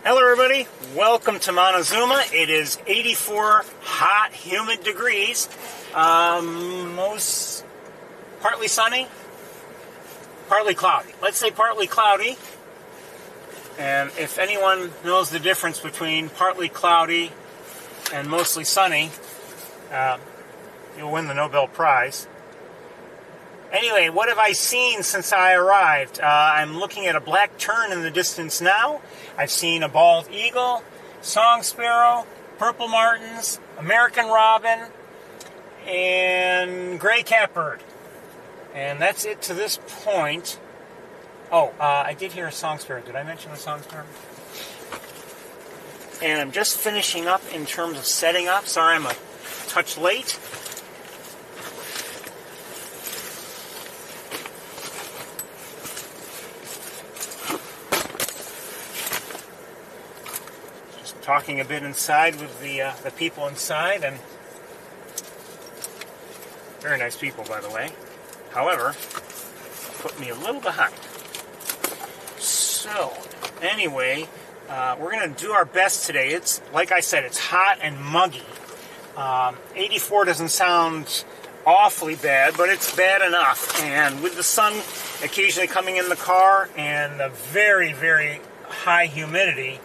Hello everybody, welcome to Montezuma. It is 84 hot, humid degrees. Most partly sunny, partly cloudy. Let's say partly cloudy. And if anyone knows the difference between partly cloudy and mostly sunny, you'll win the Nobel Prize. Anyway, what have I seen since I arrived? I'm looking at a black tern in the distance now. I've seen a bald eagle, song sparrow, purple martins, American robin, and gray catbird. And that's it to this point. Oh, I did hear a song sparrow. Did I mention the song sparrow? And I'm just finishing up in terms of setting up. Sorry, I'm a touch late. Talking a bit inside with the people inside, and very nice people, by the way. However, put me a little behind. So, anyway, we're going to do our best today. It's, like I said, it's hot and muggy. 84 doesn't sound awfully bad, but it's bad enough. And with the sun occasionally coming in the car and the very, very high humidity,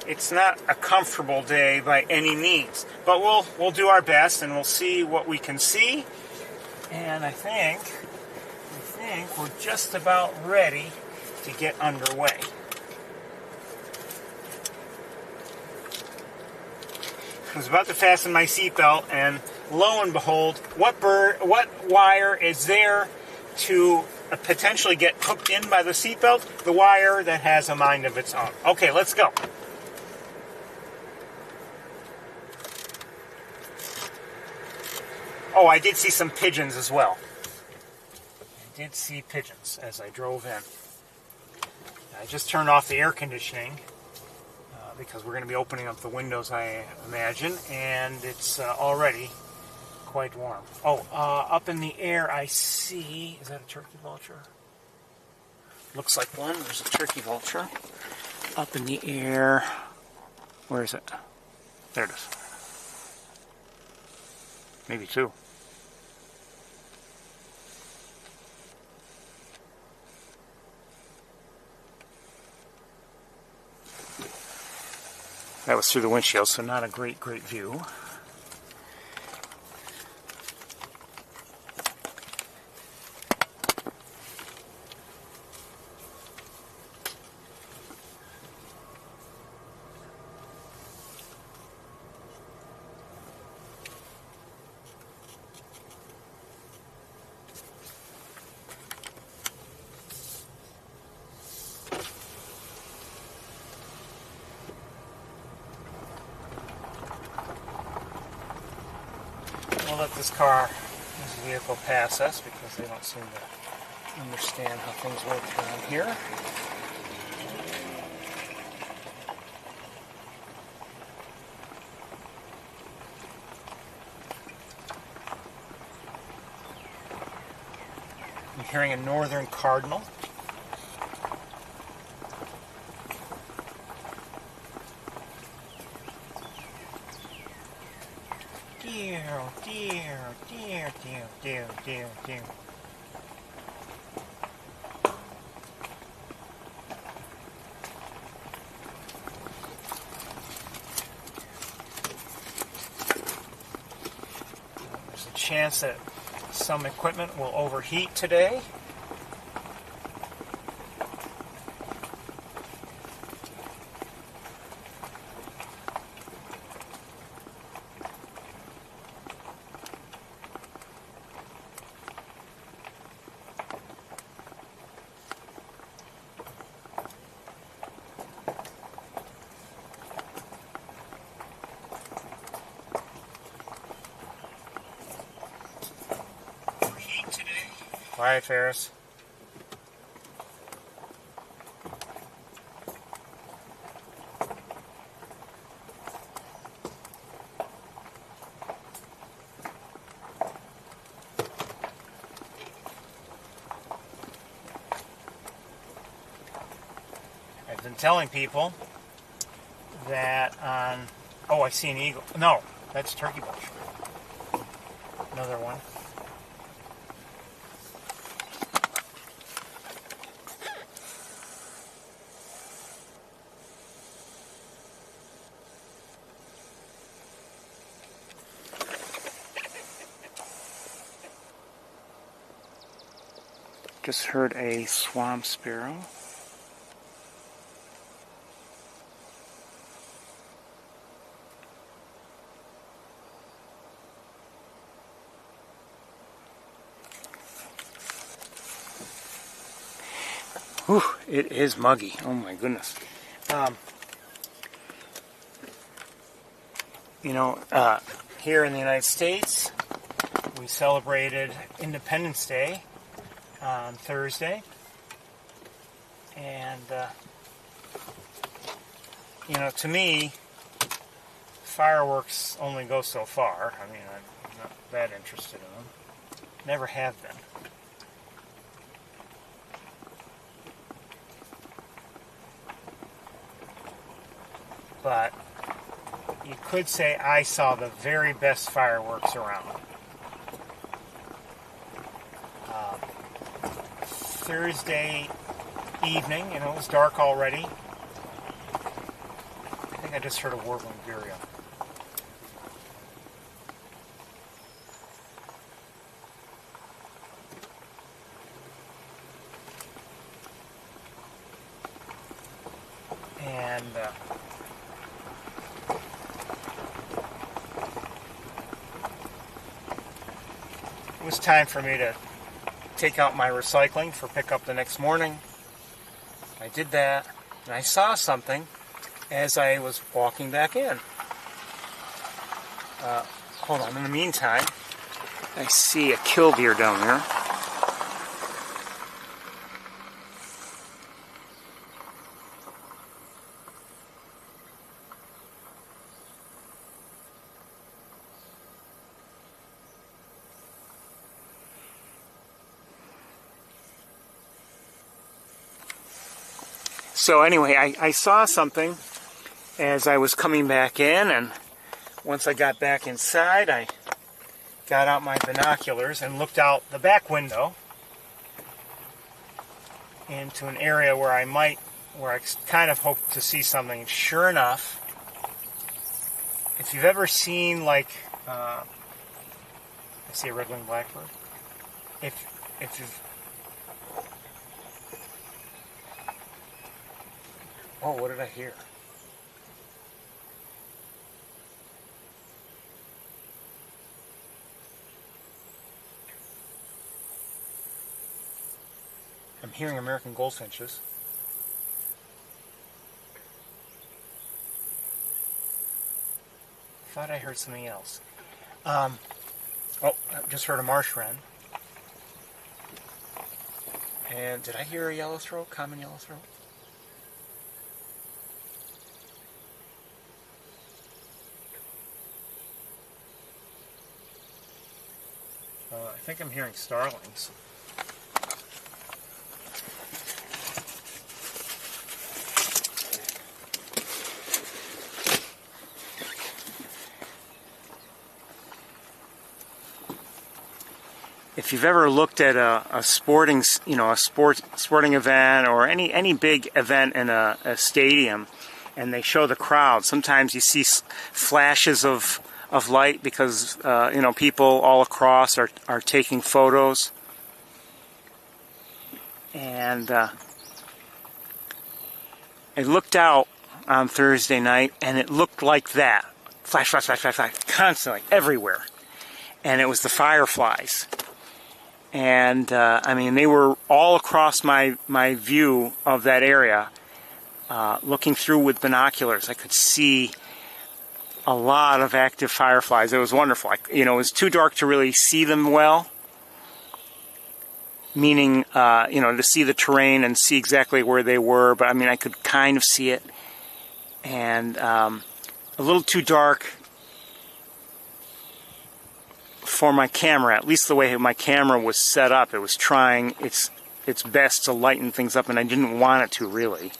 it's not a comfortable day by any means, but we'll do our best and we'll see what we can see. And I think we're just about ready to get underway. I was about to fasten my seatbelt, and lo and behold, what wire is there to potentially get hooked in by the seatbelt? The wire that has a mind of its own. Okay, let's go. Oh, I did see some pigeons as well. I did see pigeons as I drove in. I just turned off the air conditioning because we're going to be opening up the windows, I imagine, and it's already quite warm. Oh, up in the air I see, is that a turkey vulture? Looks like one. There's a turkey vulture. Up in the air. Where is it? There it is. Maybe two. That was through the windshield, so not a great view. We'll let this vehicle pass us because they don't seem to understand how things work around here. I'm hearing a northern cardinal. Dear. There's a chance that some equipment will overheat today. Quiet, Ferris. been telling people that on... Oh, I see an eagle. No, that's turkey bush. Another one. Just heard a swamp sparrow. Whew, it is muggy. Oh my goodness. Here in the United States, we celebrated Independence Day on Thursday, and to me, fireworks only go so far. I mean, I'm not that interested in them. Never have been. But you could say I saw the very best fireworks around. Thursday evening, it was dark already. I think I just heard a warbling vireo. And it was time for me to take out my recycling for pickup the next morning. I did that, and I saw something as I was walking back in. Hold on, in the meantime, I see a killdeer down there. So anyway, I saw something as I was coming back in, and once I got back inside, I got out my binoculars and looked out the back window into an area where I kind of hoped to see something. Sure enough, if you've ever seen, like, I see a red-winged blackbird. If you've... Oh, what did I hear? I'm hearing American goldfinches. I thought I heard something else. I just heard a marsh wren. And did I hear a yellowthroat? Common yellowthroat? I think I'm hearing starlings. If you've ever looked at a sporting event or any big event in a stadium, and they show the crowd, sometimes you see flashes of light because people all across are taking photos. And I looked out on Thursday night, and it looked like that. Flash, flash, flash, flash, flash, constantly, everywhere. And it was the fireflies. And, they were all across my view of that area. Looking through with binoculars, I could see a lot of active fireflies. It was wonderful. It was too dark to really see them well. Meaning, to see the terrain and see exactly where they were. But, I could kind of see it. And a little too dark for my camera, at least the way my camera was set up. It was trying its best to lighten things up, and I didn't want it to, really.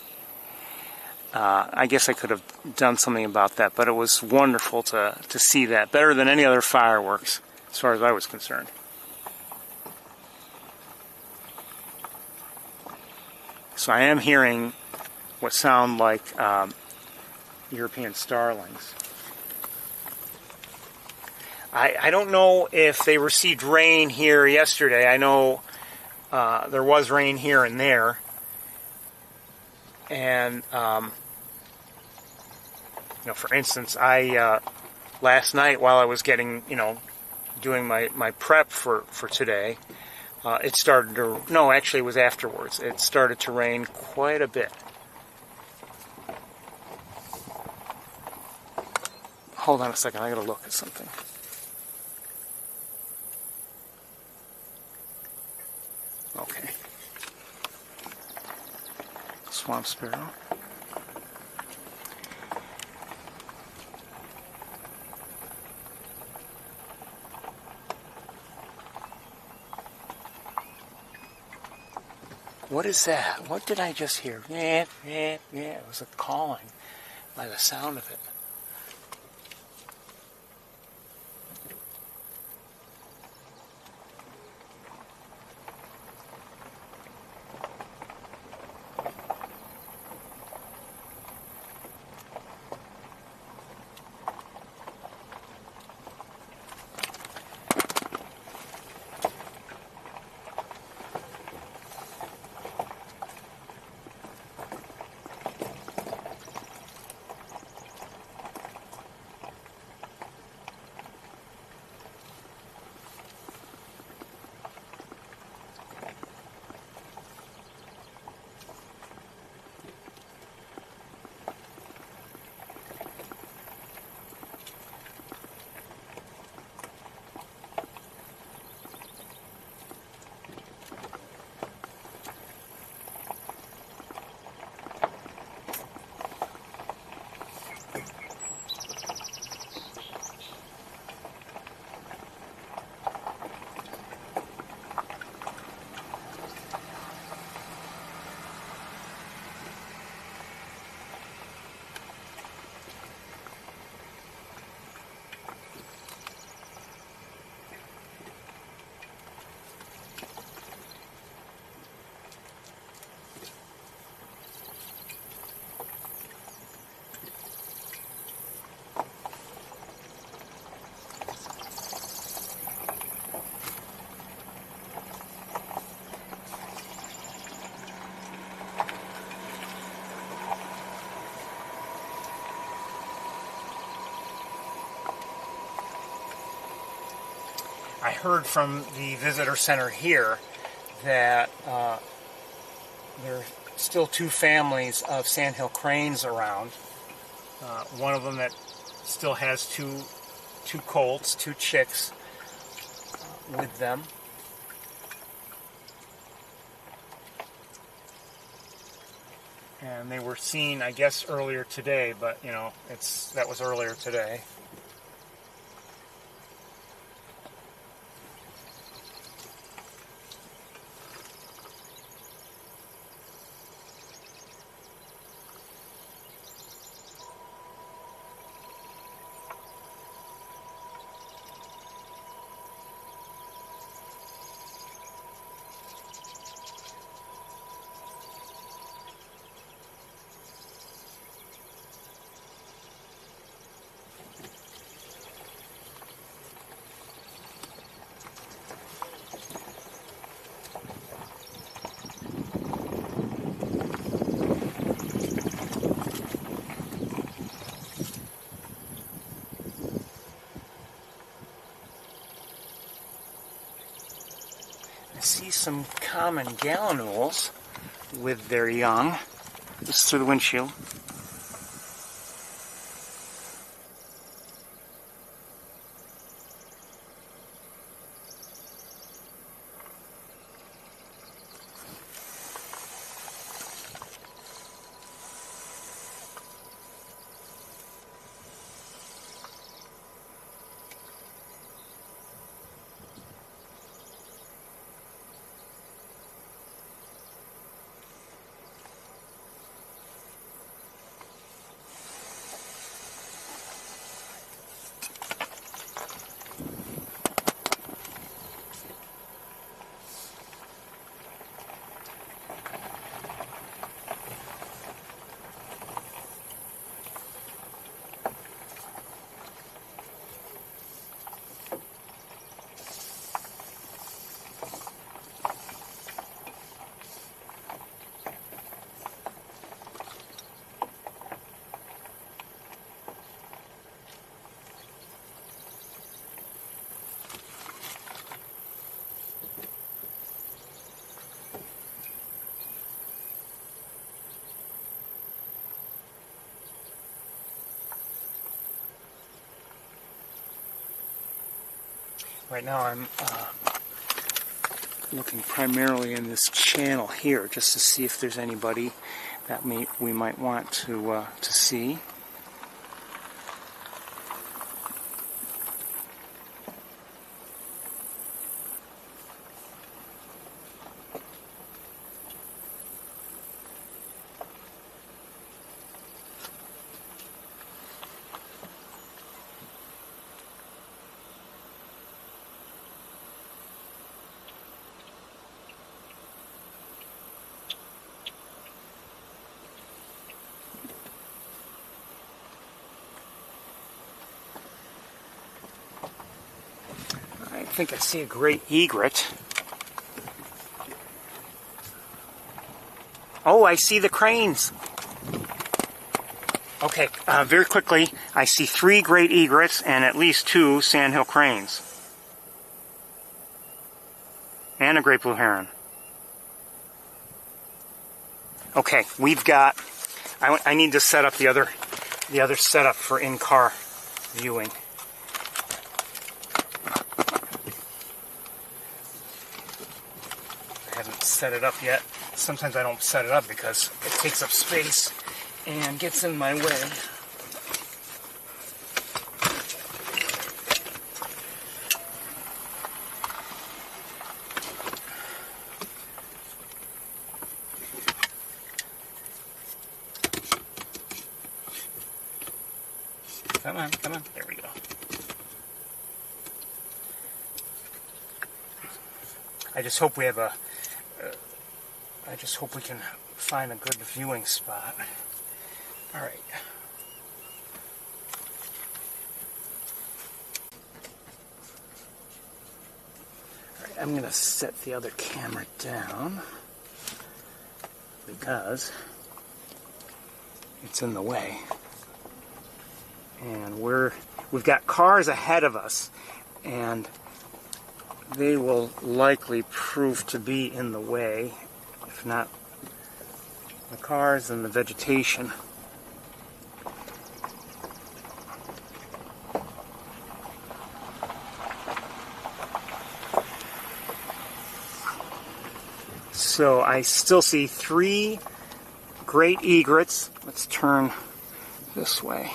I guess I could have done something about that, but it was wonderful to see that. Better than any other fireworks, as far as I was concerned. So I am hearing what sound like European starlings. I don't know if they received rain here yesterday. I know there was rain here and there. And, for instance, I last night while I was getting, doing my prep for today, it started to, no, actually it was afterwards. It started to rain quite a bit. Hold on a second, I gotta look at something. Okay. Swamp sparrow. What is that? What did I just hear? Yeah, it was a calling by the sound of it. I heard from the visitor center here that there are still two families of sandhill cranes around. One of them that still has two colts, two chicks with them. And they were seen, I guess, earlier today, but that was earlier today. See some common gallinules with their young. This is through the windshield. Right now I'm looking primarily in this channel here just to see if there's anybody that we might want to see. I think I see a great egret. Oh, I see the cranes. Okay, very quickly, I see 3 great egrets and at least 2 sandhill cranes. And a great blue heron. Okay, we've got... I need to set up the other setup for in-car viewing. I haven't set it up yet. Sometimes I don't set it up because it takes up space and gets in my way. Come on, come on. There we go. I just hope we have I just hope we can find a good viewing spot. All right. All right, I'm going to set the other camera down because it's in the way. And we've got cars ahead of us, and they will likely prove to be in the way, if not the cars and the vegetation. So I still see 3 great egrets. Let's turn this way.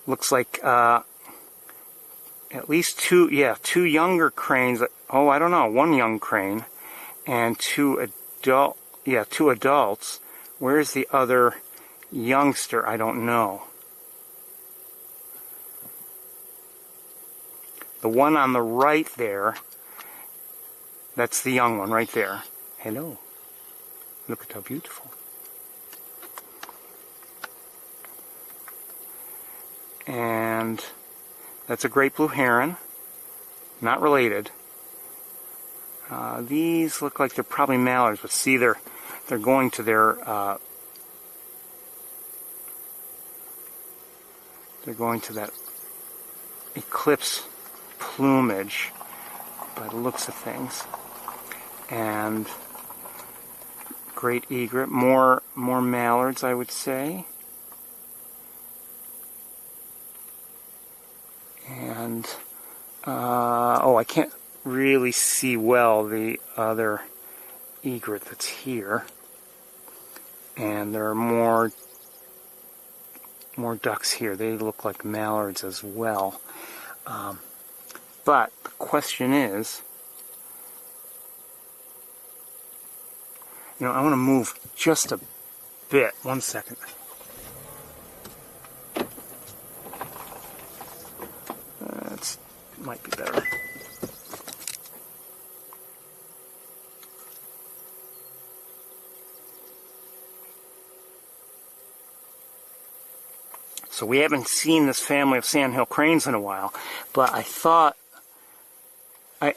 Looks like at least 2 younger cranes. Oh, I don't know, 1 young crane and 2 adults. Where's the other youngster? I don't know. The one on the right there, that's the young one right there. Hello. Look at how beautiful. And that's a great blue heron, not related. These look like they're probably mallards, but see, they're going to their they're going to that eclipse plumage by the looks of things. And great egret, more mallards, I would say. And, oh, I can't really see well the other egret that's here. And there are more ducks here. They look like mallards as well. But the question is, I want to move just a bit. 1 second. Might be better. So we haven't seen this family of sandhill cranes in a while, but I thought, I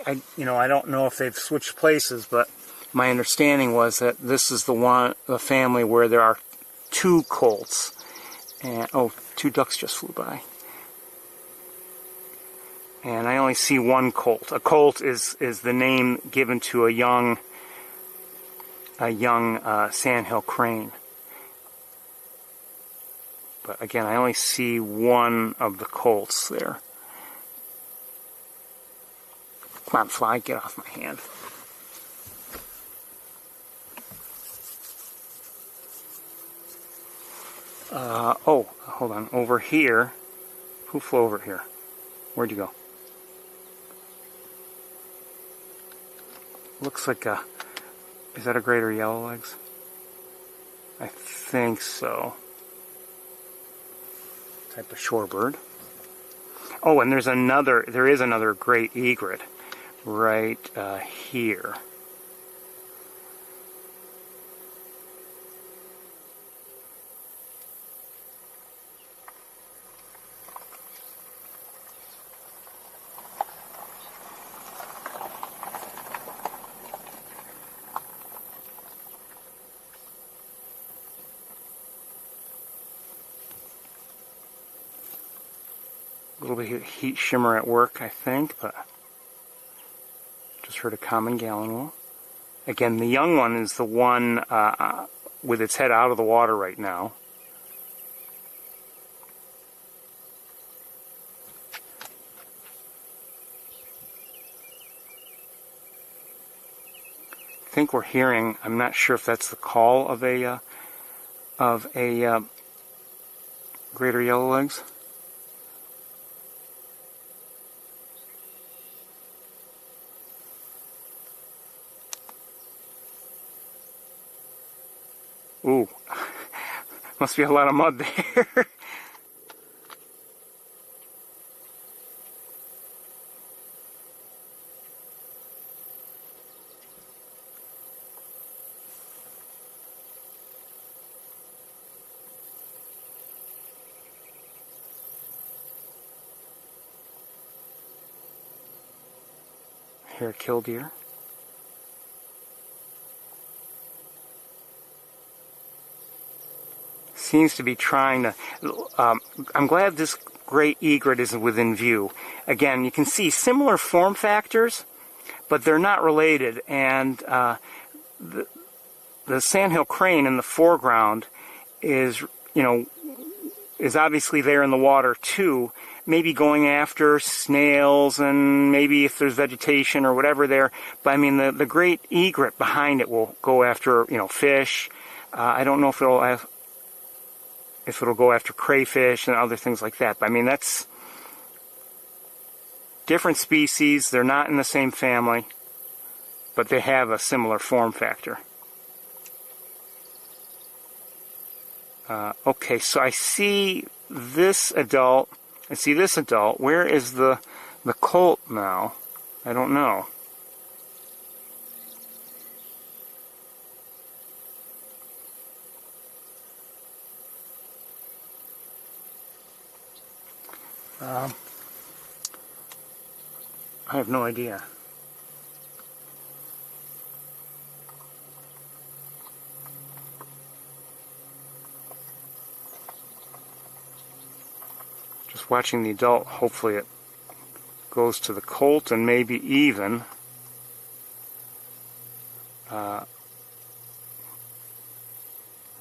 don't know if they've switched places, but my understanding was that this is the family where there are 2 colts, and 2 ducks just flew by. And I only see one colt. A colt is the name given to a young sandhill crane. But again, I only see one of the colts there. Come on, fly, get off my hand. Oh, hold on. Over here. Who flew over here? Where'd you go? Looks like a... Is that a greater yellowlegs? I think so. Type of shorebird. Oh, and there is another great egret right here. A little bit of heat shimmer at work, I think, but just heard a common gallinule. Again, the young one is the one with its head out of the water right now. I think we're hearing, I'm not sure if that's the call of a greater yellowlegs. Ooh, must be a lot of mud there. Here, killdeer. Seems to be trying to... I'm glad this great egret is within view. Again, you can see similar form factors, but they're not related. And the sandhill crane in the foreground is, is obviously there in the water too, maybe going after snails and maybe if there's vegetation or whatever there. But I mean, the great egret behind it will go after, fish. I don't know if it'll go after crayfish and other things like that. But I mean, that's different species. They're not in the same family, but they have a similar form factor. Okay, so I see this adult. Where is the colt now? I don't know. I have no idea. Just watching the adult, hopefully it goes to the colt and maybe even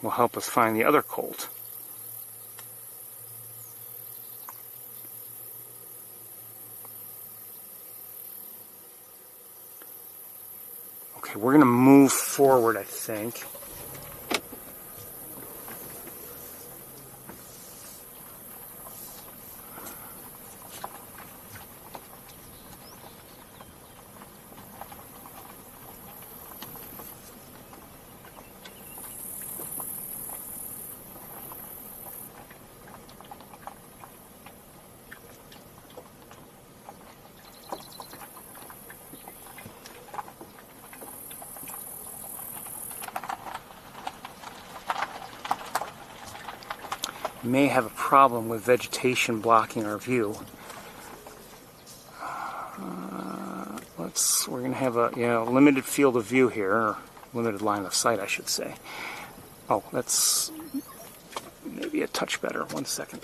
will help us find the other colt. Okay, we're going to move forward, I think. May have a problem with vegetation blocking our view. We're going to have a limited field of view here, or limited line of sight, I should say. Oh, that's maybe a touch better. 1 second.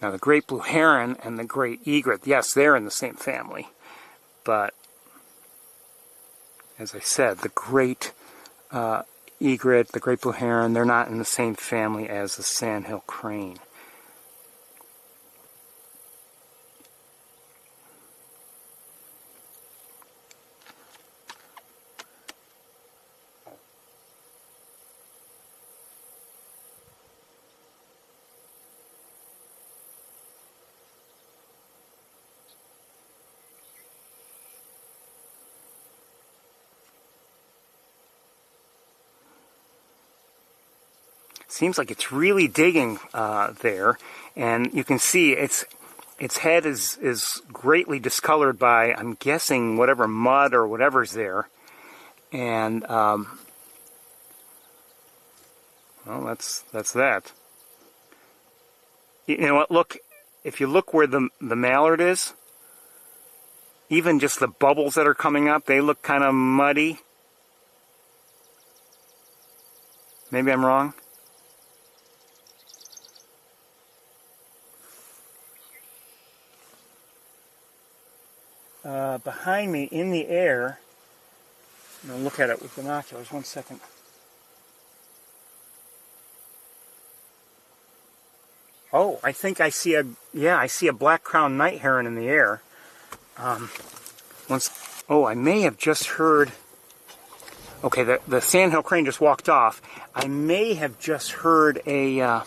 Now the great blue heron and the great egret, yes, they're in the same family. But, as I said, the great egret, the great blue heron, they're not in the same family as the sandhill crane. Seems like it's really digging there, and you can see its head is greatly discolored by, I'm guessing, whatever mud or whatever's there. And well, that's that. You know what? Look, if you look where the mallard is, even just the bubbles that are coming up, they look kind of muddy. Maybe I'm wrong. Behind me in the air, I'm going to look at it with binoculars. 1 second. Oh, I think I see I see a black-crowned night heron in the air. Oh, I may have just heard, okay, the sandhill crane just walked off. I may have just heard a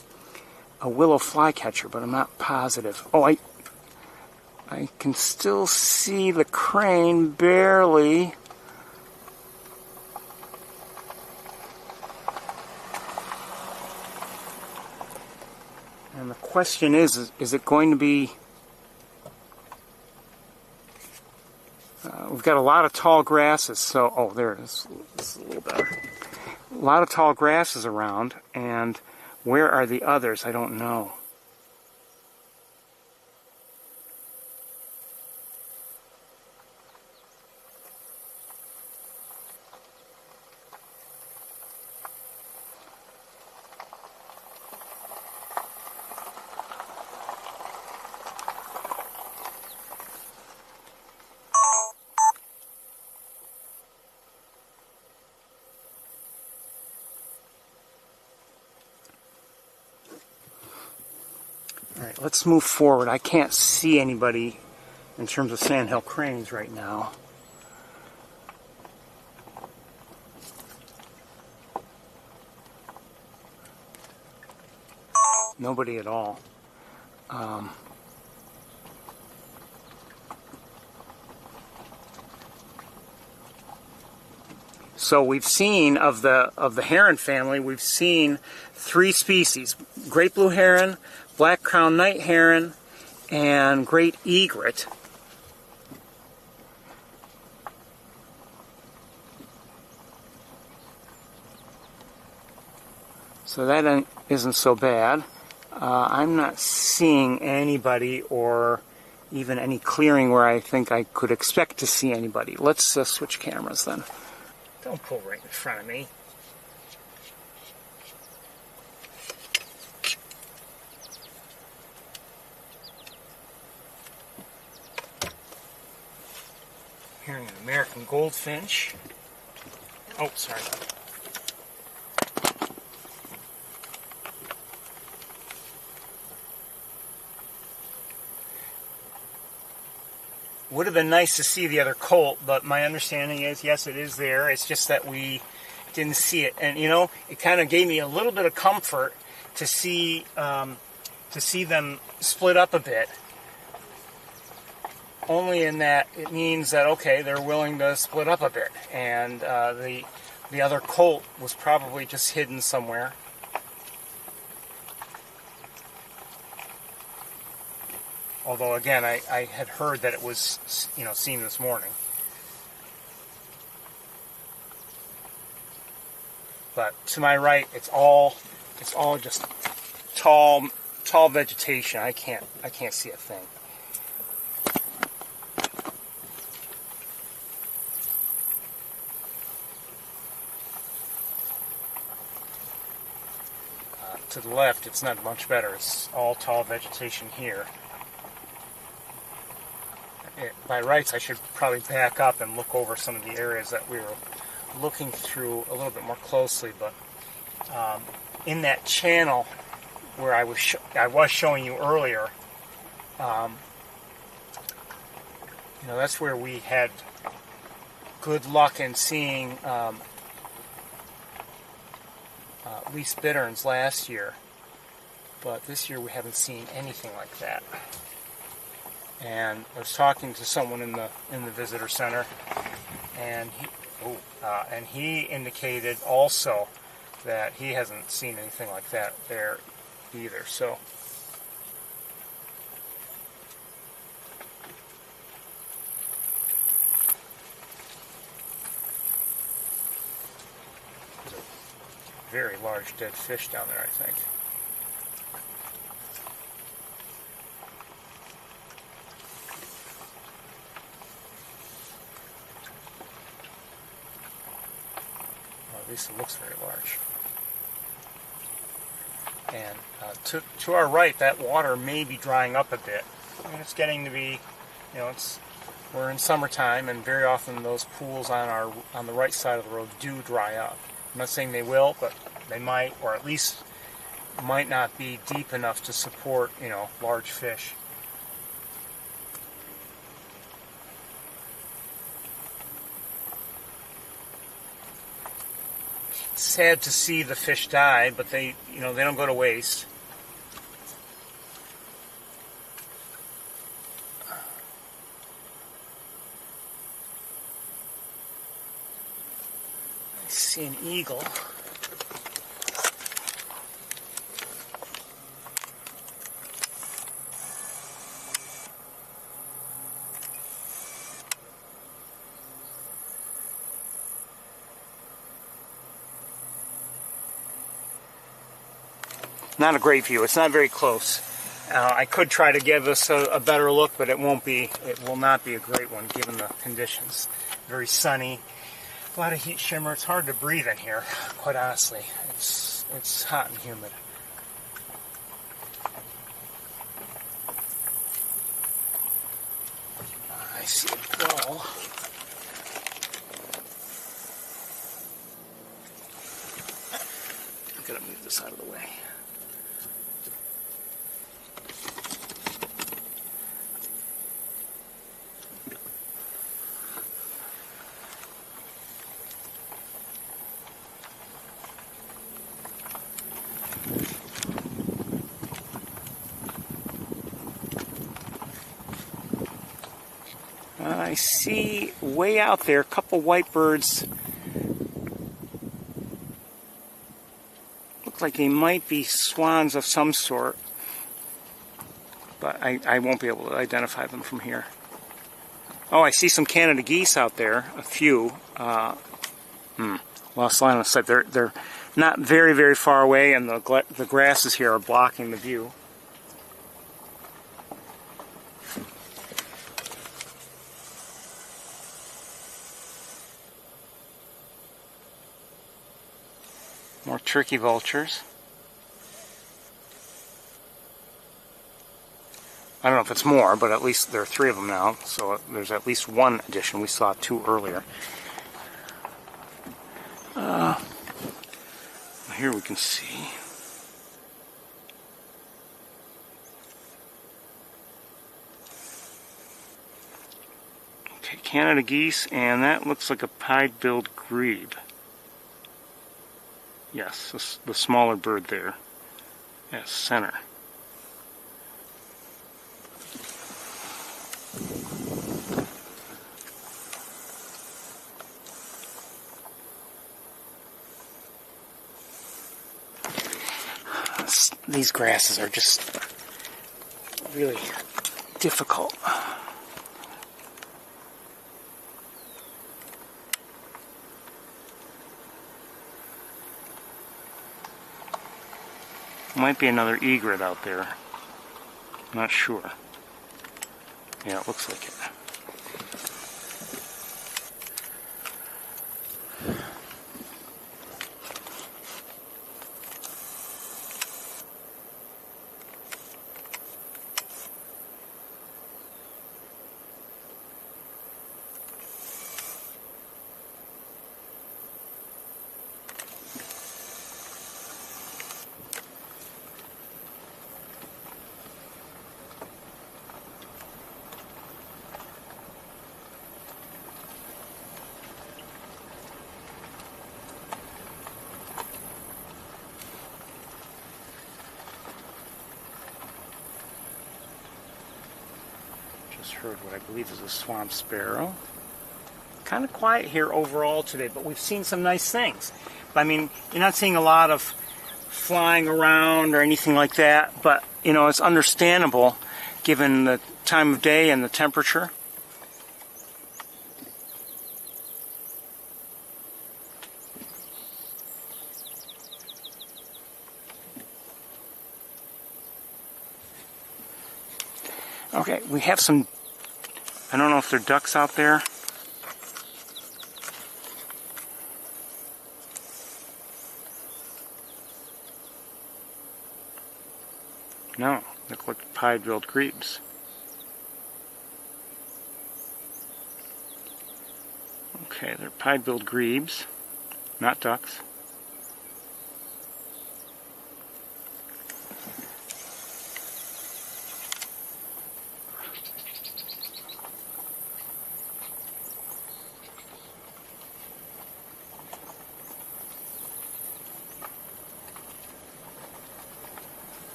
willow flycatcher, but I'm not positive. Oh, I can still see the crane barely. And the question is it going to be... we've got a lot of tall grasses, so... Oh, there it is. This is a little better. A lot of tall grasses around, and where are the others? I don't know. Alright, let's move forward. I can't see anybody in terms of sandhill cranes right now. Nobody at all. So we've seen of the heron family, we've seen 3 species: great blue heron, black-crowned night heron, and great egret. So that isn't so bad. I'm not seeing anybody or even any clearing where I think I could expect to see anybody. Let's switch cameras then. Don't pull right in front of me. Here's an American goldfinch. Oh, sorry. Would have been nice to see the other colt, but my understanding is, yes, it is there. It's just that we didn't see it. And, you know, it kind of gave me a little bit of comfort to see them split up a bit. Only in that it means that, okay, they're willing to split up a bit. And the other colt was probably just hidden somewhere. Although, again, I had heard that it was, you know, seen this morning. But to my right, it's all just tall vegetation. I can't see a thing. to the left, it's not much better. It's all tall vegetation here. By rights, I should probably back up and look over some of the areas that we were looking through a little bit more closely, but in that channel where I was showing you earlier, that's where we had good luck in seeing least bitterns last year, but this year we haven't seen anything like that. And I was talking to someone in the visitor center, and he indicated also that he hasn't seen anything like that there either. So there's a very large dead fish down there, I think. At least it looks very large. And to our right, that water may be drying up a bit. I mean, it's getting to be, we're in summertime, and very often those pools on the right side of the road do dry up. I'm not saying they will, but they might, or at least might not be deep enough to support, large fish. Sad to see the fish die, but they don't go to waste. I see an eagle. Not a great view. It's not very close. I could try to give us a better look, but it will not be a great one given the conditions. Very sunny, a lot of heat shimmer. It's hard to breathe in here, quite honestly. It's hot and humid. I see a gull. I'm gonna move this out of the way. I see way out there a couple white birds. Look like they might be swans of some sort, but I won't be able to identify them from here. Oh, I see some Canada geese out there, a few. Lost line of sight. They're not very, very far away, and the grasses here are blocking the view. More turkey vultures. I don't know if it's more, but at least there are 3 of them now, so there's at least one addition. We saw 2 earlier. Here we can see. Okay, Canada geese, and that looks like a pied-billed grebe. Yes, the smaller bird there. Yes, center. These grasses are just really difficult. Might be another egret out there. Not sure. Yeah, it looks like it. Just heard what I believe is a swamp sparrow. Kind of quiet here overall today, but we've seen some nice things. I mean, you're not seeing a lot of flying around or anything like that, but you know, it's understandable given the time of day and the temperature. Okay, we have some, I don't know if they're ducks out there. No, look like pied-billed grebes. Okay, they're pied-billed grebes, not ducks.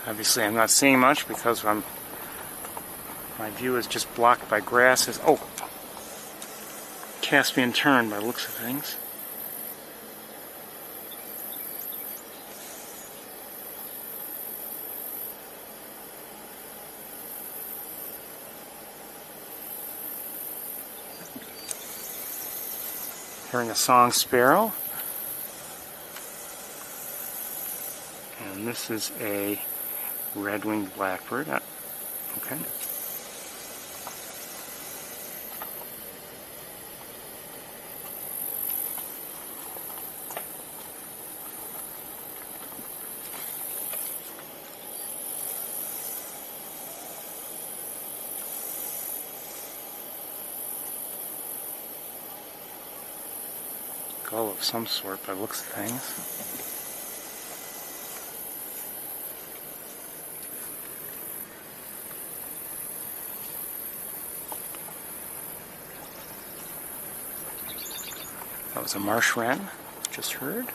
Obviously I'm not seeing much because my view is just blocked by grasses. Oh! Caspian tern by the looks of things. Hearing a song sparrow. And this is a red-winged blackbird. Okay. Gull of some sort by the looks of things. That was a marsh wren, just heard.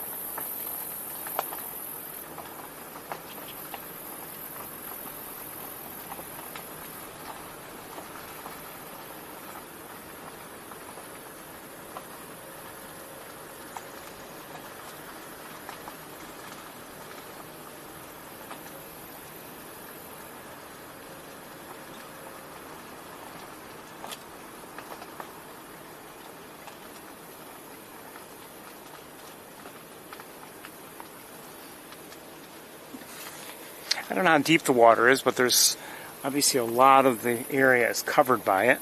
I don't know how deep the water is, but there's obviously a lot of the area is covered by it.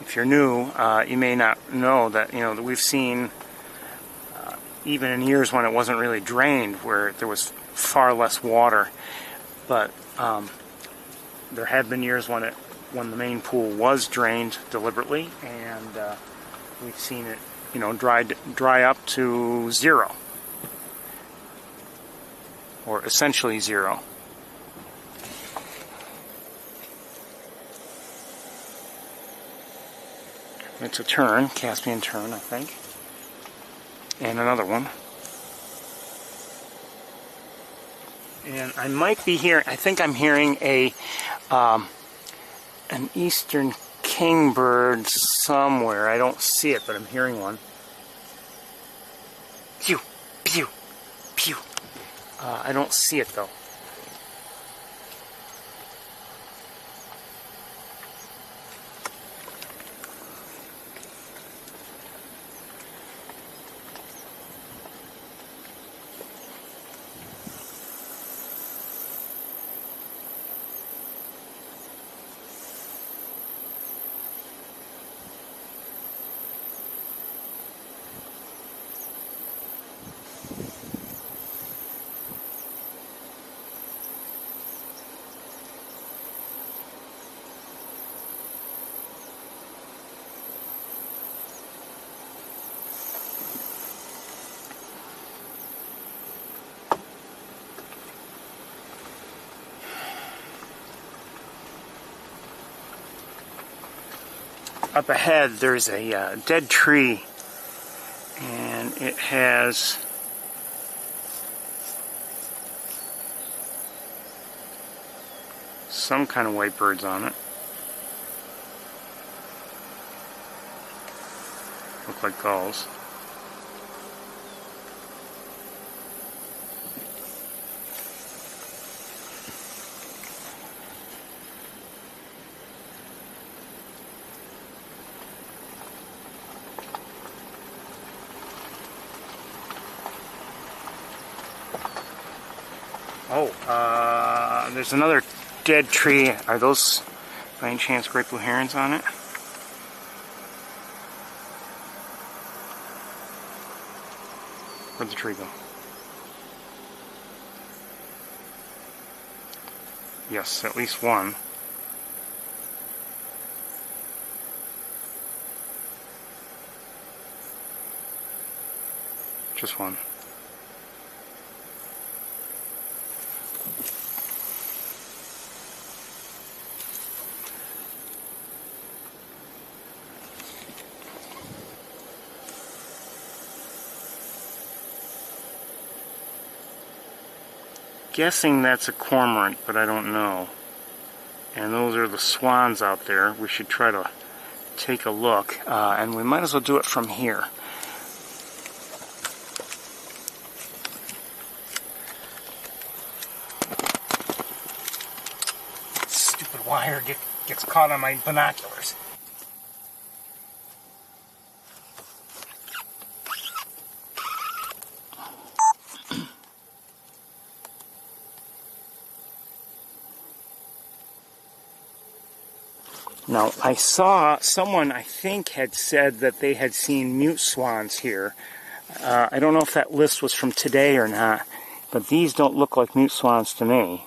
If you're new, you may not know that that we've seen even in years when it wasn't really drained, where there was far less water. But there have been years when the main pool was drained deliberately, and we've seen it dry up to zero. Or essentially zero. It's a tern, Caspian tern, I think. And another one. And I might be hearing, I think I'm hearing an eastern kingbird somewhere. I don't see it, but I'm hearing one. Pew, pew, pew. I don't see it though. up ahead there's a dead tree, and it has some kind of white birds on it. Look like gulls. Oh, there's another dead tree. Are those, by any chance, great blue herons on it? Where'd the tree go? Yes, at least one. Just one. Guessing that's a cormorant, but I don't know. And those are the swans out there. We should try to take a look, and we might as well do it from here. Stupid wire gets caught on my binoculars. Now, I saw someone, I think, had said that they had seen mute swans here. I don't know if that list was from today or not, but these don't look like mute swans to me.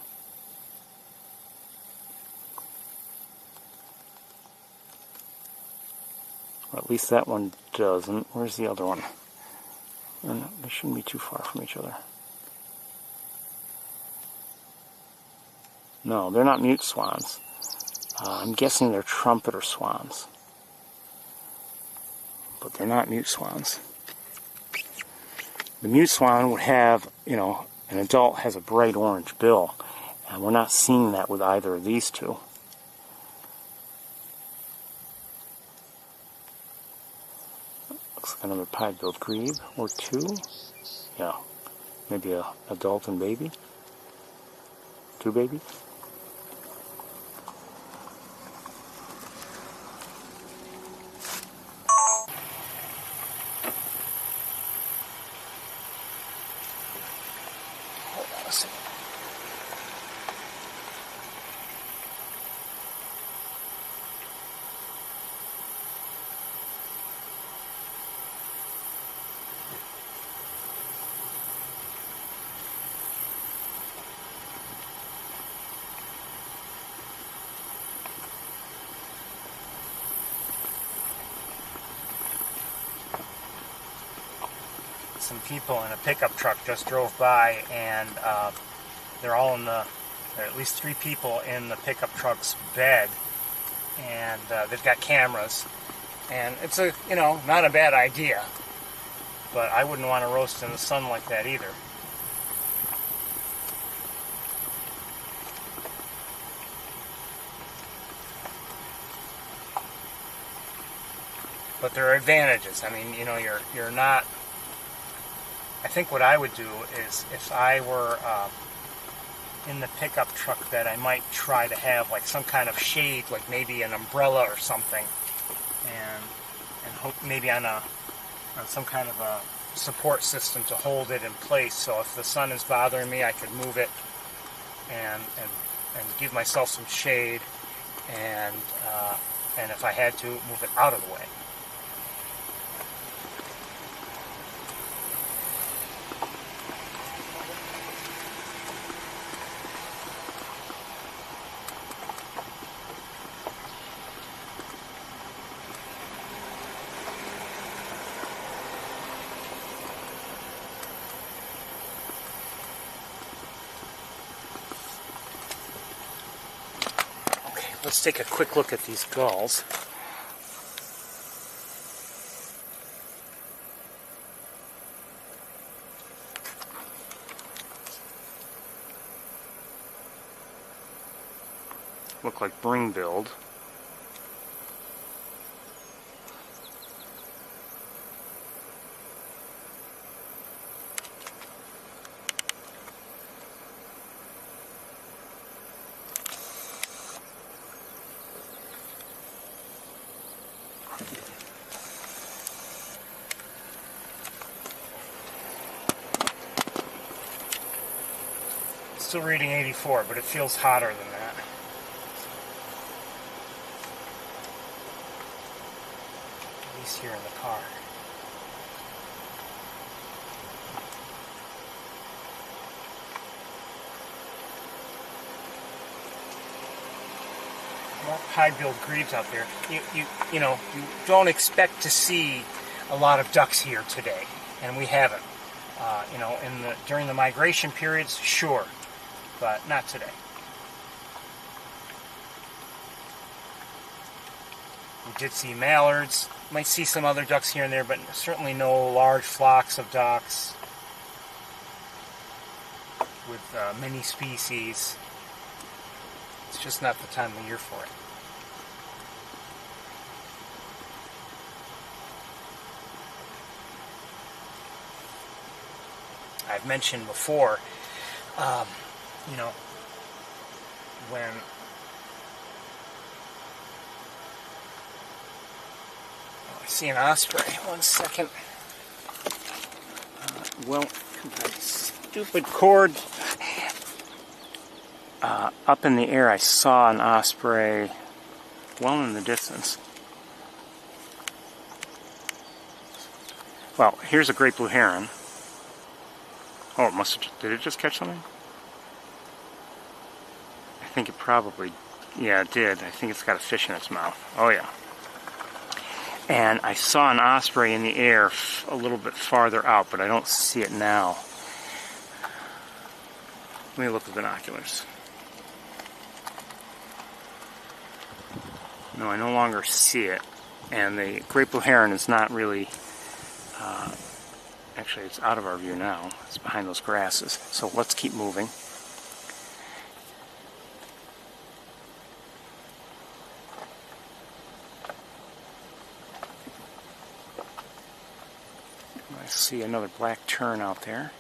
Or at least that one doesn't. Where's the other one? They shouldn't be too far from each other. No, they're not mute swans. I'm guessing they're trumpeter swans. But they're not mute swans. The mute swan would have, you know, an adult has a bright orange bill. And we're not seeing that with either of these two. Looks like another pied-billed grebe or two. Yeah, maybe a adult and baby. Two babies. Some people in a pickup truck just drove by, and they're all in there are at least 3 people in the pickup truck's bed, and they've got cameras, and it's a, you know, not a bad idea, but I wouldn't want to roast in the sun like that either. But there are advantages. I mean, you know, you're not. I think what I would do is, if I were in the pickup truck, that I might try to have like some kind of shade, like maybe an umbrella or something, and hope maybe on some kind of a support system to hold it in place. So if the sun is bothering me, I could move it and give myself some shade, and if I had to, move it out of the way. Let's take a quick look at these gulls. look like bring build. Still reading 84, but it feels hotter than that. At least here in the car. More high-billed grebes out there. You know, you don't expect to see a lot of ducks here today, and we haven't. You know, during the migration periods, sure, but not today. We did see mallards. Might see some other ducks here and there, but certainly no large flocks of ducks with many species. It's just not the time of year for it. I've mentioned before, you know, when I see an osprey. One second. Well, stupid cord. Up in the air, I saw an osprey well in the distance. Well, here's a great blue heron. Oh, did it just catch something? I think it probably, yeah, it did. I think it's got a fish in its mouth. Oh, yeah. And I saw an osprey in the air a little bit farther out, but I don't see it now. Let me look with binoculars. No, I no longer see it. And the great blue heron is not really... Actually, it's out of our view now. It's behind those grasses. So let's keep moving. I see another black tern out there.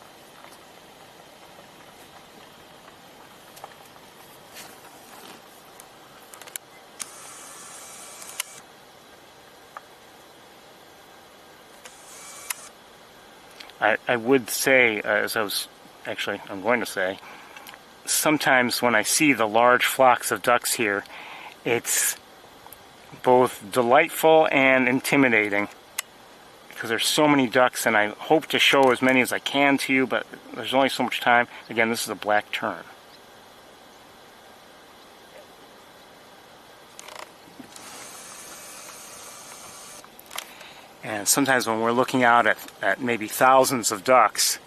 I would say, I'm going to say, sometimes when I see the large flocks of ducks here, it's both delightful and intimidating because there's so many ducks, and I hope to show as many as I can to you, but there's only so much time. Again, this is a black tern. And sometimes when we're looking out at maybe thousands of ducks,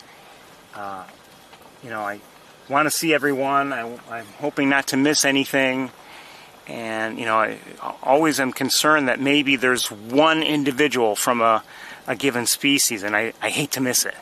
you know, I want to see everyone. I'm hoping not to miss anything. And, you know, I always am concerned that maybe there's one individual from a given species, and I hate to miss it.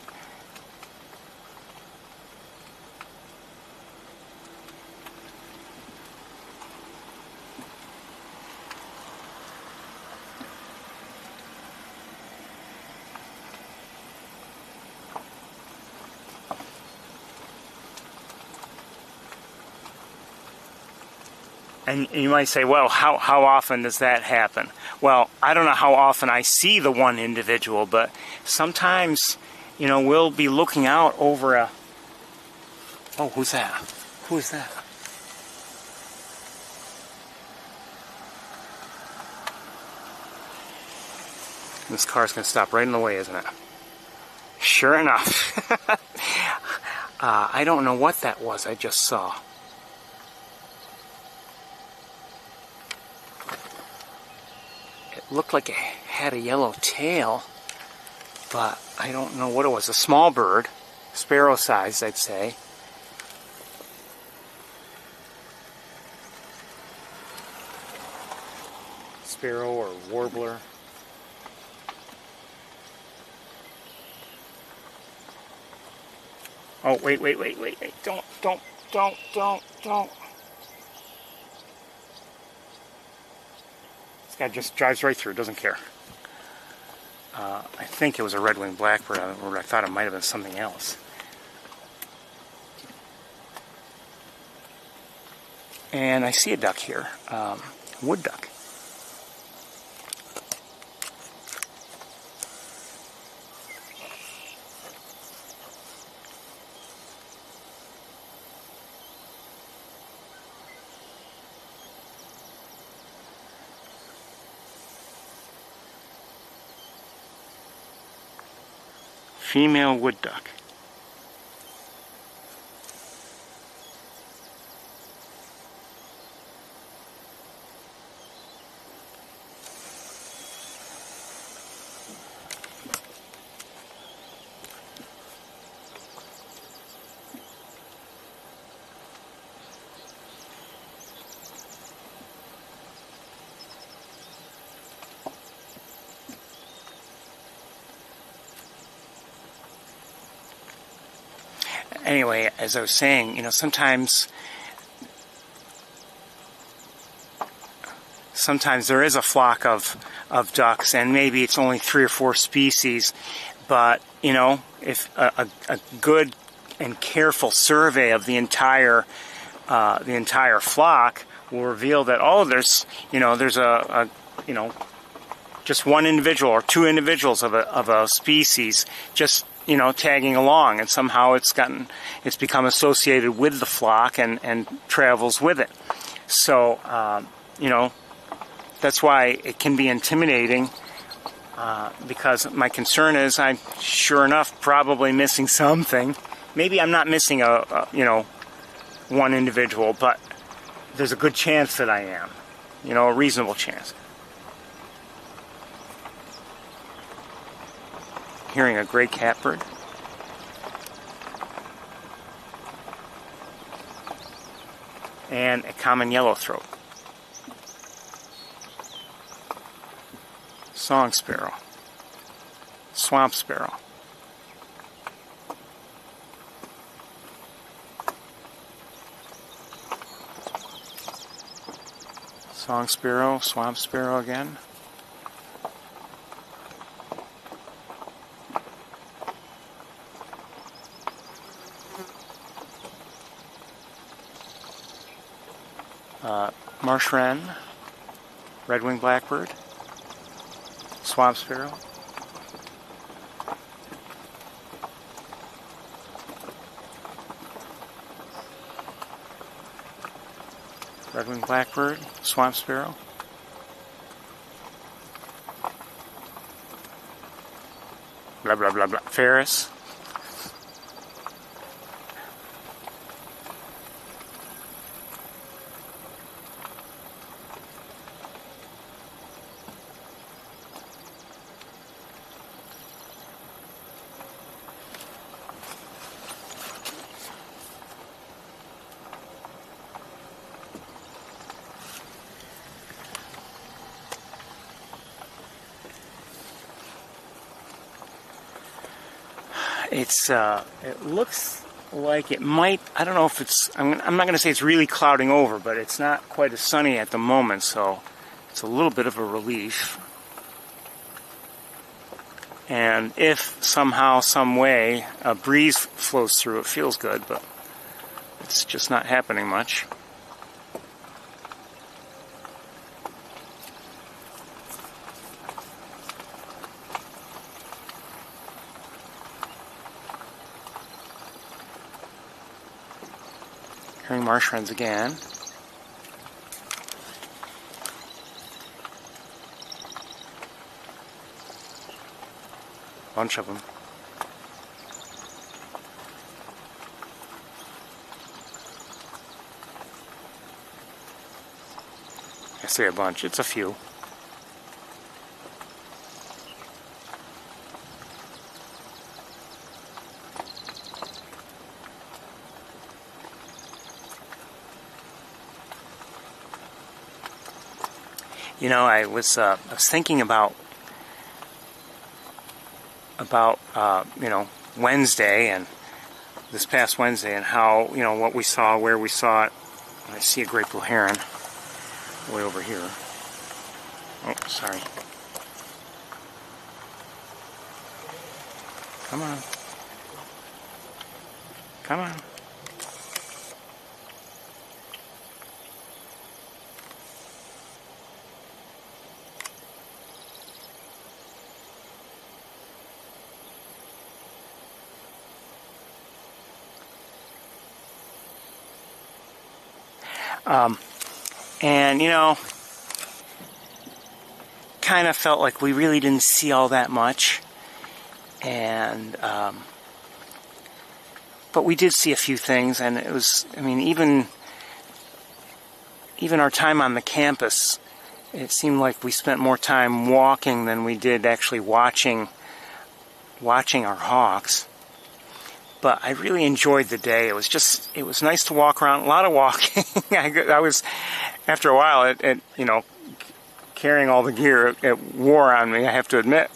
And you might say, well, how often does that happen? Well, I don't know how often I see the one individual, but sometimes, you know, we'll be looking out over a... Oh, who's that? Who is that? This car's going to stop right in the way, isn't it? Sure enough. I don't know what that was I just saw. Looked like it had a yellow tail, but I don't know what it was. A small bird, sparrow sized, I'd say. Sparrow or warbler. Oh, wait. Don't. guy just drives right through, doesn't care. I think it was a red-winged blackbird, or I thought it might have been something else. And I see a duck here, wood duck. Female wood duck. Anyway, as I was saying, you know, sometimes there is a flock of ducks, and maybe it's only 3 or 4 species, but, you know, if a good and careful survey of the entire flock will reveal that, oh, there's just one individual or 2 individuals of a species just, you know, tagging along, and somehow it's become associated with the flock and travels with it. So, you know, that's why it can be intimidating, because my concern is I'm, sure enough, probably missing something. Maybe I'm not missing one individual, but there's a good chance that I am. You know, a reasonable chance. Hearing a gray catbird. And a common yellowthroat. Song sparrow. Swamp sparrow. Song sparrow, swamp sparrow again. Marsh wren, red-winged blackbird, swamp sparrow, red-winged blackbird, swamp sparrow, blah blah blah blah, Ferris. It looks like it might, I don't know if it's, I'm not going to say it's really clouding over, but it's not quite as sunny at the moment, so it's a little bit of a relief. And if somehow, some way, a breeze flows through, it feels good, but it's just not happening much. Hearing marsh wrens again. Bunch of them. I say a bunch, it's a few. You know, I was thinking about Wednesday, and this past Wednesday, and how, you know, what we saw, where we saw it. I see a great blue heron way over here. Oh, sorry. Come on. Come on. And you know, kind of felt like we really didn't see all that much, and but we did see a few things, and it was, I mean, even our time on the campus, it seemed like we spent more time walking than we did actually watching our hawks. But I really enjoyed the day. It was nice to walk around. A lot of walking. I was, after a while, you know, carrying all the gear, it wore on me, I have to admit.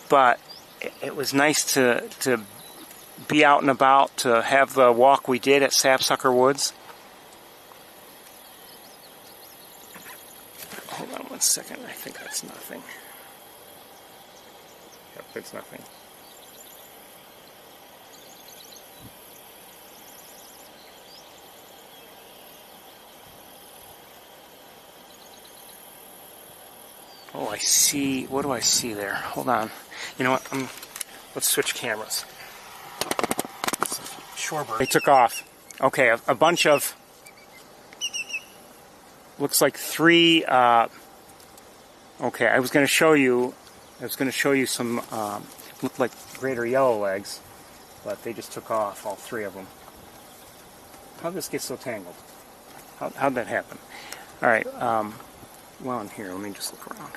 But it was nice to be out and about, to have the walk we did at Sapsucker Woods. Hold on 1 second. I think that's nothing. Yep, it's nothing. Oh, I see. What do I see there? Hold on. You know what? Let's switch cameras. Shorebird. They took off. Okay, a bunch of. Looks like 3. Okay, I was going to show you some. Looked like greater yellowlegs, but they just took off. All 3 of them. How'd this get so tangled? How'd that happen? All right. Well, in here, let me just look around.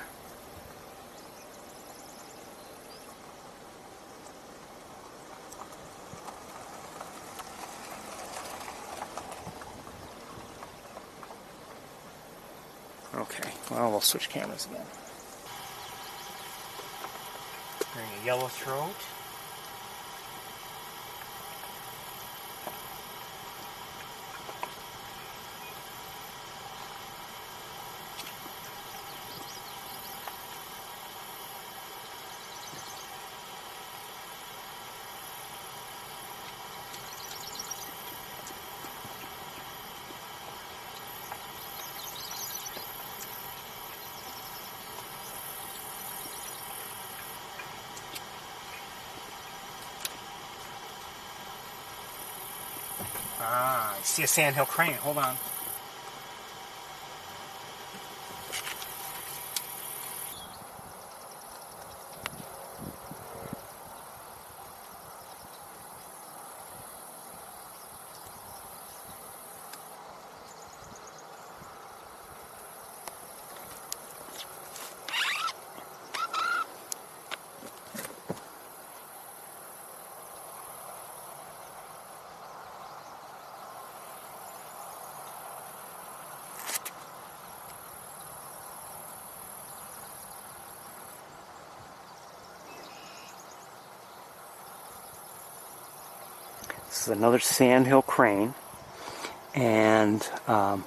Okay, well, we'll switch cameras again. Bring a yellow throat. Ah, I see a sandhill crane. Hold on. This is another sandhill crane, and I'm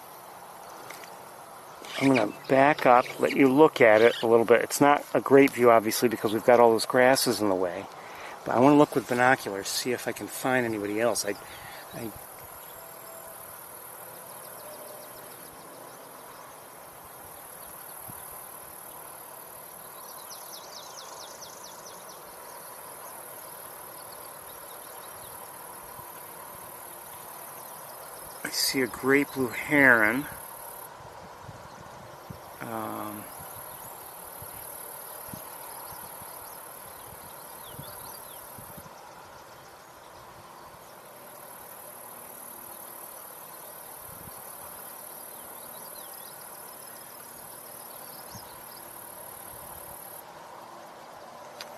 going to back up, let you look at it a little bit. It's not a great view, obviously, because we've got all those grasses in the way, but I want to look with binoculars, see if I can find anybody else. I see a great blue heron.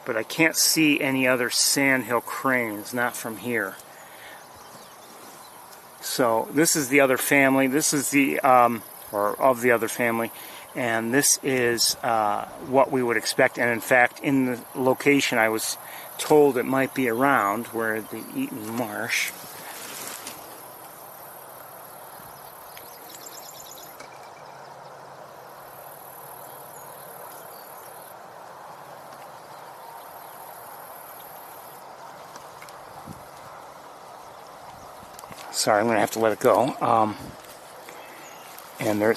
But I can't see any other sandhill cranes, not from here. So this is the other family. This is the, or of the other family, and this is what we would expect. And in fact, in the location I was told it might be around, where the Eaton Marsh. Sorry, I'm going to have to let it go. And there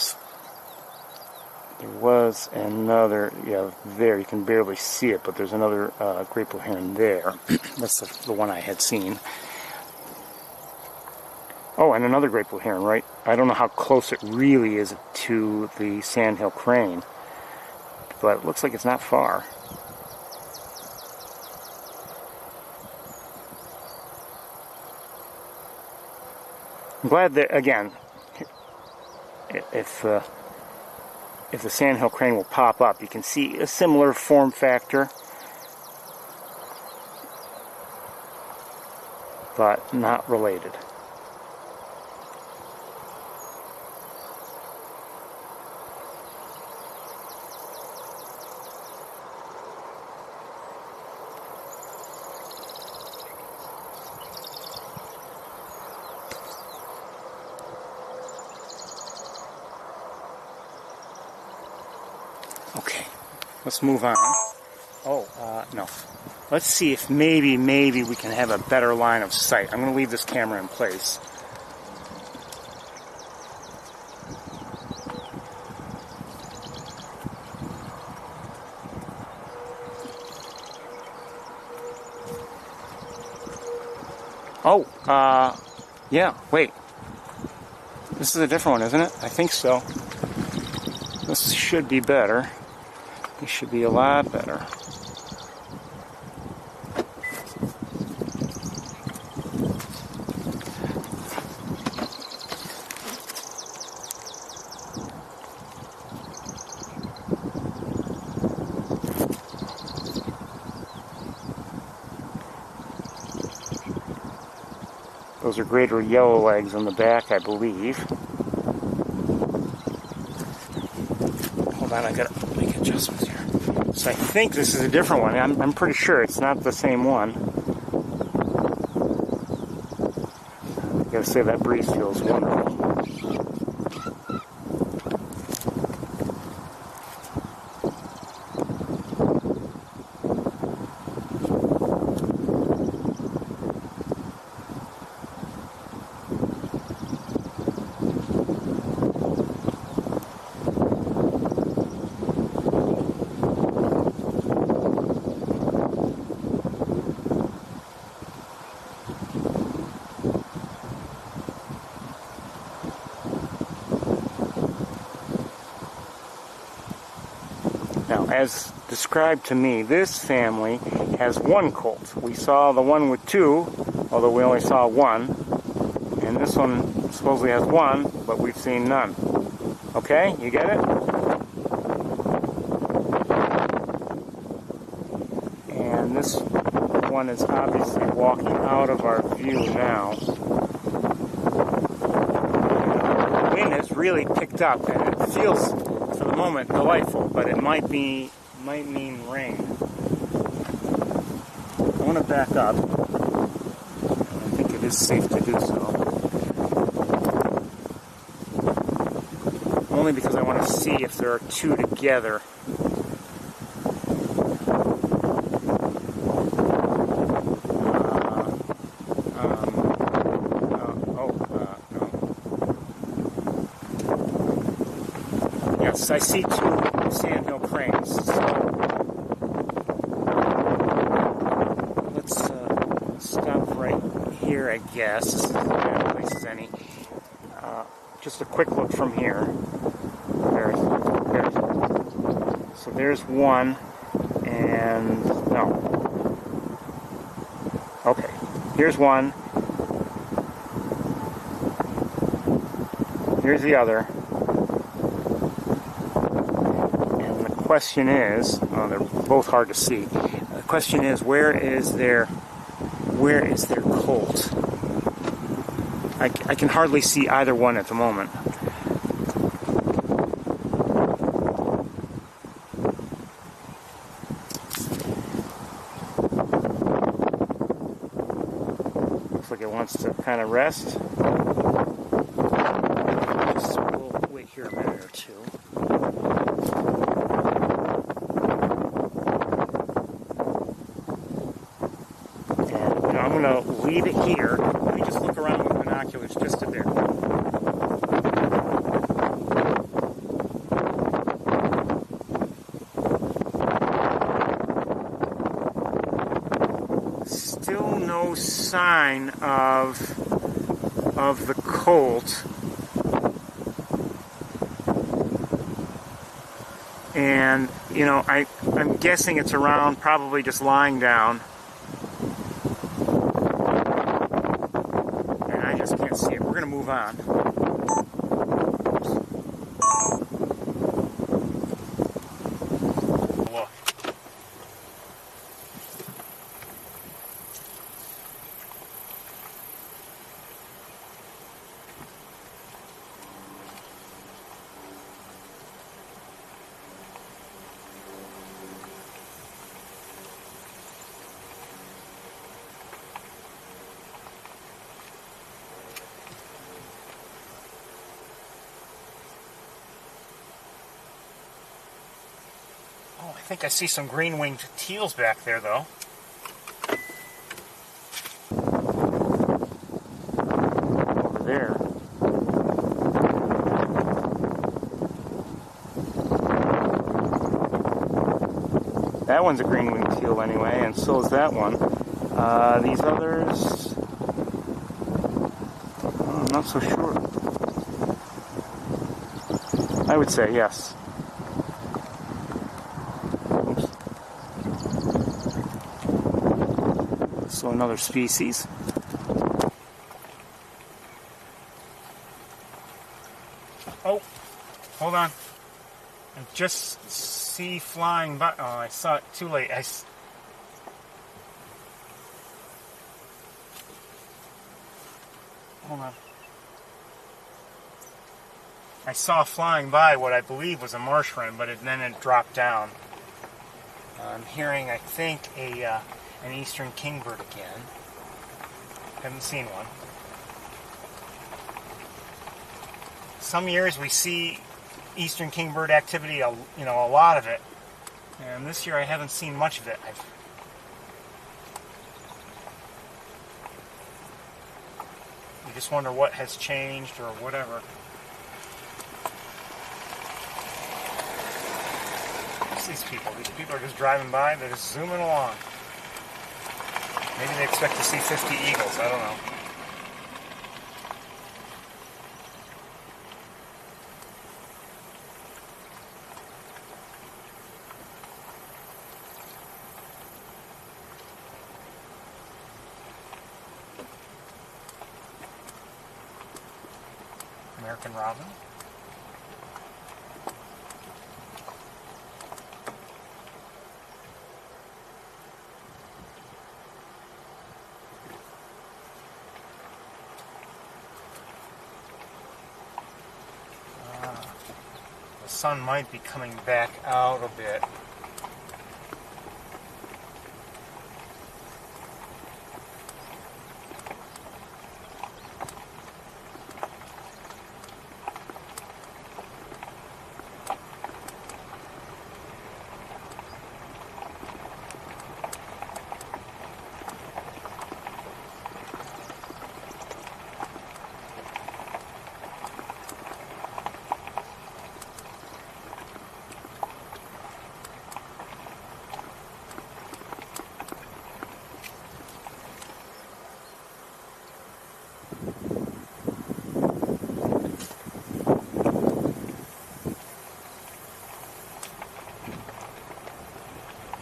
was another, yeah, there, you can barely see it, but there's another great blue heron there. That's the one I had seen. Oh, and another great blue heron, right? I don't know how close it really is to the sandhill crane, but it looks like it's not far. I'm glad that, again, if the sandhill crane will pop up, you can see a similar form factor, but not related. Okay, let's move on. Oh, no. Let's see if maybe we can have a better line of sight. I'm going to leave this camera in place. Oh, yeah, wait. This is a different one, isn't it? I think so. This should be better. This should be a lot better. Those are greater yellow legs on the back, I believe. Hold on, I gotta make adjustments here. So I think this is a different one. I'm pretty sure it's not the same one. I gotta say, that breeze feels wonderful. Now, as described to me, this family has one colt. We saw the one with two, although we only saw one. And this one supposedly has one, but we've seen none. Okay, you get it? And this one is obviously walking out of our view now. The wind has really picked up, and it feels, for the moment, delightful, but it might mean rain. I want to back up. I think it is safe to do so. Only because I want to see if there are two together. Yes, I see two sandhill cranes. So let's stop right here, I guess. This is as bad a place as any. Just a quick look from here. So there's one, and no. Okay, here's one. Here's the other. And the question is, they're both hard to see. The question is, where is their colt? I can hardly see either one at the moment. Looks like it wants to kind of rest. So we'll wait here a minute or two. And I'm going to leave it here. Let me just look around with binoculars. binoculars just a bit. Still no sign of the colt. And, you know, I'm guessing it's around, probably just lying down. And I just can't see it. We're going to move on. Look. Oh, I think I see some green-winged teals back there, though. Over there. That one's a green-winged teal anyway, and so is that one. These others, I'm not so sure. I would say yes. So another species. Oh, hold on. I just see flying by. Oh, I saw it too late. Hold on. I saw flying by what I believe was a marsh wren, but then it dropped down. I'm hearing, I think, an eastern kingbird again. Haven't seen one. Some years we see eastern kingbird activity, a lot of it. And this year I haven't seen much of it. You just wonder what has changed or whatever. What's these people? These people are just driving by. They're just zooming along. Maybe they expect to see 50 eagles. I don't know. American robin. The sun might be coming back out a bit.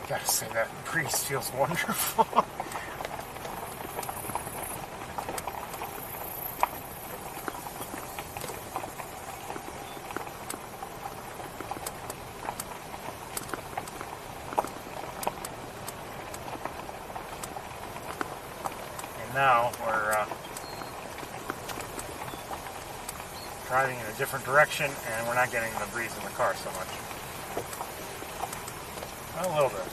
Gotta say, that breeze feels wonderful. And now we're driving in a different direction, and we're not getting the breeze in the car so much. A little bit.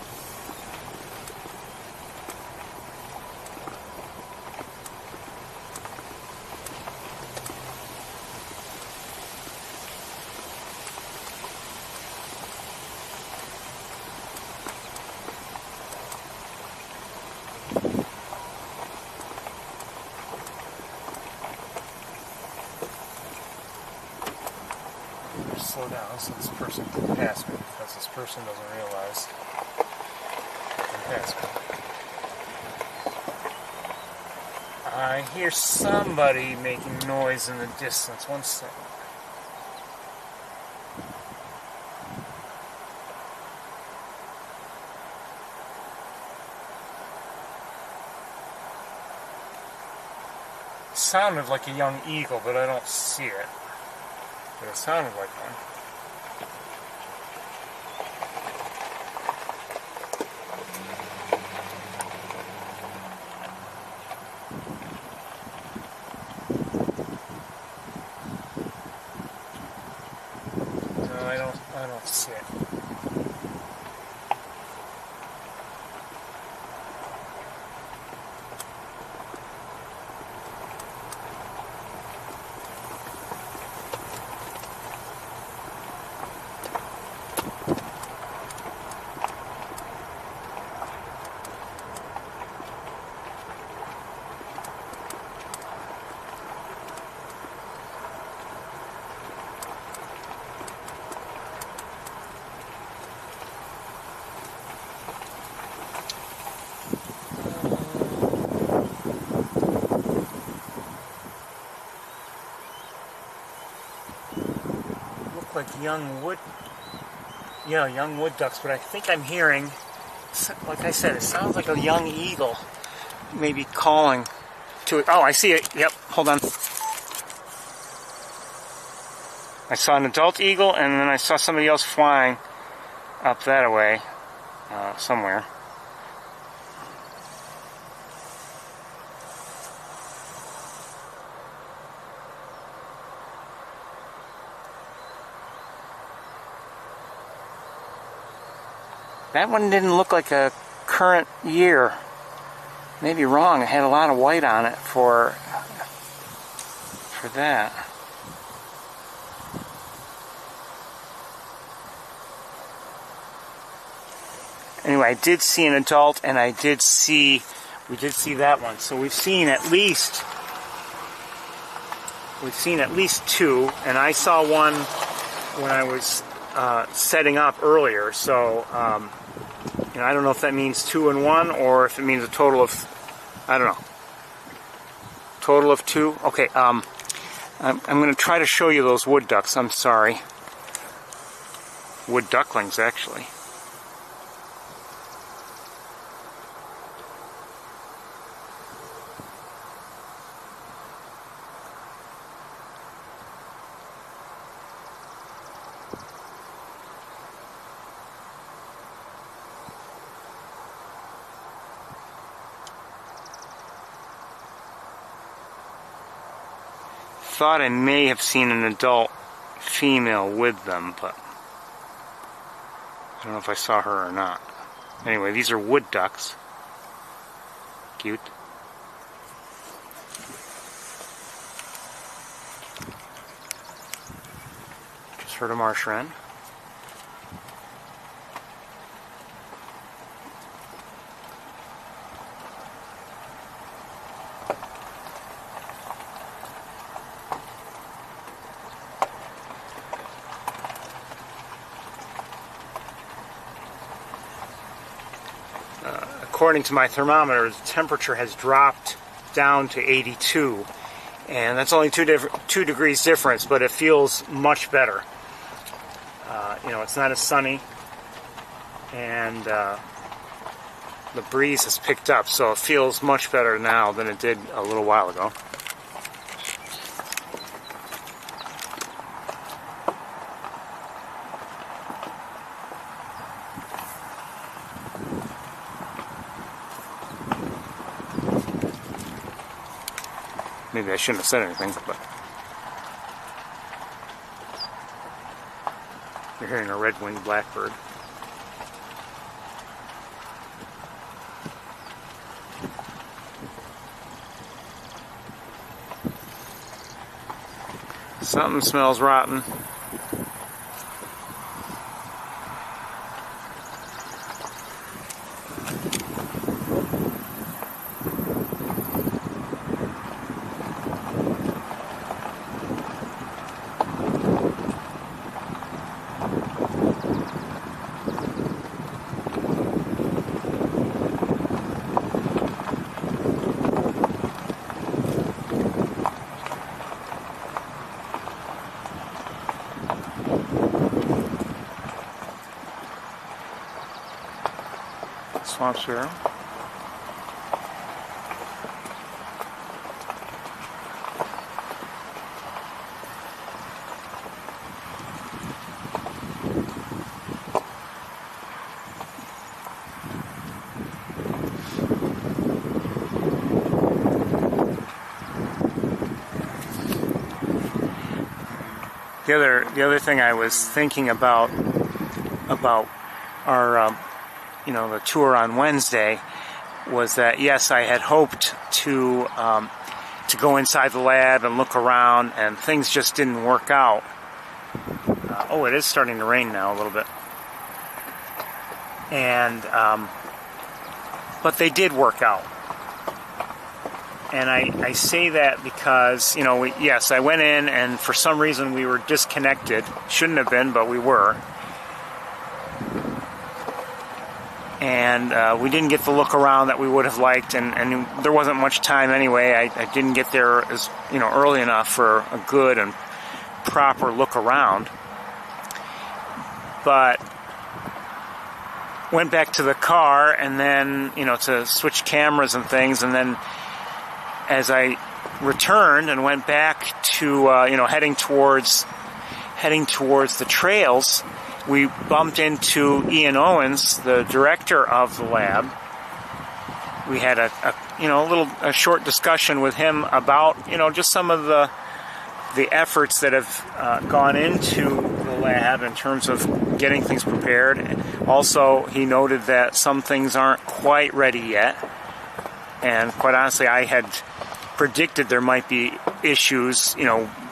now, so this person can pass me, because this person doesn't realize they can pass me. I hear somebody making noise in the distance. One second. It sounded like a young eagle, but I don't see it. But it sounded like one. I don't see it. Like young wood ducks, but I think I'm hearing, like I said, it sounds like a young eagle maybe calling to it. Oh, I see it. Yep, hold on. I saw an adult eagle, and then I saw somebody else flying up that way somewhere. That one didn't look like a current year. Maybe wrong. It had a lot of white on it for that. Anyway, I did see an adult, and we did see that one. So we've seen at least two, and I saw one when I was setting up earlier. So I don't know if that means 2 and 1, or if it means a total of, I don't know, total of 2. Okay, I'm going to try to show you those wood ducks. I'm sorry, wood ducklings actually. Thought I may have seen an adult female with them, but I don't know if I saw her or not. Anyway, these are wood ducks. Cute. Just heard a marsh wren. According to my thermometer, the temperature has dropped down to 82, and that's only 2 degrees difference, but it feels much better. It's not as sunny, and the breeze has picked up, so it feels much better now than it did a little while ago. Maybe I shouldn't have said anything, but you're hearing a red-winged blackbird. Something smells rotten. swamps here. The other thing I was thinking about our the tour on Wednesday was that, yes, I had hoped to go inside the lab and look around, and things just didn't work out. Oh, it is starting to rain now a little bit, and but they did work out. And I say that because, yes, I went in and for some reason we were disconnected. Shouldn't have been, but we were. And we didn't get the look around that we would have liked, and there wasn't much time anyway. I didn't get there as early enough for a good and proper look around. But went back to the car and then to switch cameras and things, and then as I returned and went back to heading towards the trails, we bumped into Ian Owens, the director of the lab. We had a short discussion with him about just some of the efforts that have gone into the lab in terms of getting things prepared. Also, he noted that some things aren't quite ready yet, and quite honestly, I had predicted there might be issues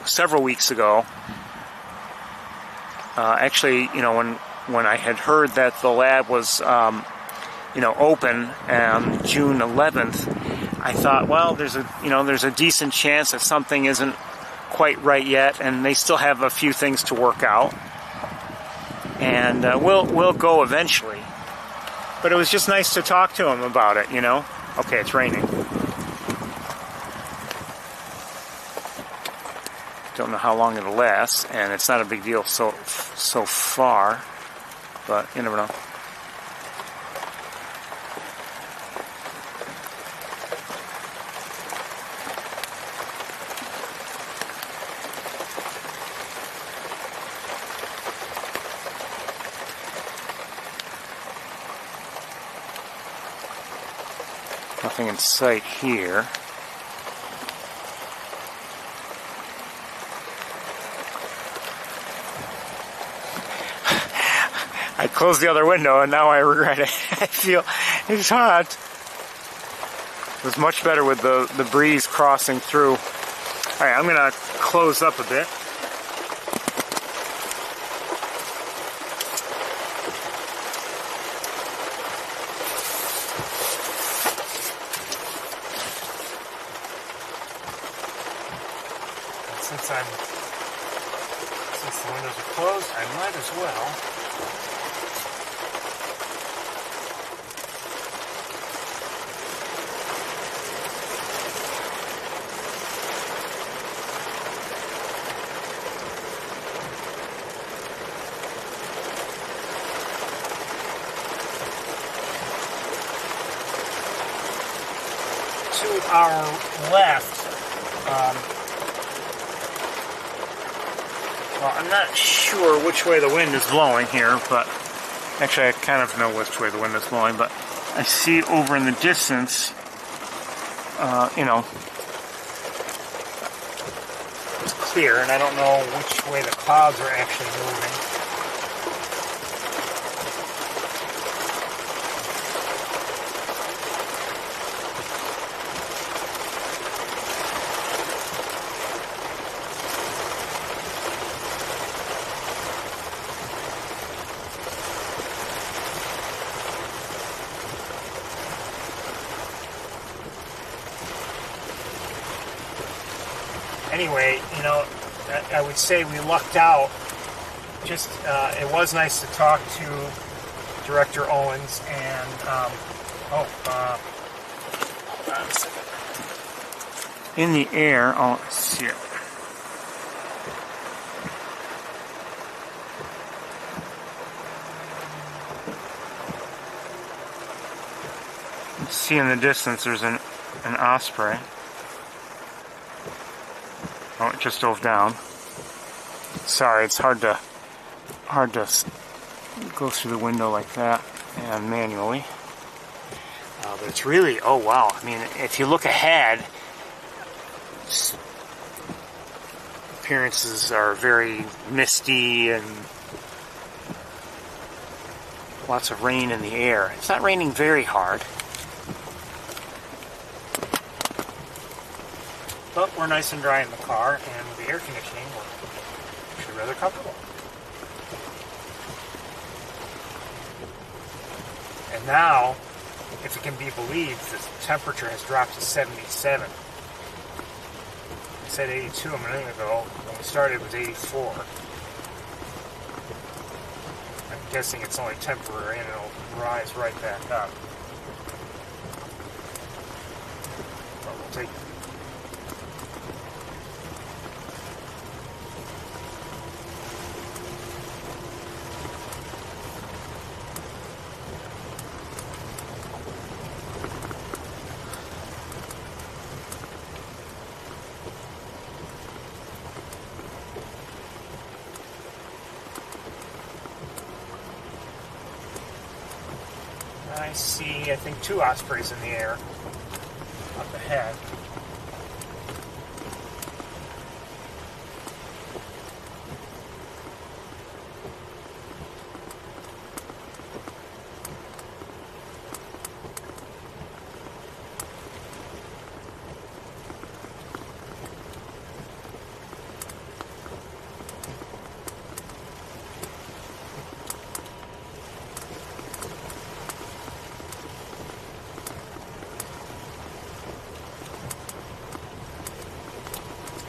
several weeks ago. Actually, when I had heard that the lab was, open on June 11th, I thought, well, there's a decent chance that something isn't quite right yet, and they still have a few things to work out, and we'll go eventually. But it was just nice to talk to him about it. Okay, it's raining. Don't know how long it'll last, and it's not a big deal so far, but you never know. Nothing in sight here. I closed the other window and now I regret it. I feel it's hot. It was much better with the breeze crossing through. Alright, I'm going to close up a bit. Since the windows are closed, I might as well. To our left, well, I'm not sure which way the wind is blowing here, but actually I kind of know which way the wind is blowing, but I see over in the distance, it's clear, and I don't know which way the clouds are actually moving. Anyway, I would say we lucked out. Just, it was nice to talk to Director Owens, and, hold on a second. In the air, oh, let's see it. See in the distance there's an osprey. Oh, it just dove down. Sorry, it's hard to go through the window like that and manually. But it's really, oh wow, I mean, if you look ahead, appearances are very misty and lots of rain in the air. It's not raining very hard, but we're nice and dry in the car, and with the air conditioning, we're actually rather comfortable. And now, if it can be believed, the temperature has dropped to 77. I said 82 a minute ago. When we started, it was 84. I'm guessing it's only temporary and it'll rise right back up. But we'll take it. I see, I think, 2 ospreys in the air up ahead.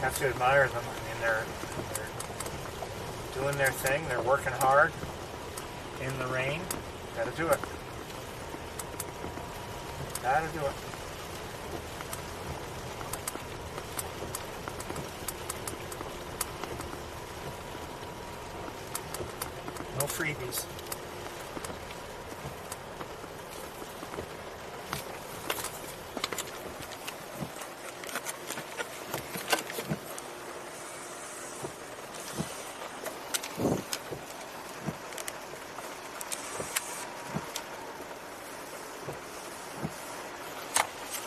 Have to admire them. I mean, they're doing their thing. They're working hard in the rain. Got to do it. Got to do it. No freebies.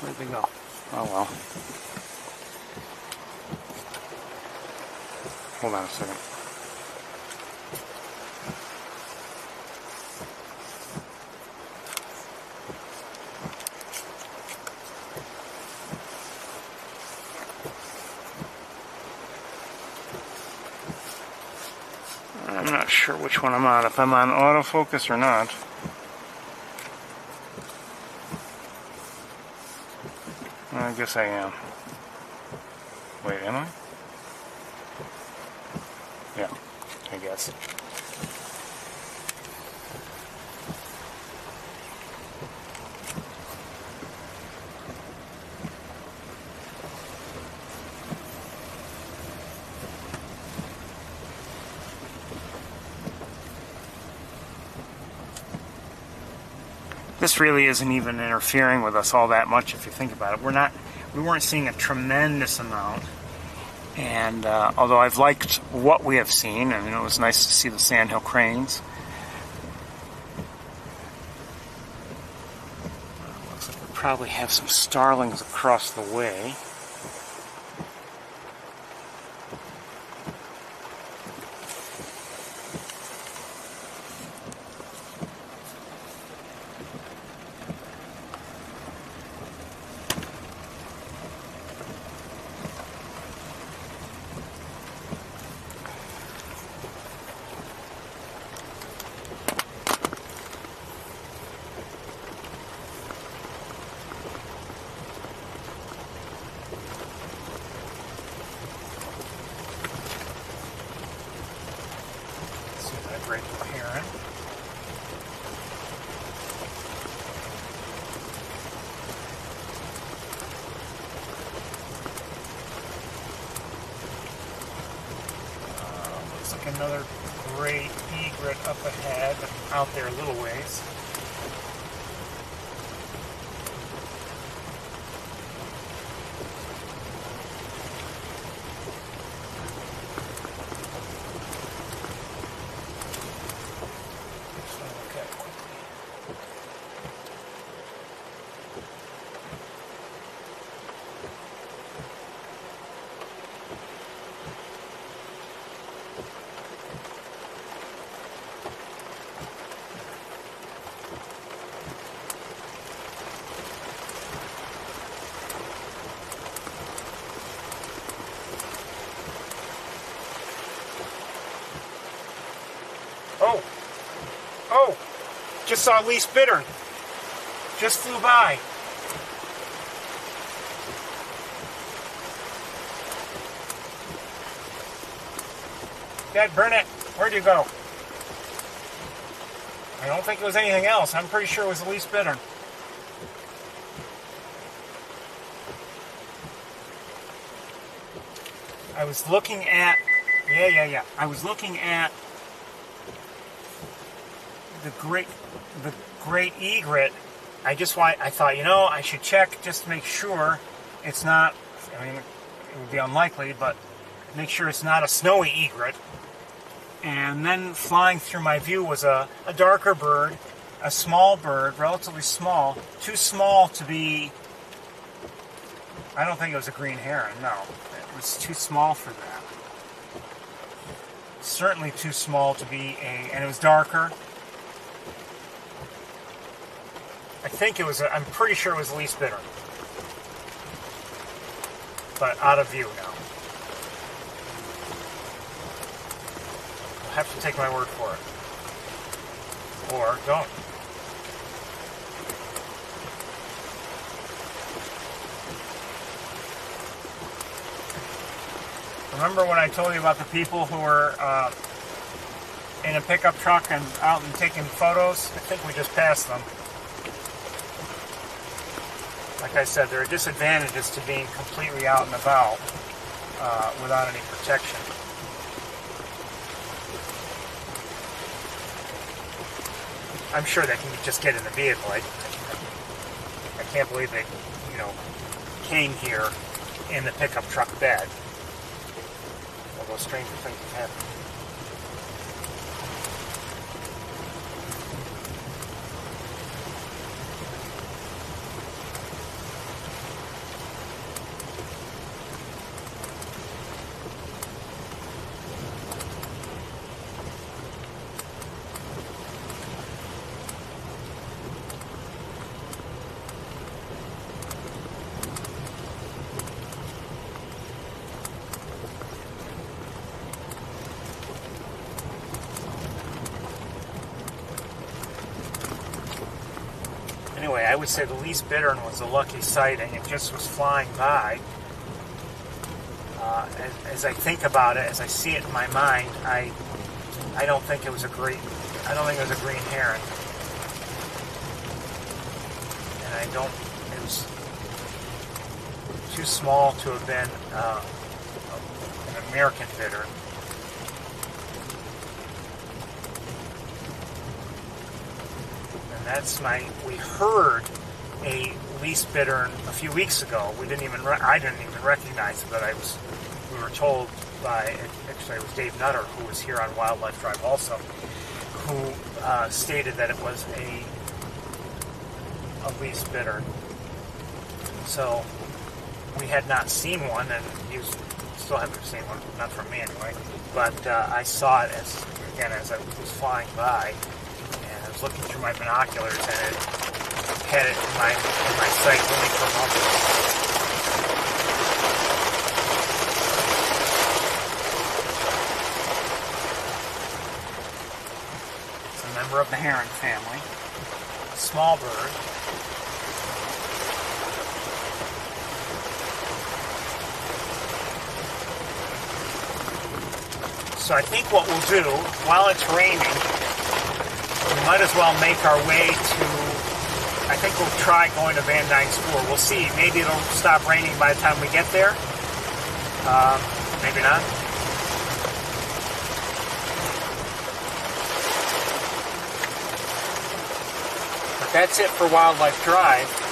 Where'd they go? Oh well. Hold on a second. I'm not sure which one I'm on, if I'm on autofocus or not. I guess I am. Wait, am I? Yeah, I guess. This really isn't even interfering with us all that much if you think about it. We weren't seeing a tremendous amount, and although I've liked what we have seen, I mean, it was nice to see the sandhill cranes. Looks like we probably have some starlings across the way. Great heron. Looks like another gray egret up ahead, out there a little ways. Oh! Oh! Just saw least bittern. Just flew by. Dad, Burnett, where'd you go? I don't think it was anything else. I'm pretty sure it was the least bittern. I was looking at... Yeah. I was looking at the great egret. I thought, I should check just to make sure it's not... I mean, it would be unlikely, but make sure it's not a snowy egret. And then flying through my view was a darker bird, a small bird, relatively small, too small to be... I don't think it was a green heron, no. It was too small for that. Certainly too small to be and it was darker. I'm pretty sure it was the least bittern. But out of view now. I'll have to take my word for it. Or don't. Remember when I told you about the people who were in a pickup truck and out and taking photos? I think we just passed them. Like I said, there are disadvantages to being completely out and about without any protection. I'm sure they can just get in the vehicle. I can't believe they, came here in the pickup truck bed. Although stranger things have happened. Anyway, I would say the least bittern was a lucky sighting. It just was flying by. As I think about it, as I see it in my mind, I don't think it was a green heron. And it was too small to have been an American bittern. We heard a least bittern a few weeks ago. I didn't even recognize it, but we were told actually it was Dave Nutter, who was here on Wildlife Drive also, who stated that it was a least bittern. So we had not seen one, and you still haven't seen one, not from me anyway, but I saw it as I was flying by. Looking through my binoculars, and it had it in my sight only for a moment. It's a member of the heron family, a small bird. So I think what we'll do, while it's raining, we might as well make our way to, I think we'll try going to Van Dyne School. We'll see. Maybe it'll stop raining by the time we get there. Maybe not. But that's it for Wildlife Drive.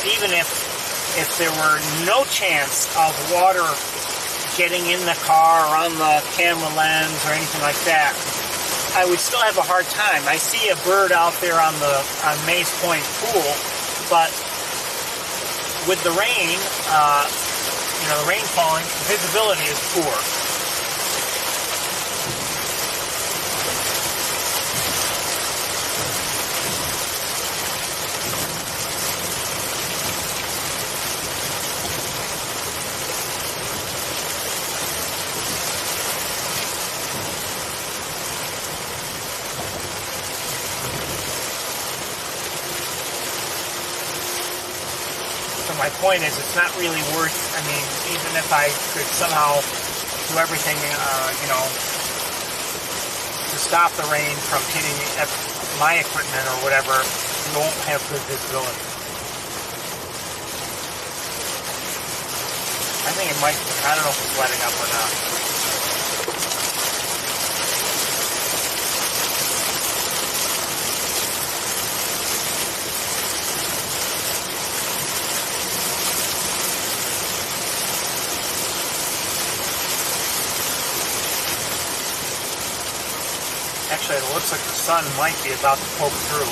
even if there were no chance of water getting in the car or on the camera lens or anything like that, I would still have a hard time. I see a bird out there on Mays Point Pool, but with the rain, the rain falling, visibility is poor. My point is, it's not really worth, even if I could somehow do everything, to stop the rain from hitting my equipment or whatever, you won't have good visibility. I think it might, I don't know if it's letting up or not. Actually, it looks like the sun might be about to poke through.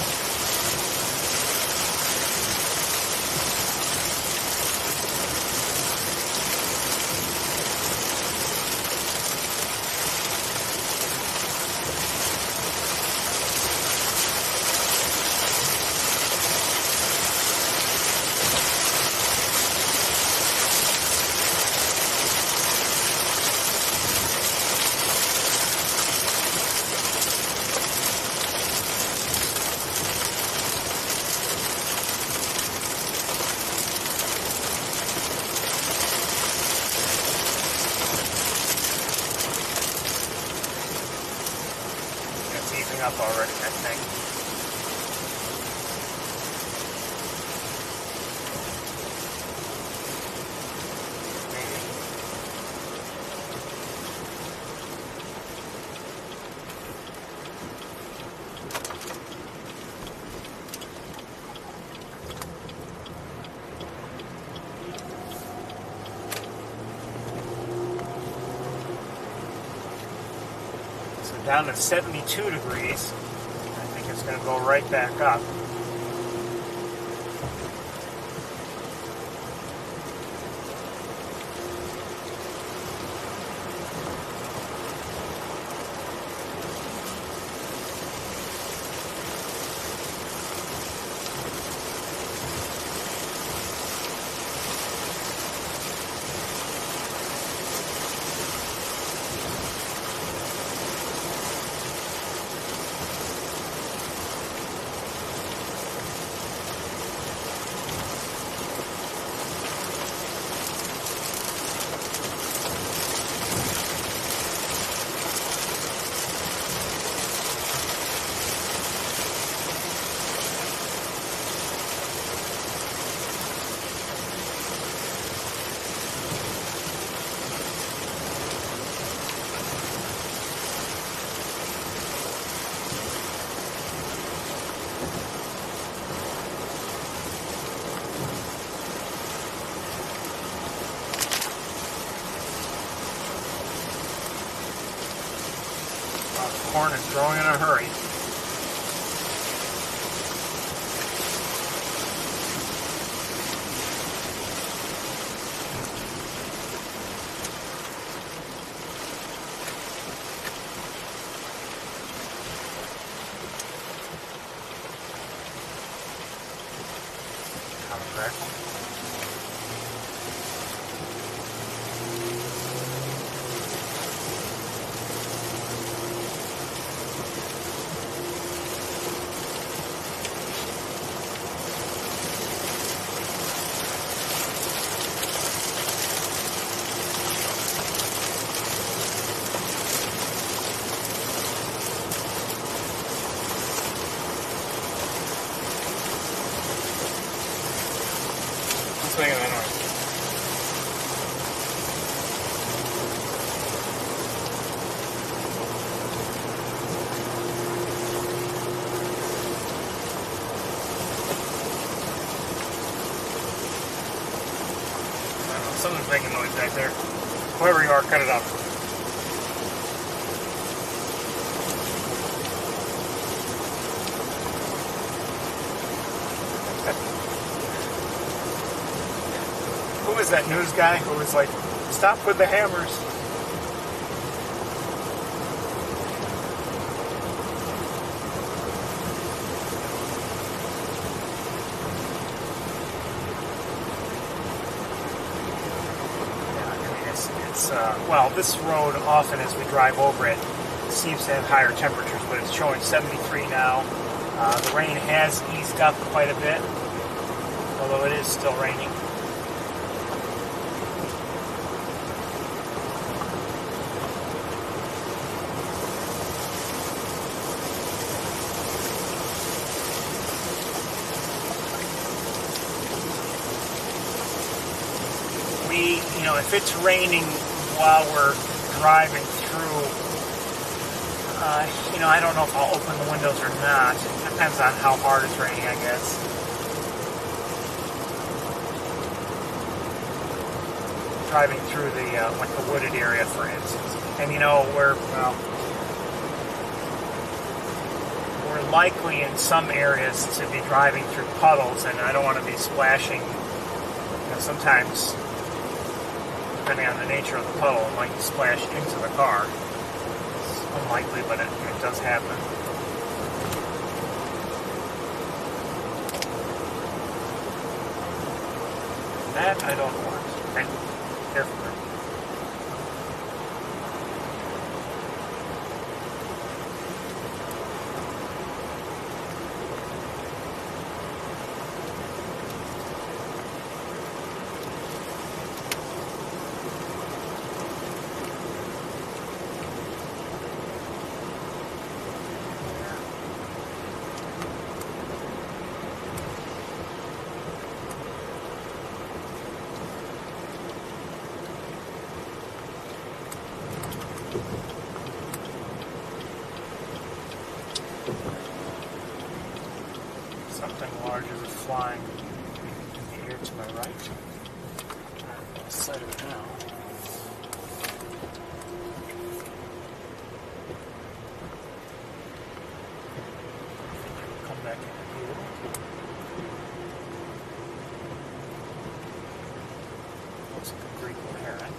Up already, I think. Down to 72 degrees. I think it's going to go right back up. Corn is growing in a hurry. guys there. Whoever you are, cut it up. Who was that news guy who was like, stop with the hammers? Well, this road, often as we drive over it, seems to have higher temperatures, but it's showing 73 now. The rain has eased up quite a bit, although it is still raining. If it's raining while we're driving through, I don't know if I'll open the windows or not. It depends on how hard it's raining, I guess. Driving through the wooded area, for instance. And we're likely in some areas to be driving through puddles, and I don't want to be splashing. Sometimes, depending on the nature of the puddle, it might splash into the car. It's unlikely, but it does happen. That I don't want. Okay, careful. Something larger is flying in the air to my right. I'm on the side of it now. Come back in here. Looks like a Greek heron.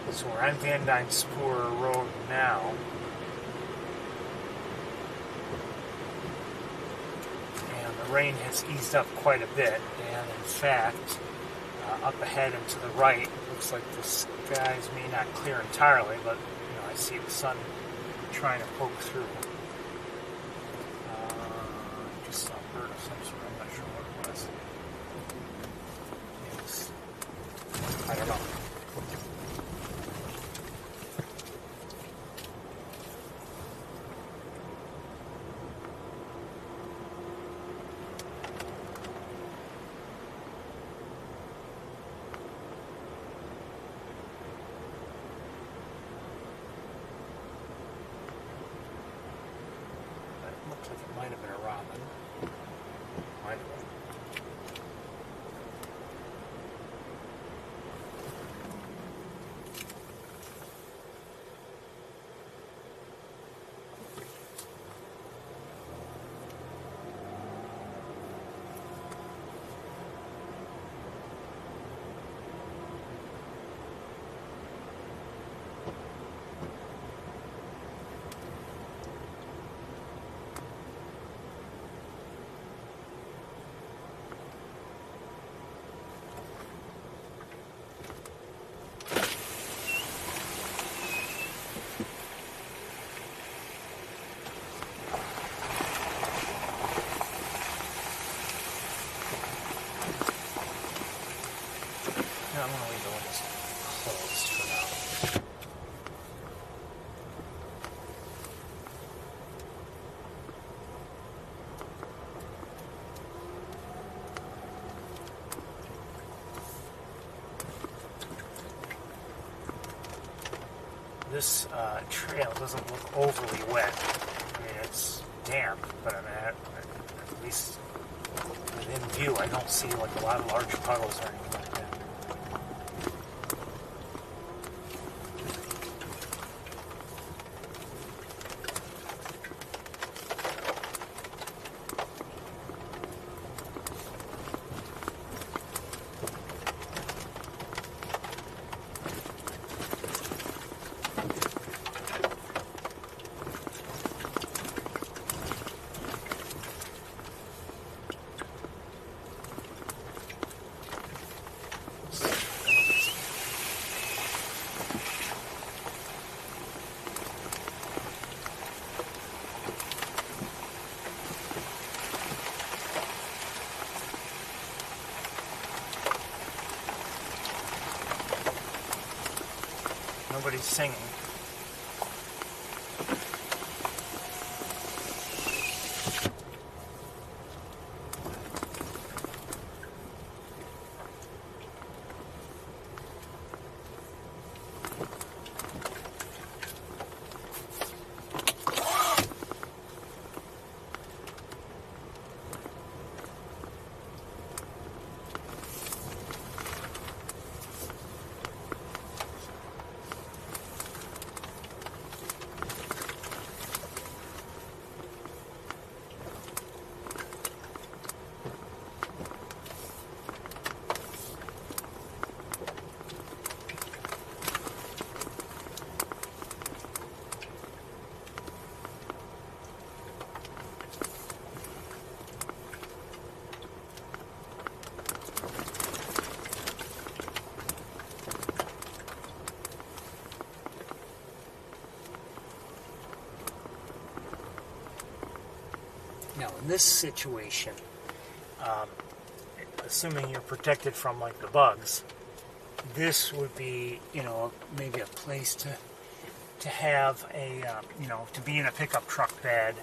So we're on Van Dyne Spoor Road now. And the rain has eased up quite a bit. And in fact, up ahead and to the right, it looks like the skies may not clear entirely, but I see the sun trying to poke through. Just saw a bird of some sort. I'm not sure what it was. I don't know. Looks like it might have been a robin. Might have been. this trail doesn't look overly wet. I mean, it's damp, but I mean, at least within view, I don't see like a lot of large puddles or anything like that. Nobody's singing. Now, in this situation, assuming you're protected from like the bugs, this would be, you know, maybe a place to have a, you know, to be in a pickup truck bed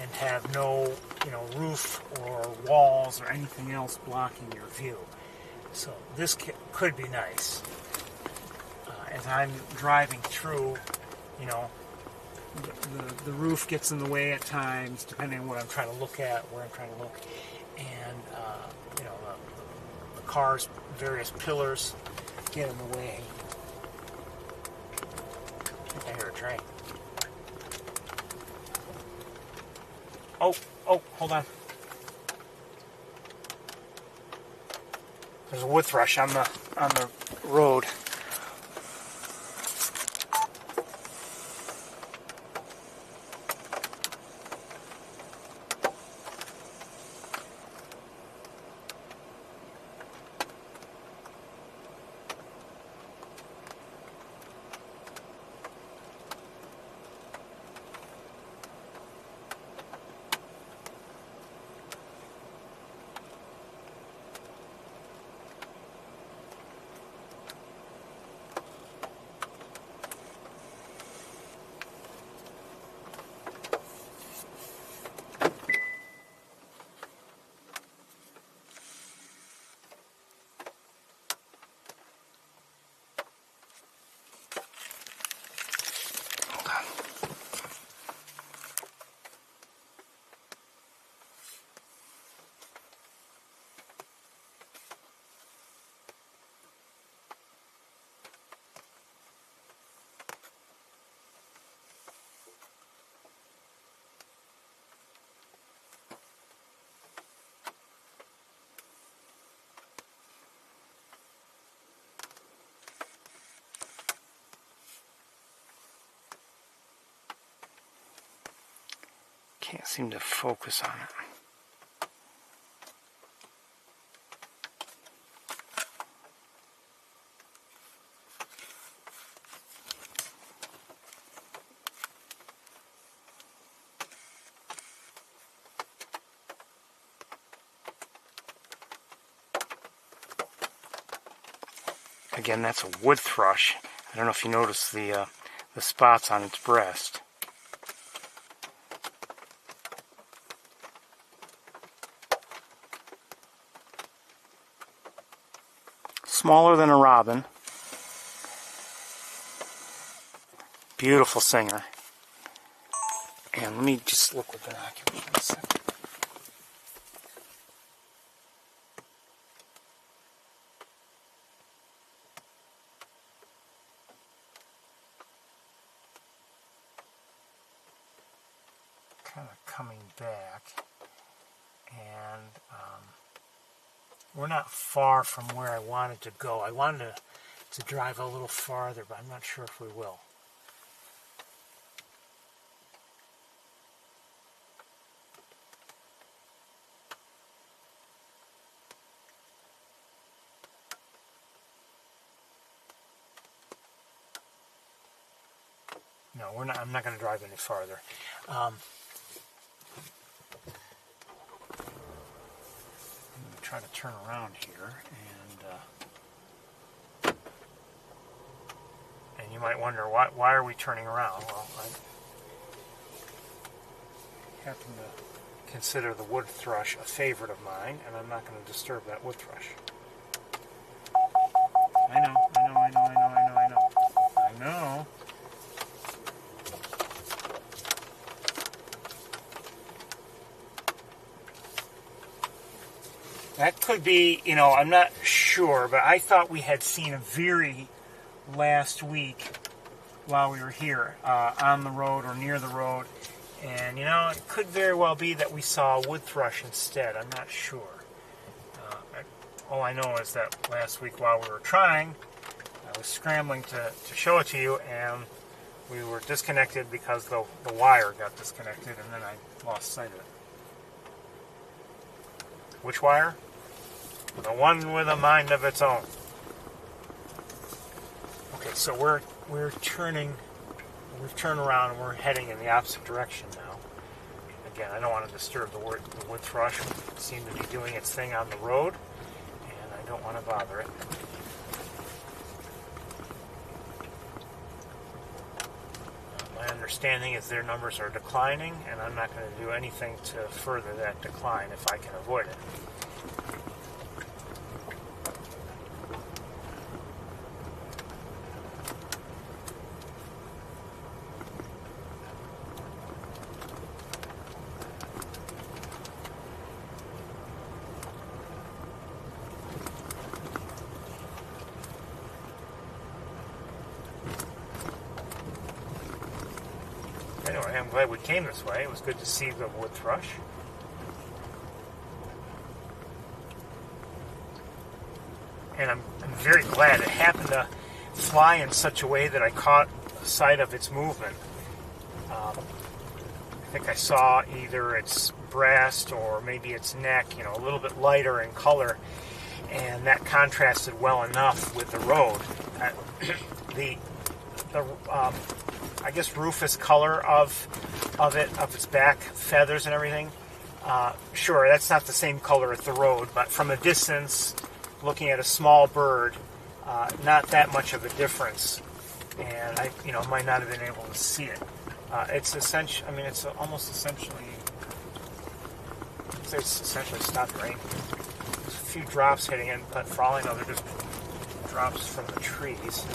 and have no, you know, roof or walls or anything else blocking your view. So this could be nice. As I'm driving through, you know, the roof gets in the way at times, depending on what I'm trying to look at, where I'm trying to look, and you know, the car's various pillars get in the way. I think I hear a train. Oh, hold on. There's a wood thrush on the road. Can't seem to focus on it. Again, that's a wood thrush. I don't know if you notice the spots on its breast. Smaller than a robin. Beautiful singer. And let me just look with binoculars for a second. Kind of coming back, and we're not far from where I wanted to go. I wanted to drive a little farther, but I'm not sure if we will. No, we're not. I'm not going to drive any farther. I'm going to try to turn around here, and you might wonder why are we turning around? Well, I happen to consider the wood thrush a favorite of mine, and I'm not going to disturb that wood thrush. I know. That could be, I'm not sure, but I thought we had seen a veery last week while we were here on the road or near the road. And, it could very well be that we saw a wood thrush instead. I'm not sure. All I know is that last week while we were trying, I was scrambling to show it to you, and we were disconnected because the wire got disconnected, and then I lost sight of it. Which wire? The one with a mind of its own. Okay, so we've turned around and we're heading in the opposite direction now. Again, I don't want to disturb the wood thrush. It seemed to be doing its thing on the road, and I don't want to bother it. My understanding is their numbers are declining, and I'm not going to do anything to further that decline if I can avoid it. Anyway, I'm glad we came this way. It was good to see the wood thrush. And I'm very glad it happened to fly in such a way that I caught sight of its movement. I think I saw either its breast or maybe its neck, a little bit lighter in color, and that contrasted well enough with the road. The I guess rufous color of its back feathers and everything. Sure, that's not the same color as the road, but from a distance, looking at a small bird, not that much of a difference. And I, might not have been able to see it. It's essentially, it's almost essentially. It's essentially stopped raining. There's a few drops hitting it, but for all I know, they're just drops from the trees.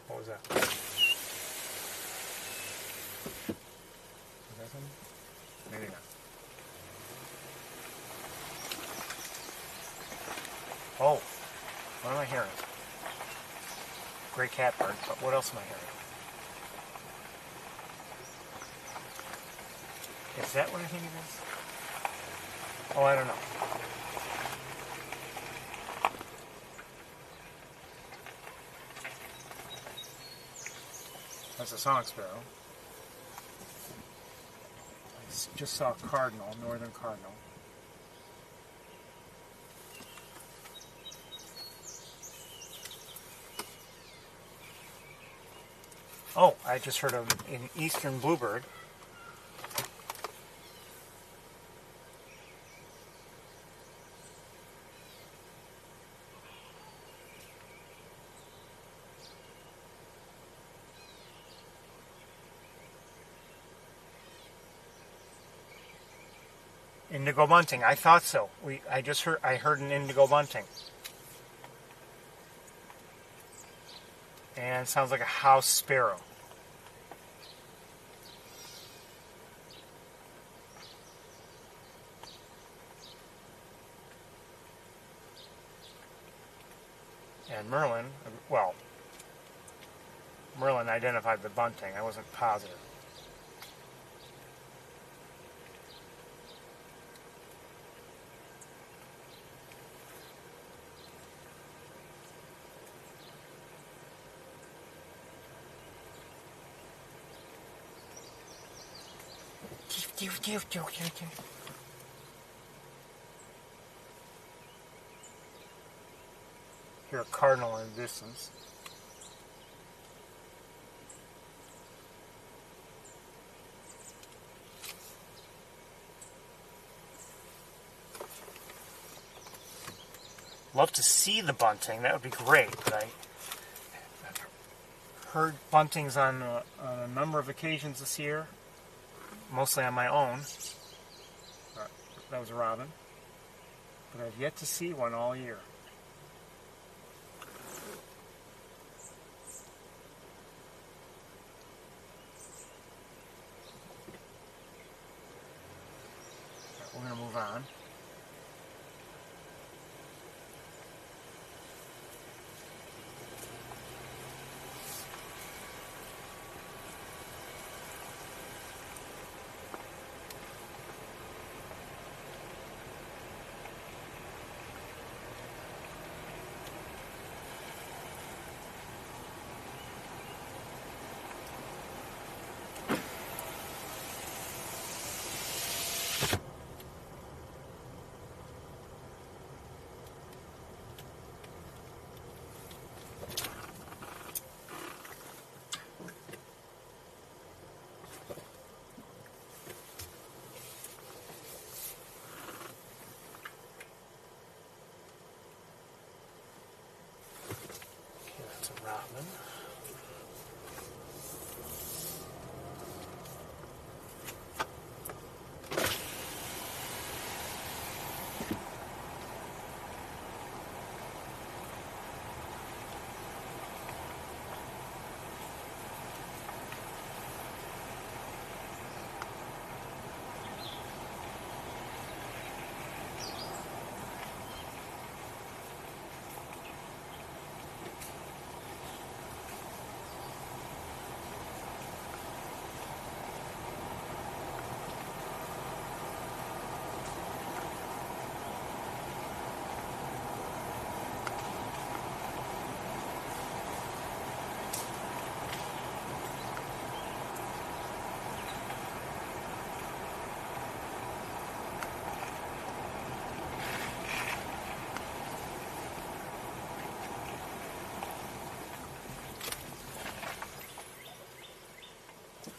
What was that? Was that something? Maybe not. Oh, what am I hearing? Gray catbird, but what else am I hearing? Is that what I think it is? Oh, I don't know. That's a song sparrow. I just saw a cardinal, northern cardinal. Oh, I just heard an eastern bluebird. Indigo bunting. I thought so. I heard an indigo bunting. And it sounds like a house sparrow. And Merlin identified the bunting. I wasn't positive. Hear a cardinal in the distance. Love to see the bunting. That would be great. But I've heard buntings on a number of occasions this year, mostly on my own. That was a robin. But I've yet to see one all year. We're going to move on. Robin.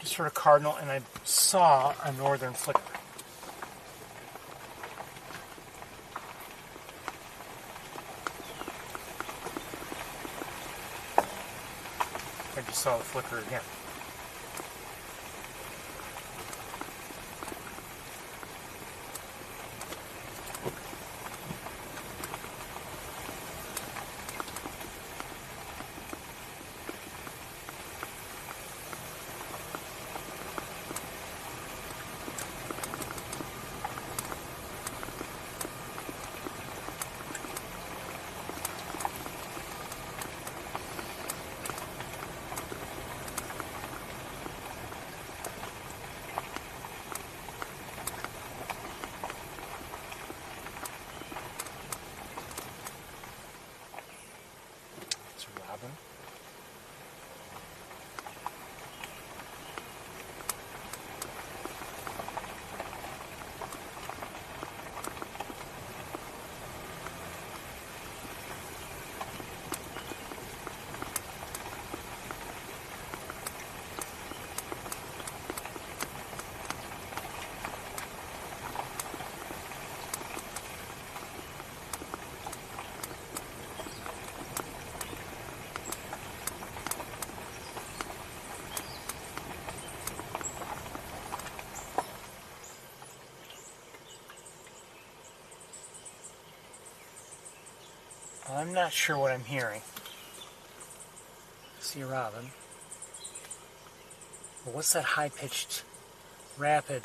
Just heard a cardinal, and I saw a northern flicker. I just saw the flicker again. I'm not sure what I'm hearing. See a robin. Well, what's that high-pitched, rapid?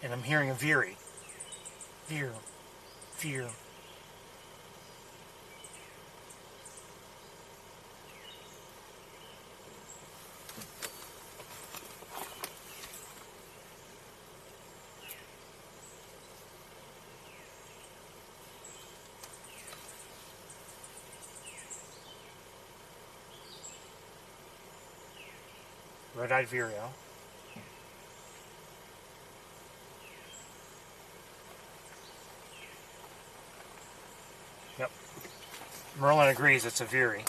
And I'm hearing a veery. Veer, veer. Red-eyed vireo. Yep. Merlin agrees it's a veery.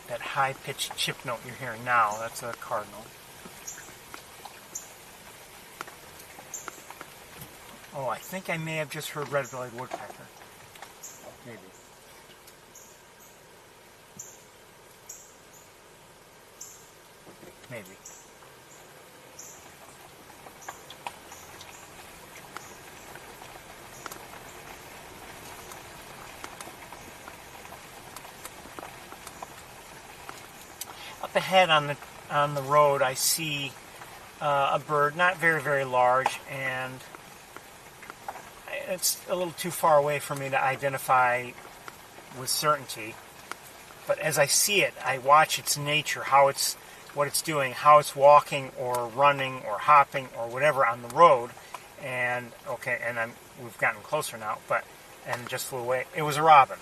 That high-pitched chip note you're hearing now, that's a cardinal. Oh, I think I may have just heard red-bellied woodpecker. Maybe. Maybe. Up ahead on the road, I see a bird, not very, very large, and it's a little too far away for me to identify with certainty. But as I see it, I watch its nature, what it's doing, how it's walking or running or hopping or whatever on the road. And okay, and we've gotten closer now, and just flew away. It was a robin,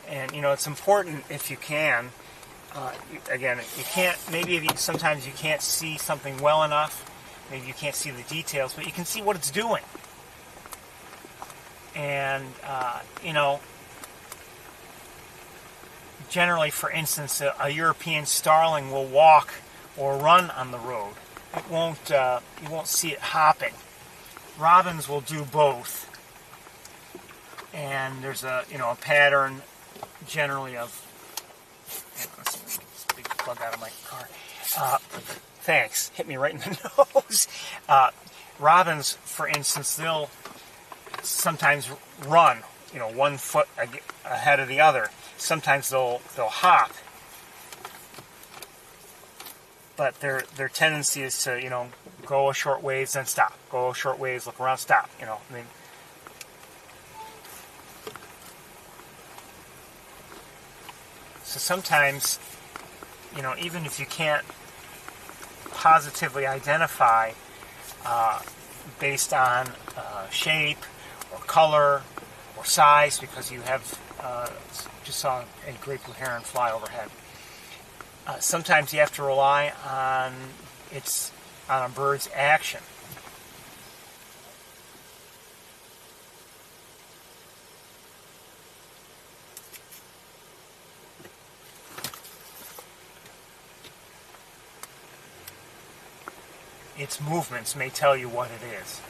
and it's important if you can. Again, you can't. Maybe sometimes you can't see something well enough. Maybe you can't see the details, but you can see what it's doing. And generally, for instance, a European starling will walk or run on the road. It won't. You won't see it hopping. Robins will do both, and there's a pattern generally of. Let's see, this big plug out of my car. Thanks. Hit me right in the nose. Robins, for instance, they'll sometimes run, one foot ahead of the other. Sometimes they'll hop. But their tendency is to, go a short ways, then stop. Go a short ways, look around, stop. So sometimes, even if you can't positively identify based on shape or color or size, because you have just saw a great blue heron fly overhead. Sometimes you have to rely on a bird's action. Its movements may tell you what it is.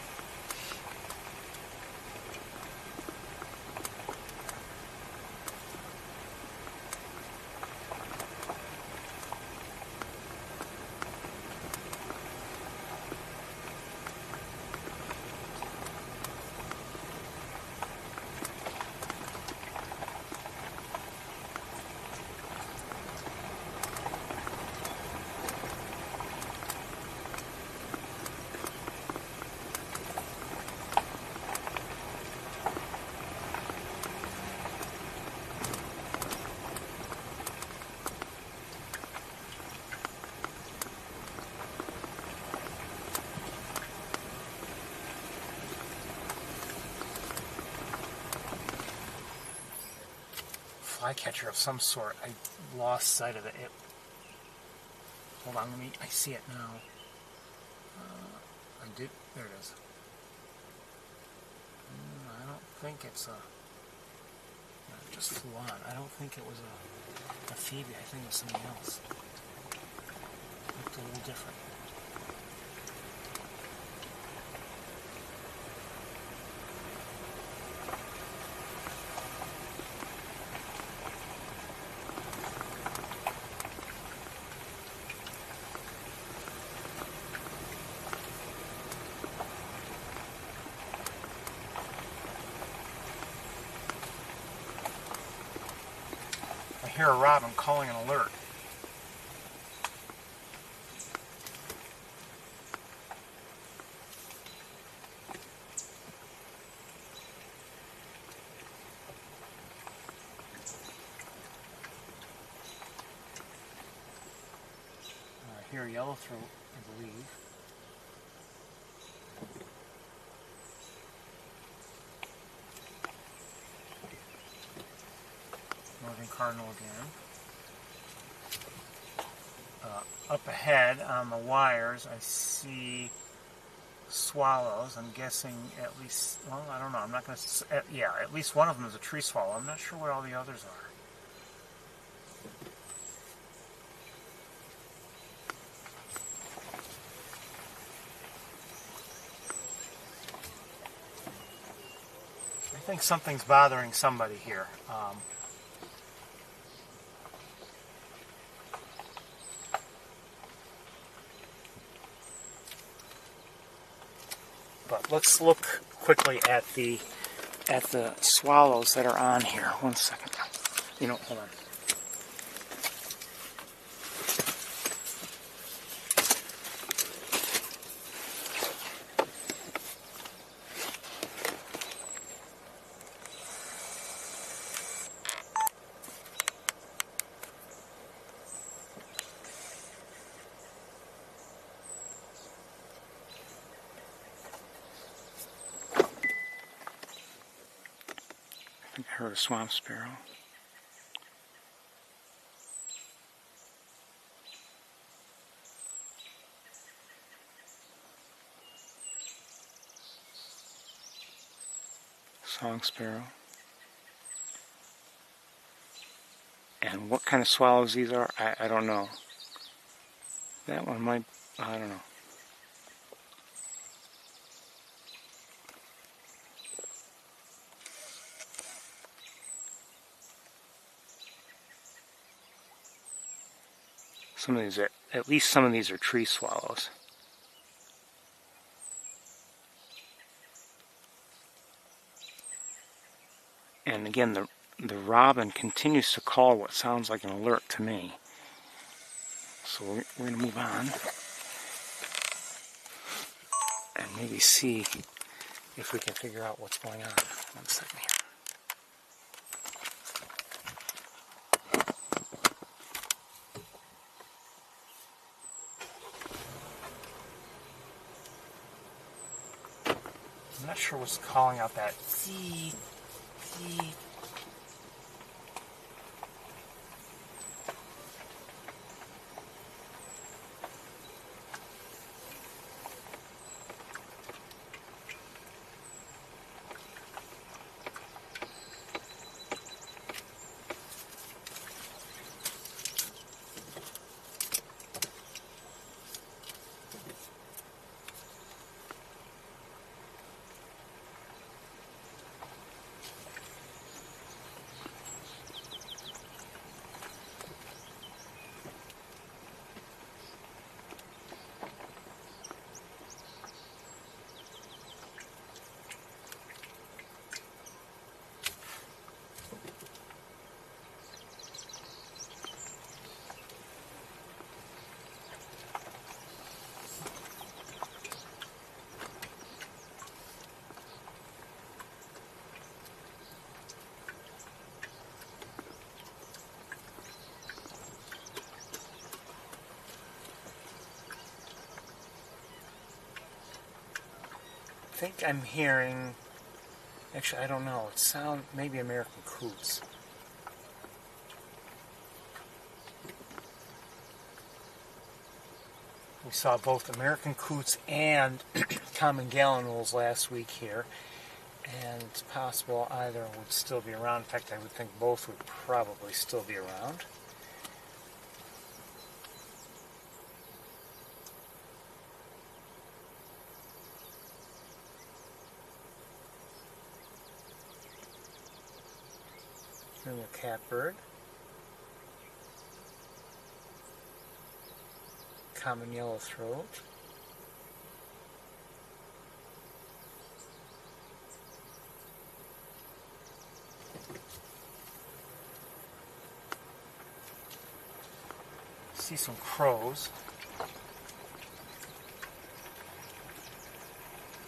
flycatcher of some sort. I lost sight of it. Hold on, I see it now. There it is. I don't think it's a... It just flew on. I don't think it was a phoebe. I think it was something else. It looked a little different. I hear a robin calling an alert. I hear a yellowthroat, I believe. Northern cardinal again. Up ahead on the wires, I see swallows. I'm guessing at least, well, I don't know. I'm not going to, yeah, at least one of them is a tree swallow. I'm not sure what all the others are. I think something's bothering somebody here. But let's look quickly at the swallows that are on here. 1 second. Hold on. I heard a swamp sparrow. Song sparrow. And what kind of swallows these are, I don't know. That one might, I don't know. Some of these are, at least some of these are tree swallows. And again, the robin continues to call what sounds like an alert to me. So we're going to move on and maybe see if we can figure out what's going on. 1 second here. I'm not sure what's calling out that zee. I think I'm hearing, actually I don't know, it sounds maybe American coots. We saw both American coots and common gallinules last week here, and it's possible either would still be around. In fact, I would think both would probably still be around. Here's a catbird. Common yellowthroat. See some crows.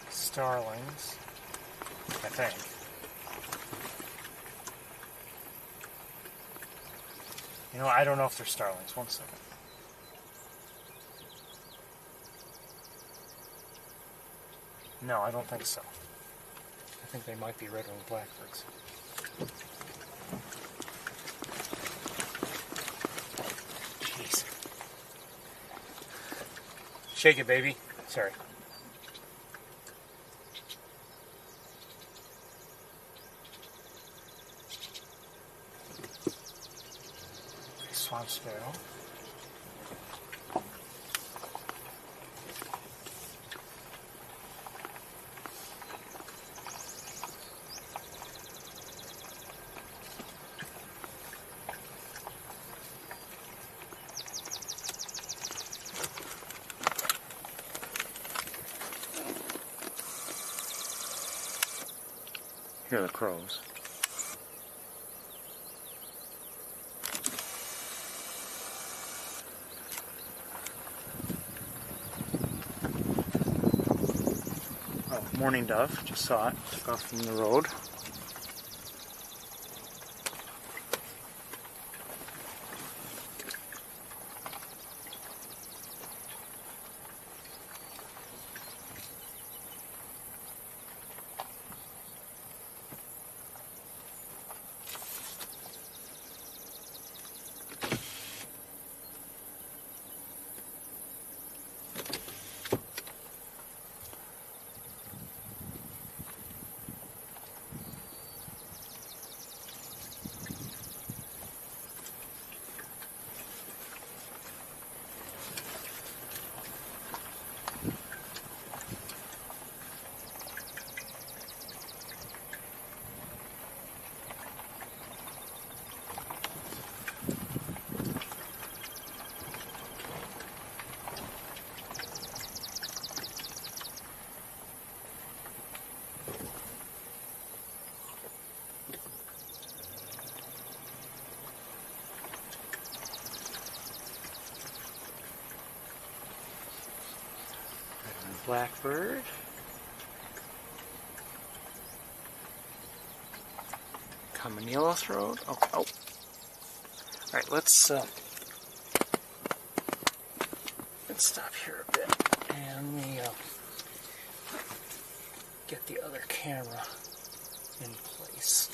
Starlings, I think. You know, I don't know if they're starlings. One second. No, I don't think so. I think they might be red-winged blackbirds. Jeez. Shake it, baby. Sorry. Swamp sparrow. Here are the crows. Oh, mourning dove, just saw it, took off from the road. Blackbird. Common yellowthroat. Oh, oh. All right, let's stop here a bit and we get the other camera in place.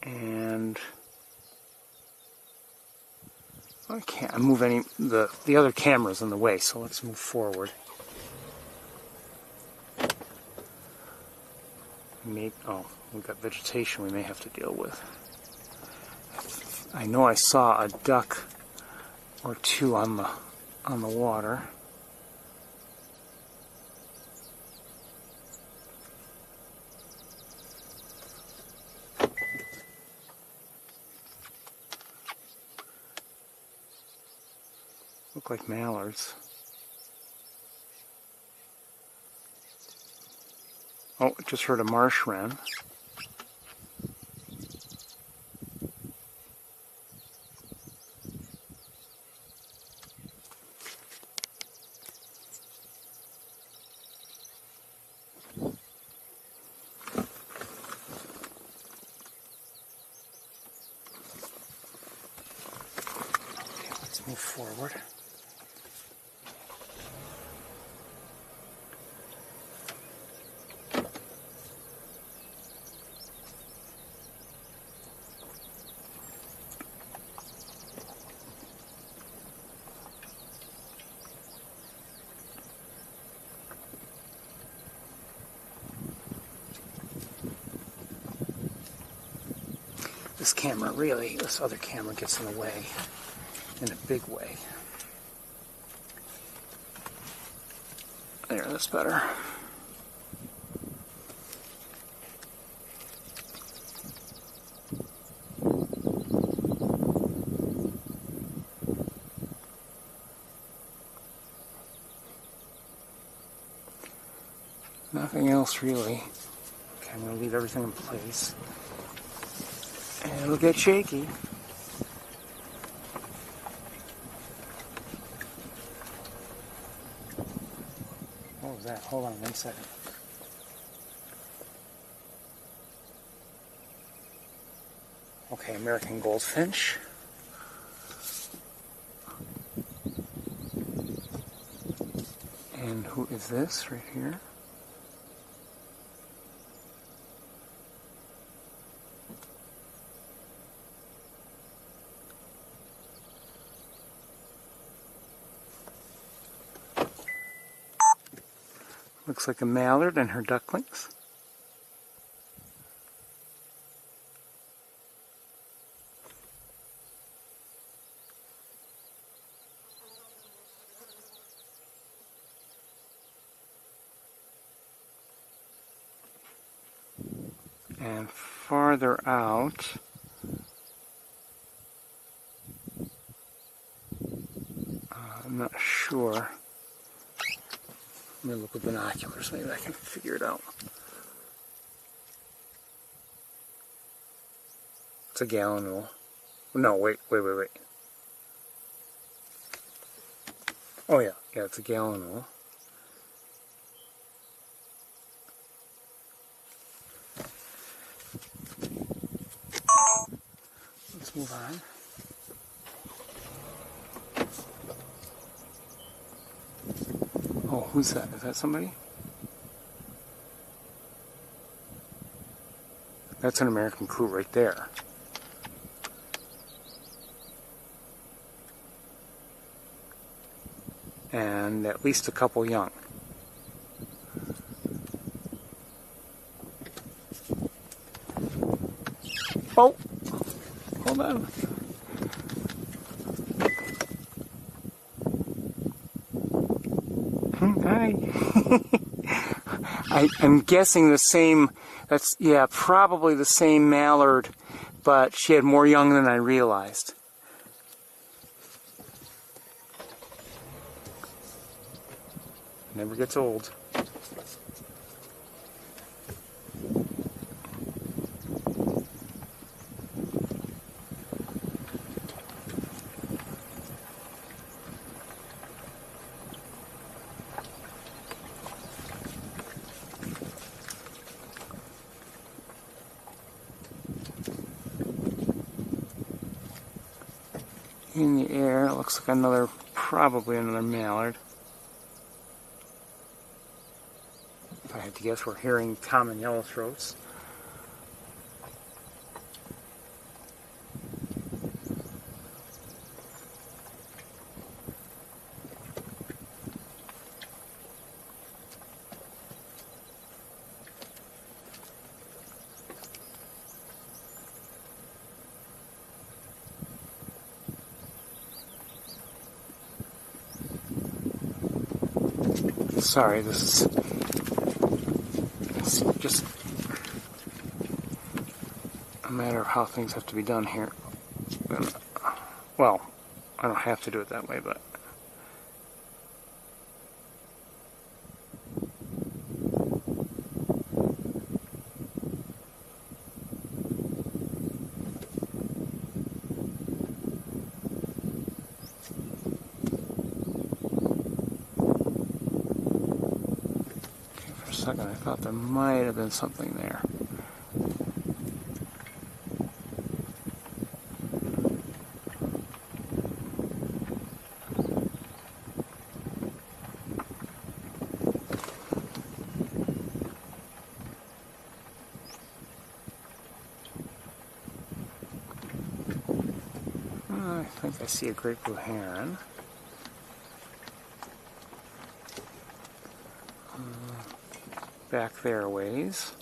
And I can't move any, the other camera's in the way, so let's move forward. Oh, we've got vegetation we may have to deal with. I know I saw a duck or two on the water. Look like mallards. Oh, just heard a marsh wren. forward. This other camera gets in the way, in a big way. There, that's better. Nothing else really. Okay, I'm going to leave everything in place. And it'll get shaky. What was that? Hold on 1 second. Okay, American goldfinch. And who is this right here? Looks like a mallard and her ducklings. And farther out, I'm not sure. Let me look with binoculars, maybe I can figure it out. It's a gallinule. No, wait. Oh yeah, it's a gallinule. Let's move on. Oh, who's that? Is that somebody? That's an American crew right there. And at least a couple young. Oh! Hold on. Hi. I'm guessing the same, probably the same mallard, but she had more young than I realized. Never gets old. In the air, it looks like probably another mallard. If I had to guess, we're hearing common yellowthroats. Sorry, it's just a matter of how things have to be done here. Well, I don't have to do it that way, but second, I thought there might have been something there. see a great blue heron. Back there a ways.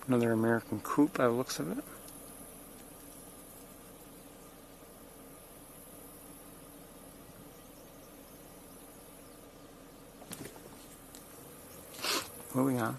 Another American coot by the looks of it. Moving on.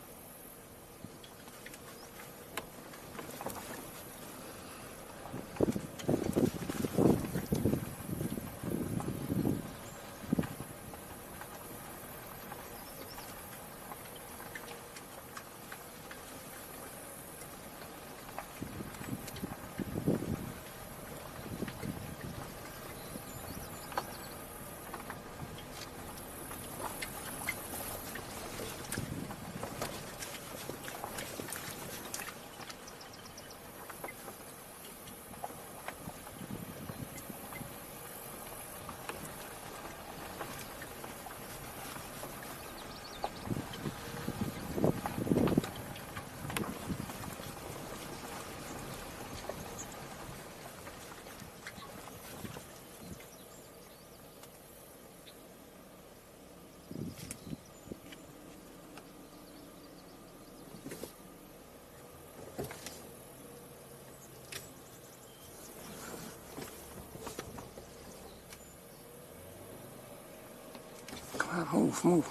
Come on, move.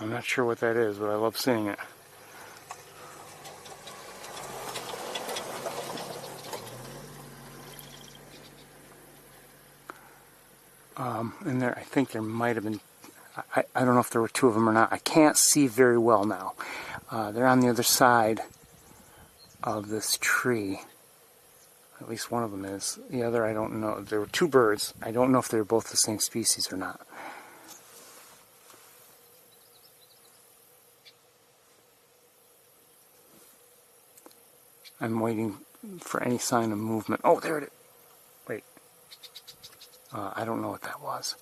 I'm not sure what that is, but I love seeing it. And there, I think there might have been, I don't know if there were two of them or not. I can't see very well now. They're on the other side of this tree. At least one of them is. The other, I don't know. There were two birds. I don't know if they're both the same species or not. I'm waiting for any sign of movement. Oh, there it is. Wait. I don't know what that was.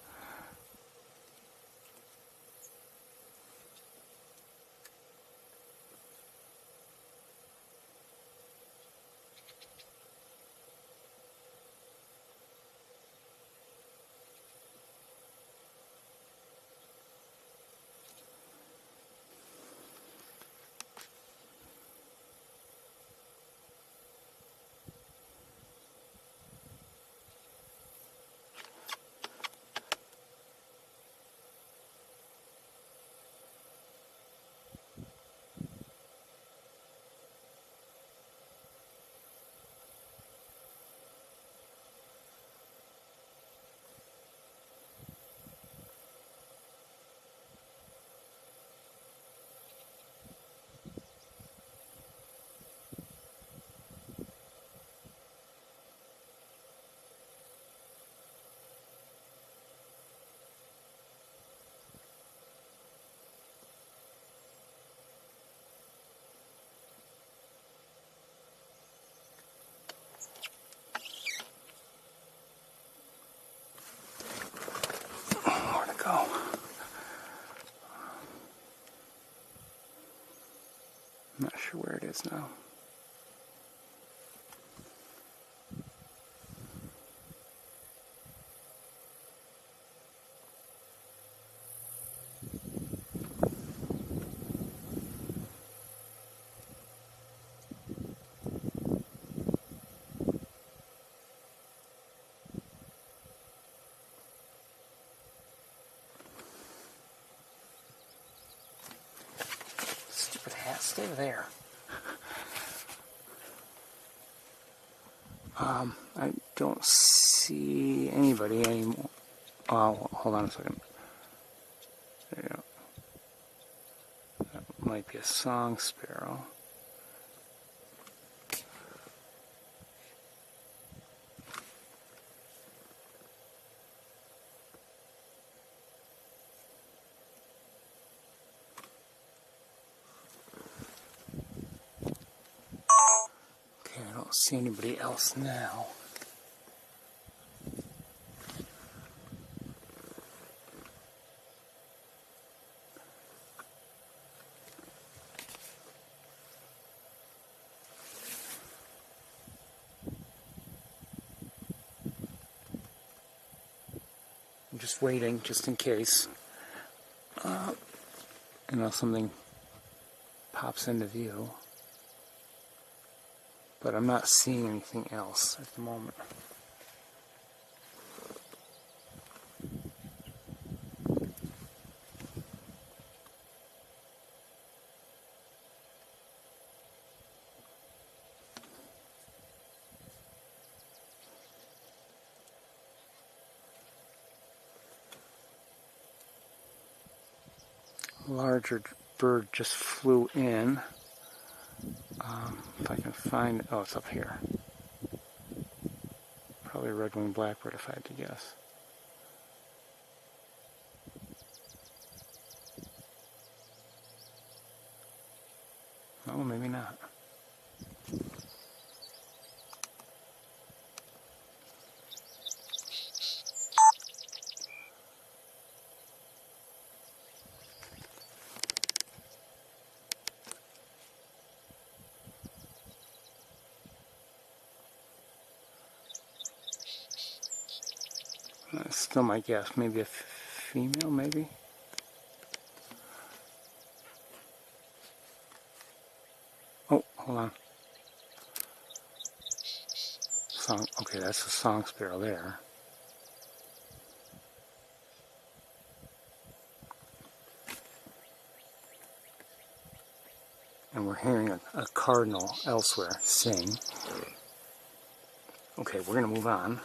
Go. I'm not sure where it is now. Stupid hat, stay there. I don't see anybody anymore. Oh, hold on a second. There you go. That might be a song sparrow. Okay, I don't see anybody else now. I'm just waiting, just in case. Something pops into view. But I'm not seeing anything else at the moment. A larger bird just flew in. If I can find, oh, it's up here. Probably a red-winged blackbird if I had to guess. No, maybe not. That's still my guess. Maybe a female, maybe? Oh, hold on. Okay, that's a song sparrow there. And we're hearing a cardinal elsewhere sing. Okay, we're going to move on.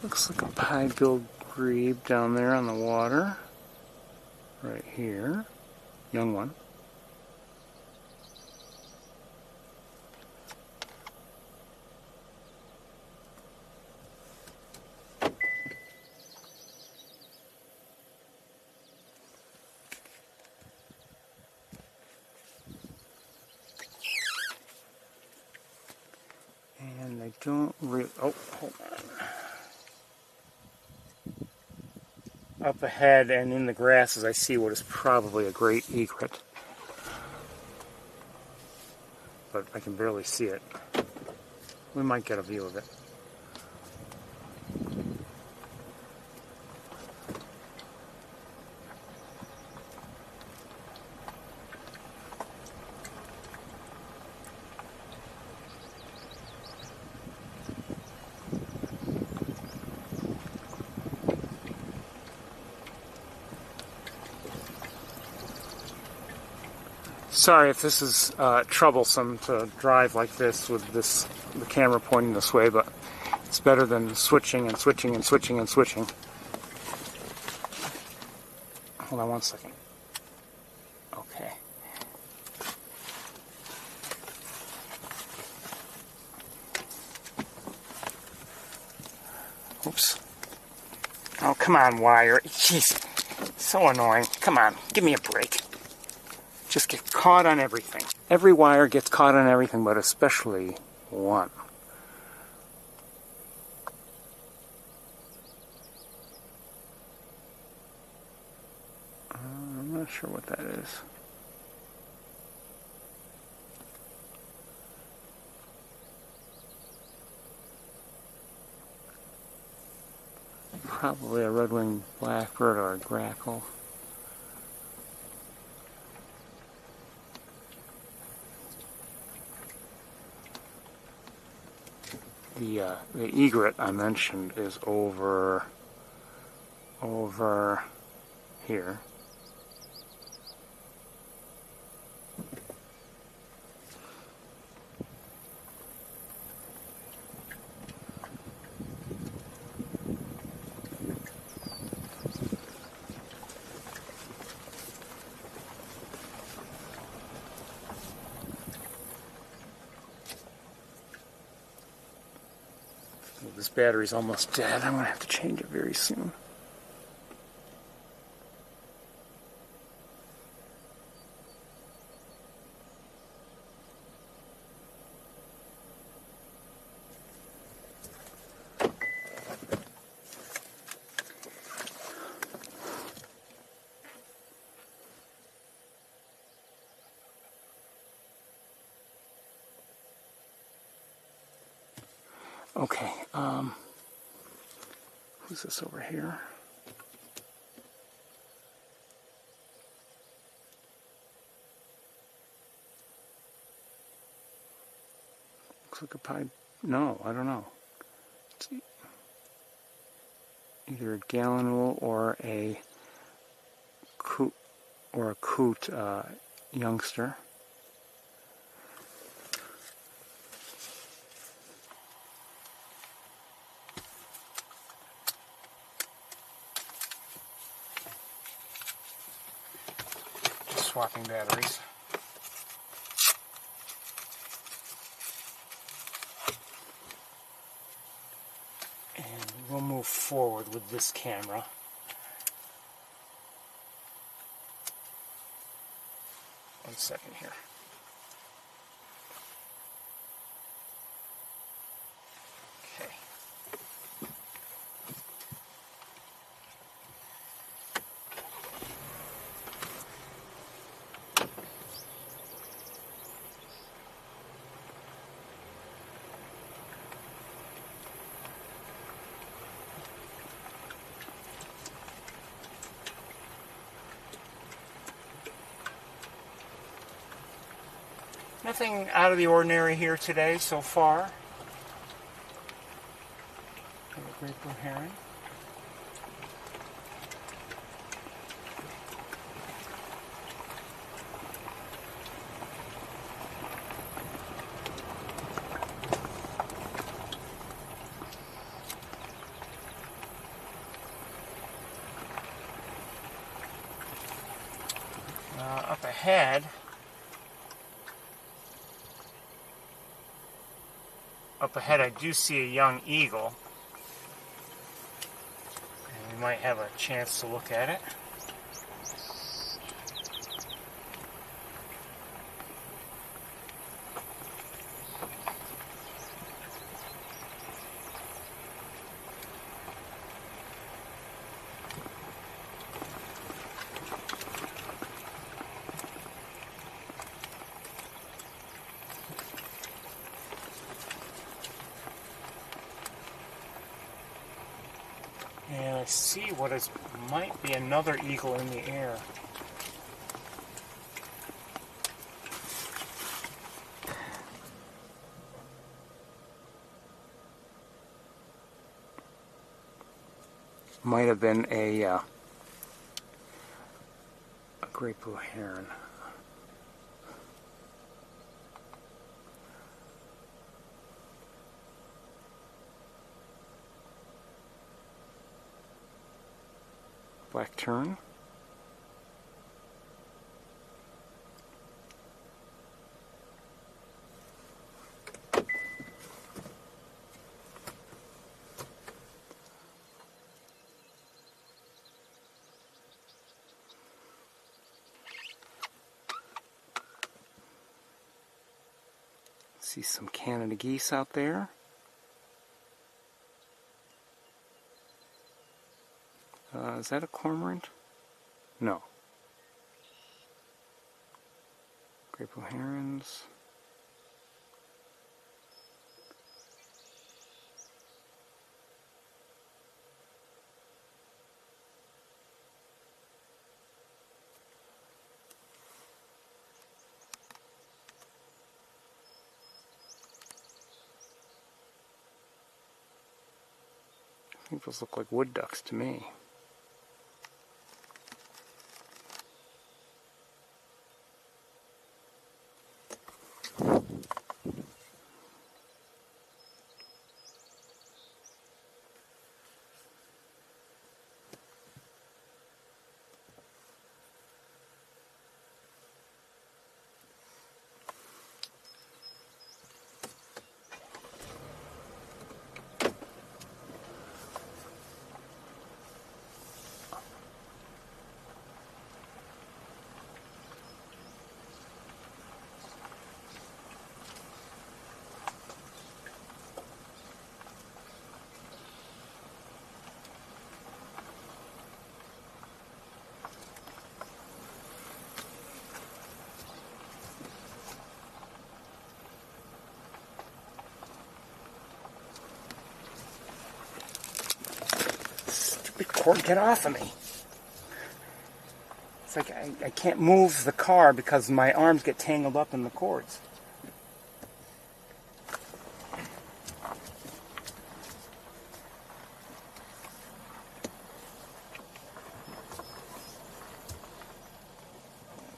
Looks like a pied-billed grebe down there on the water. Right here. Young one. And I don't really... Oh, hold on. Up ahead and in the grasses I see what is probably a great egret. But I can barely see it. We might get a view of it. Sorry if this is troublesome to drive like this with the camera pointing this way, but it's better than switching and switching and switching and switching. Hold on 1 second. Okay. Oops. Oh, come on, wire. Jeez. So annoying. Come on, give me a break. Just get caught on everything. Every wire gets caught on everything, but especially one. I'm not sure what that is. Probably a red-winged blackbird or a grackle. The egret I mentioned is over here. This battery's almost dead. I'm going to have to change it very soon. Okay, who's this over here? Looks like a pied. No, I don't know. It's either a gallinule or a coot youngster. Swapping batteries. And we'll move forward with this camera. One second here. Okay. Nothing out of the ordinary here today so far. A great blue heron. Up ahead, I do see a young eagle, and we might have a chance to look at it. And I see what might be another eagle in the air. Might have been a great blue heron. Black tern. See some Canada geese out there. Is that a cormorant? No. Graybill herons. I think those look like wood ducks to me. Cord, get off of me. It's like I can't move the car because my arms get tangled up in the cords.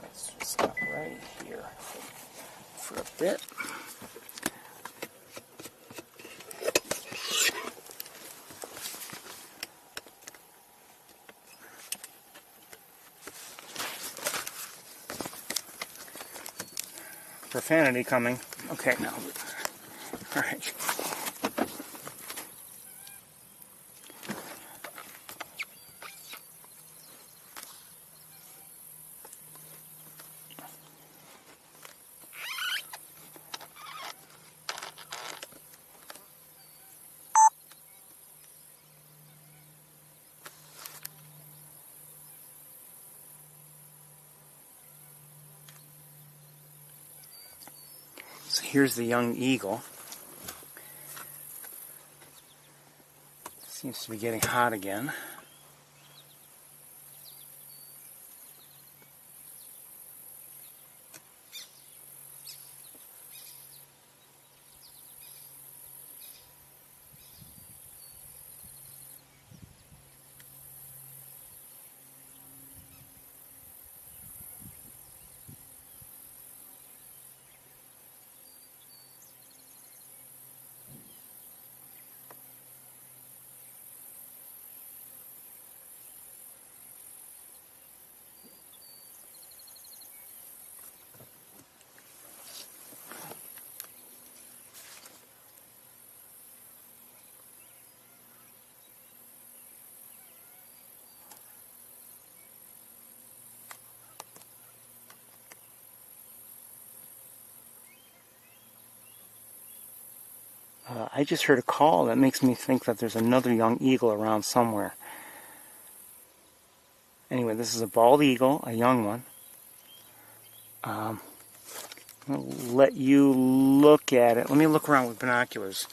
Let's just stop right here for a bit. Profanity coming. Okay, now. All right. So here's the young eagle. Seems to be getting hot again. I just heard a call that makes me think that there's another young eagle around somewhere. Anyway, this is a bald eagle, a young one. I'll let you look at it. Let me look around with binoculars.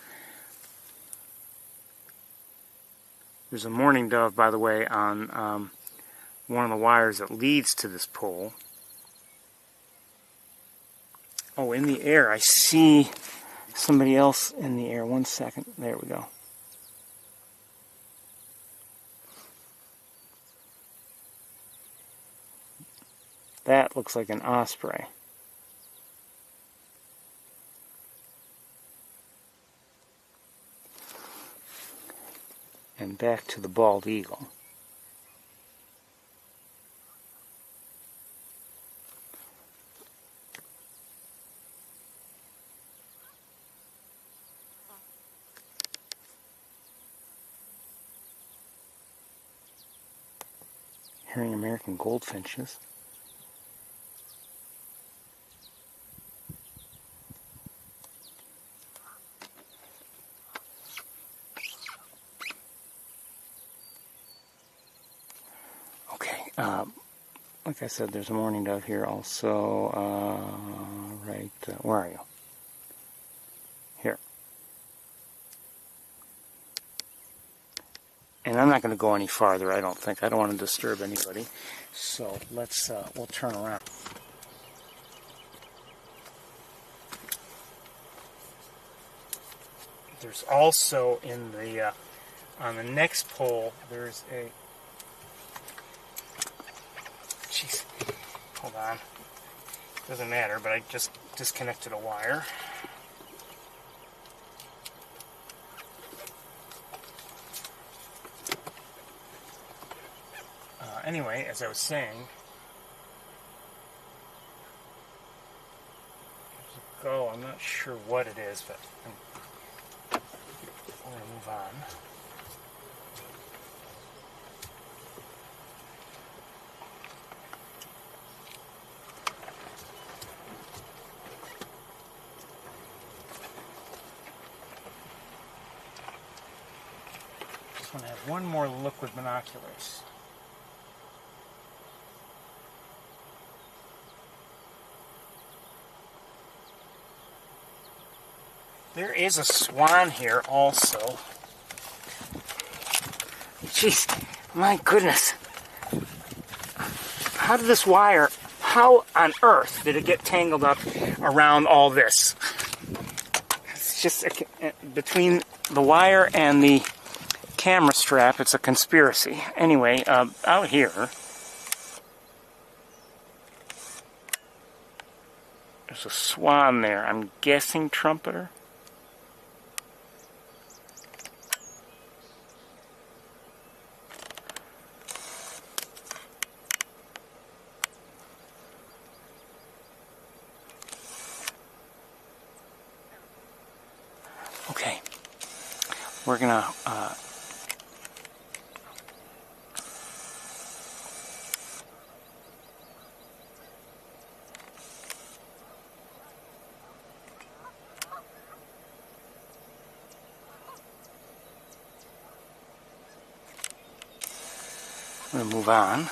There's a mourning dove, by the way, on one of the wires that leads to this pole. Oh, in the air, I see somebody else in the air. 1 second. There we go. That looks like an osprey. And back to the bald eagle. Hearing American goldfinches. like I said, there's a mourning dove here also. Where are you? Here. And I'm not going to go any farther, I don't think. I don't want to disturb anybody. So we'll turn around. There's also in the, on the next pole, there's a, jeez, hold on. Doesn't matter, but I just disconnected a wire. Anyway, as I was saying, I'm not sure what it is, but I'm going to move on. Just want to have one more look with binoculars. There is a swan here also. Jeez, my goodness. How did this wire, how on earth did it get tangled up around all this? It's just between the wire and the camera strap, it's a conspiracy. Anyway, out here, there's a swan there. I'm guessing trumpeter. Okay, we're gonna move on.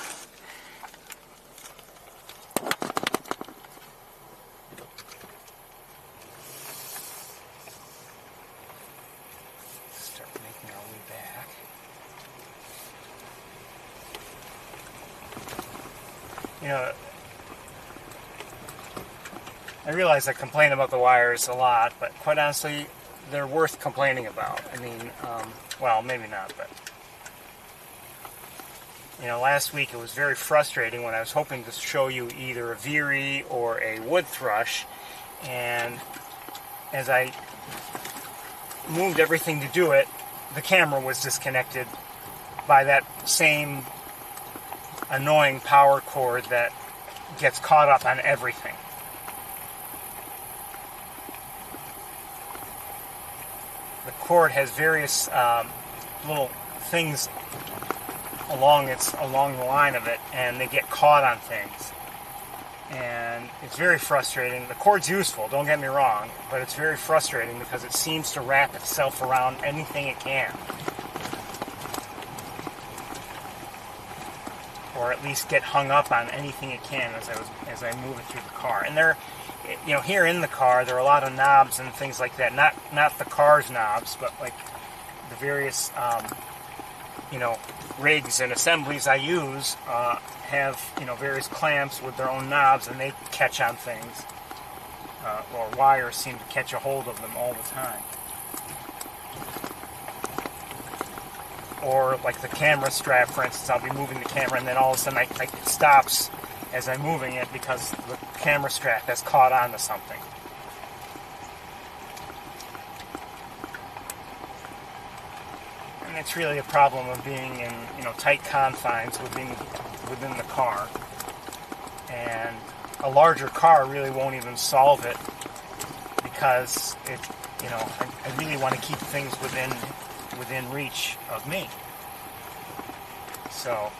You know, I realize I complain about the wires a lot, but quite honestly, they're worth complaining about. I mean, well, maybe not, but you know, last week it was very frustrating when I was hoping to show you either a veery or a wood thrush, and as I moved everything to do it, the camera was disconnected by that same annoying power cord that gets caught up on everything. The cord has various little things along the line of it, and they get caught on things. And it's very frustrating. The cord's useful, don't get me wrong, but it's very frustrating because it seems to wrap itself around anything it can. Or at least get hung up on anything it can as I move it through the car. And there, you know, here in the car, there are a lot of knobs and things like that. Not the car's knobs, but like the various, you know, rigs and assemblies I use have, you know, various clamps with their own knobs, and they catch on things. Or wires seem to catch a hold of them all the time. Or like the camera strap, for instance, I'll be moving the camera and then all of a sudden it stops as I'm moving it because the camera strap has caught on to something. And it's really a problem of being in, you know, tight confines within the car. And a larger car really won't even solve it because it, you know, I really want to keep things within reach of me. So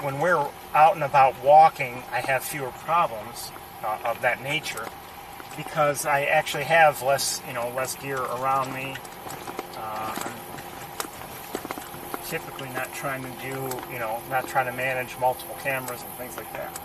when we're out and about walking, I have fewer problems of that nature because I actually have less gear around me. I'm typically not trying to do, not trying to manage multiple cameras and things like that.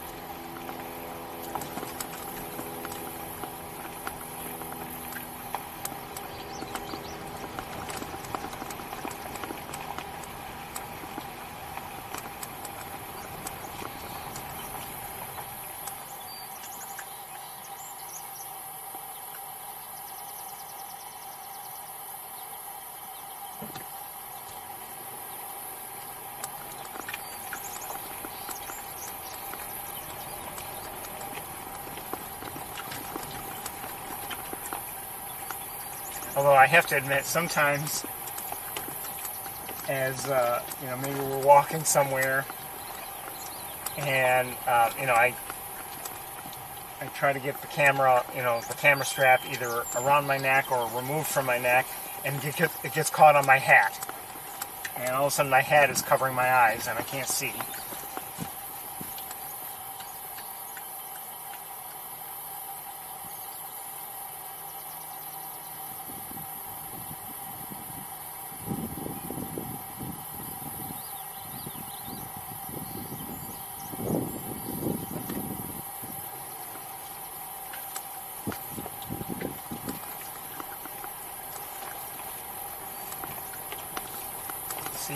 Although I have to admit, sometimes, as maybe we're walking somewhere, and I try to get the camera, the camera strap either around my neck or removed from my neck, and it gets caught on my hat, and all of a sudden my hat is covering my eyes, and I can't see.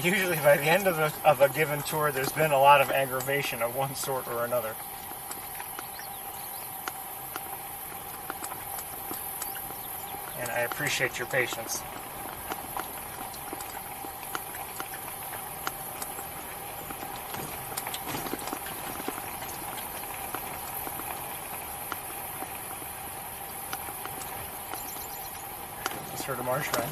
Usually by the end of a given tour, there's been a lot of aggravation of one sort or another. And I appreciate your patience. Just heard a marsh wren.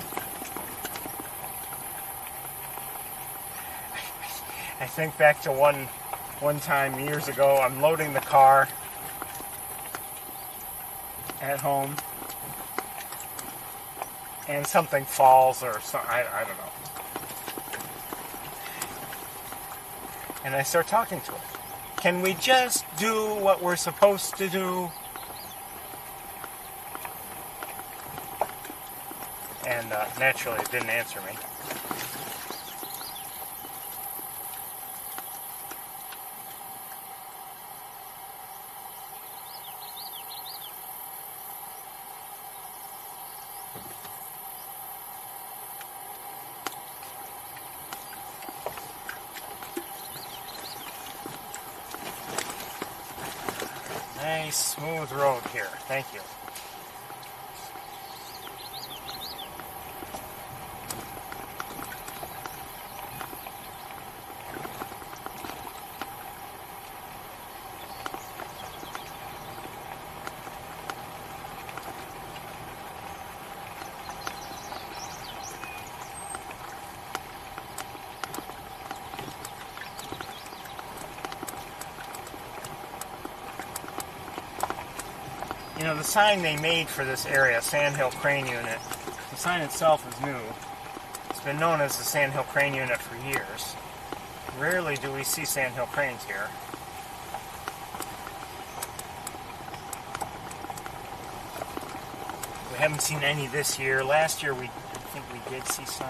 I think back to one time years ago, I'm loading the car at home and something falls or something, I don't know. And I start talking to it. Can we just do what we're supposed to do? And naturally it didn't answer me. Nice smooth road here. Thank you. The sign they made for this area, Sandhill Crane Unit, the sign itself is new. It's been known as the Sandhill Crane Unit for years. Rarely do we see sandhill cranes here. We haven't seen any this year. Last year I think we did see some.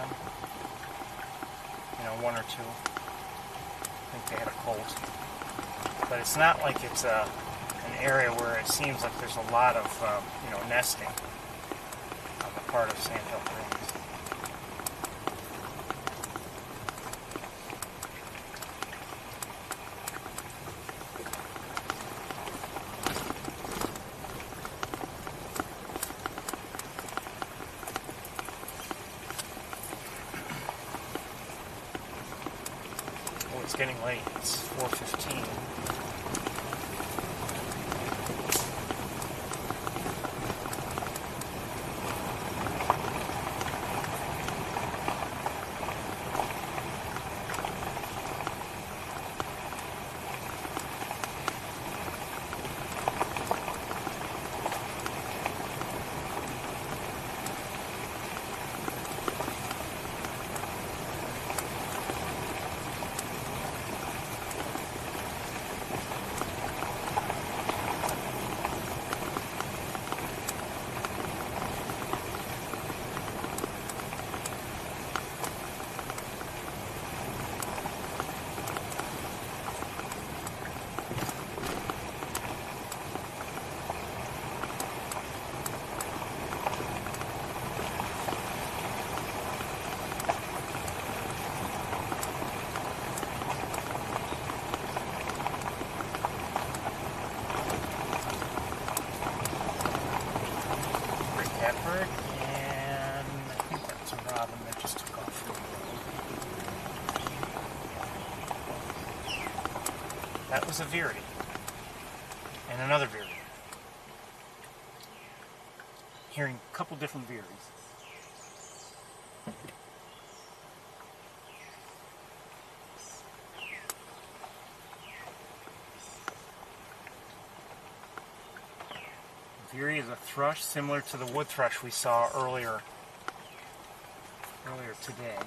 One or two. I think they had a colt. But it's not like it's an area where it seems like there's a lot of nesting on the part of sandhill cranes. Oh, it's getting late. It's 4:15. That was a Veery. And another Veery. Hearing a couple different Veeries. Veery is a thrush similar to the wood thrush we saw earlier today.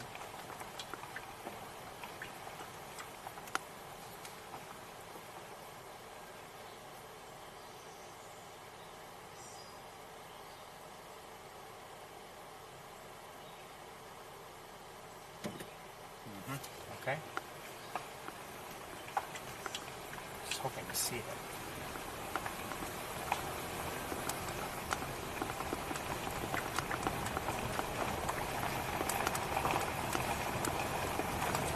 Okay. Just hoping to see it.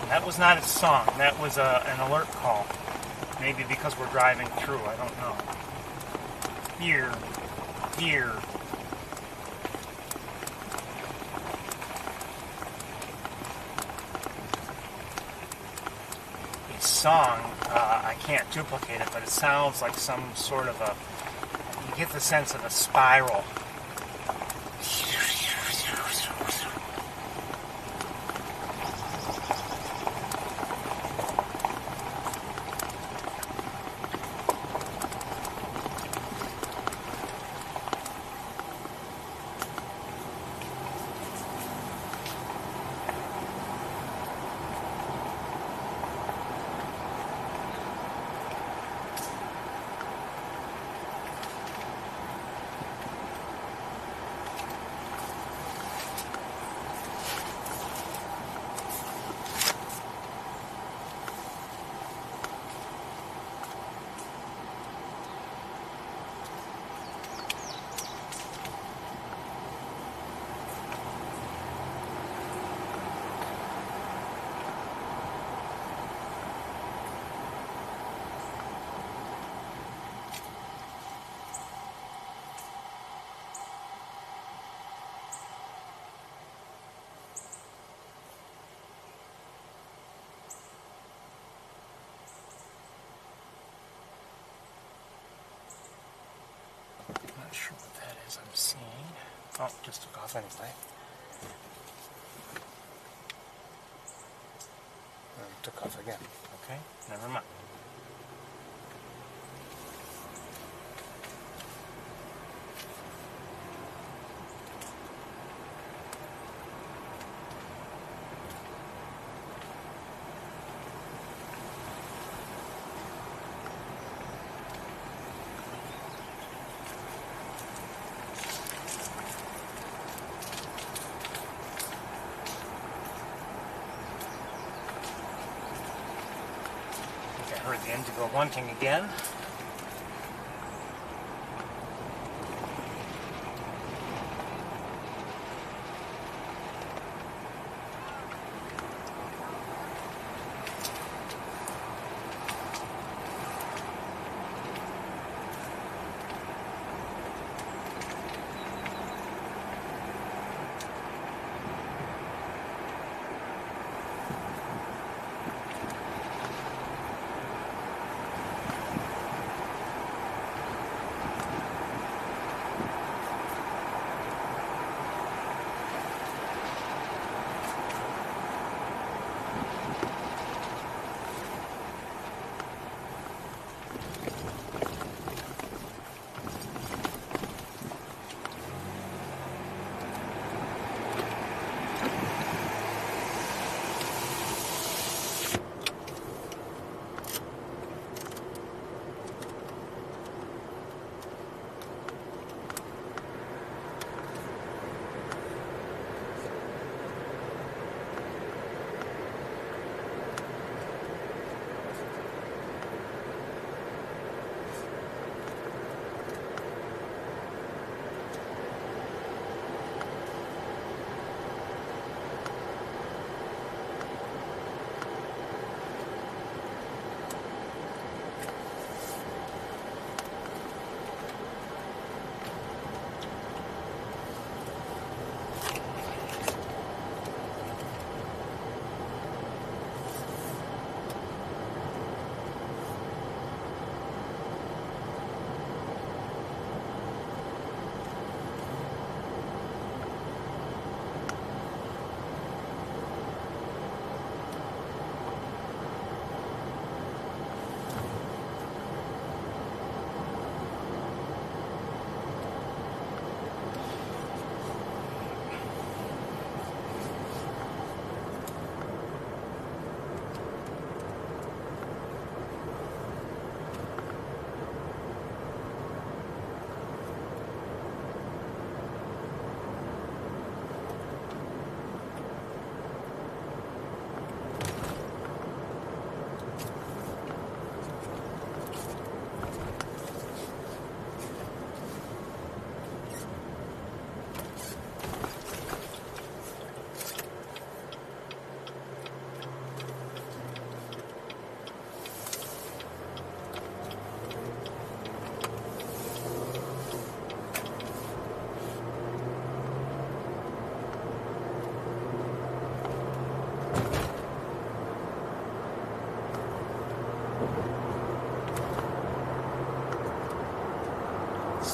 That was not its song. That was an alert call. Maybe because we're driving through. I don't know. Here. Here. Its song, I can't duplicate it, but it sounds like some sort of a... You get the sense of a spiral. Not sure what that is I'm seeing. Oh, just took off anyway. Took off again. Okay, never mind. Heard the indigo bunting again.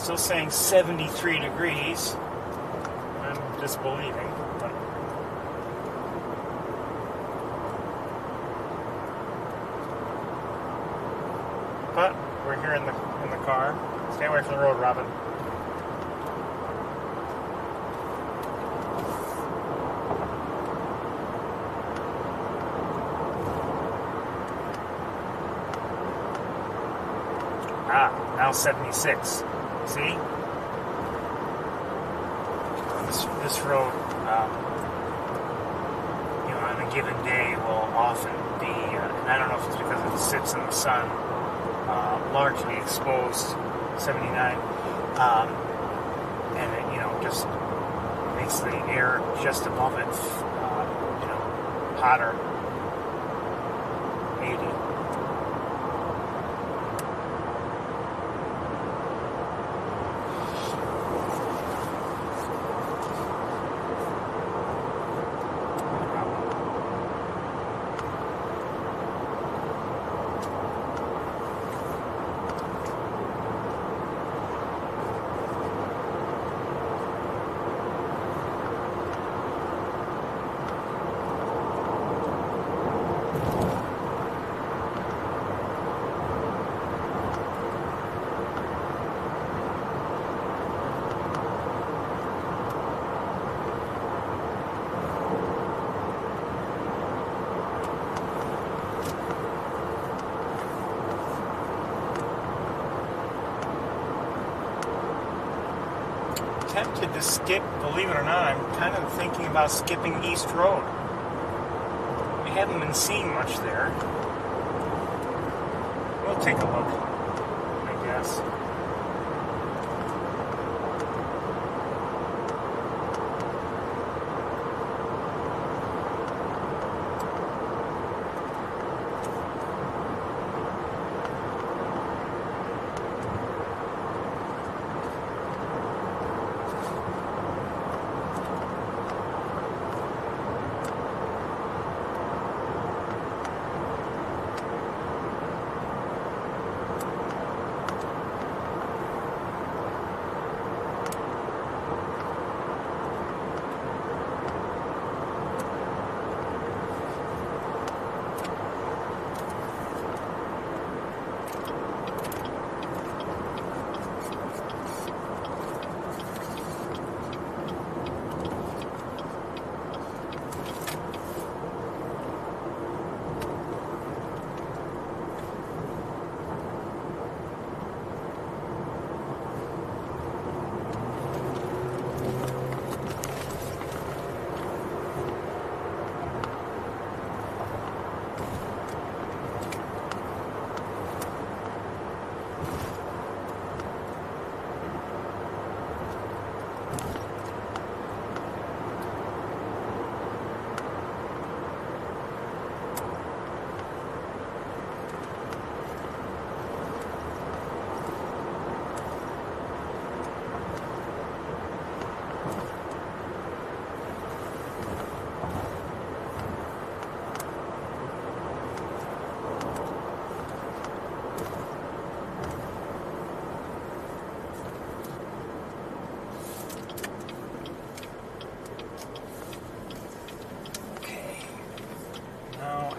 still saying 73 degrees. I'm disbelieving. But we're here in the car. Stay away from the road, Robin. Now 76. See? This road, on a given day will often be, and I don't know if it's because it sits in the sun, largely exposed, 79, and it, just makes the air just above it, hotter, 80. Tempted to skip, believe it or not, I'm kind of thinking about skipping East Road. We haven't been seeing much there. We'll take a look, I guess.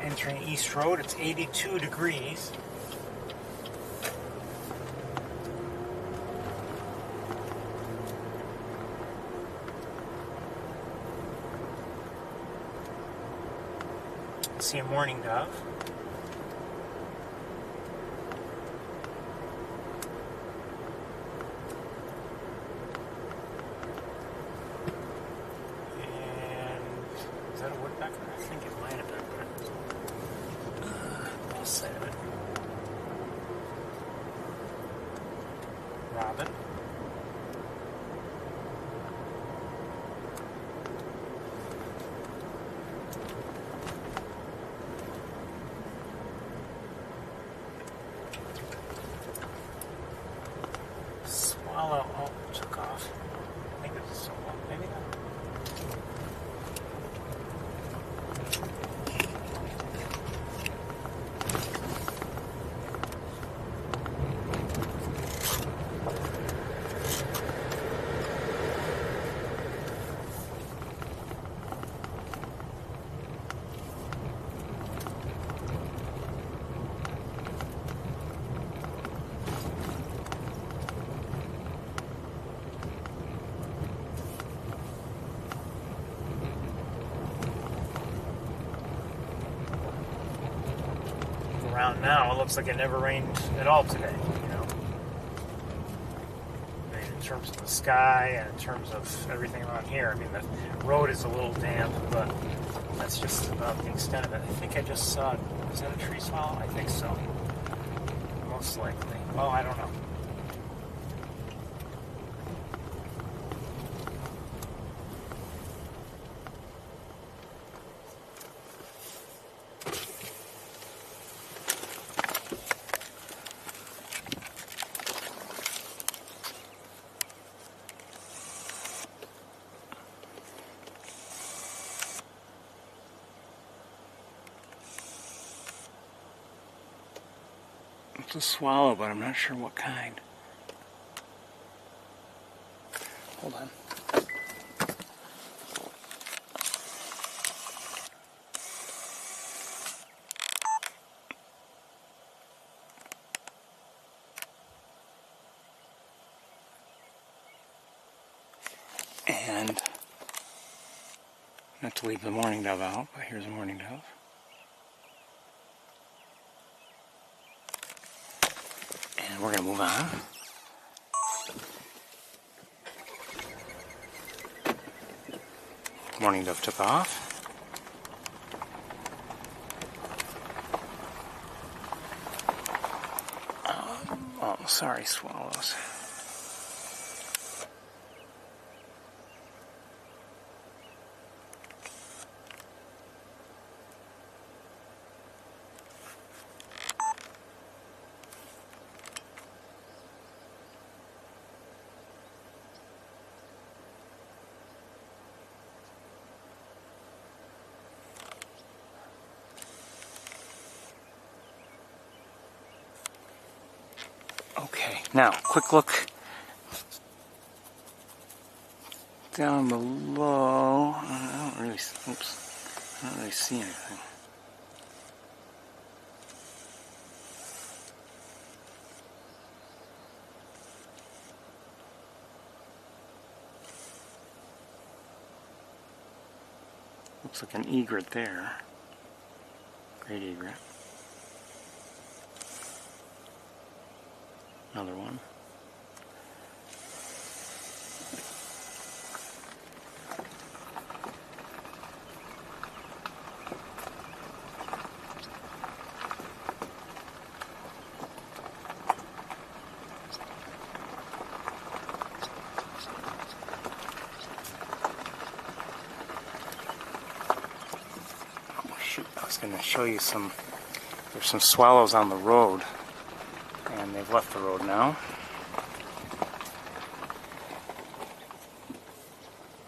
Entering East Road, it's 82 degrees. See a mourning dove. And is that a woodpecker? I think it might have been. Side of it. Robin. Swallow. Oh, took off. I think it's a swallow. Maybe not. around now, it looks like it never rained at all today, you know. I mean, in terms of the sky and in terms of everything around here. I mean, the road is a little damp, but that's just about the extent of it. I think I just saw, is that a tree swallow? I think so. Most likely. Well, I don't know. It's a swallow, but I'm not sure what kind. Hold on. And not to leave the mourning dove out, but here's a mourning dove. And we're going to move on. Mourning dove took off. Oh, sorry, swallows. Okay, now, quick look down below. I don't really see anything. Looks like an egret there. Great egret. Another one. Oh shoot, I was going to show you there's some swallows on the road. And they've left the road now.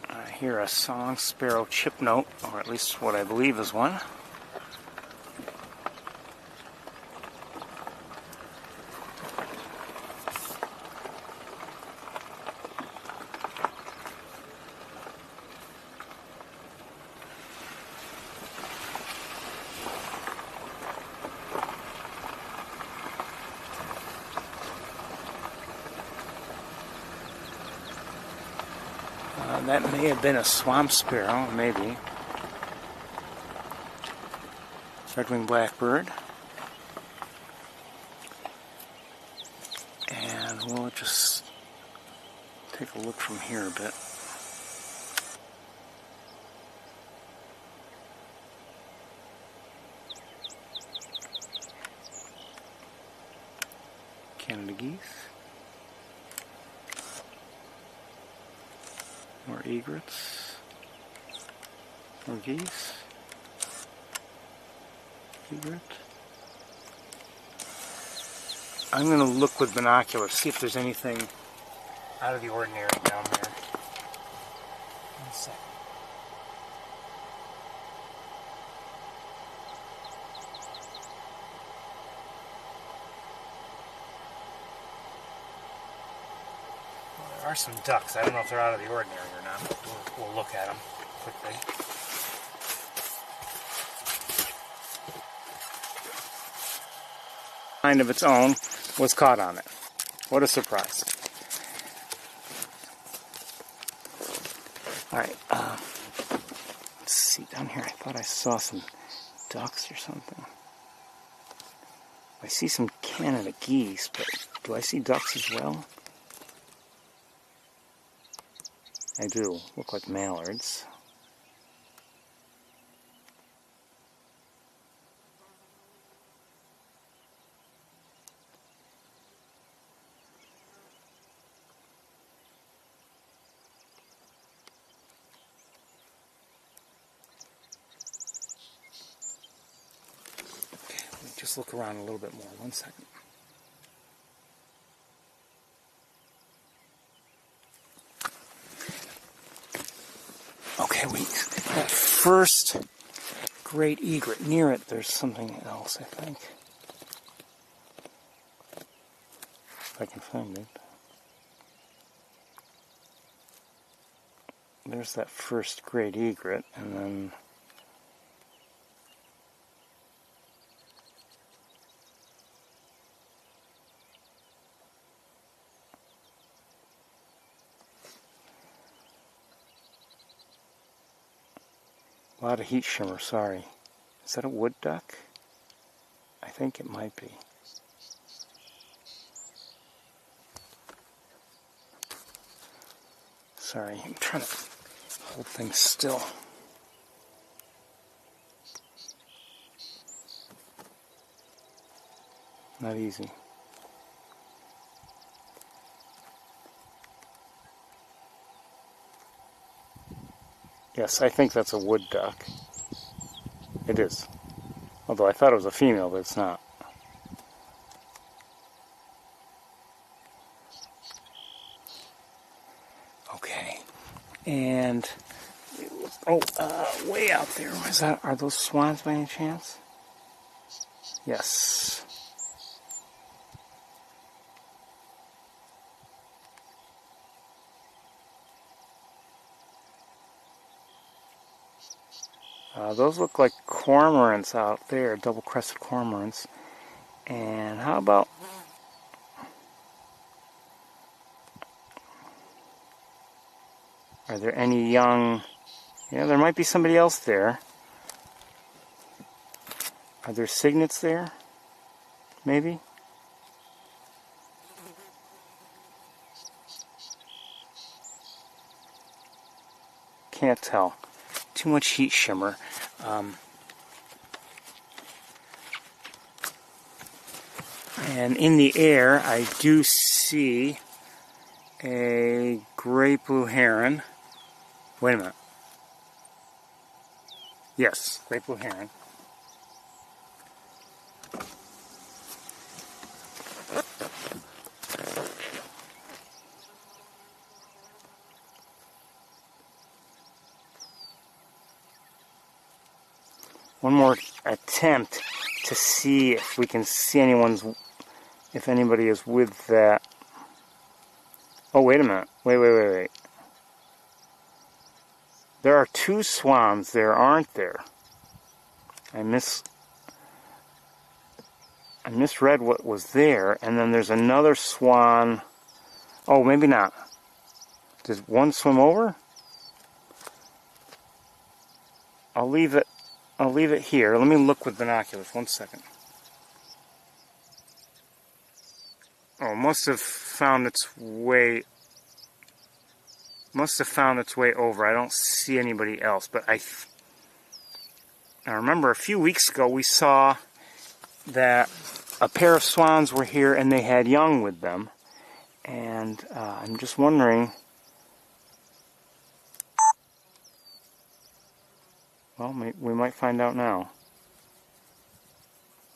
I hear a song sparrow chip note, or at least what I believe is one. That may have been a swamp sparrow, maybe. Red-winged blackbird. And we'll just take a look from here a bit. Canada geese. More egrets. More geese. Egret. I'm going to look with binoculars, see if there's anything out of the ordinary down there. One second. There are some ducks. I don't know if they're out of the ordinary or not. We'll look at them quickly. Mind of its own was caught on it. What a surprise. Alright, let's see down here. I thought I saw some ducks or something. I see some Canada geese, but do I see ducks as well? I do. Look like mallards. Okay, let me just look around a little bit more. 1 second. Okay, that first great egret, near it there's something else, I think. If I can find it. There's that first great egret, and then a lot of heat shimmer, sorry. Is that a wood duck? I think it might be. Sorry, I'm trying to hold things still. Not easy. Yes, I think that's a wood duck. It is. Although I thought it was a female, but it's not. Okay. And way out there. What is that? Are those swans by any chance? Yes. Those look like cormorants out there, double-crested cormorants. And how about... Are there any young... Yeah, there might be somebody else there. Are there cygnets there? Maybe? Can't tell. Too much heat shimmer. And in the air, I do see a great blue heron. Wait a minute. Yes, great blue heron. One more attempt to see if we can see if anybody is with that. Oh, wait a minute. Wait. There are two swans there, aren't there? I misread what was there, and then there's another swan. Oh, maybe not. Does one swim over? I'll leave it here. Let me look with binoculars. 1 second. Oh, must have found its way over. I don't see anybody else, but I remember a few weeks ago we saw that a pair of swans were here and they had young with them, and I'm just wondering. Well, we might find out now.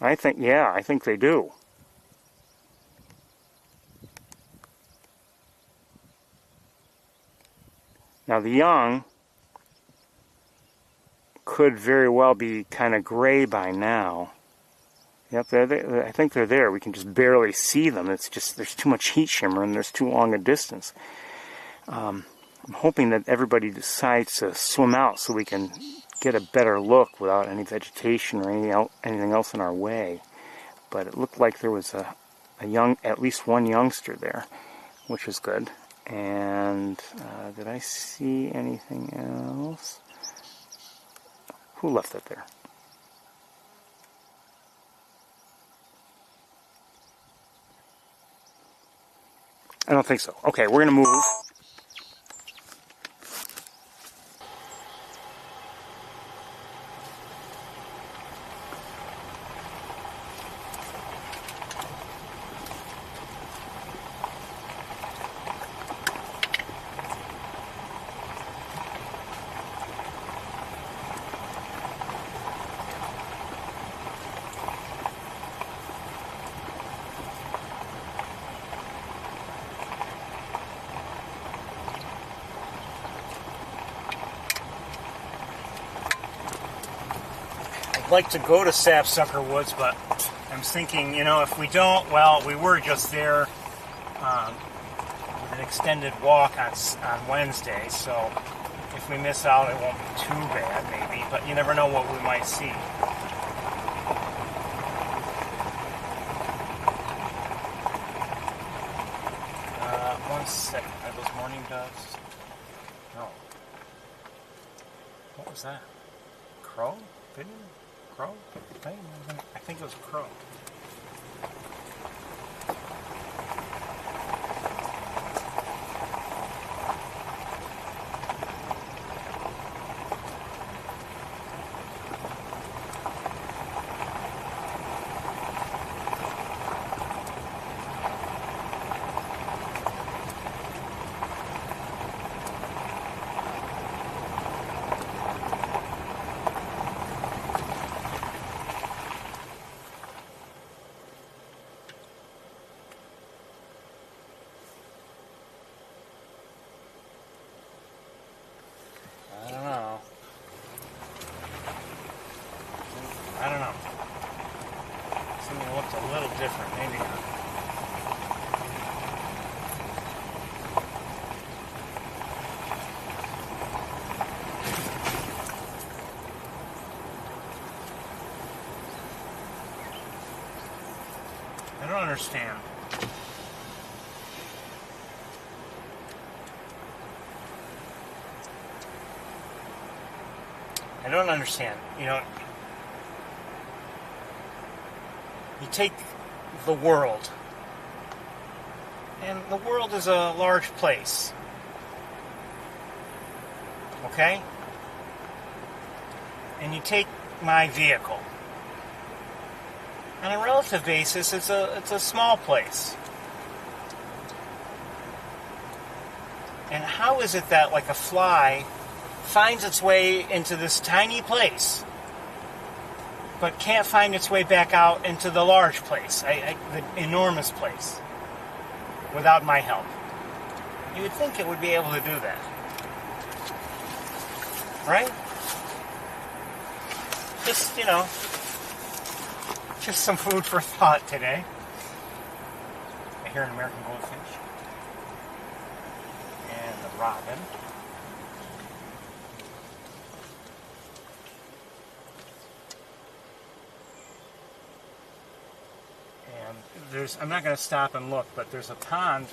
I think they do. Now the young could very well be kind of gray by now. Yep, I think they're there. We can just barely see them. It's just there's too much heat shimmer and there's too long a distance. I'm hoping that everybody decides to swim out so we can get a better look without any vegetation or anything else in our way. But it looked like there was at least one youngster there, which is good. And did I see anything else? Who left it there? I don't think so. Okay, we're going to move. Like to go to Sapsucker Woods, but I'm thinking, you know, if we don't, well, we were just there with an extended walk on Wednesday, so if we miss out, it won't be too bad, maybe, but you never know what we might see. One second. Are those morning doves? No. What was that? Crow? Pigeon? Crow? I think it was crow. I don't know. Something looked a little different, maybe not. I don't understand. I don't understand. You know, you take the world, and the world is a large place, okay? And you take my vehicle. On a relative basis, it's a small place. And how is it that, like a fly, finds its way into this tiny place, but can't find its way back out into the large place, the enormous place, without my help? You would think it would be able to do that. Right? Just, you know, just some food for thought today. I hear an American goldfinch. And the robin. I'm not going to stop and look, but there's a pond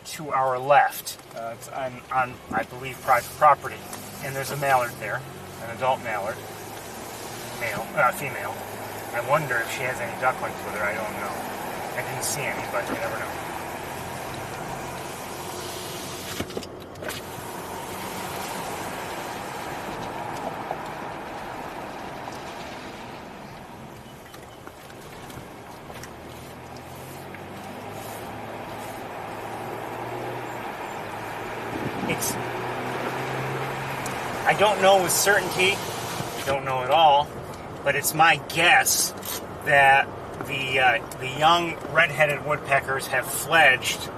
to our left. It's on, I believe, private property. And there's a mallard there, an adult mallard, female. I wonder if she has any ducklings with her. I don't know. I didn't see any, but you never know. I don't know with certainty, I don't know at all, but it's my guess that the young red-headed woodpeckers have fledged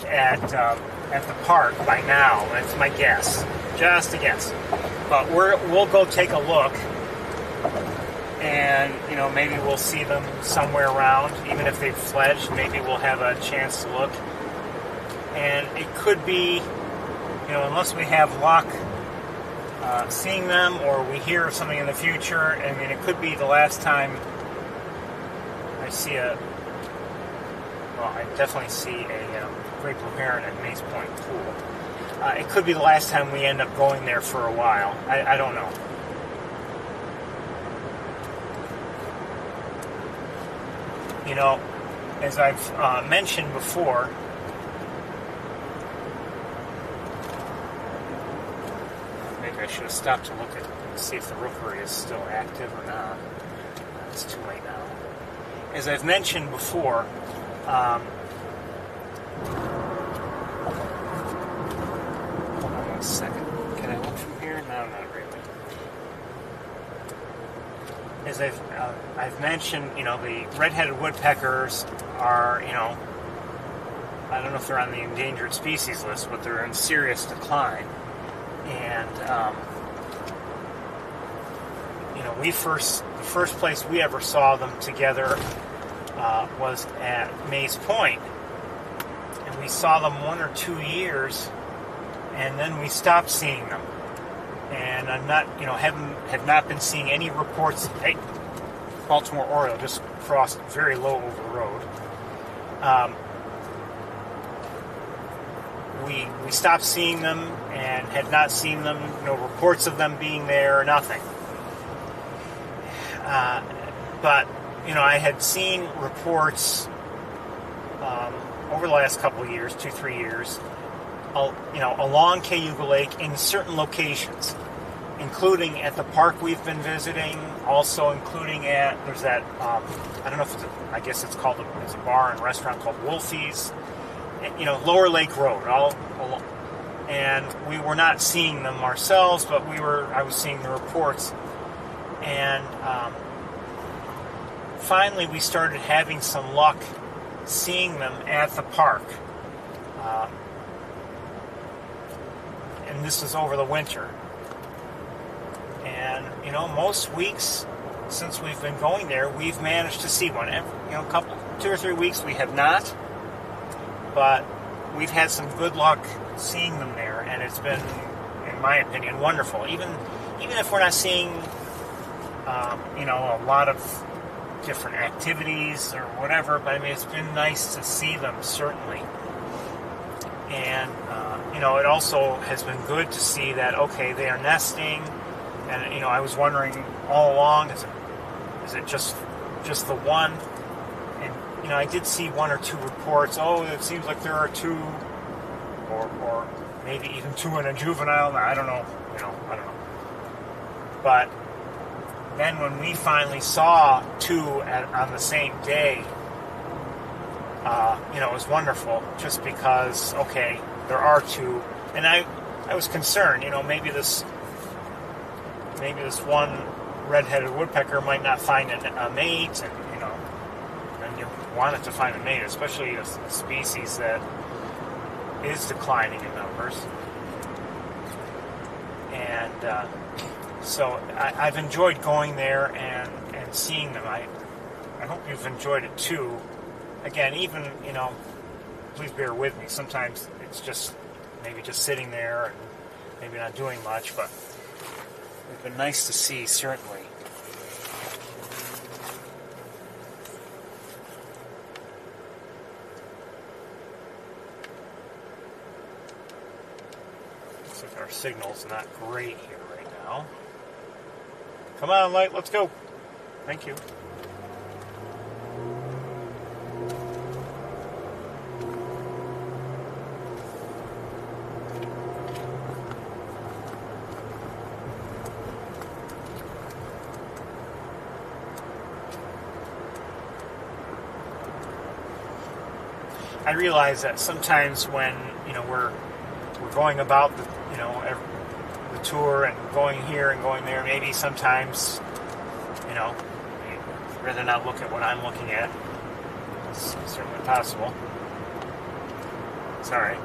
at the park by now. That's my guess, just a guess. But we'll go take a look, and you know, maybe we'll see them somewhere around. Even if they've fledged, maybe we'll have a chance to look. And it could be, you know, unless we have luck seeing them, or we hear something in the future. I mean, it could be the last time I see I definitely see a great blue heron at Mace Point Pool. It could be the last time we end up going there for a while. I don't know. You know, as I've mentioned before, maybe I should have stopped to look at see if the rookery is still active or not. It's too late now. As I've mentioned before, hold on one second. Can I look from here? No, not really. As I've mentioned, the red-headed woodpeckers are, I don't know if they're on the endangered species list, but they're in serious decline. And the first place we ever saw them together was at Mays Point, and we saw them 1 or 2 years, and then we stopped seeing them. And I'm not, have not been seeing any reports. Hey, Baltimore Oriole just crossed very low over the road. We stopped seeing them and had not seen them. No reports of them being there. Nothing. But I had seen reports over the last couple of years, 2-3 years, along Cayuga Lake in certain locations, including at the park we've been visiting, also including there's that, I don't know if I guess it's called, it's a bar and restaurant called Wolfie's, Lower Lake Road, and we were not seeing them ourselves, but I was seeing the reports, and finally we started having some luck seeing them at the park. And this was over the winter. And, most weeks since we've been going there, we've managed to see one. A couple, 2 or 3 weeks we have not. But we've had some good luck seeing them there, and it's been, in my opinion, wonderful. Even if we're not seeing, a lot of different activities or whatever, but it's been nice to see them, certainly. And, it also has been good to see that, okay, they are nesting, and, I was wondering all along, is it just the one? And, I did see 1 or 2 reports, it seems like there are 2, or maybe even 2 in a juvenile, I don't know, I don't know. But then when we finally saw 2 on the same day, it was wonderful, just because, okay, there are 2, and I was concerned, maybe this one red-headed woodpecker might not find a mate, and you want it to find a mate, especially a species that is declining in numbers. And so I've enjoyed going there and seeing them. I hope you've enjoyed it too. Again, even, please bear with me. Sometimes it's just maybe just sitting there and maybe not doing much, but it's been nice to see, certainly. Looks like our signal's not great here right now. Come on, light, let's go. Thank you. I realize that sometimes when we're going about the tour and going here and going there, maybe sometimes I'd rather not look at what I'm looking at. It's certainly possible. Sorry.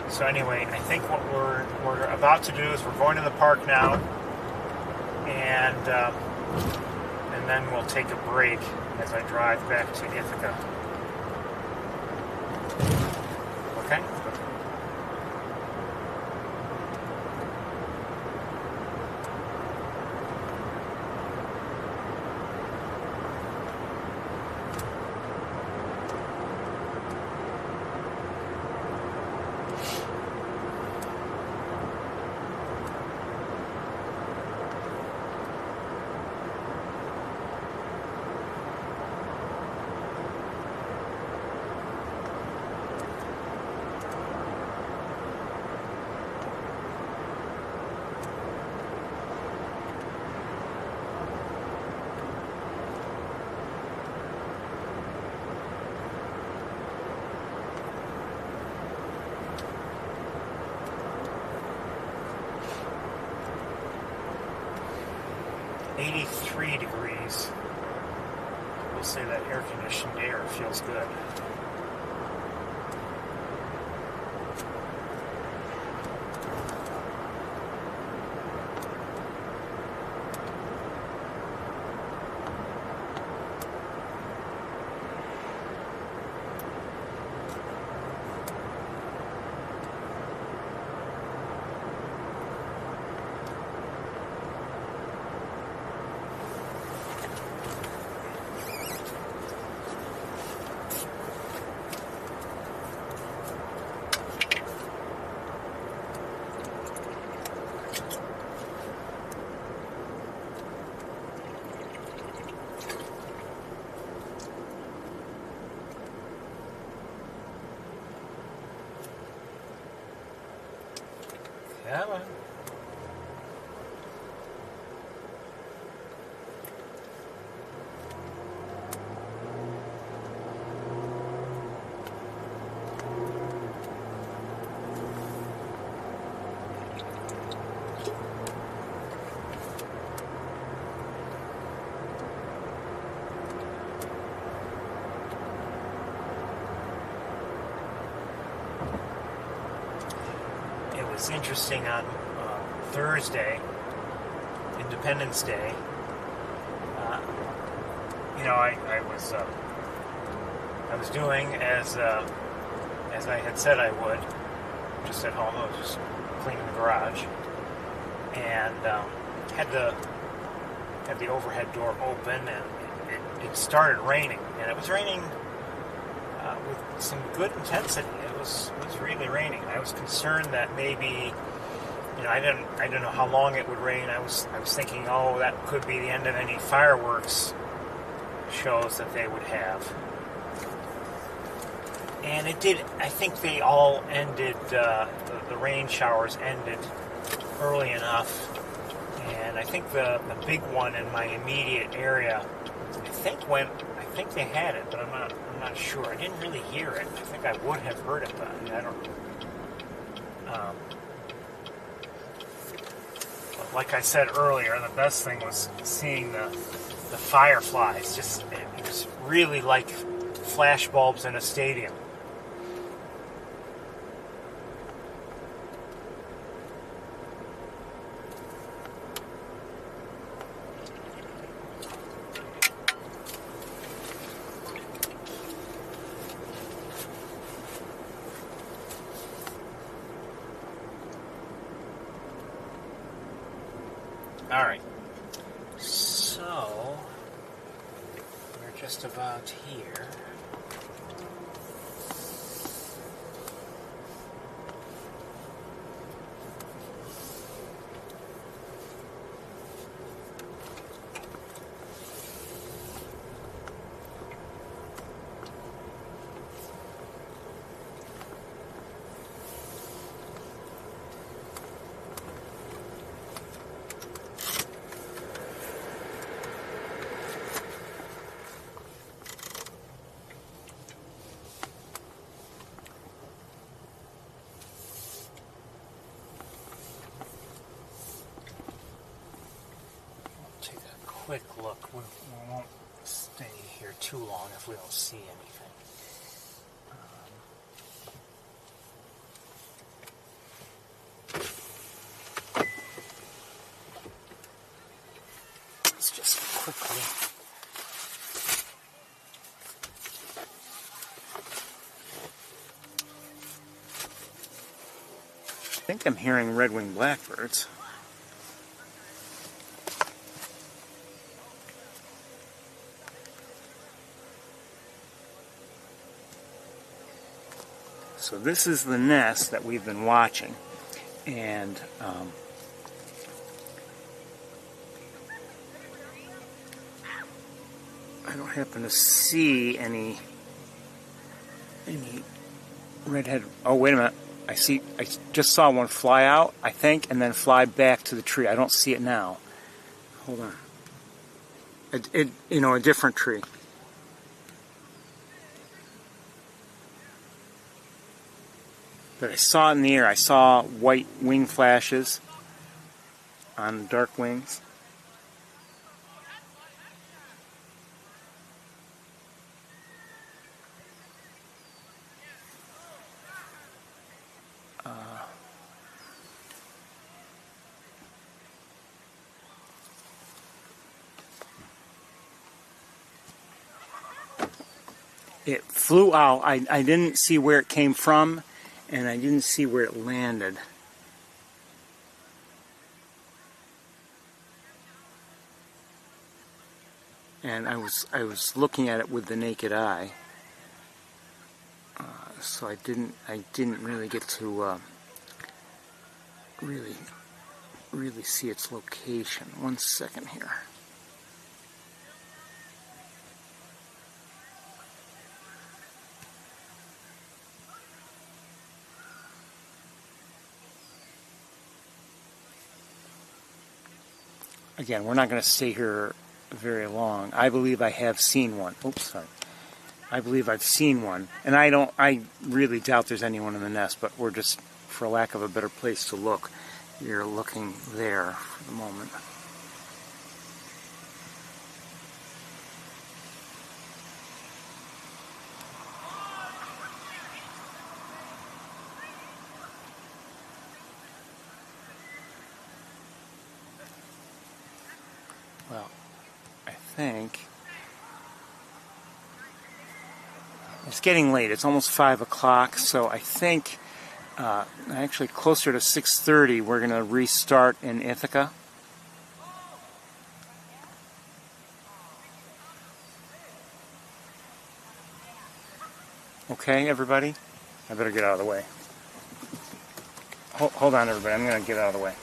So anyway, I think what we're about to do is we're going to the park now, and then we'll take a break as I drive back to Ithaca. Okay? 83 degrees. We'll say that air-conditioned air feels good. Come on. It was interesting on Thursday, Independence Day. I was doing as I had said I would, just at home. I was just cleaning the garage, and had the overhead door open, and it started raining, and it was raining with some good intensity. It was really raining. I was concerned that maybe, I didn't know how long it would rain. I was thinking, oh, that could be the end of any fireworks shows that they would have. And it did. I think they all ended. The rain showers ended early enough, and I think the big one in my immediate area, I think they had it, but I'm not sure. I didn't really hear it. I think I would have heard it, but I don't. But like I said earlier, the best thing was seeing the fireflies. It was really like flash bulbs in a stadium. Alright, so we're just about here. Quick look. We won't stay here too long if we don't see anything. Let's just quickly. I think I'm hearing red-winged blackbirds. So this is the nest that we've been watching, and I don't happen to see any redhead. Oh, wait a minute! I just saw one fly out, I think, and then fly back to the tree. I don't see it now. Hold on. A different tree. But I saw it in the air. I saw white wing flashes on dark wings. it flew out. I didn't see where it came from, and I didn't see where it landed. And I was looking at it with the naked eye, so I didn't really get to really see its location. 1 second here. Again, we're not going to stay here very long. I believe I have seen one. Oops, sorry. I believe I've seen one. And I really doubt there's anyone in the nest, but we're just, for lack of a better place to look, you're looking there for the moment. Well, I think it's getting late. It's almost 5 o'clock, so I think actually closer to 6:30 we're going to restart in Ithaca. Okay, everybody? I better get out of the way. Hold on, everybody. I'm going to get out of the way.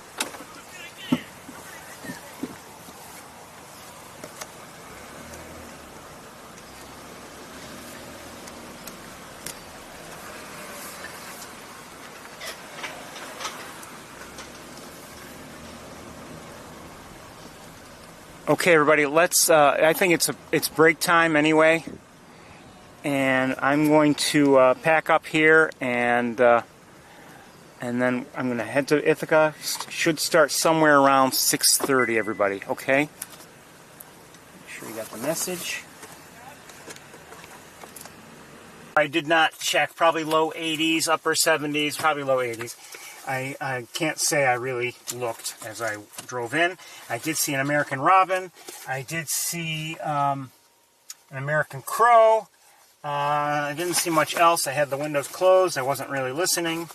Okay, everybody, let's, I think it's break time anyway, and I'm going to pack up here, and then I'm going to head to Ithaca. Should start somewhere around 6:30, everybody, okay? Make sure you got the message. I did not check, probably low 80s, upper 70s, probably low 80s. I can't say I really looked as I drove in. I did see an American robin. I did see an American crow. I didn't see much else. I had the windows closed. I wasn't really listening.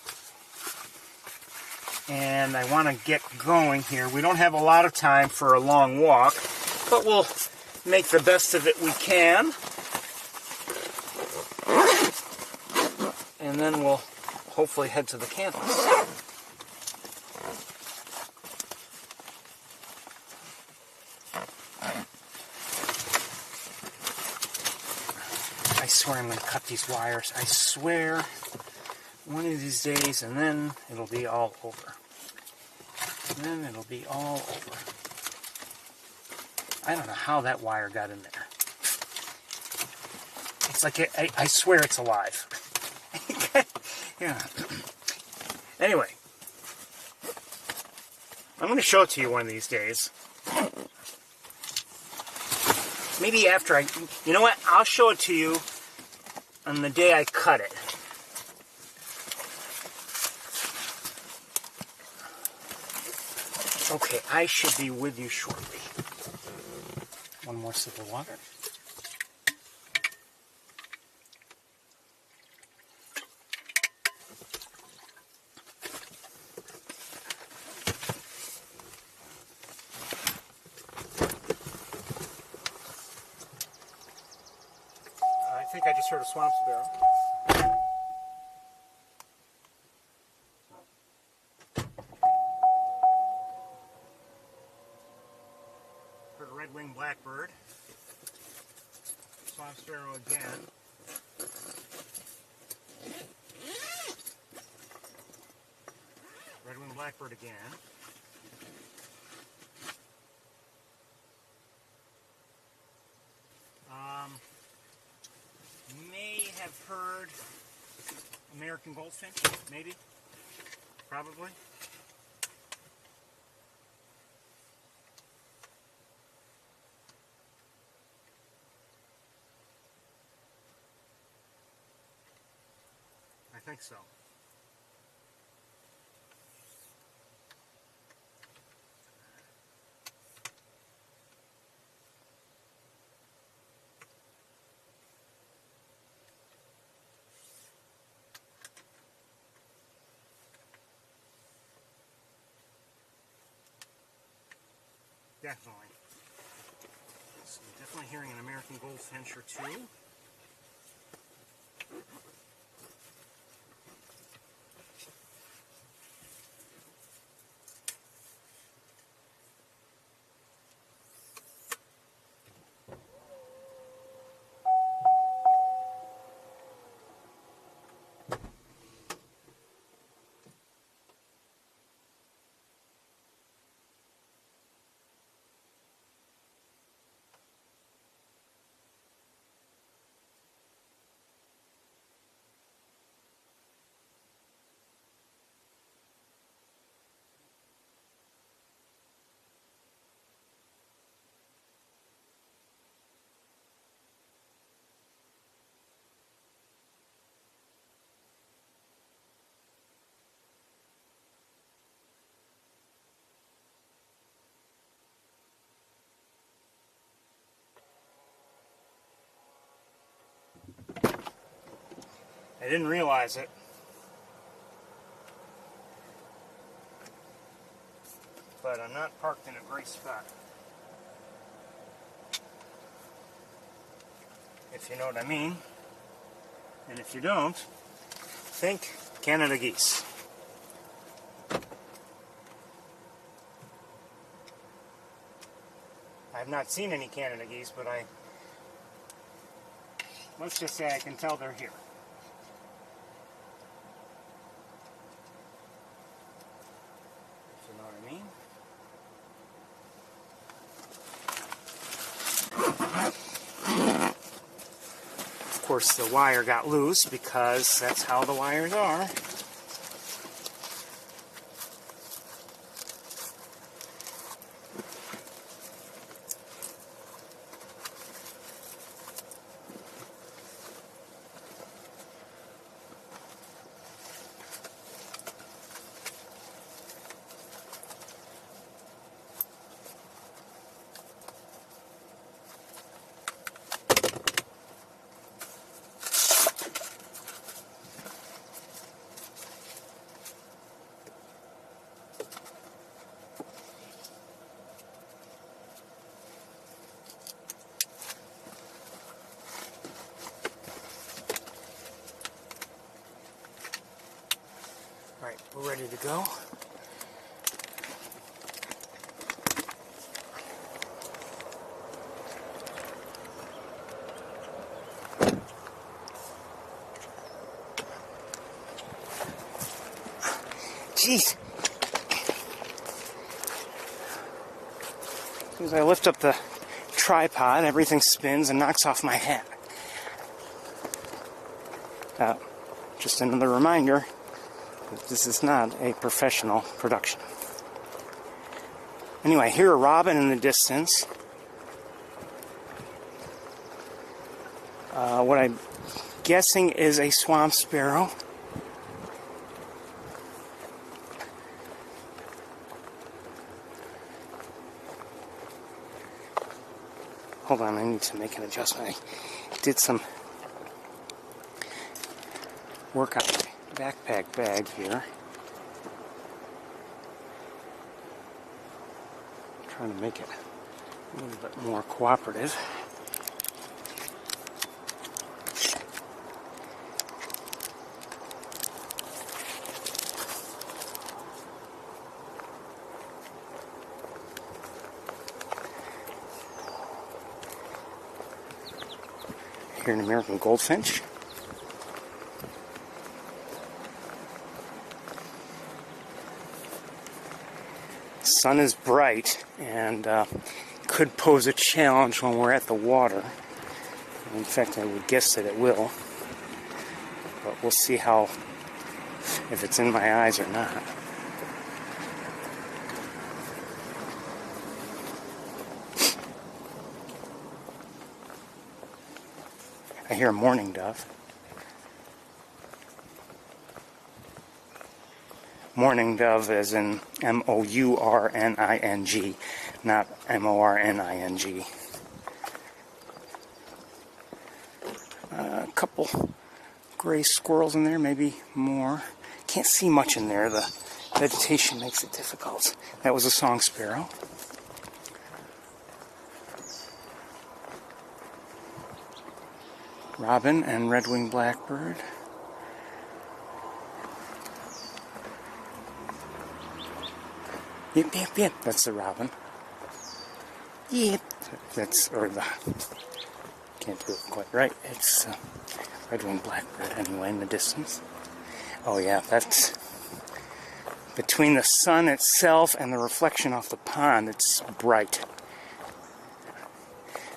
And I want to get going here. We don't have a lot of time for a long walk, but we'll make the best of it we can. And then we'll hopefully head to the campus. I swear I'm going to cut these wires. I swear, one of these days, and then it'll be all over. And then it'll be all over. I don't know how that wire got in there. It's like, I swear it's alive. Yeah. Anyway, I'm going to show it to you one of these days. Maybe after you know what? I'll show it to you on the day I cut it. Okay, I should be with you shortly. One more sip of water. I think I just heard a swamp sparrow. Heard a red-winged blackbird. Swamp sparrow again. Red-winged blackbird again. May have heard American goldfinch, maybe, probably. I think so. Definitely. So I'm definitely hearing an American goldfinch or two. I didn't realize it, but I'm not parked in a great spot. If you know what I mean. And if you don't, think Canada geese. I've not seen any Canada geese, but let's just say I can tell they're here. If you know what I mean. Of course, the wire got loose because that's how the wires are. All right, we're ready to go. Jeez. As soon as I lift up the tripod, everything spins and knocks off my hat. Just another reminder that this is not a professional production. Anyway, I hear a robin in the distance. What I'm guessing is a swamp sparrow. Hold on, I need to make an adjustment. I did some work on my backpack bag here. I'm trying to make it a little bit more cooperative. Here an American goldfinch. The sun is bright and could pose a challenge when we're at the water. In fact, I would guess that it will. But we'll see if it's in my eyes or not. I hear a mourning dove. Mourning dove as in M-O-U-R-N-I-N-G, not M-O-R-N-I-N-G. A couple gray squirrels in there, maybe more. Can't see much in there. The vegetation makes it difficult. That was a song sparrow. Robin and red-winged blackbird. Yip, yip, yip. That's the robin. Yep. That's, or the, can't do it quite right. It's red-winged blackbird anyway in the distance. Oh yeah, that's between the sun itself and the reflection off the pond, it's bright.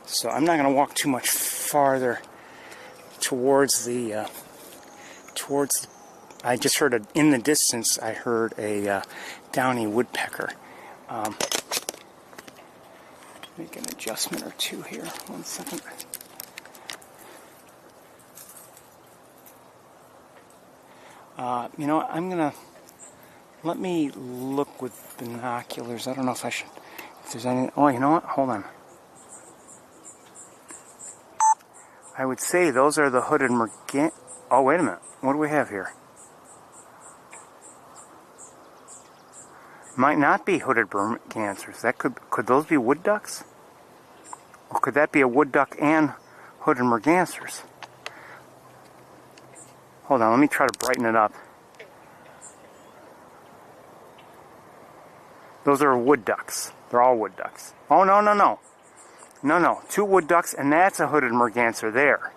So I'm not going to walk too much farther towards the, I just heard in the distance, I heard a downy woodpecker. Make an adjustment or two here. 1 second. You know, I'm going to, let me look with binoculars. I don't know if I should, if there's any, oh, you know what? Hold on. I would say those are the hooded mergan... Oh, wait a minute. What do we have here? Might not be hooded mergansers. That could those be wood ducks? Or could that be a wood duck and hooded mergansers? Hold on, let me try to brighten it up. Those are wood ducks. They're all wood ducks. Oh, no, no, no. No, no. 2 wood ducks, and that's a hooded merganser there.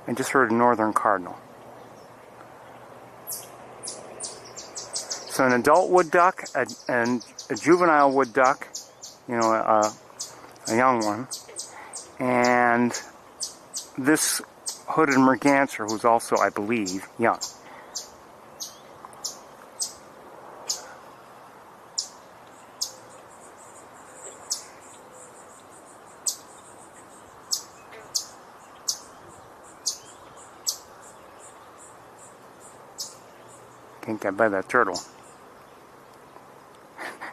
I just heard a northern cardinal. So an adult wood duck, and a juvenile wood duck, you know, a young one, and this hooded merganser, who's also, I believe, young. Can't get by that turtle.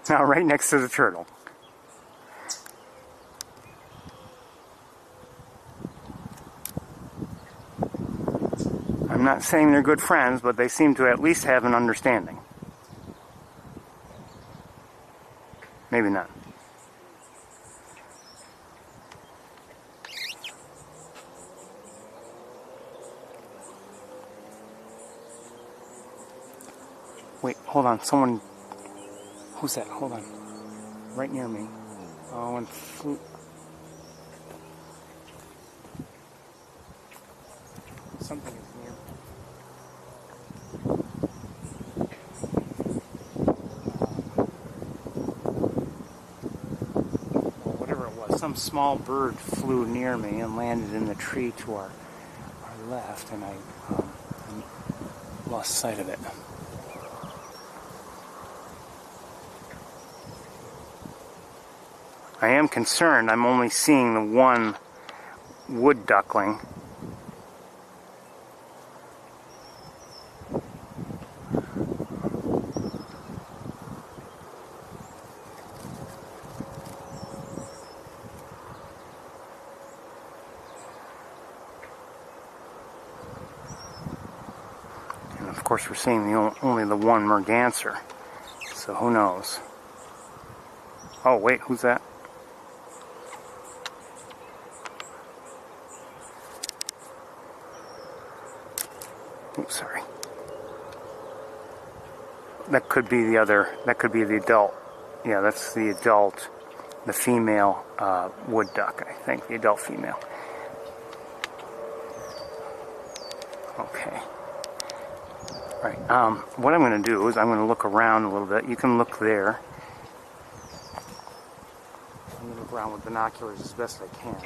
Now right next to the turtle. I'm not saying they're good friends, but they seem to at least have an understanding. Maybe not. Wait, hold on. Someone... Who's that? Hold on. Right near me. Oh, and flew... Something is near me. Whatever it was, some small bird flew near me and landed in the tree to our left, and I lost sight of it. I am concerned I'm only seeing the one wood duckling. And of course we're seeing only the one merganser. So who knows? Oh wait, who's that? Oops, sorry. That could be the other, that could be the adult. Yeah, that's the adult, the female wood duck, I think, the adult female. Okay. All right, what I'm going to do is I'm going to look around a little bit. You can look there. I'm going to look around with binoculars as best I can.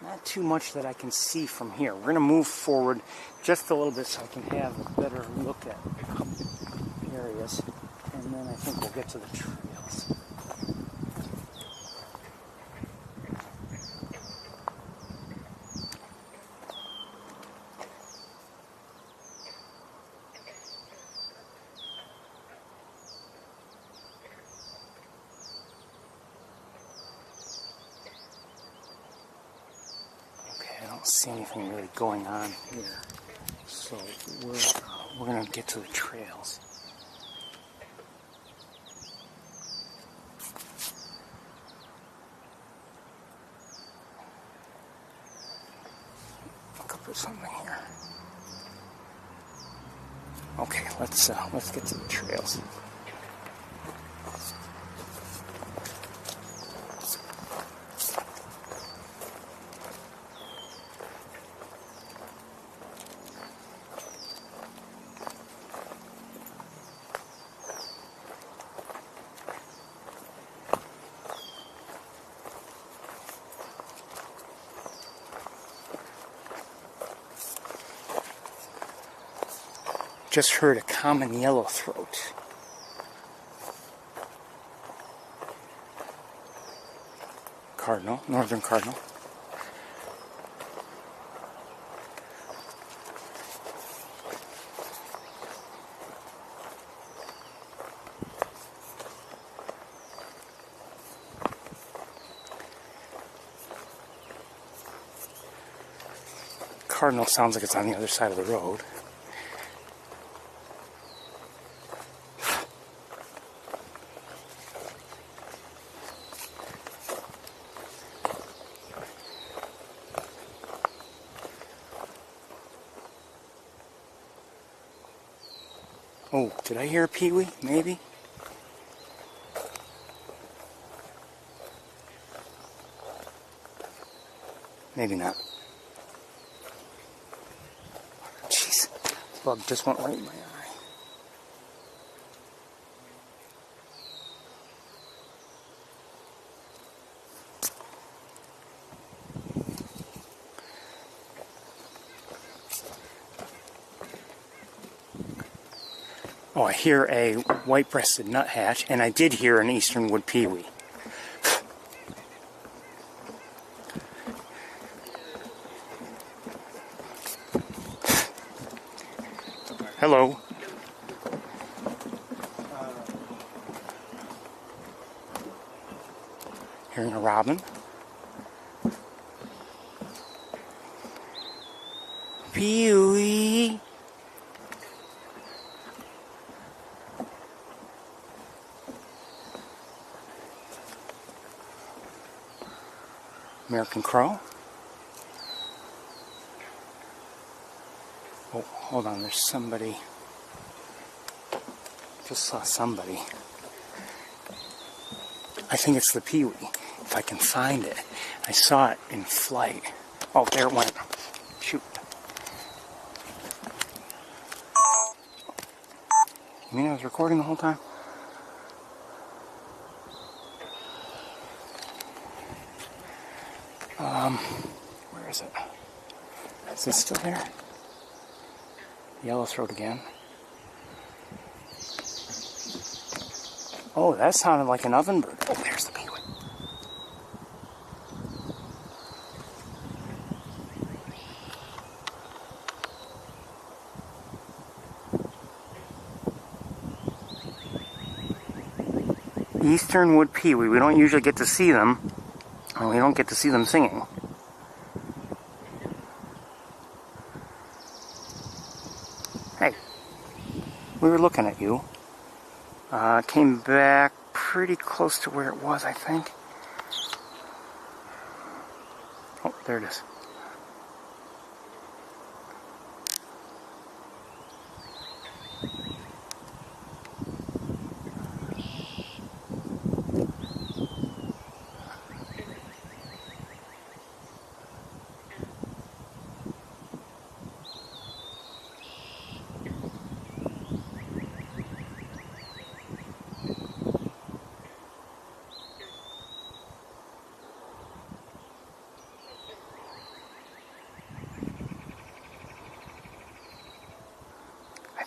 Not too much that I can see from here. We're going to move forward just a little bit so I can have a better look at areas. And then I think we'll get to the trails. I don't see anything really going on here, so we're gonna get to the trails. Look up for something here. Okay, let's get to the trails. Just heard a common yellowthroat. Cardinal, northern cardinal. Cardinal sounds like it's on the other side of the road. Oh, did I hear a peewee? Maybe? Maybe not. Jeez, bug just went right in my eye. Oh, I hear a white-breasted nuthatch, and I did hear an eastern wood peewee. Hello. Hearing a robin. Peewee. American crow. Oh, hold on, there's somebody. Just saw somebody. I think it's the peewee, if I can find it. I saw it in flight. Oh, there it went. Shoot. You mean I was recording the whole time? Where is it? Is it still there? Yellowthroat again. Oh, that sounded like an ovenbird. Oh, there's the peewee. Eastern wood peewee. We don't usually get to see them, and we don't get to see them singing. Hey, we were looking at you. Came back pretty close to where it was, I think. Oh, there it is.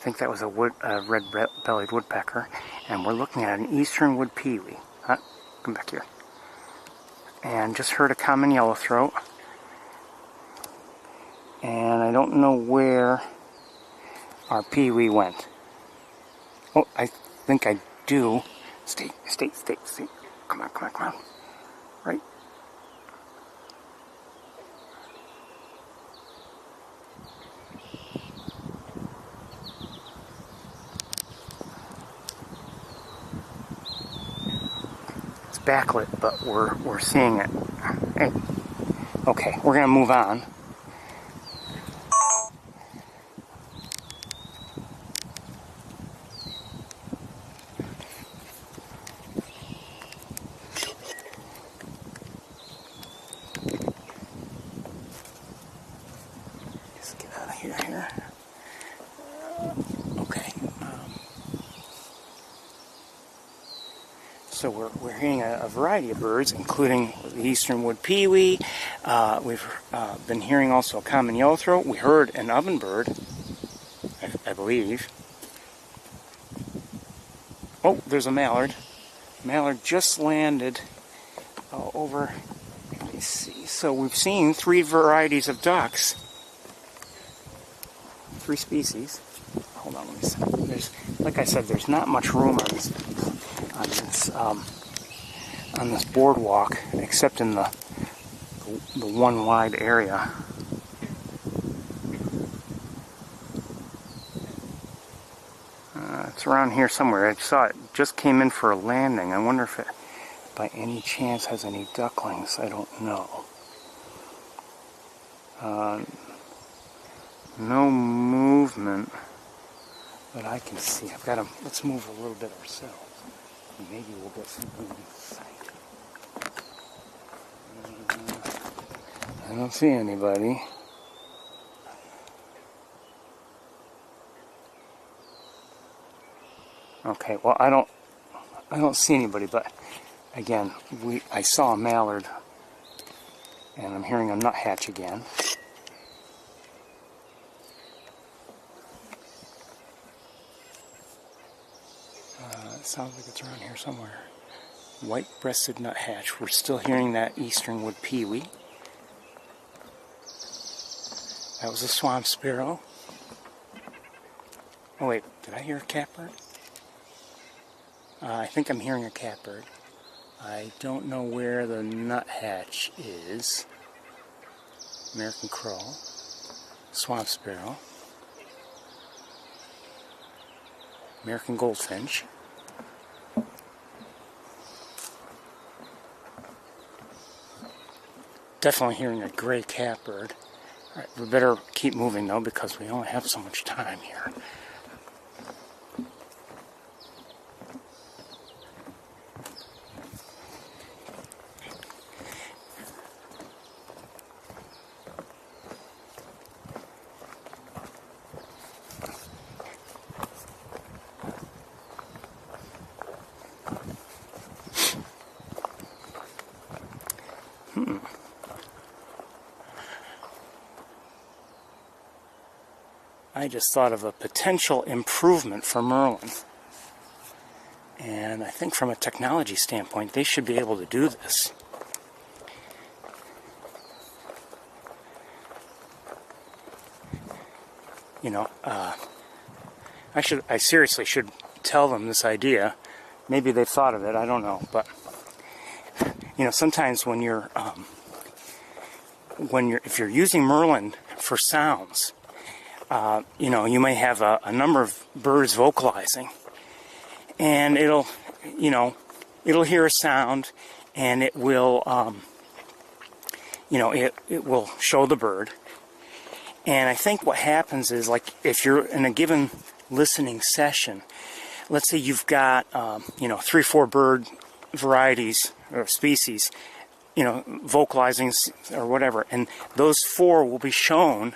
think that was a red-bellied woodpecker. And we're looking at an eastern wood pewee. Huh? Come back here. And just heard a common yellowthroat. And I don't know where our pewee went. Oh, I think I do. Stay. Come on. Right. It's backlit, but we're seeing it. Hey. Okay, we're gonna move on. Here. Okay. So we're hearing a variety of birds, including the eastern wood pewee. We've been hearing also a common yellowthroat. We heard an ovenbird, I believe. Oh, there's a mallard. Mallard just landed over. Let me see. So we've seen 3 varieties of ducks. 3 species. Hold on, let me see. Like I said, there's not much room on this boardwalk, except in the one wide area. It's around here somewhere. I saw it just came in for a landing. I wonder if it, by any chance, has any ducklings. I don't know. No movement that I can see. Let's move a little bit ourselves. Maybe we'll get something in sight. I don't see anybody. Okay, well I don't see anybody, but again, I saw a mallard and I'm hearing a nuthatch again. Sounds like it's around here somewhere. White-breasted nuthatch. We're still hearing that eastern wood pewee. That was a swamp sparrow. Oh wait, did I hear a catbird? I think I'm hearing a catbird. I don't know where the nuthatch is. American crow. Swamp sparrow. American goldfinch. Definitely hearing a gray catbird. Alright, we better keep moving though because we only have so much time here. I just thought of a potential improvement for Merlin. And I think from a technology standpoint, they should be able to do this. You know, I seriously should tell them this idea. Maybe they've thought of it, I don't know. But, you know, sometimes when if you're using Merlin for sounds, you know, you may have a number of birds vocalizing, and it'll hear a sound, and it will, it will show the bird. And I think what happens is, like, if you're in a given listening session, let's say you've got, 3-4 bird varieties or species, vocalizing or whatever, and those 4 will be shown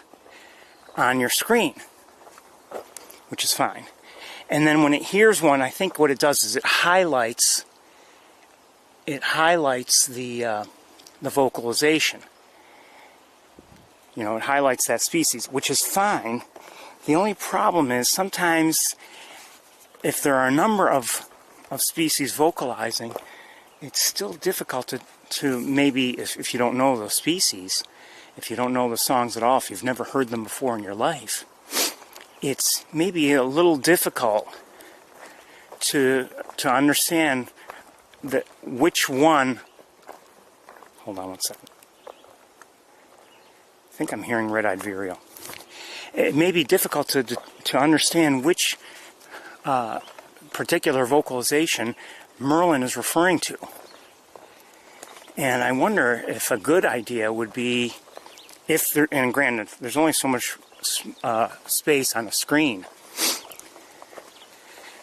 on your screen, which is fine. And then when it hears one, I think what it does is it highlights the vocalization. It highlights that species, which is fine, The only problem is sometimes if there are a number of species vocalizing, it's still difficult to maybe, if you don't know those species, if you don't know the songs at all, if you've never heard them before in your life, it's maybe a little difficult to understand that which one. Hold on one second. I think I'm hearing red-eyed vireo. It may be difficult to understand which particular vocalization Merlin is referring to. And I wonder if a good idea would be, if there, and granted, there's only so much space on the screen,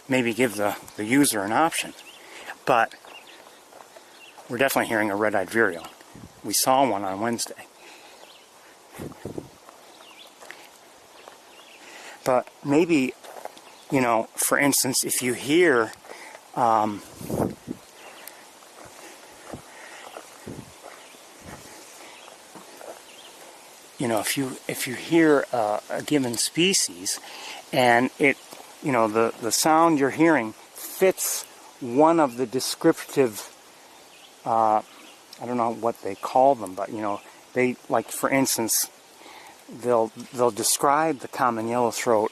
maybe give the user an option. But we're definitely hearing a red-eyed vireo. We saw one on Wednesday. But maybe, you know, for instance, if you hear you know, if you hear a given species and it, you know, the sound you're hearing fits one of the descriptive, I don't know what they call them, but, you know, they, like, for instance, they'll describe the common yellowthroat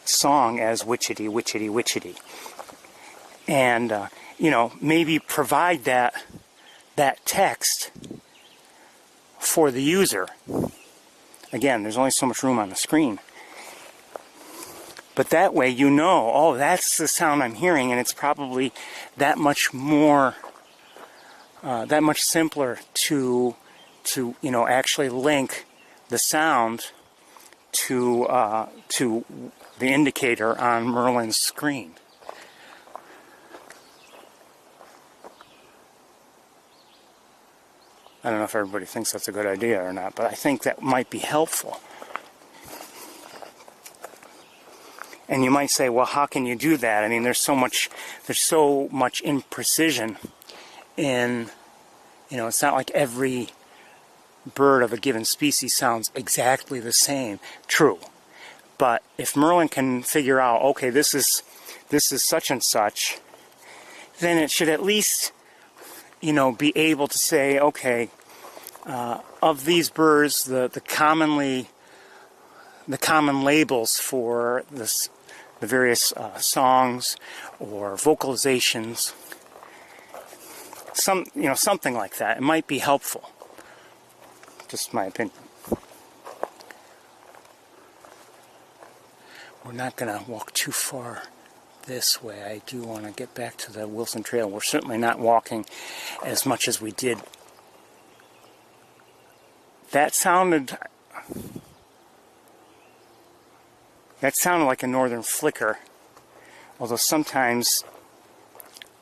song as witchetty, witchetty, witchetty. And, you know, maybe provide that text for the user. Again, there's only so much room on the screen. But that way you know, oh, that's the sound I'm hearing, and it's probably that much more, that much simpler to you know, actually link the sound to the indicator on Merlin's screen. I don't know if everybody thinks that's a good idea or not, but I think that might be helpful. And you might say, well, how can you do that? I mean, there's so much imprecision in, you know, it's not like every bird of a given species sounds exactly the same. True. But if Merlin can figure out, okay, this is such and such, then it should at least, you know, be able to say, okay, of these birds, the common labels for the various songs or vocalizations, something like that. It might be helpful. Just my opinion. We're not going to walk too far this way. I do want to get back to the Wilson Trail. We're certainly not walking as much as we did. That sounded like a northern flicker, although sometimes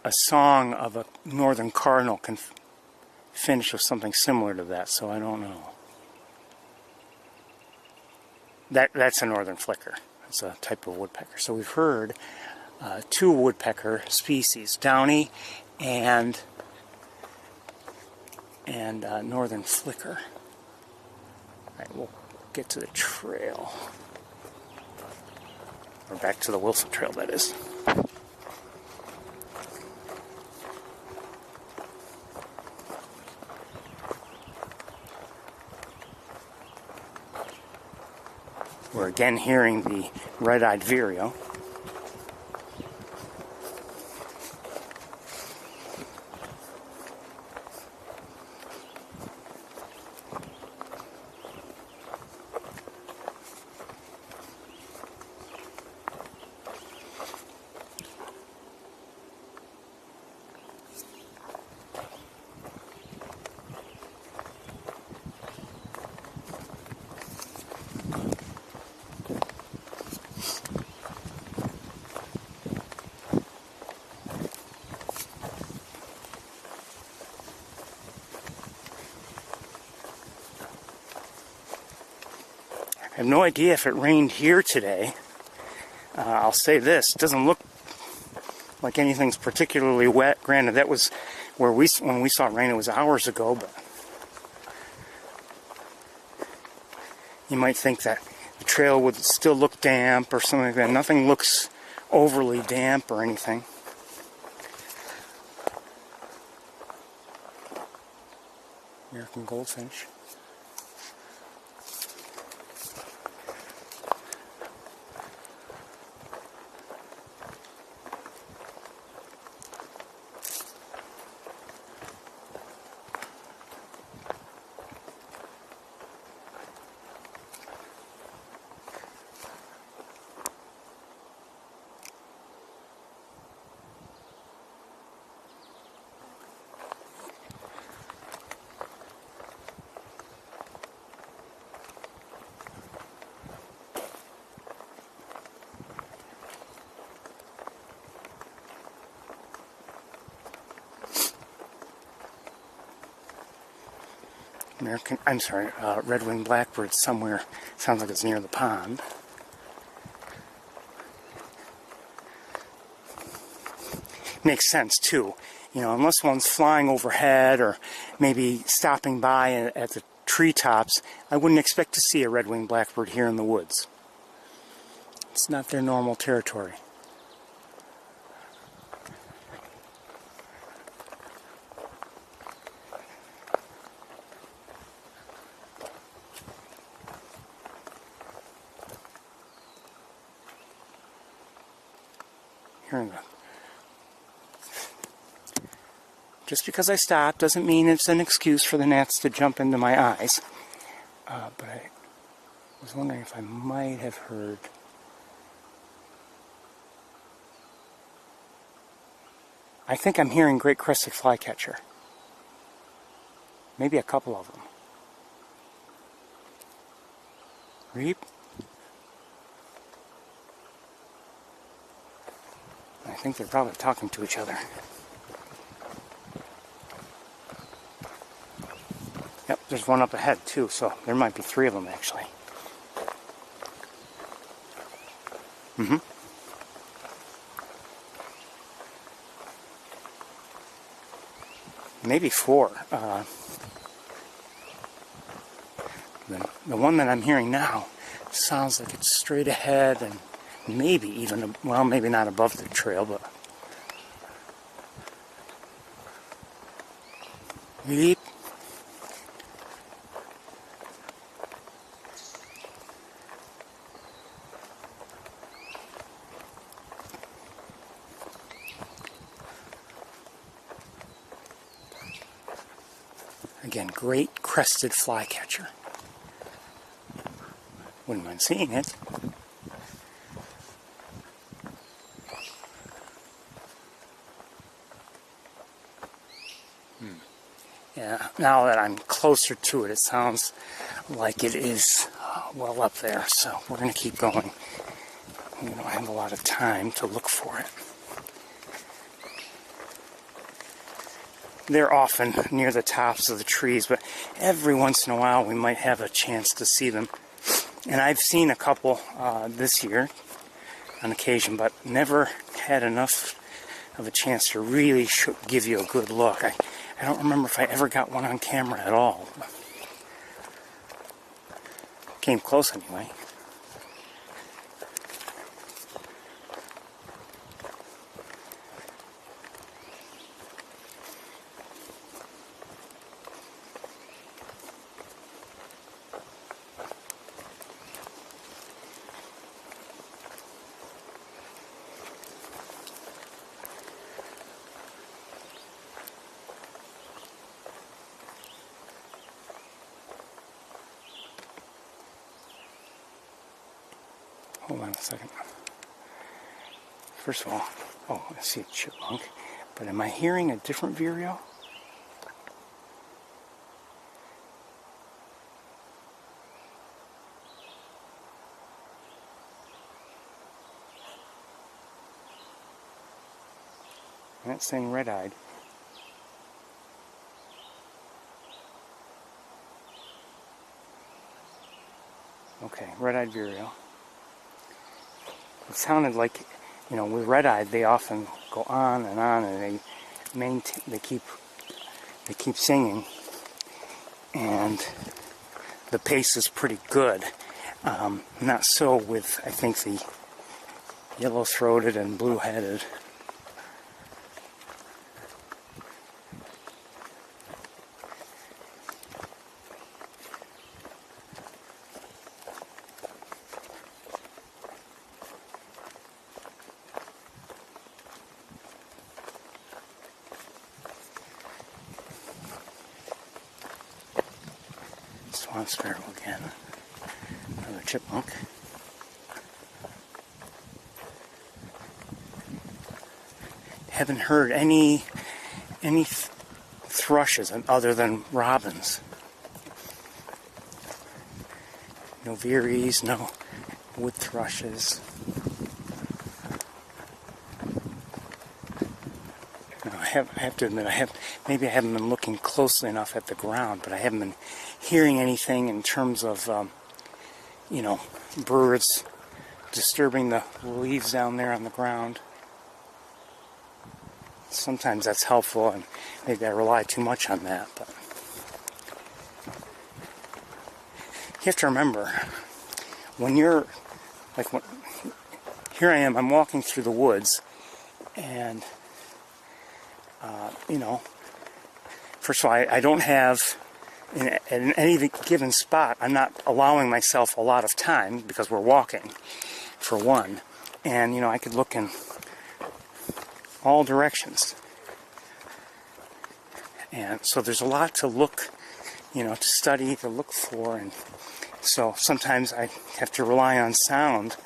a song of a northern cardinal can finish with something similar to that, so I don't know. That's a northern flicker. It's a type of woodpecker. So we've heard two woodpecker species, downy and northern flicker. All right, we'll get to the trail. Or back to the Wilson Trail, that is. We're again hearing the red-eyed vireo. I have no idea if it rained here today. I'll say this, it doesn't look like anything's particularly wet. Granted, that was where when we saw rain, it was hours ago, but you might think that the trail would still look damp or something like that. Nothing looks overly damp or anything. American goldfinch. Red-winged blackbird somewhere. Sounds like it's near the pond. Makes sense too. You know, unless one's flying overhead or maybe stopping by at the treetops, I wouldn't expect to see a red-winged blackbird here in the woods. It's not their normal territory. Just because I stopped doesn't mean it's an excuse for the gnats to jump into my eyes. But I was wondering if I might have heard... I think I'm hearing great crested flycatcher. Maybe a couple of them. Reap. I think they're probably talking to each other. Yep, there's one up ahead too, so there might be three of them actually. Maybe four. The one that I'm hearing now sounds like it's straight ahead and maybe even, well, maybe not above the trail, but... Beep. Again, great crested flycatcher. Wouldn't mind seeing it. Yeah, now that I'm closer to it, it sounds like it is well up there, so we're going to keep going. We don't have a lot of time to look for it. They're often near the tops of the trees, but every once in a while we might have a chance to see them. And I've seen a couple this year on occasion, but never had enough of a chance to really give you a good look. I don't remember if I ever got one on camera at all. Came close anyway. Hold on a second. First of all, oh, I see a chipmunk. But am I hearing a different vireo? I'm not saying red-eyed. Okay, red-eyed vireo. It sounded like, you know, with red-eyed, they often go on, and they keep singing, and the pace is pretty good. Not so with, I think, the yellow-throated and blue-headed. Swan sparrow again. Another chipmunk. Haven't heard any thrushes other than robins. No veeries, no wood thrushes. No, I have to admit, maybe I haven't been looking closely enough at the ground, but I haven't been hearing anything in terms of, birds disturbing the leaves down there on the ground. Sometimes that's helpful, and maybe I rely too much on that, but you have to remember, when you're, here I am, I'm walking through the woods, and, first of all, I don't have, in any given spot, I'm not allowing myself a lot of time, because we're walking, for one, and, I could look in all directions. And so there's a lot to look, to study, to look for, and so sometimes I have to rely on sound,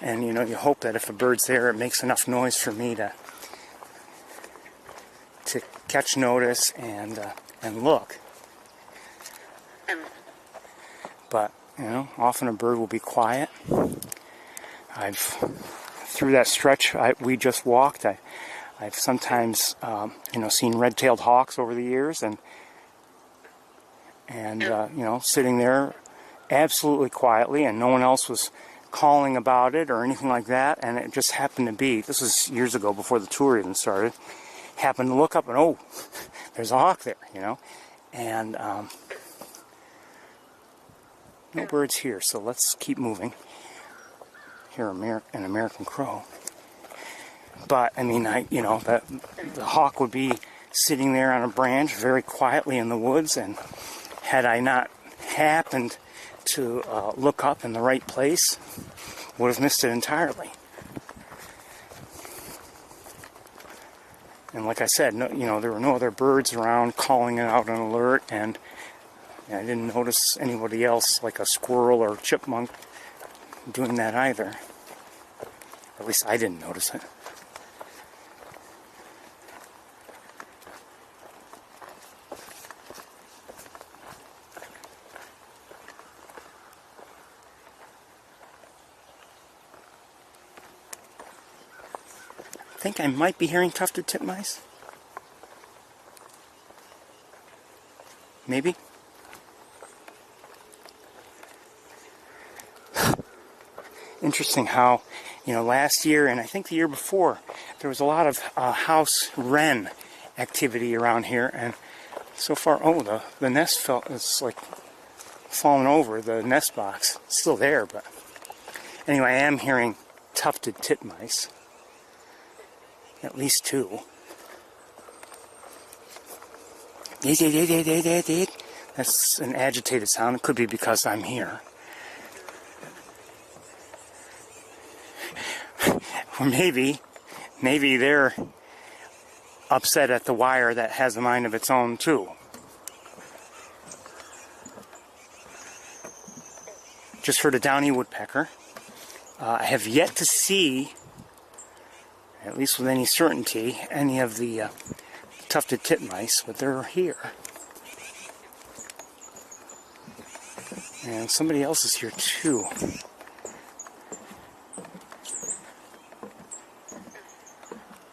and you hope that if a bird's there, it makes enough noise for me to catch notice and look. But often a bird will be quiet. Through that stretch we just walked, I've sometimes seen red-tailed hawks over the years, and sitting there absolutely quietly, and no one else was calling about it or anything like that, and it just happened to be, this was years ago before the tour even started, happened to look up and, oh, there's a hawk there, and no birds here, so let's keep moving. Here, an American crow. But, the hawk would be sitting there on a branch very quietly in the woods, and had I not happened to look up in the right place, would have missed it entirely. And like I said, there were no other birds around calling out an alert, and I didn't notice anybody else, like a squirrel or chipmunk, doing that either. At least I didn't notice it. I think I might be hearing tufted titmice. Maybe. Interesting how, last year and I think the year before, there was a lot of house wren activity around here, and so far, the nest it's like fallen over, the nest box. It's still there, but anyway, I am hearing tufted titmice. At least two. That's an agitated sound. It could be because I'm here. Or maybe they're upset at the wire that has a mind of its own too. Just heard a downy woodpecker. I have yet to see, at least with any certainty, any of the tufted titmice, but they're here. And somebody else is here too.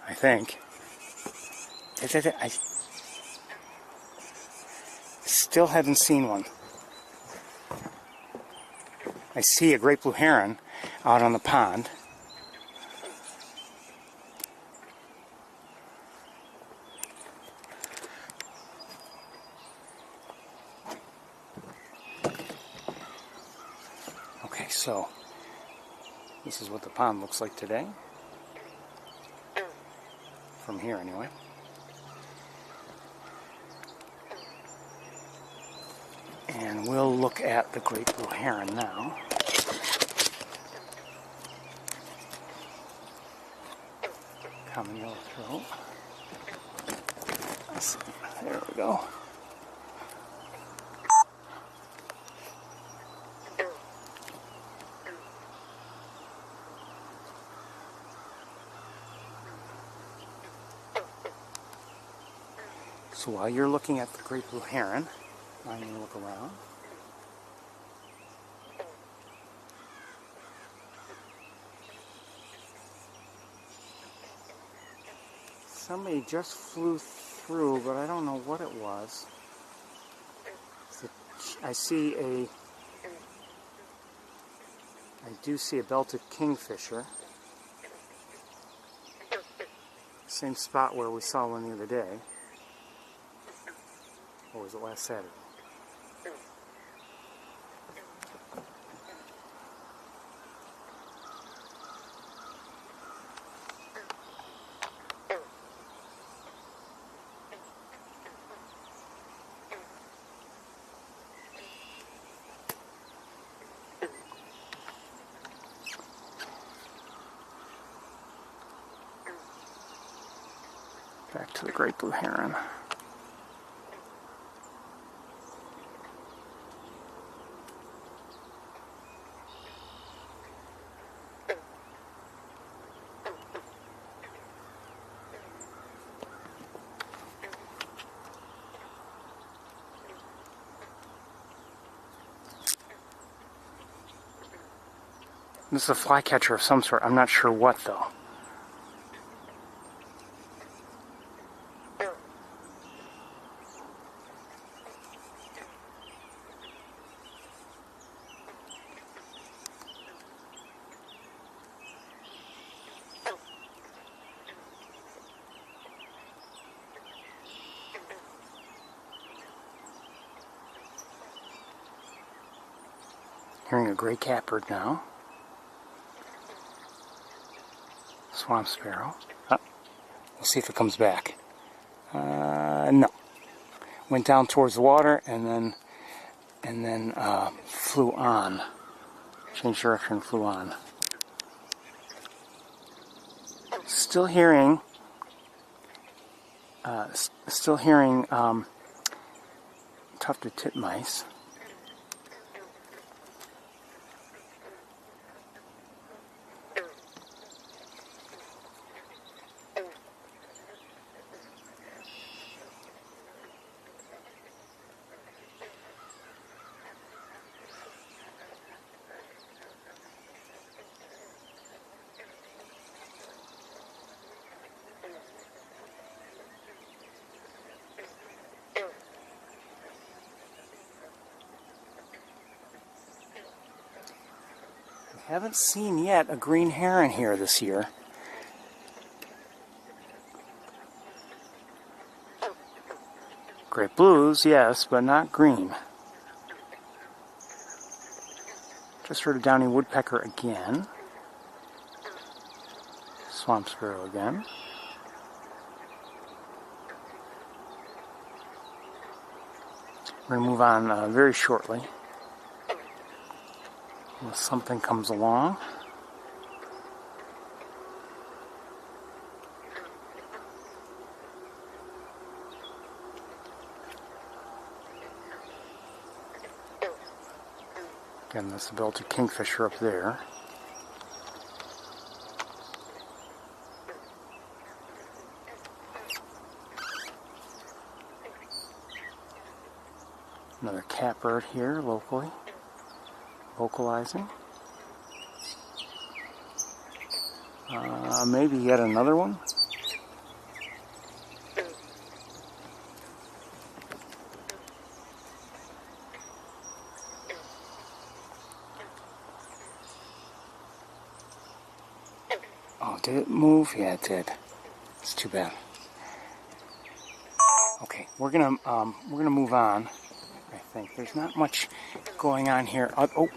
I think. I still haven't seen one. I see a great blue heron out on the pond. Okay, So, this is what the pond looks like today. From here, anyway. And we'll look at the great blue heron now. Common yellow throat. There we go. So while you're looking at the great blue heron, I'm going to look around. Somebody just flew through, but I don't know what it was. I do see a belted kingfisher. Same spot where we saw one the other day. Or was it last Saturday? Back to the great blue heron. This is a flycatcher of some sort. I'm not sure what, though. Hearing a gray catbird now. Swamp sparrow. Oh, we'll see if it comes back. No. Went down towards the water and then flew on. Changed direction and flew on. Still hearing tufted titmice. Haven't seen yet a green heron here this year. Great blues, yes, but not green. Just heard a downy woodpecker again. Swamp sparrow again. We're going to move on very shortly. Unless something comes along. Again, that's the belted kingfisher up there. Another catbird here locally. Vocalizing. Maybe yet another one. Oh, did it move? Yeah, it did. It's too bad. Okay, we're gonna move on. I think there's not much going on here. Oh,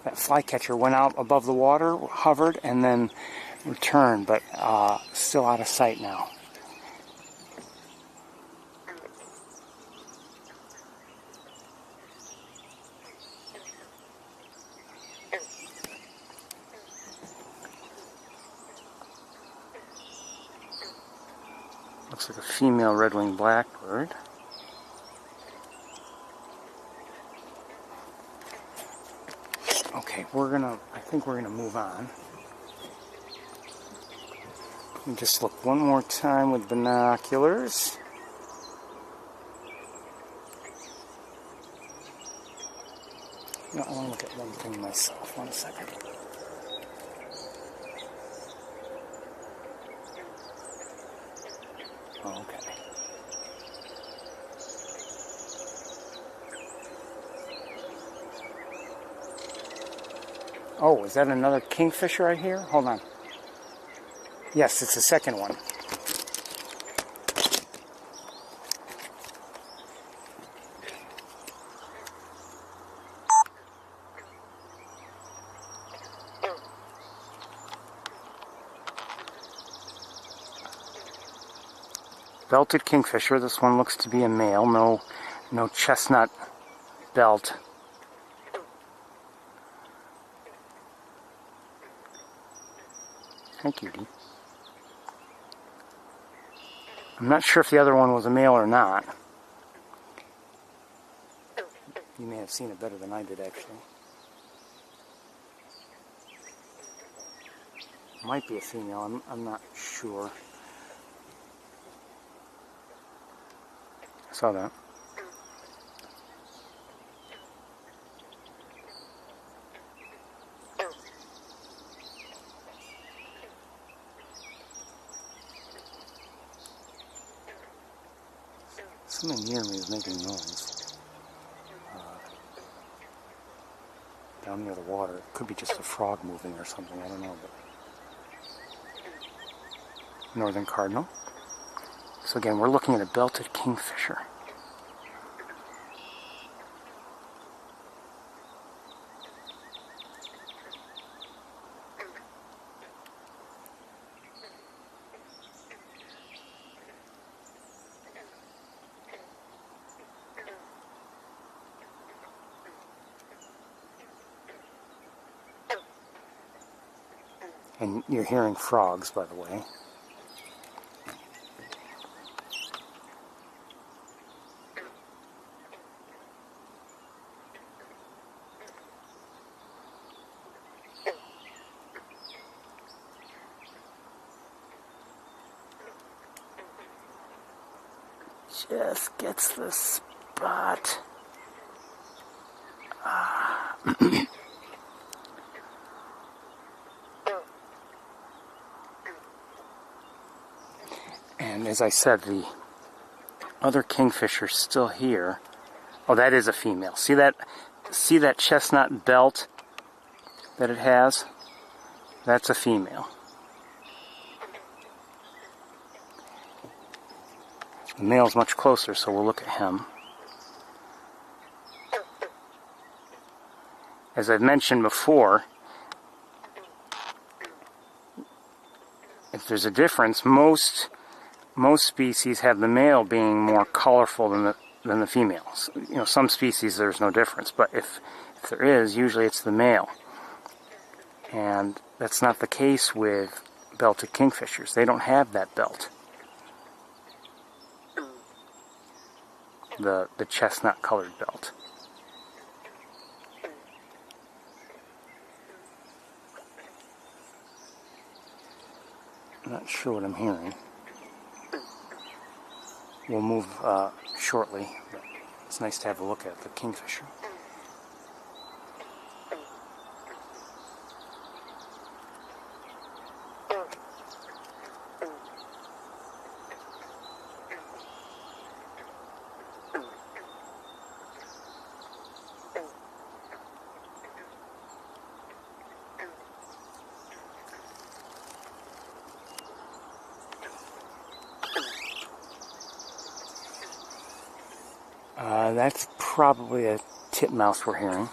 that flycatcher went out above the water, hovered, and then returned, but still out of sight now. Looks like a female red-winged blackbird. Okay, I think we're gonna move on. Let me just look one more time with binoculars. No, I want to look at one thing myself. 1 second. Okay. Oh, is that another kingfisher right here? Hold on. Yes, it's the second one. Belted kingfisher. This one looks to be a male. No chestnut belt. Hi, cutie. I'm not sure if the other one was a male or not. You may have seen it better than I did, actually. Might be a female. I'm not sure. I saw that. Something near me is making noise. Down near the water. It could be just a frog moving or something. I don't know. But northern cardinal. So again, we're looking at a belted kingfisher. And you're hearing frogs, by the way. Just gets the spot. And as I said, the other kingfisher's still here. Oh, that is a female. See that chestnut belt that it has? That's a female. The male's much closer, so we'll look at him. As I've mentioned before, if there's a difference, most species have the male being more colorful than the females. You know, some species there's no difference, but if there is, usually it's the male. And that's not the case with belted kingfishers. They don't have that belt. The chestnut colored belt. I'm not sure what I'm hearing. We'll move shortly, but it's nice to have a look at the kingfisher. That's probably a titmouse we're hearing.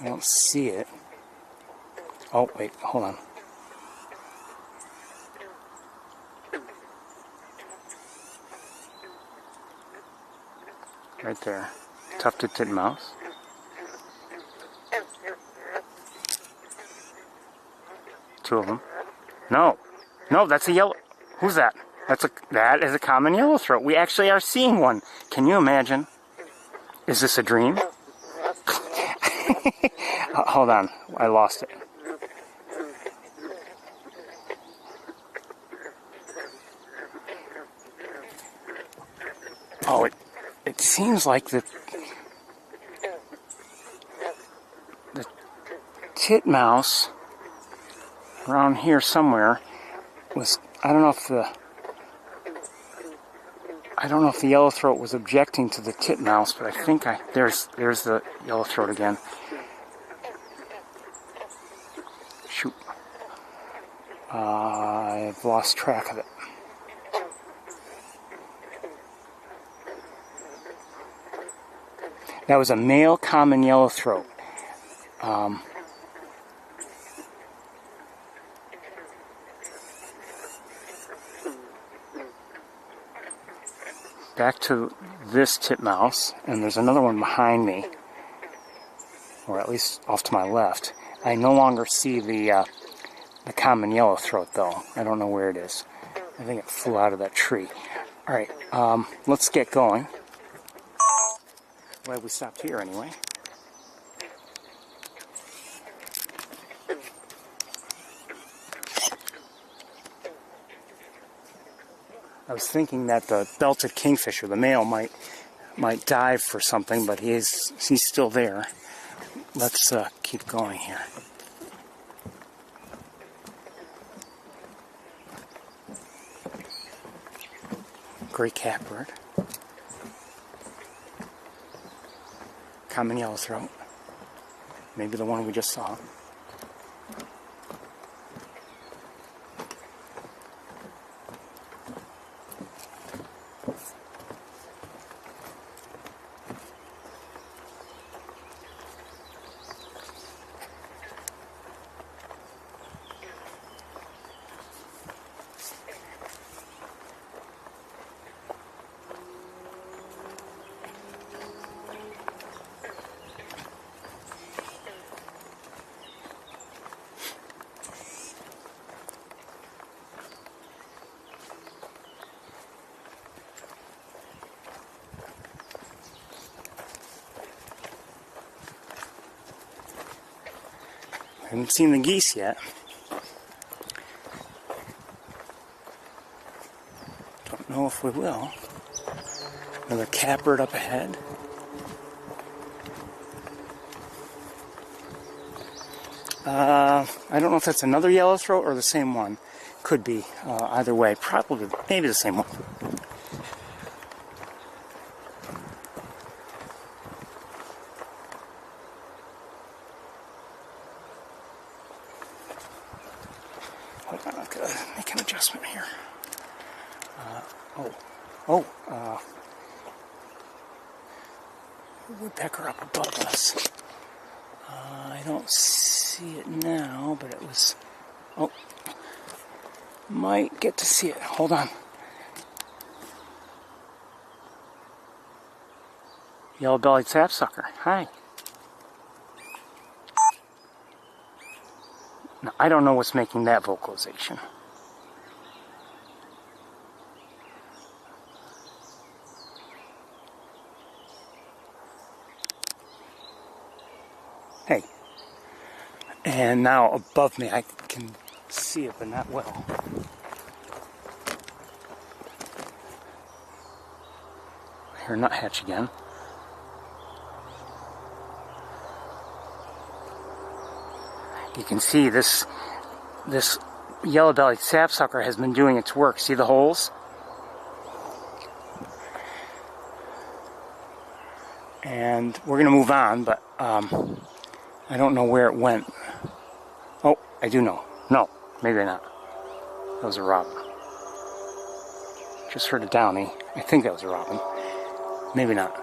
I don't see it. Oh, wait, hold on. Right there. Tufted titmouse. Two of them. No. No, that's a yellow... Who's that? That is a common yellowthroat. We actually are seeing one. Can you imagine? Is this a dream? Hold on. I lost it. Oh, it seems like the titmouse around here somewhere was, I don't know if the yellowthroat was objecting to the titmouse, but I think there's the yellowthroat again. Shoot. I've lost track of it. That was a male common yellowthroat. Back to this titmouse, and there's another one behind me, or at least off to my left. I no longer see the common yellowthroat, though. I don't know where it is. I think it flew out of that tree. All right, let's get going. Glad we stopped here anyway. I was thinking that the belted kingfisher, the male, might dive for something, but he's still there. Let's keep going here. Gray catbird. Common yellowthroat. Maybe the one we just saw. I haven't seen the geese yet. Don't know if we will. Another catbird up ahead. I don't know if that's another yellowthroat or the same one. Could be. Either way. Probably. Maybe the same one. Hold on, I've got to make an adjustment here. Woodpecker up above us. I don't see it now, but it was... Oh, might get to see it. Hold on. Yellow-bellied sapsucker. Hi. Now, I don't know what's making that vocalization. Hey. And now above me, I can see it, but not well. I hear a nuthatch again. You can see this yellow-bellied sapsucker has been doing its work. See the holes? And we're going to move on, but I don't know where it went. Oh, I do know. No, maybe not. That was a robin. Just heard a downy. I think that was a robin. Maybe not.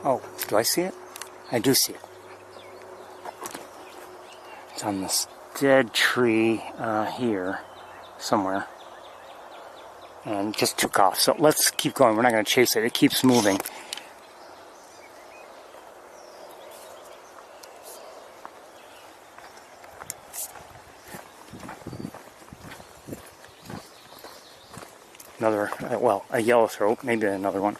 Oh, do I see it? I do see it. It's on this dead tree here somewhere. And it just took off. So let's keep going. We're not going to chase it. It keeps moving. Another, well, a yellow throat, maybe another one.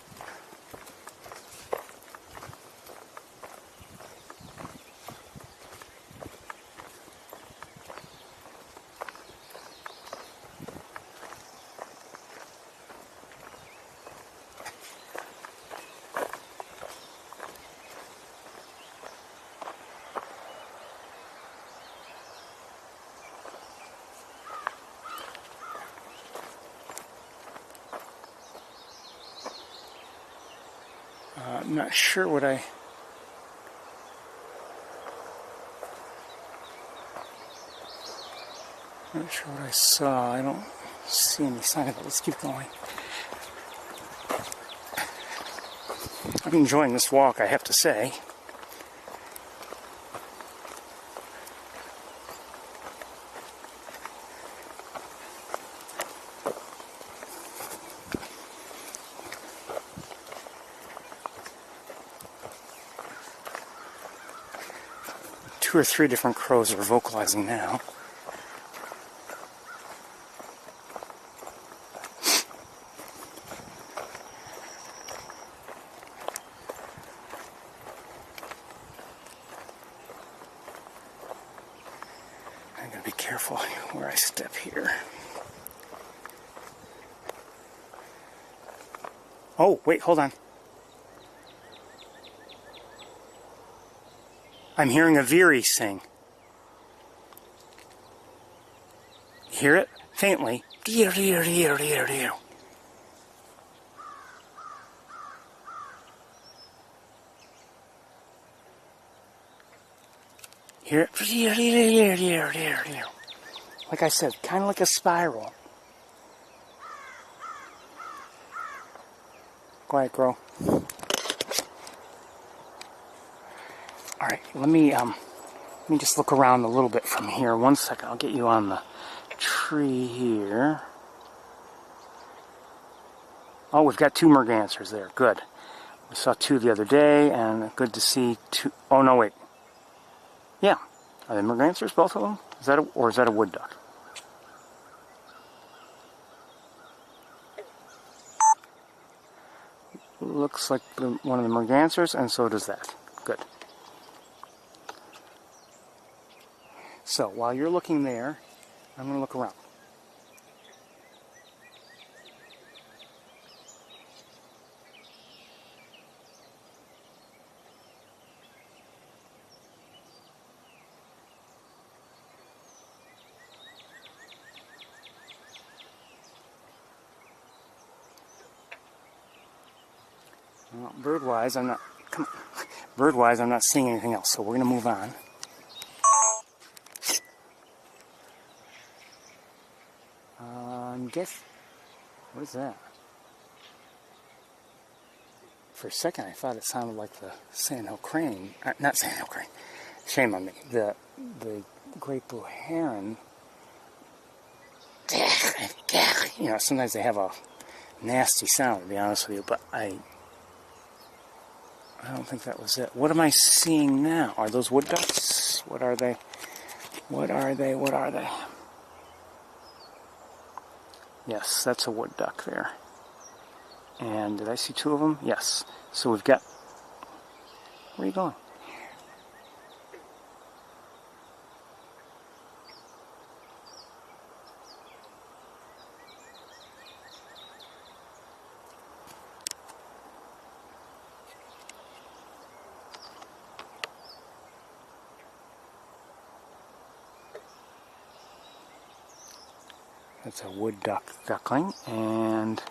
I'm not sure what I'm not sure what I saw. I don't see any sign of it. Let's keep going. I'm enjoying this walk, I have to say. Two or three different crows are vocalizing now. I gotta be careful where I step here. Oh, wait, hold on. I'm hearing a veery sing. Hear it? Faintly. Deer, deer, deer, deer, deer. Hear it? Deer, deer, deer, deer, deer. Like I said, kind of like a spiral. Quiet, crow. All right, let me just look around a little bit from here. 1 second, I'll get you on the tree here. Oh, we've got two mergansers there. Good. We saw two the other day, and good to see two. Oh no, wait. Yeah, are they mergansers, both of them? Or is that a wood duck? Looks like one of the mergansers, and so does that. Good. So, while you're looking there, I'm going to look around. Well, bird-wise, I'm not... Come on. Bird-wise, I'm not seeing anything else, so we're going to move on. Guess, what is that? For a second I thought it sounded like the sandhill crane. Not sandhill crane. Shame on me. The great blue heron. You know, sometimes they have a nasty sound, to be honest with you, but I don't think that was it. What am I seeing now? Are those wood ducks? What are they? What are they? What are they? Yes, that's a wood duck there. And did I see two of them? Yes. So we've got... Where are you going? That's a wood duckling, and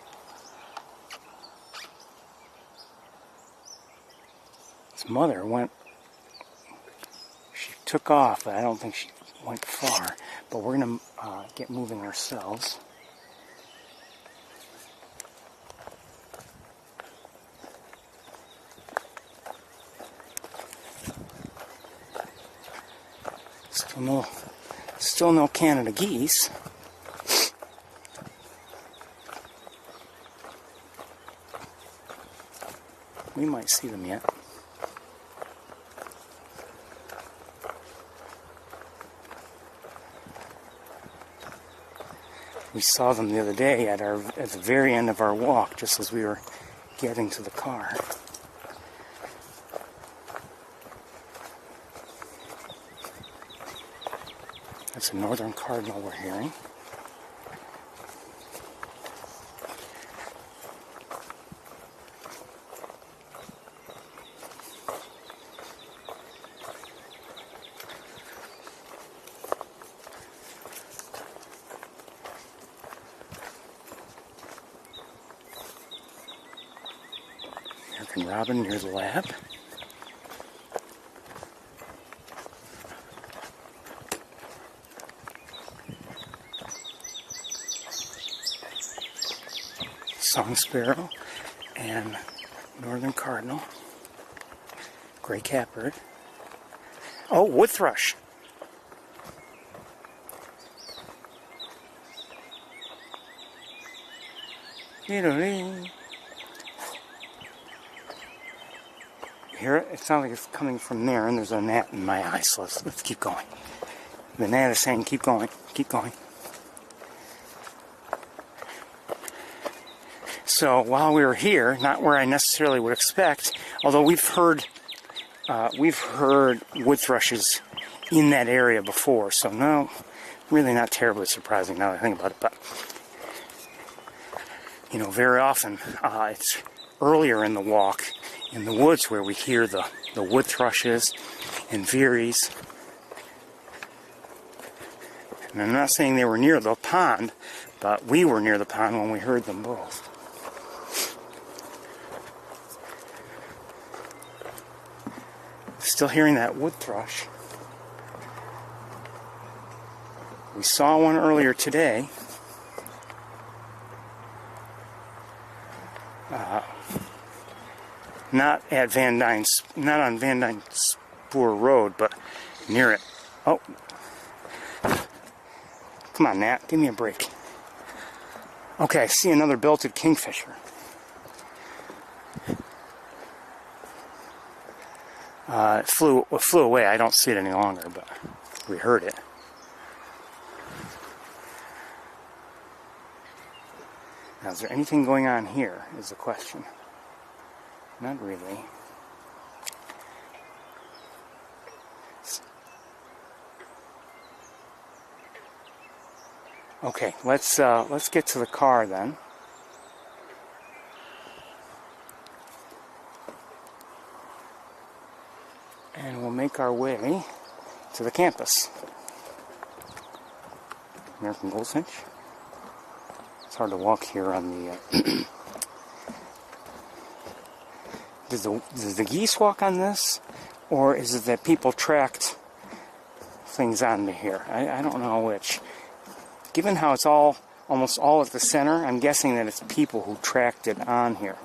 his mother went, she took off, but I don't think she went far, but we're going to get moving ourselves. So no, still no Canada geese. We might see them yet. We saw them the other day at the very end of our walk, just as we were getting to the car. That's a northern cardinal we're hearing. American robin near the lab. Song sparrow and northern cardinal. Gray catbird. Oh, wood thrush. You hear it? It sounds like it's coming from there, and there's a gnat in my eye, so let's keep going. The gnat is saying, keep going, keep going. So while we were here, not where I necessarily would expect, although we've heard wood thrushes in that area before, so no, really not terribly surprising now that I think about it. But you know, very often it's earlier in the walk in the woods where we hear the wood thrushes and veeries. And I'm not saying they were near the pond, but we were near the pond when we heard them both. Still hearing that wood thrush. We saw one earlier today. Not at Van Dyne's, not on Van Dyne Spoor Road, but near it. Oh, come on, Nat, give me a break. Okay, I see another belted kingfisher. It flew away. I don't see it any longer, but we heard it. Now, is there anything going on here, is the question. Not really. Okay, let's get to the car then. And we'll make our way to the campus. American goldfinch. It's hard to walk here on the... Does the geese walk on this? Or is it that people tracked things onto here? I don't know which. Given how it's almost all at the center, I'm guessing that it's people who tracked it on here.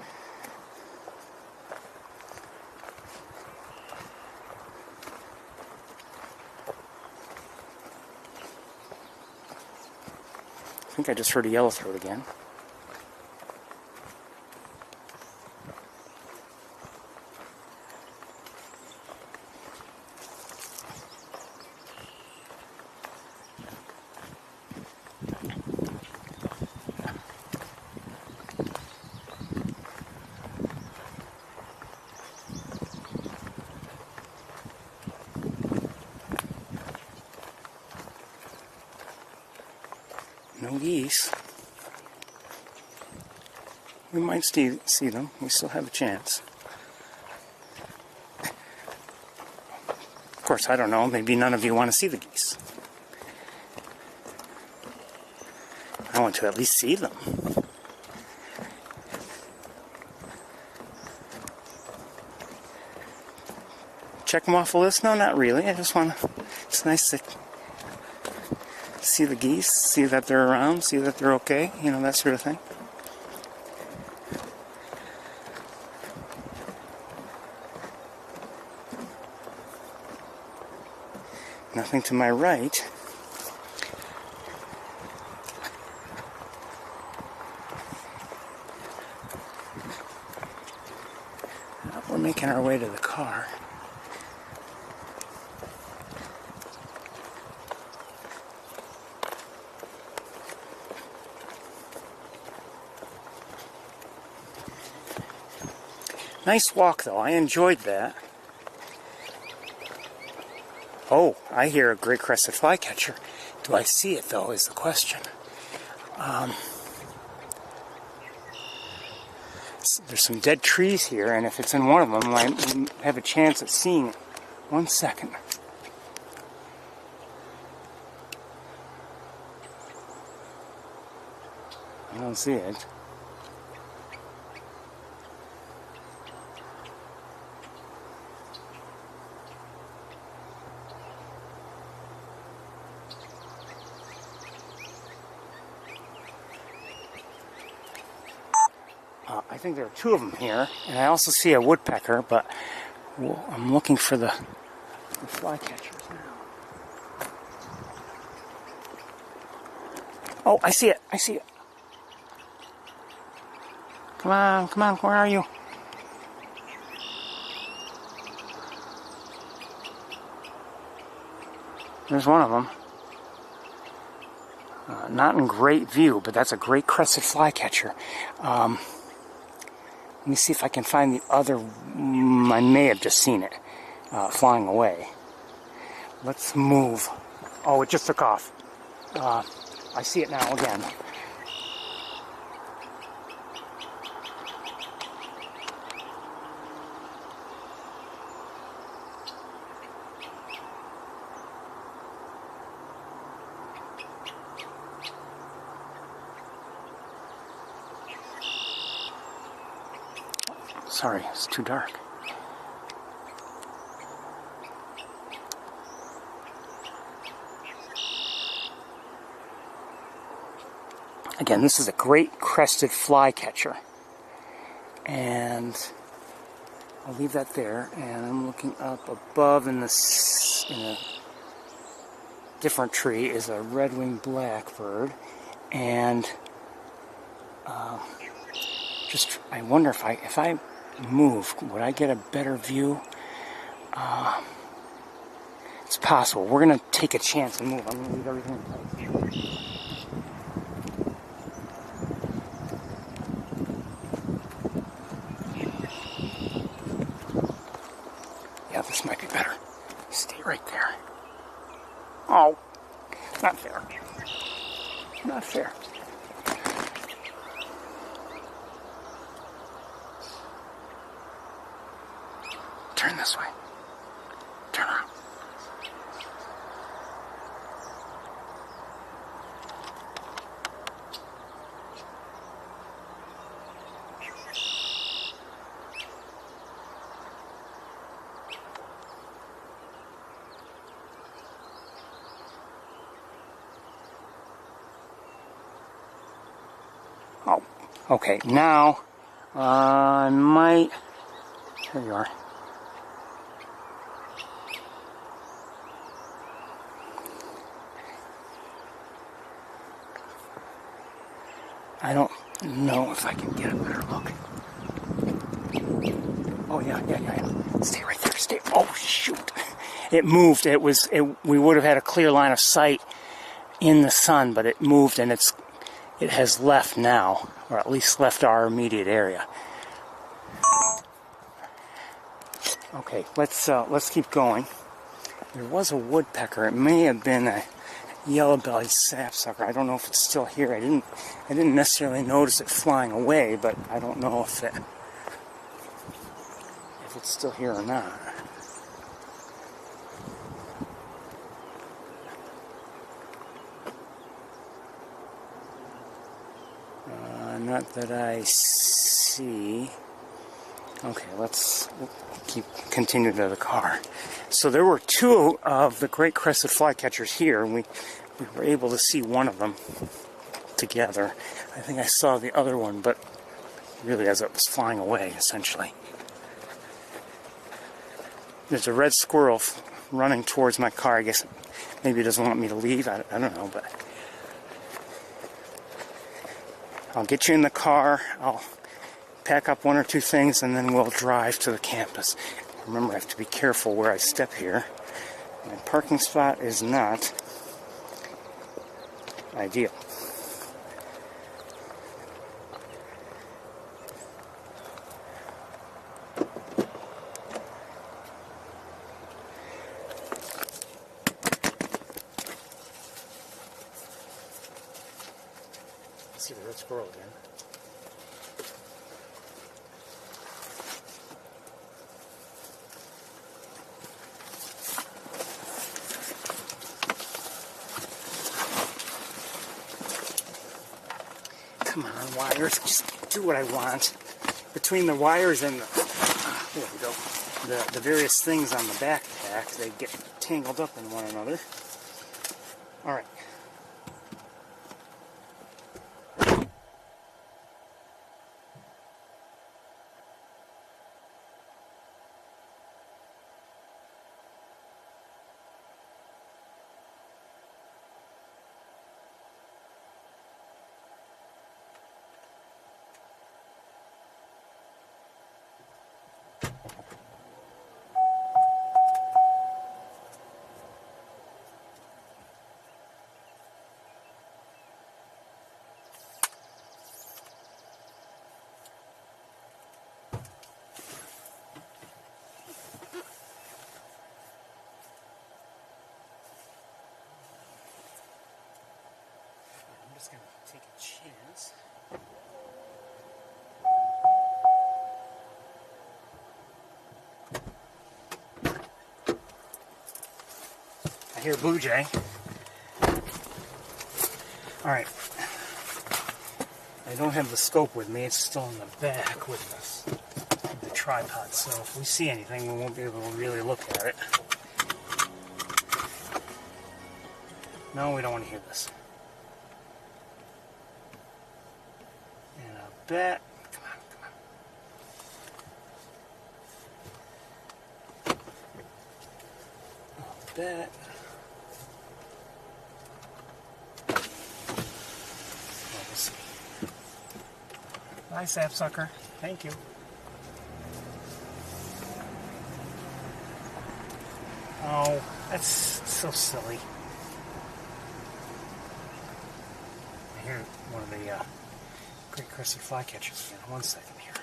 I think I just heard a yellowthroat again. No geese. We might see them. We still have a chance. Of course, I don't know. Maybe none of you want to see the geese. I want to at least see them. Check them off the list? No, not really. I just want to... It's nice to see the geese, see that they're around, see that they're okay, you know, that sort of thing. Nothing to my right. We're making our way to the car. Nice walk, though. I enjoyed that. Oh, I hear a great crested flycatcher. Do I see it, though, is the question. There's some dead trees here, and if it's in one of them, I have a chance at seeing it. 1 second. I don't see it. I think there are 2 of them here, and I also see a woodpecker, but I'm looking for the flycatchers now. Oh, I see it! I see it! Come on, come on, where are you? There's one of them. Not in great view, but that's a great crested flycatcher. Let me see if I can find the other. I may have just seen it flying away. Let's move. Oh, it just took off. I see it now again. Sorry, it's too dark. Again, this is a great crested flycatcher. And I'll leave that there, and I'm looking up above in a different tree is a red-winged blackbird, and I wonder if I move, would I get a better view? It's possible. We're going to take a chance and move. I'm going to leave everything in place. Yeah, this might be better. Stay right there. Oh, not fair. Not fair. Turn this way. Turn around. Oh, okay. Now, I might... There you are. I don't know if I can get a better look. Oh, yeah. Stay right there. Stay. Oh, shoot. It moved. We would have had a clear line of sight in the sun, but it moved, and it has left now, or at least left our immediate area. Okay, let's keep going. There was a woodpecker. It may have been a yellow-bellied sapsucker. I don't know if it's still here. I didn't necessarily notice it flying away, but I don't know if it's still here or not. Not that I see. Okay, let's continue to the car. So there were 2 of the great crested flycatchers here, and we were able to see one of them together. I think I saw the other one, but really as it was flying away, essentially. There's a red squirrel running towards my car. I guess Maybe he doesn't want me to leave. I don't know, but I'll get you in the car. I'll pack up one or two things, and then we'll drive to the campus. Remember, I have to be careful where I step here. My parking spot is not ideal. See the red squirrel again. Come on, wires, just do what I want. Between the wires and there we go. The various things on the backpack, they get tangled up in one another. All right. I'm just going to take a chance. I hear Blue Jay. Alright. I don't have the scope with me. It's still in the back with us, the tripod. So if we see anything, we won't be able to really look at it. No, we don't want to hear this. And a bat. Come on, come on. A bat. Bye, sapsucker. Thank you. Oh, that's so silly. I hear one of the great crested flycatchers again. 1 second here.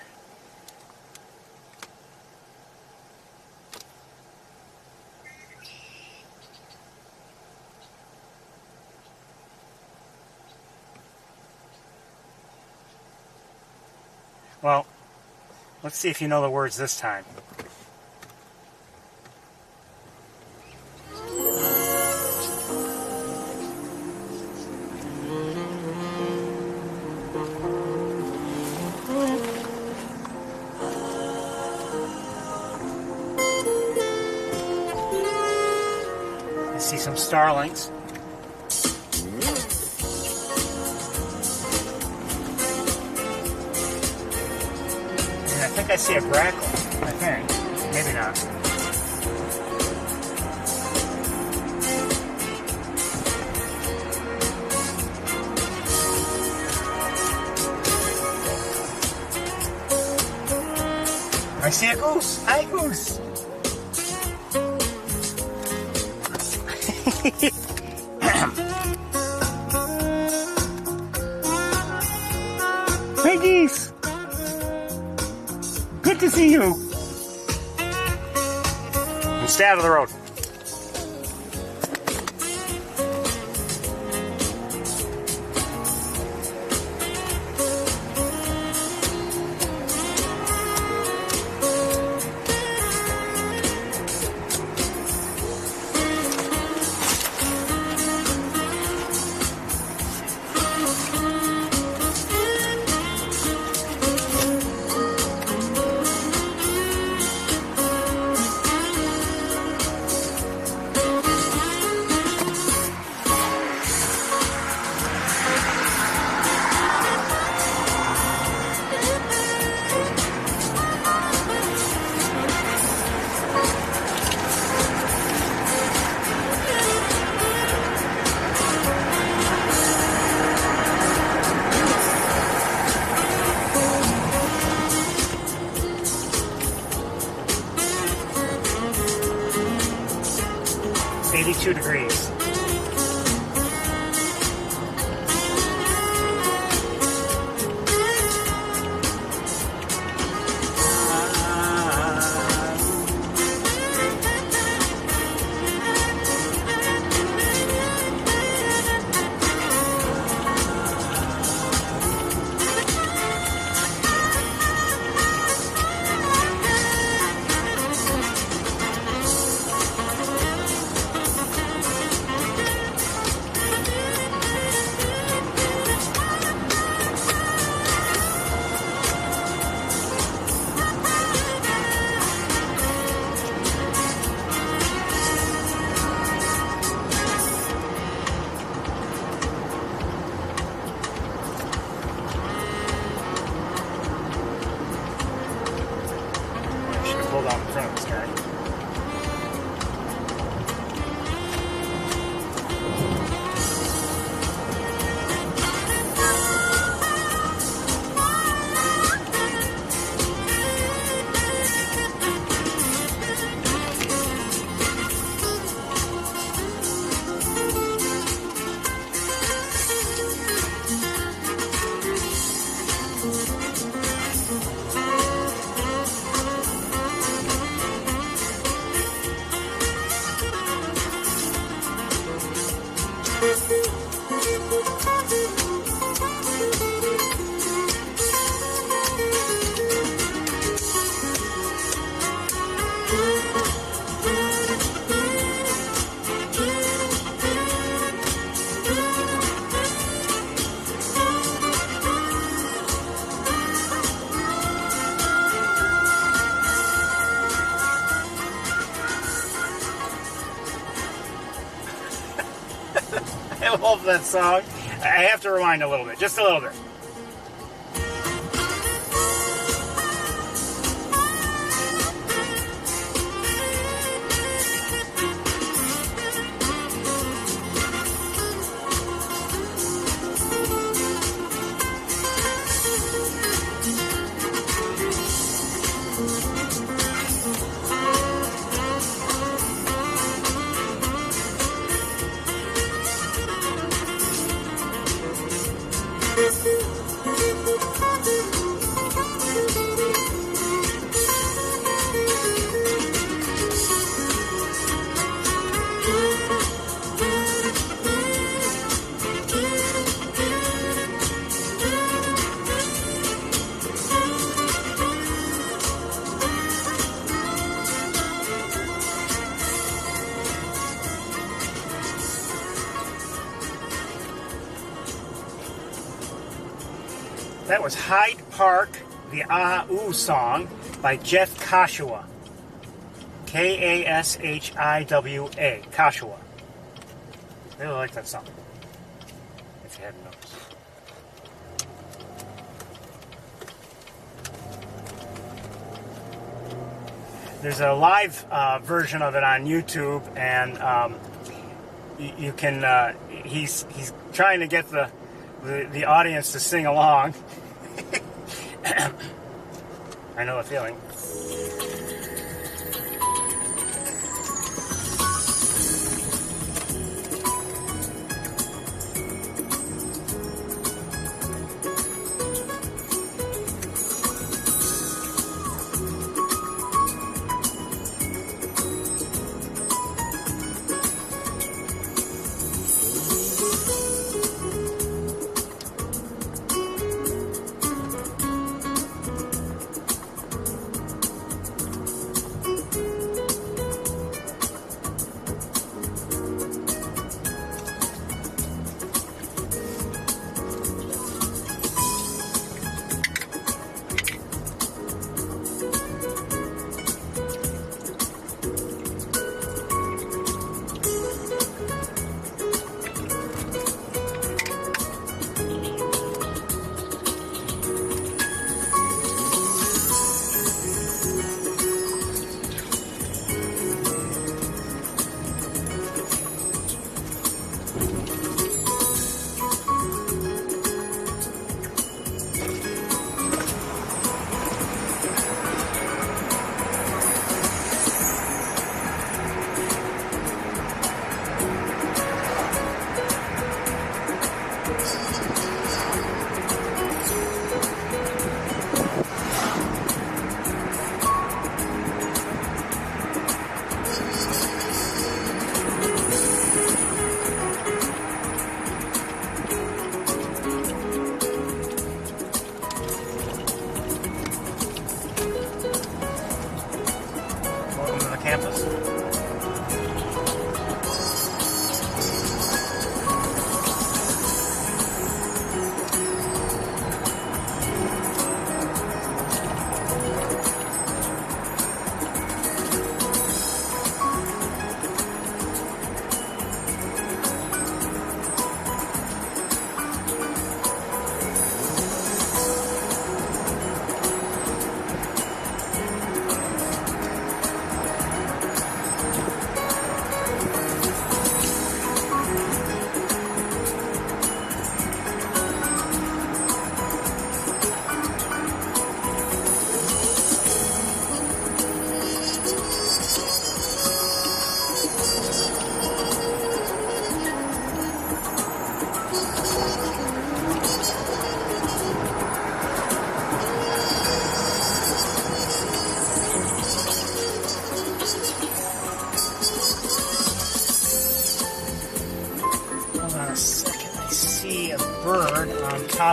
Well, let's see if you know the words this time. I see some starlings. I think I see a grackle. I think. Maybe not. I see a goose. Hi, goose. Hey, geese. Good to see you. And stay out of the road. 82 degrees. Hold on in front of this guy. I love that song. I have to rewind a little bit, just a little bit. That was Hyde Park, the Ah-Ooh song by Jeff Kashua. K-A-S-H-I-W-A. Kashua. Really like that song, if you hadn't noticed. There's a live version of it on YouTube, and you can. He's trying to get the audience to sing along. I know the feeling.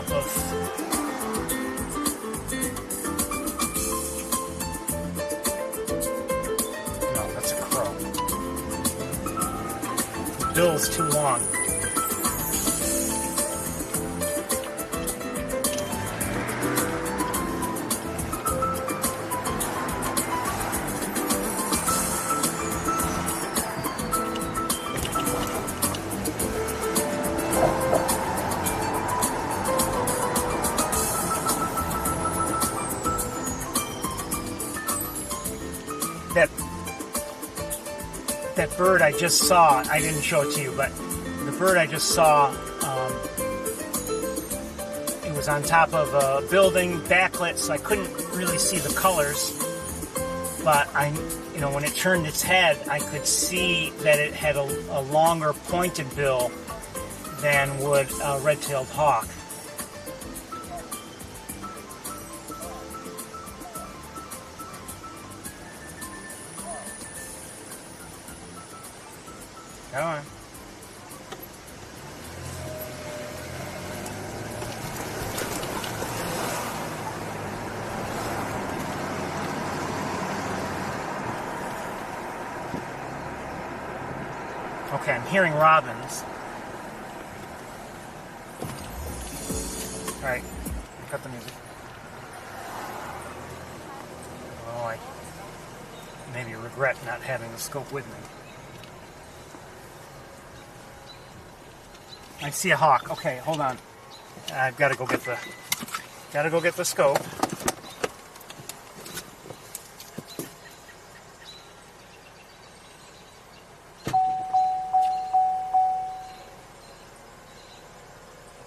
top of... No, that's a crow. The bill's too long. That bird I just saw, I didn't show it to you, but the bird I just saw, it was on top of a building, backlit, so I couldn't really see the colors. But when it turned its head, I could see that it had a longer pointed bill than would a red-tailed hawk. Come on. Okay, I'm hearing robins. Alright, cut the music. Oh, I maybe regret not having the scope with me. I see a hawk. Okay, hold on. I've got to go get the scope. I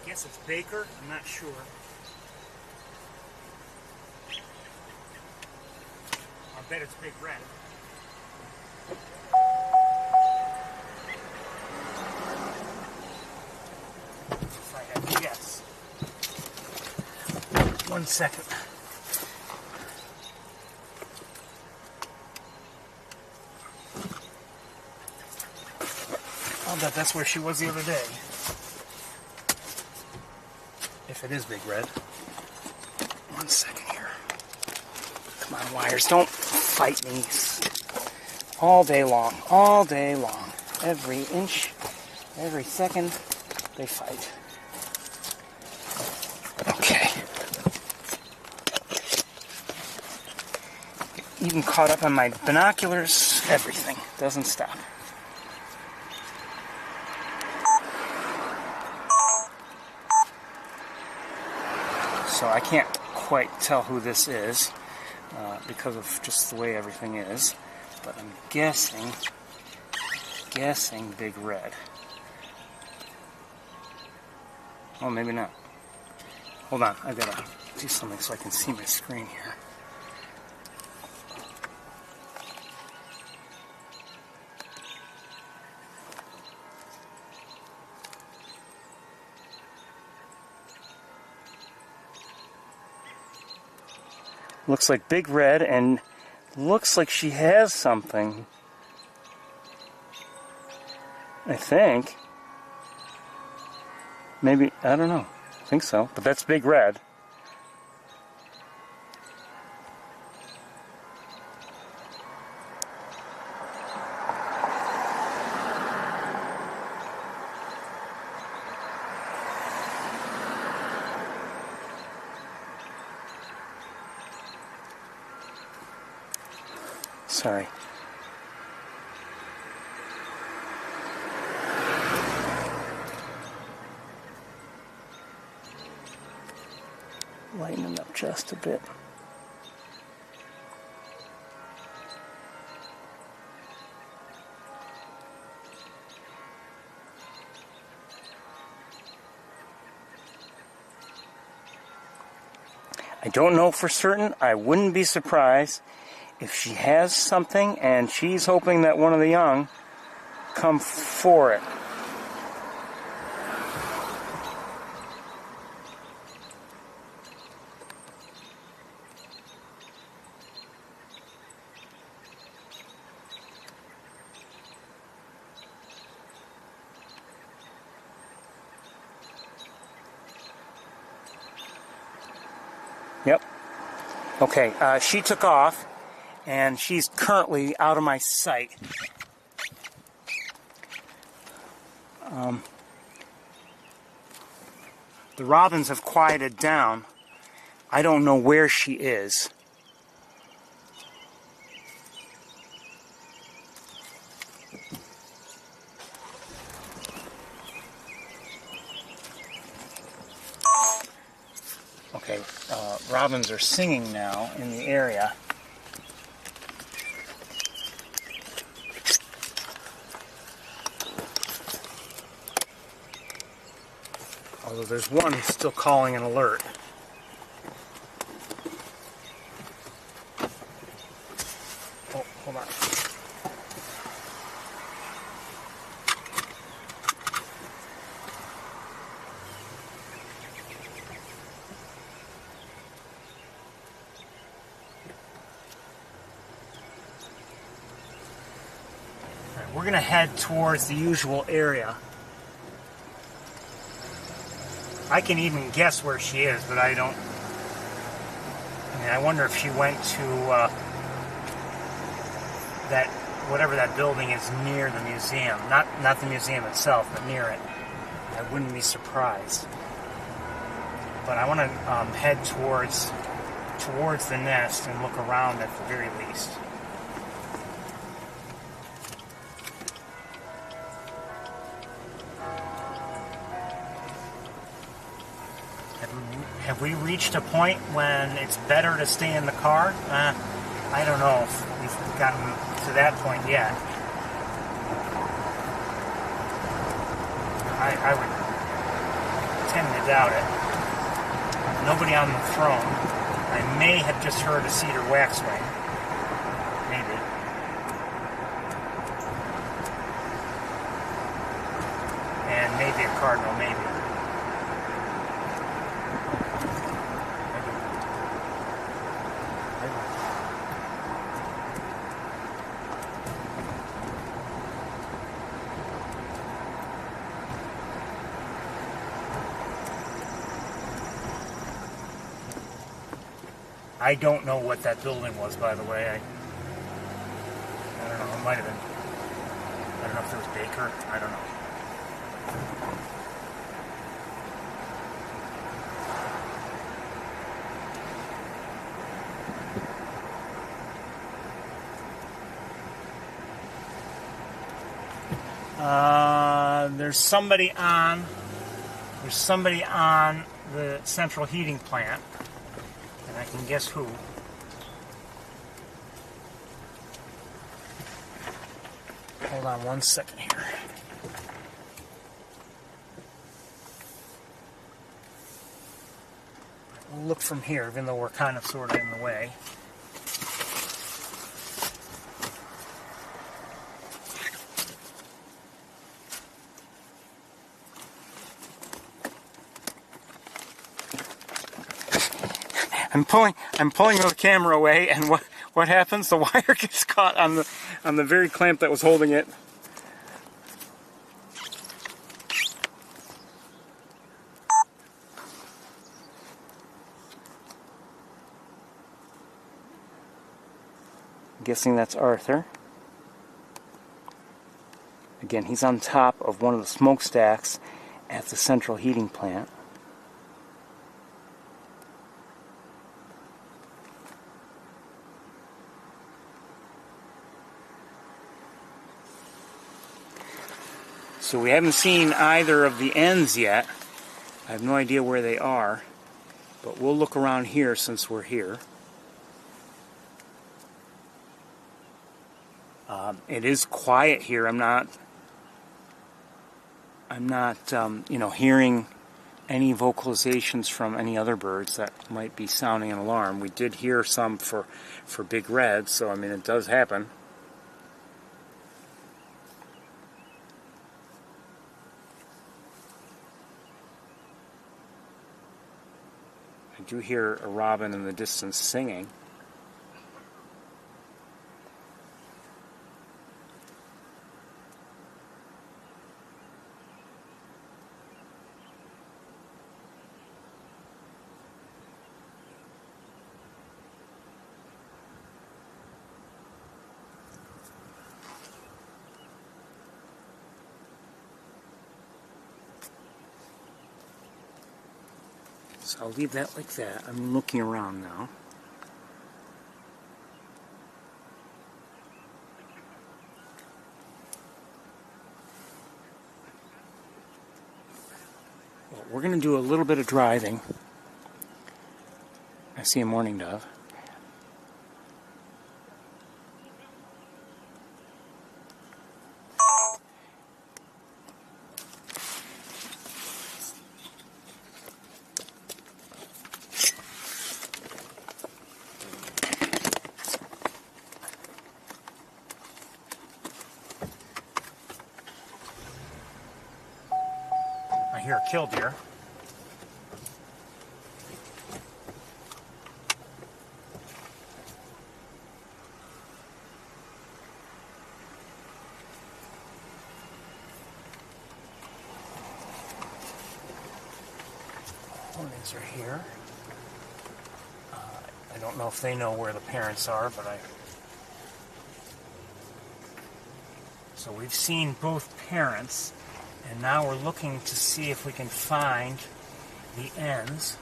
guess it's Baker. I'm not sure. I'll bet it's Big Red. Yes. 1 second. I'll bet that's where she was the other day. If it is Big Red. 1 second here. Come on, wires, don't fight me. All day long. All day long. Every inch, every second, they fight. Okay. Even caught up on my binoculars, everything. Doesn't stop. So I can't quite tell who this is because of just the way everything is. But I'm guessing Big Red. Oh, maybe not. Hold on, I've got to do something so I can see my screen here. Looks like Big Red, and looks like she has something. I think. Maybe, I don't know. I think so, but that's Big Red. Sorry. Lighten it up just a bit. I don't know for certain. I wouldn't be surprised if she has something and she's hoping that one of the young come for it. Okay, she took off, and she's currently out of my sight. The robins have quieted down. I don't know where she is. Okay, robins are singing now in the area. Although there's one who's still calling an alert. Oh, hold on. We're going to head towards the usual area. I can even guess where she is, but I don't. I mean, I wonder if she went to that, whatever that building is near the museum. Not the museum itself, but near it. I wouldn't be surprised. But I want to head towards the nest and look around at the very least. Have we reached a point when it's better to stay in the car? I don't know if we've gotten to that point yet. I would tend to doubt it. Nobody on the throne. I may have just heard a cedar waxwing. Maybe. And maybe a cardinal, maybe. I don't know what that building was, by the way. I don't know. It might have been. I don't know if it was Baker. I don't know. There's somebody on. There's somebody on the central heating plant. I can guess who. Hold on 1 second here. We'll look from here, even though we're kind of sort of in the way. I'm pulling the camera away, and what happens? The wire gets caught on the very clamp that was holding it. I'm guessing that's Arthur. Again, he's on top of one of the smokestacks at the central heating plant. So we haven't seen either of the ends yet. I have no idea where they are, but we'll look around here since we're here. It is quiet here. I'm not hearing any vocalizations from any other birds that might be sounding an alarm. We did hear some for big reds, so I mean it does happen. I do hear a robin in the distance singing. So I'll leave that like that. I'm looking around now. Well, we're going to do a little bit of driving. I see a mourning dove. I hear a killdeer. Hornets are here. I don't know if they know where the parents are, but So we've seen both parents, and now we're looking to see if we can find the ends.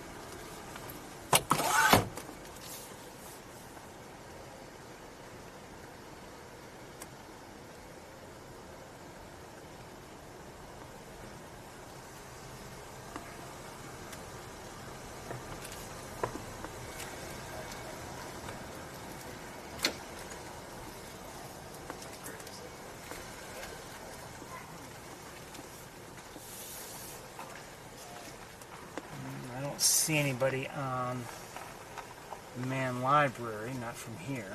I don't see anybody on the Man Library, not from here.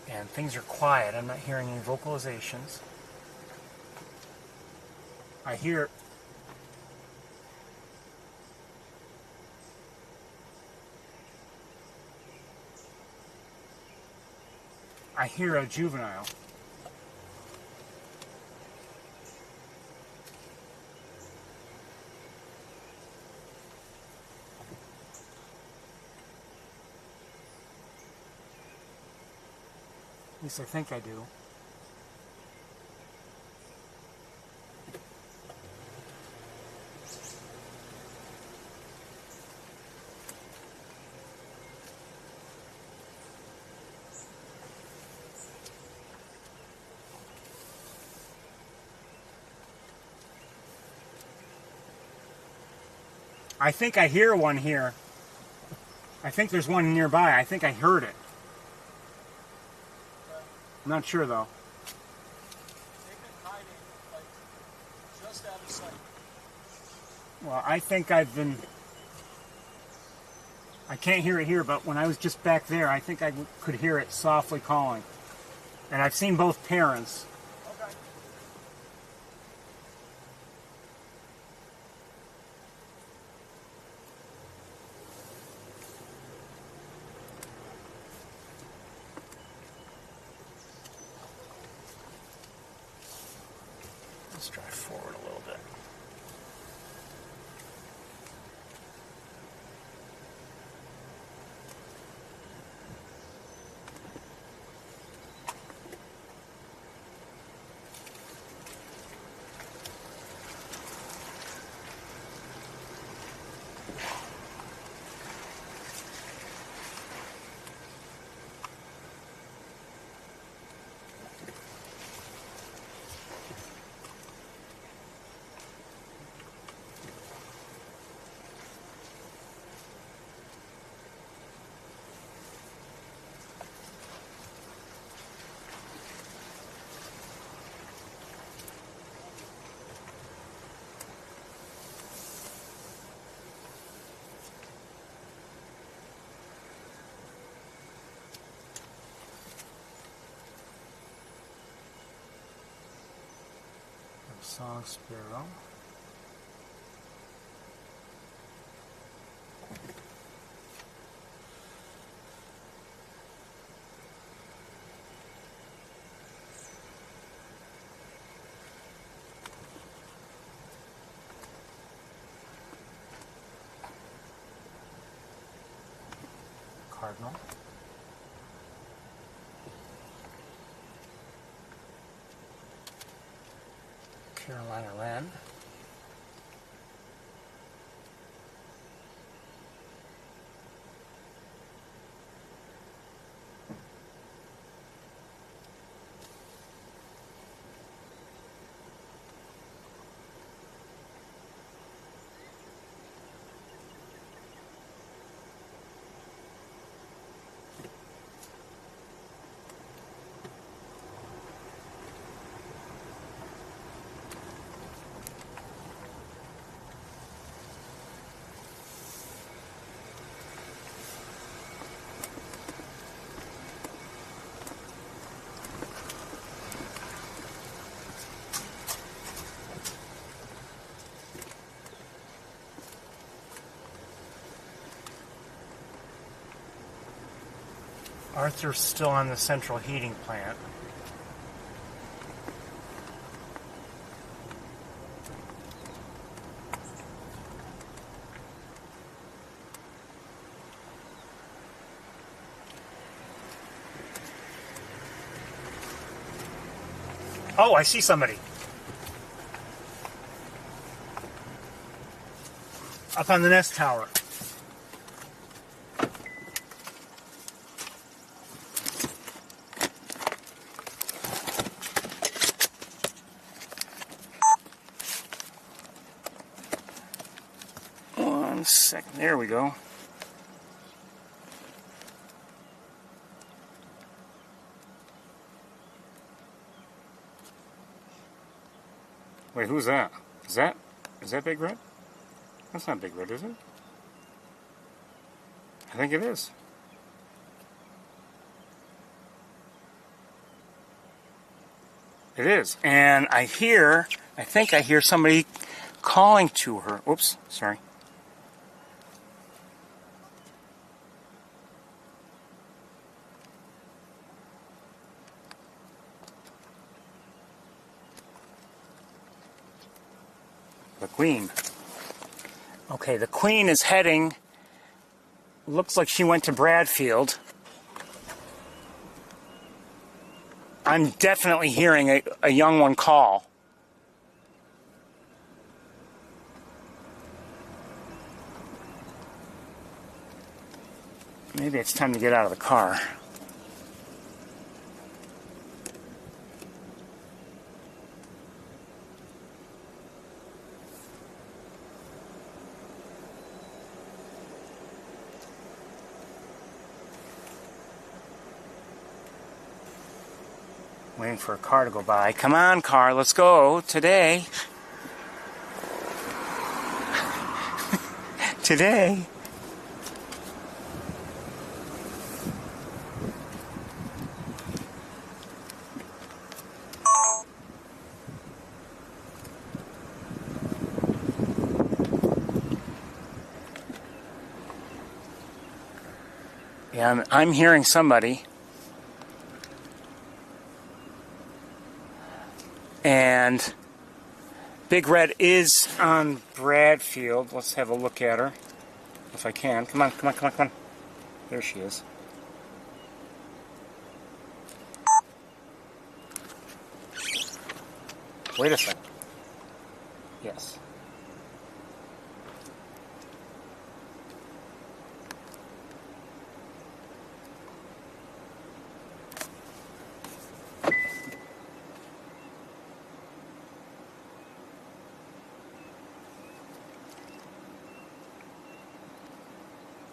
And things are quiet. I'm not hearing any vocalizations. I hear a juvenile. At least I think I do. I think I hear one here. I think there's one nearby. I think I heard it. I'm not sure though. They've been hiding, like, just out of sight. Well, I think I can't hear it here, but when I was just back there, I think I could hear it softly calling. And I've seen both parents. Okay. Let's drive forward a little bit. Song sparrow. cardinal. Carolina wren. Arthur's still on the central heating plant. Oh, I see somebody. Up on the nest tower. One second. There we go. Wait, who's that? Is that Big Red? That's not Big Red, is it? I think it is. It is. And I think I hear somebody calling to her. Oops, sorry. The Queen. Okay, the Queen is heading, looks like she went to Bradfield. I'm definitely hearing a young one call. Maybe it's time to get out of the car. Waiting for a car to go by. Come on, car, let's go today. Today. Yeah, I'm hearing somebody. And Big Red is on Bradfield. Let's have a look at her, if I can. Come on, come on, come on, come on. There she is. Wait a second. Yes.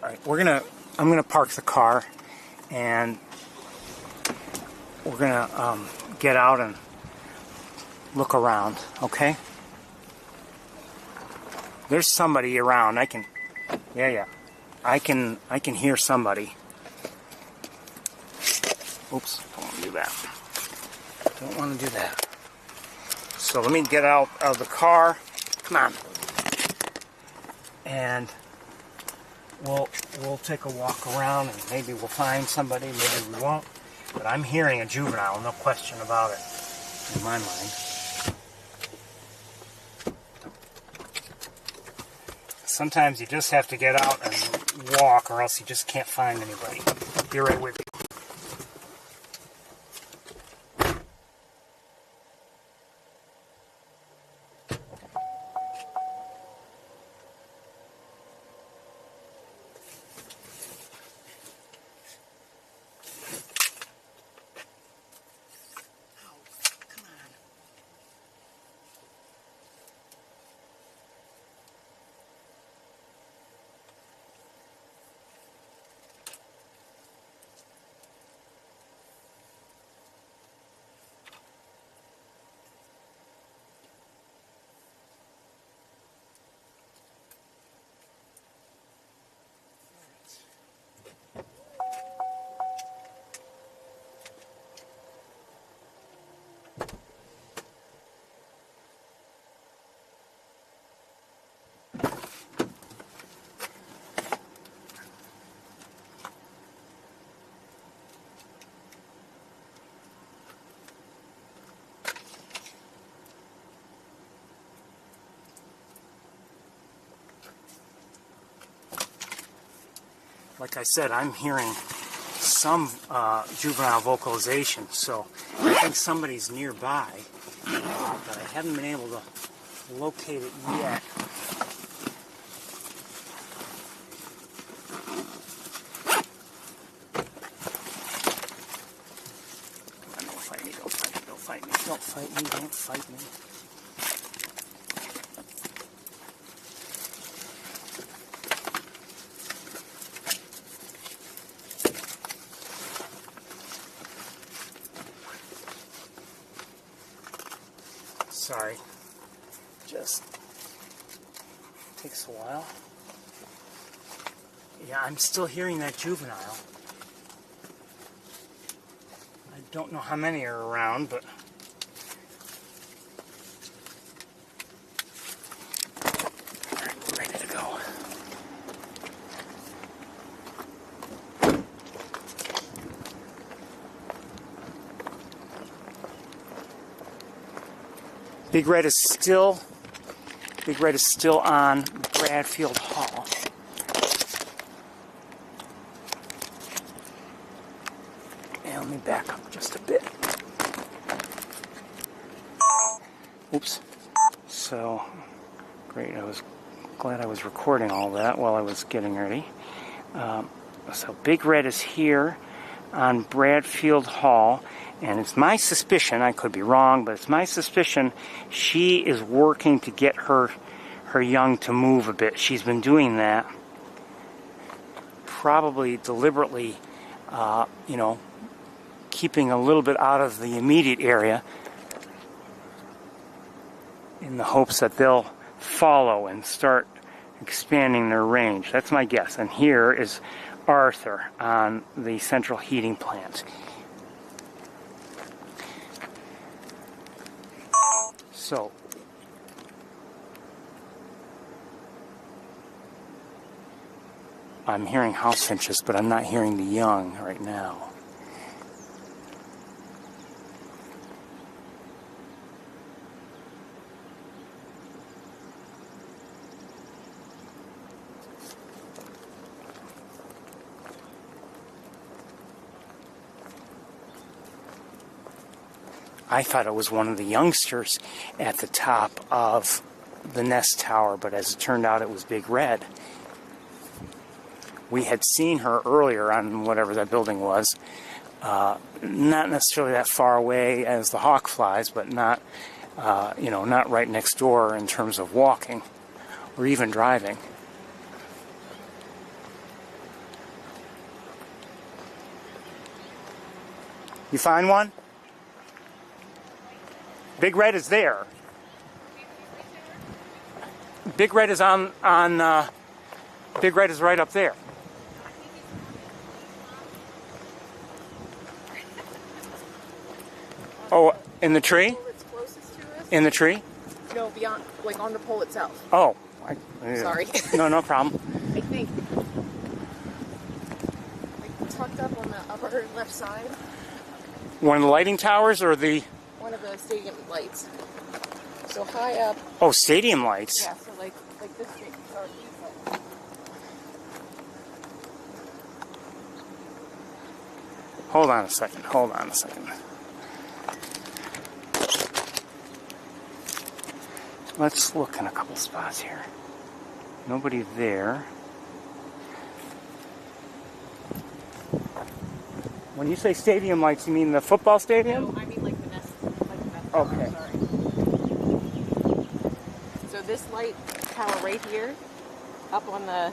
Alright, I'm gonna park the car and we're gonna get out and look around, okay? There's somebody around. I can hear somebody. Oops, don't want to do that. Don't want to do that. So let me get out of the car. Come on. And we'll take a walk around and maybe we'll find somebody, maybe we won't. But I'm hearing a juvenile, no question about it, in my mind. Sometimes you just have to get out and walk, or else you just can't find anybody. Be right with you. Like I said, I'm hearing some juvenile vocalization, so I think somebody's nearby, but I haven't been able to locate it yet. Come on, don't fight me, don't fight me, don't fight me, don't fight me, don't fight me. Sorry, just takes a while. Yeah, I'm still hearing that juvenile. I don't know how many are around, but all right, we're ready to go. Big Red is still on Bradfield Hall. And let me back up just a bit. Oops. So, great. I was glad I was recording all that while I was getting ready. So Big Red is here on Bradfield Hall. And it's my suspicion, I could be wrong, but it's my suspicion she is working to get her young to move a bit. She's been doing that, probably deliberately, keeping a little bit out of the immediate area in the hopes that they'll follow and start expanding their range. That's my guess. And here is Arthur on the central heating plant. So, I'm hearing house finches, but I'm not hearing the young right now. I thought it was one of the youngsters at the top of the nest tower, but as it turned out, it was Big Red. We had seen her earlier on whatever that building was, not necessarily that far away as the hawk flies, but not, not right next door in terms of walking or even driving. You find one? Big Red is there. Big Red is Big Red is right up there. Oh, in the tree? In the tree? No, beyond, like on the pole itself. Oh. Sorry. No problem. I think. Like tucked up on the upper left side. One of the lighting towers or the... One of the stadium lights. So high up. Oh, stadium lights. Yeah, so like this big. Or these lights. Hold on a second. Hold on a second. Let's look in a couple spots here. Nobody there. When you say stadium lights, you mean the football stadium? No, I mean like the nest. Like the nest Okay. tower, sorry. So this light tower right here, up on the,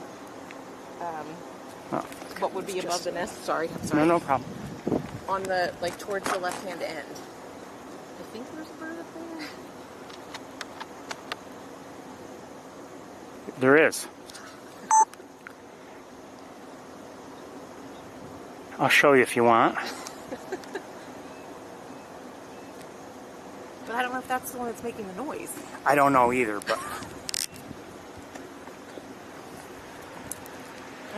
what would be above the nest? Sorry, I'm sorry. No problem. On the, like towards the left-hand end. I think there's a bird up there. There is. I'll show you if you want. But I don't know if that's the one that's making the noise. I don't know either, but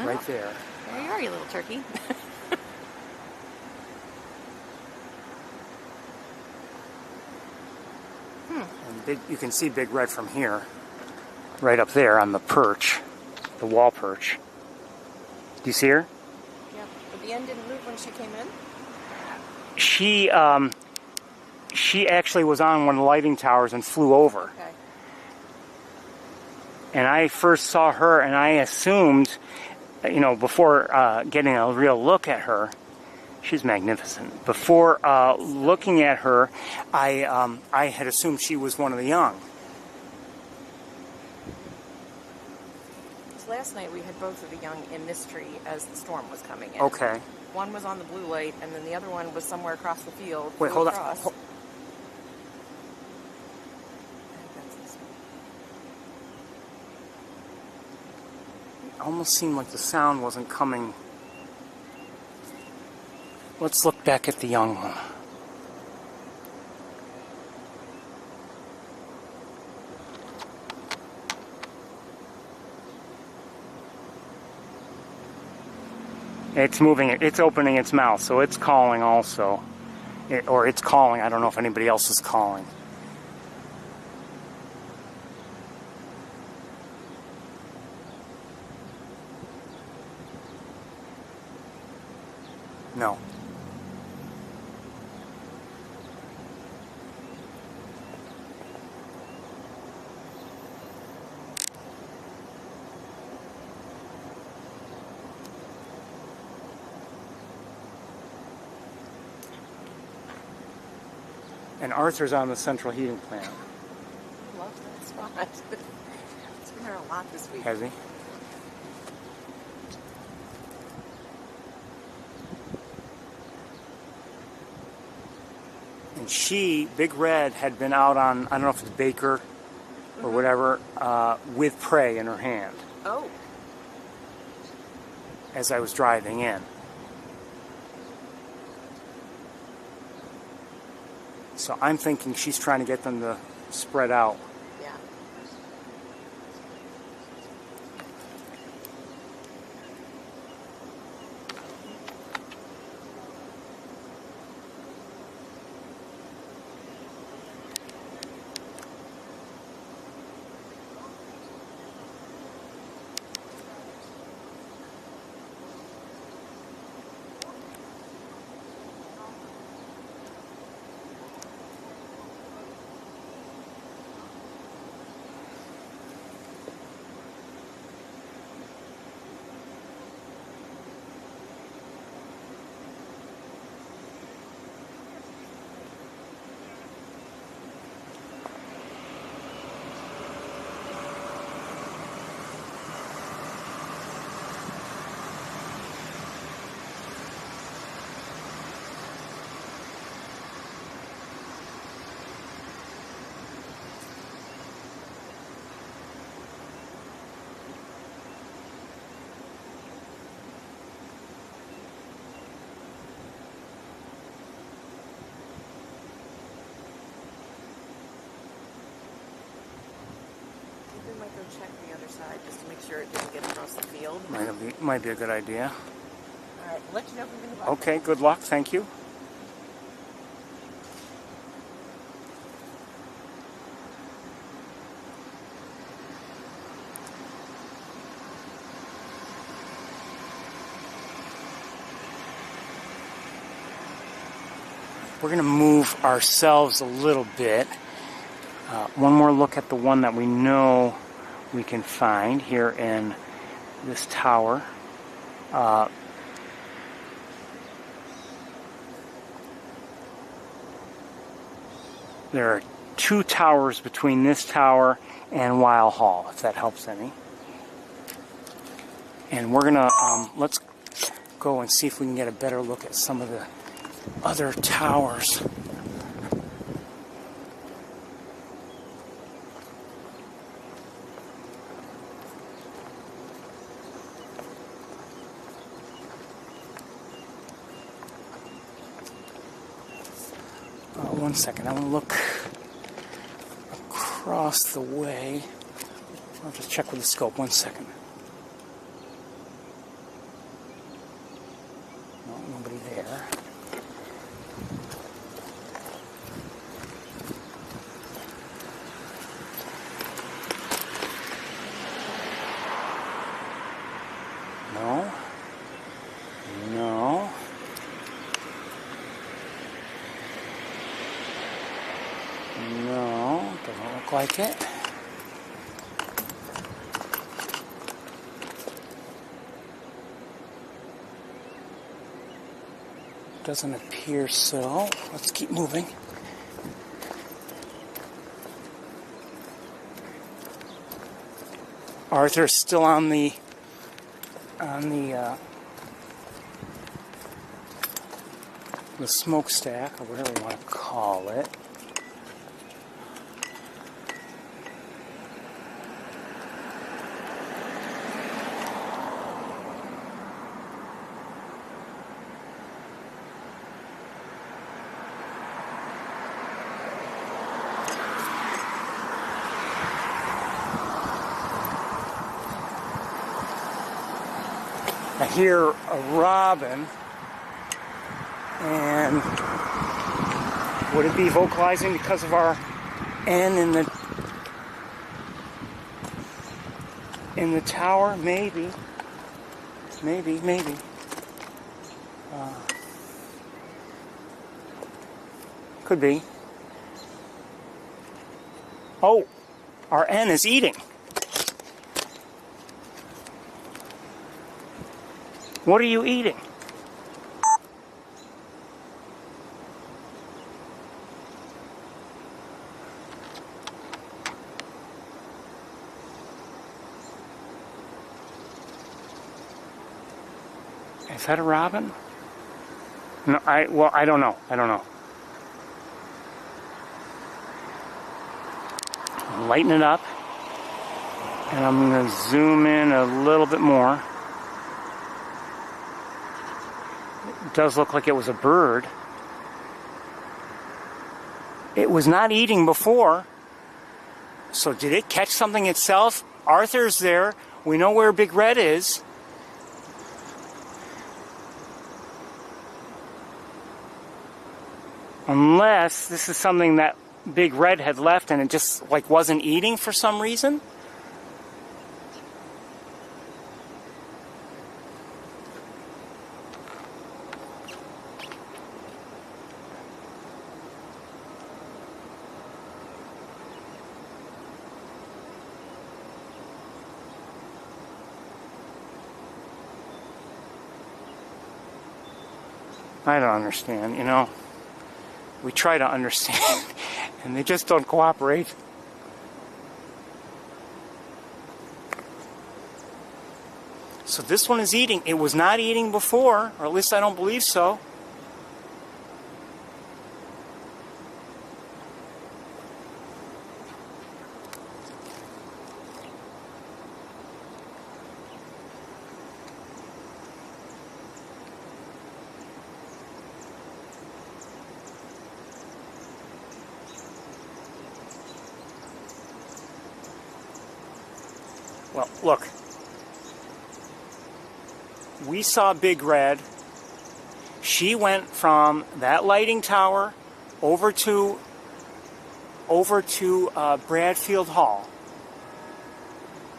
right there. There you are, you little turkey. And you can see Big Red from here, right up there on the perch, the wall perch. Do you see her? Yeah, but the end didn't move when she came in? She actually was on one of the lighting towers and flew over. Okay. And I first saw her, and I assumed, before getting a real look at her, she's magnificent. Before looking at her, I had assumed she was one of the young. So last night we had both of the young in this tree as the storm was coming in. Okay. One was on the blue light, and then the other one was somewhere across the field. Wait, flew hold across. on. I think that's this one. It almost seemed like the sound wasn't coming. Let's look back at the young one. It's moving, it's opening its mouth, so it's calling also. Or it's calling, I don't know if anybody else is calling. No. And Arthur's on the central heating plant. I love that spot. It's been there a lot this week. Has he? And she, Big Red, had been out on, I don't know if it's Baker or whatever, with prey in her hand Oh, as I was driving in. So I'm thinking she's trying to get them to spread out. yeah. I think we might go check the other side just to make sure it didn't get across the field. Might be a good idea. All right, we'll let you know if we can go. Okay, good luck. Thank you. we're going to move ourselves a little bit. One more look at the one that we know we can find here in this tower. There are 2 towers between this tower and Weil Hall, if that helps any. And we're gonna, let's go and see if we can get a better look at some of the other towers. One second, I want to look across the way. I'll just check with the scope. 1 second. No, nobody there. No. No. No, doesn't look like it. Doesn't appear so. Let's keep moving. Arthur's still on the smokestack, or whatever you want to call it. I hear a robin, and would it be vocalizing because of our N in the tower? Maybe. Could be. Oh, our N is eating. What are you eating? Is that a robin? No, I don't know. Lighten it up, and I'm going to zoom in a little bit more. It does look like it was a bird. It was not eating before. So did it catch something itself? Arthur's there. We know where Big Red is. Unless this is something that Big Red had left and it just like wasn't eating for some reason. I don't understand, you know. We try to understand, and they just don't cooperate. So this one is eating. It was not eating before, or at least I don't believe so. Well, look. We saw Big Red. She went from that lighting tower over to Bradfield Hall.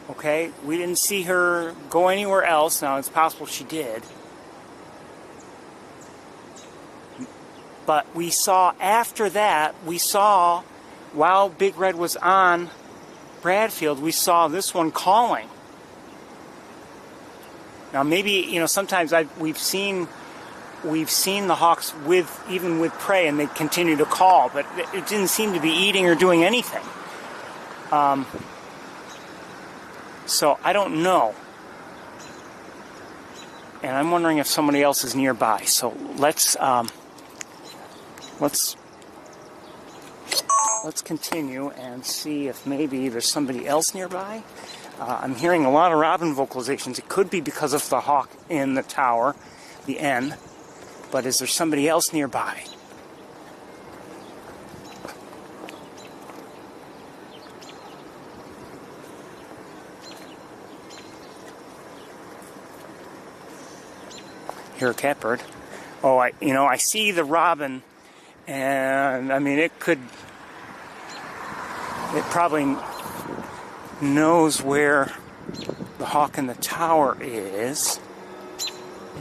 Okay? We didn't see her go anywhere else. Now, it's possible she did. But we saw after that, while Big Red was on Bradfield, we saw this one calling. Now maybe, sometimes we've seen the hawks even with prey, and they continue to call, but it didn't seem to be eating or doing anything. So I don't know. And I'm wondering if somebody else is nearby. So let's continue and see if maybe there's somebody else nearby. I'm hearing a lot of robin vocalizations. It could be because of the hawk in the tower, the N. But is there somebody else nearby? Hear a catbird. Oh, I see the robin, and I mean, it probably knows where the hawk in the tower is.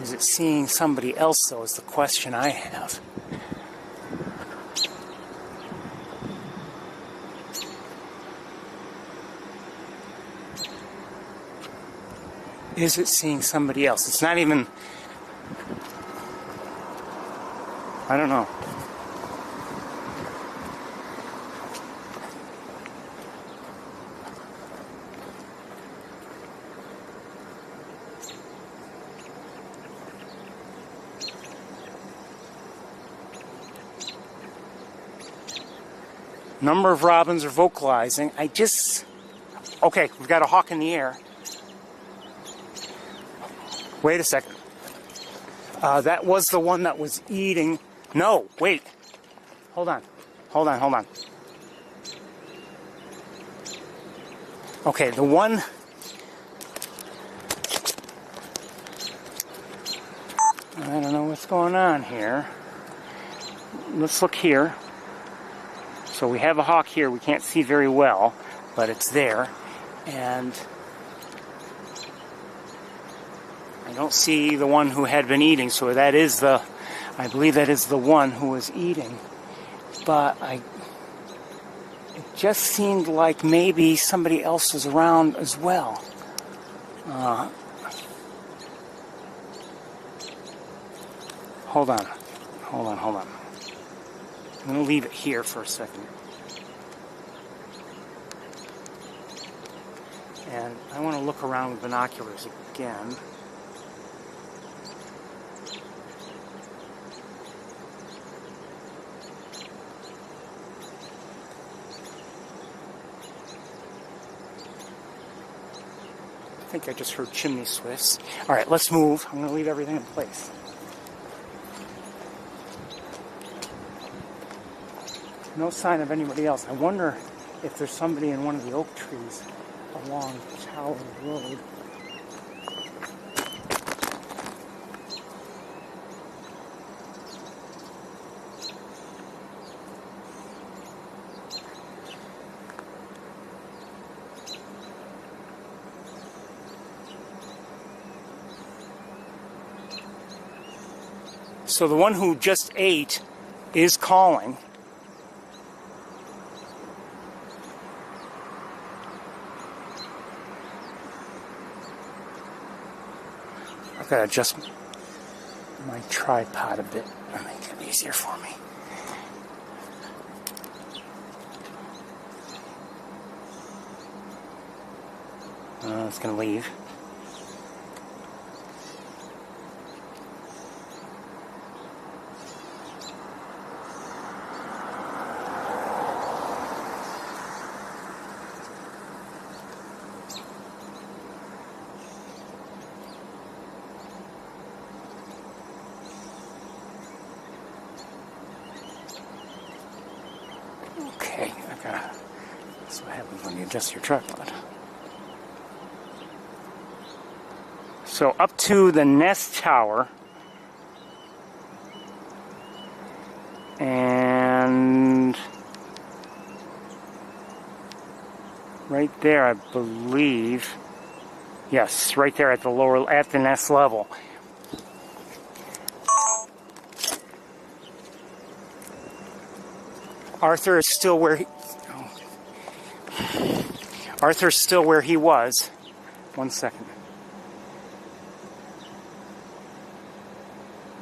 Is it seeing somebody else, though, is the question I have. Is it seeing somebody else? It's not even... I don't know. Number of robins are vocalizing. Okay, we've got a hawk in the air. Wait a second. That was the one that was eating. No, wait. Hold on. Okay, the one... I don't know what's going on here. Let's look here. So we have a hawk here. We can't see very well, but it's there. And I don't see the one who had been eating, so I believe that is the one who was eating. But it just seemed like maybe somebody else was around as well. Hold on. I'm going to leave it here for a second. And I want to look around with binoculars again. I think I just heard chimney swifts. All right, let's move. I'm going to leave everything in place. No sign of anybody else. I wonder if there's somebody in one of the oak trees along Tower Road. So the one who just ate is calling. I've got to adjust my tripod a bit to make it easier for me. It's going to leave. Okay, that's what happens when you adjust your tripod. So up to the nest tower, and right there, I believe, yes, right there at the nest level. Arthur is still where Arthur's still where he was. 1 second.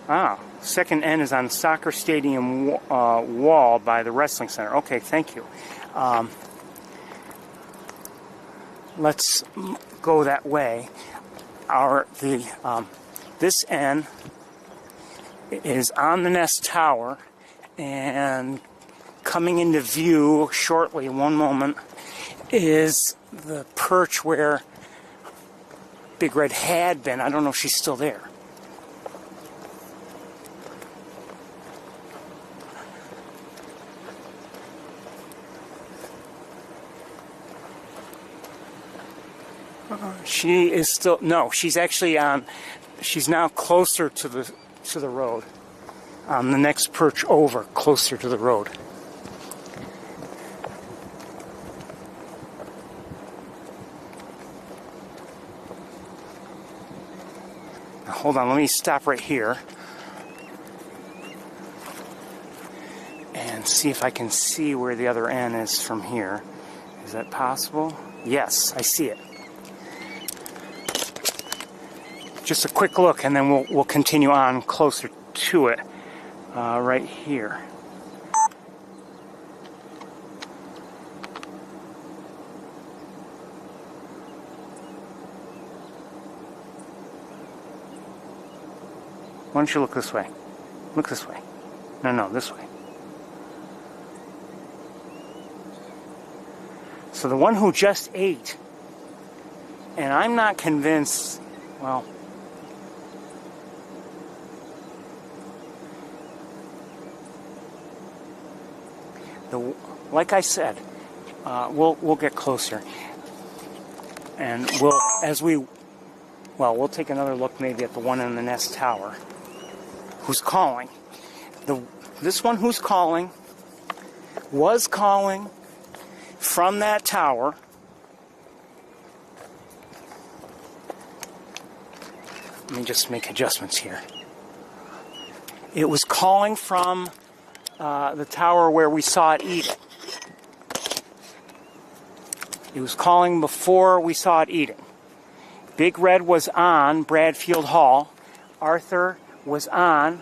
Ah, second N is on soccer stadium wall by the wrestling center. Okay, thank you. Let's go that way. This N is on the nest tower, and coming into view shortly, one moment, is the perch where Big Red had been. I don't know if she's still there. She is still, no, she's actually on, she's now closer to the road. The next perch over, closer to the road. Now, hold on, let me stop right here and see if I can see where the other N is from here. Is that possible? Yes, I see it. Just a quick look, and then we'll continue on closer to it, right here. Why don't you look this way? Look this way. No, this way. So the one who just ate, and I'm not convinced, well, like I said, we'll get closer, and we'll take another look maybe at the one in the nest tower. Who's calling? This one who's calling was calling from that tower. Let me just make adjustments here. It was calling from the tower where we saw it eat it. It was calling before we saw it eating. Big Red was on Bradfield Hall. Arthur was on...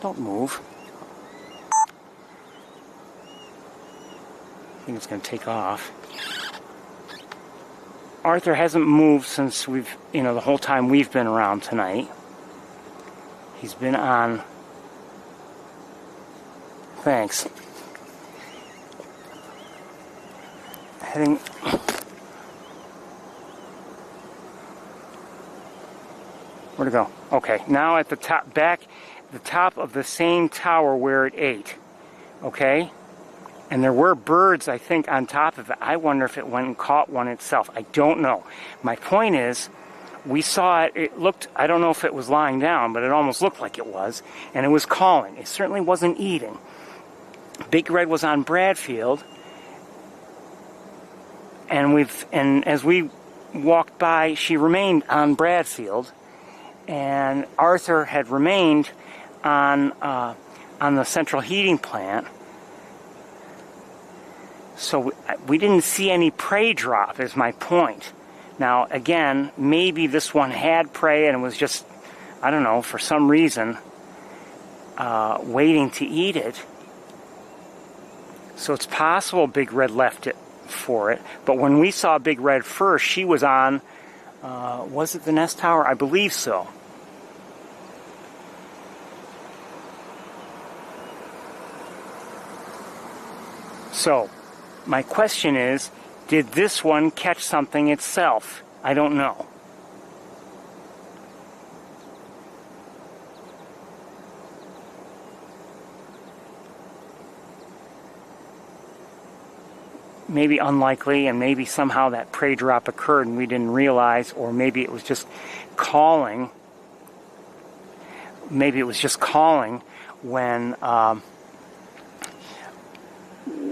Don't move. I think it's going to take off. Arthur hasn't moved since the whole time we've been around tonight. He's been on... Thanks. Heading... Where'd it go? Okay, now at the top, the top of the same tower where it ate. Okay? And there were birds, I think, on top of it. I wonder if it went and caught one itself. I don't know. My point is, we saw it, it looked, I don't know if it was lying down, but it almost looked like it was, and it was calling. It certainly wasn't eating. Big Red was on Bradfield, and as we walked by, she remained on Bradfield, and Arthur had remained on the central heating plant. So we didn't see any prey drop, is my point. Now, again, maybe this one had prey and was just, I don't know, for some reason, waiting to eat it. So it's possible Big Red left it for it. But when we saw Big Red first, she was on, was it the nest tower? I believe so. So, my question is, did this one catch something itself? I don't know. Maybe unlikely, and maybe somehow that prey drop occurred and we didn't realize, or maybe it was just calling. Maybe it was just calling when...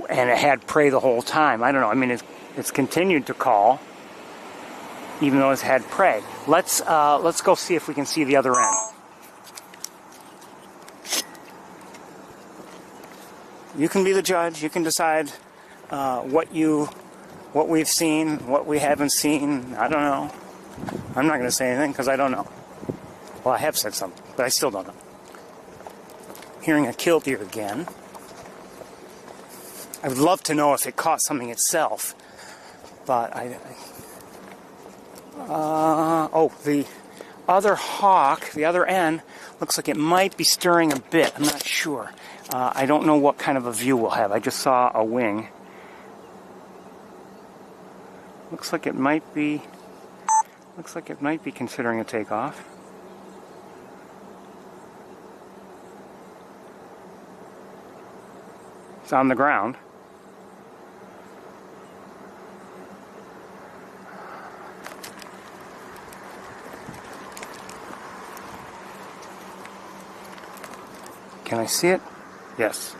and it had prey the whole time. I don't know. I mean, it's continued to call, even though it's had prey. Let's go see if we can see the other end. you can be the judge. You can decide what we've seen, what we haven't seen. I don't know. I'm not going to say anything because I don't know. Well, I have said something, but I still don't know. Hearing a kill deer again. I would love to know if it caught something itself, but oh, the other hawk, the other end, looks like it might be stirring a bit. I'm not sure. I don't know what kind of a view we'll have. I just saw a wing. Looks like it might be considering a takeoff. It's on the ground. Can I see it? Yes.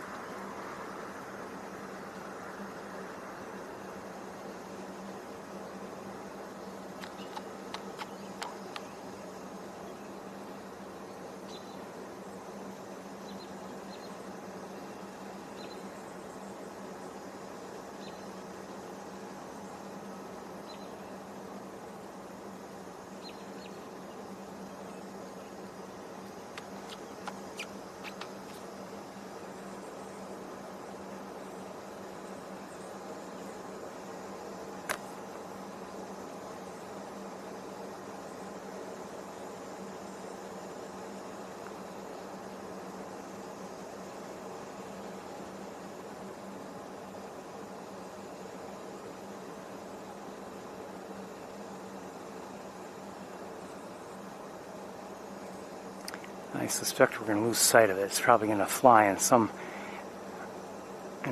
I suspect we're going to lose sight of it. It's probably going to fly in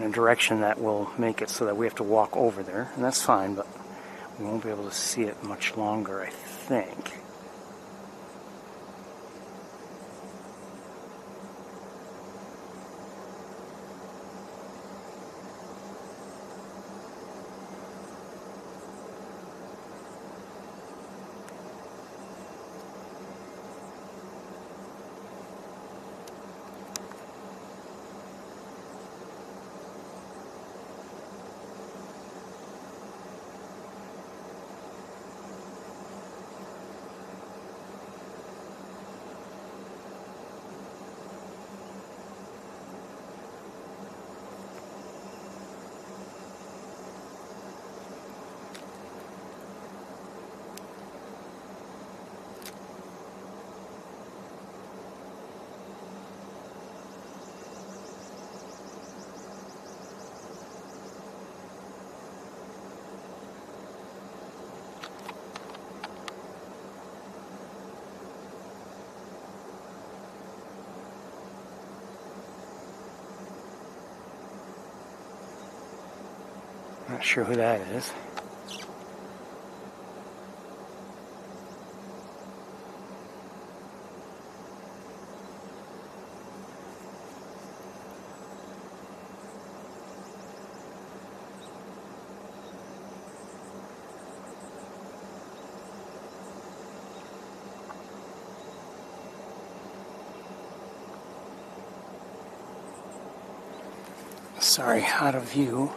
a direction that will make it so that we have to walk over there, and that's fine, but we won't be able to see it much longer, I think. Not sure who that is. Sorry, out of view.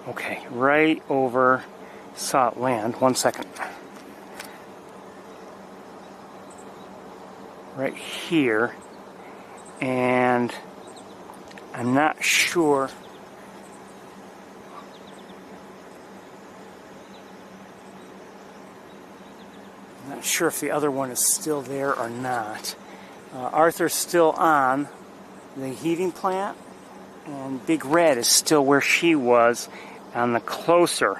Okay, right over Salt Land. 1 second. Right here. And I'm not sure. I'm not sure if the other one is still there or not. Arthur's still on the heating plant, and Big Red is still where she was on the closer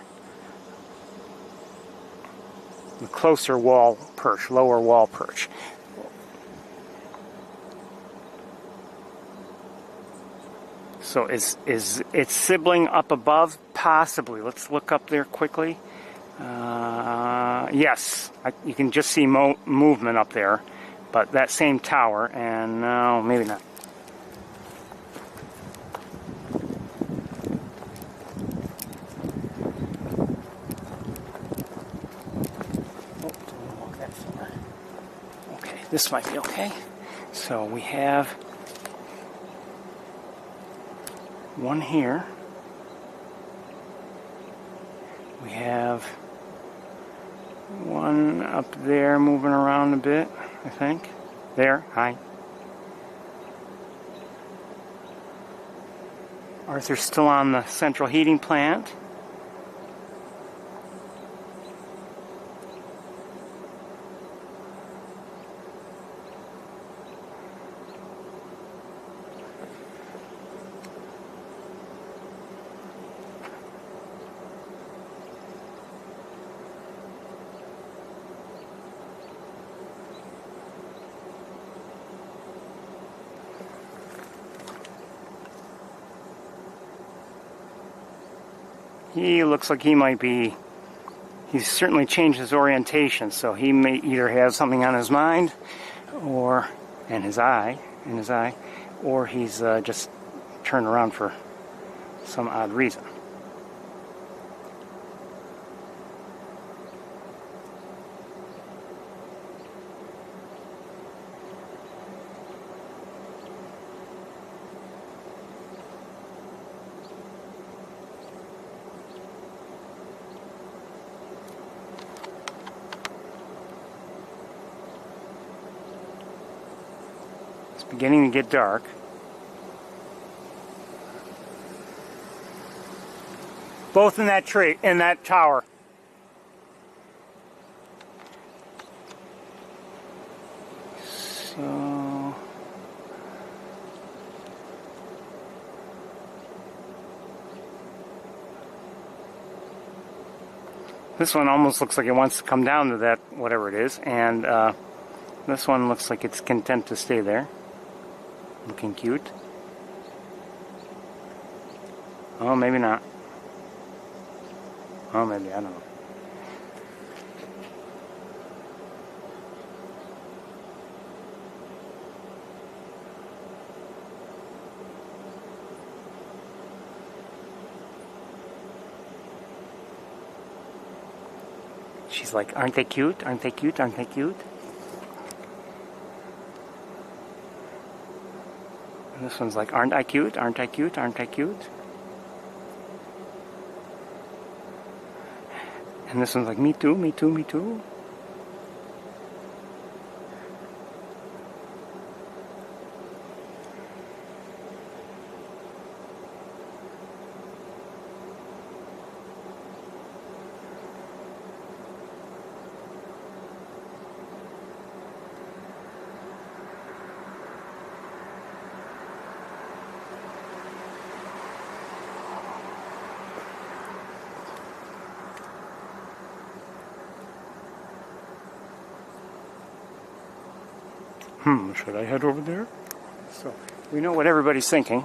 wall perch, lower wall perch. So is its sibling up above? Possibly. Let's look up there quickly. Yes, you can just see movement up there, but that same tower, and no, maybe not. This might be okay. So we have one here. We have one up there moving around a bit, I think. There, hi. Arthur's still on the central heating plant. He looks like he might be, he's certainly changed his orientation, so he may either have something on his mind, or, in his eye, or he's just turned around for some odd reason. Beginning to get dark. Both in that tree, in that tower. So this one almost looks like it wants to come down to that, whatever it is, and this one looks like it's content to stay there. Looking cute. Oh, maybe not. Oh, maybe, I don't know. She's like, aren't they cute? Aren't they cute? Aren't they cute? And this one's like, aren't I cute? Aren't I cute? Aren't I cute? And this one's like, me too, me too, me too. Should I head over there? So, we know what everybody's thinking.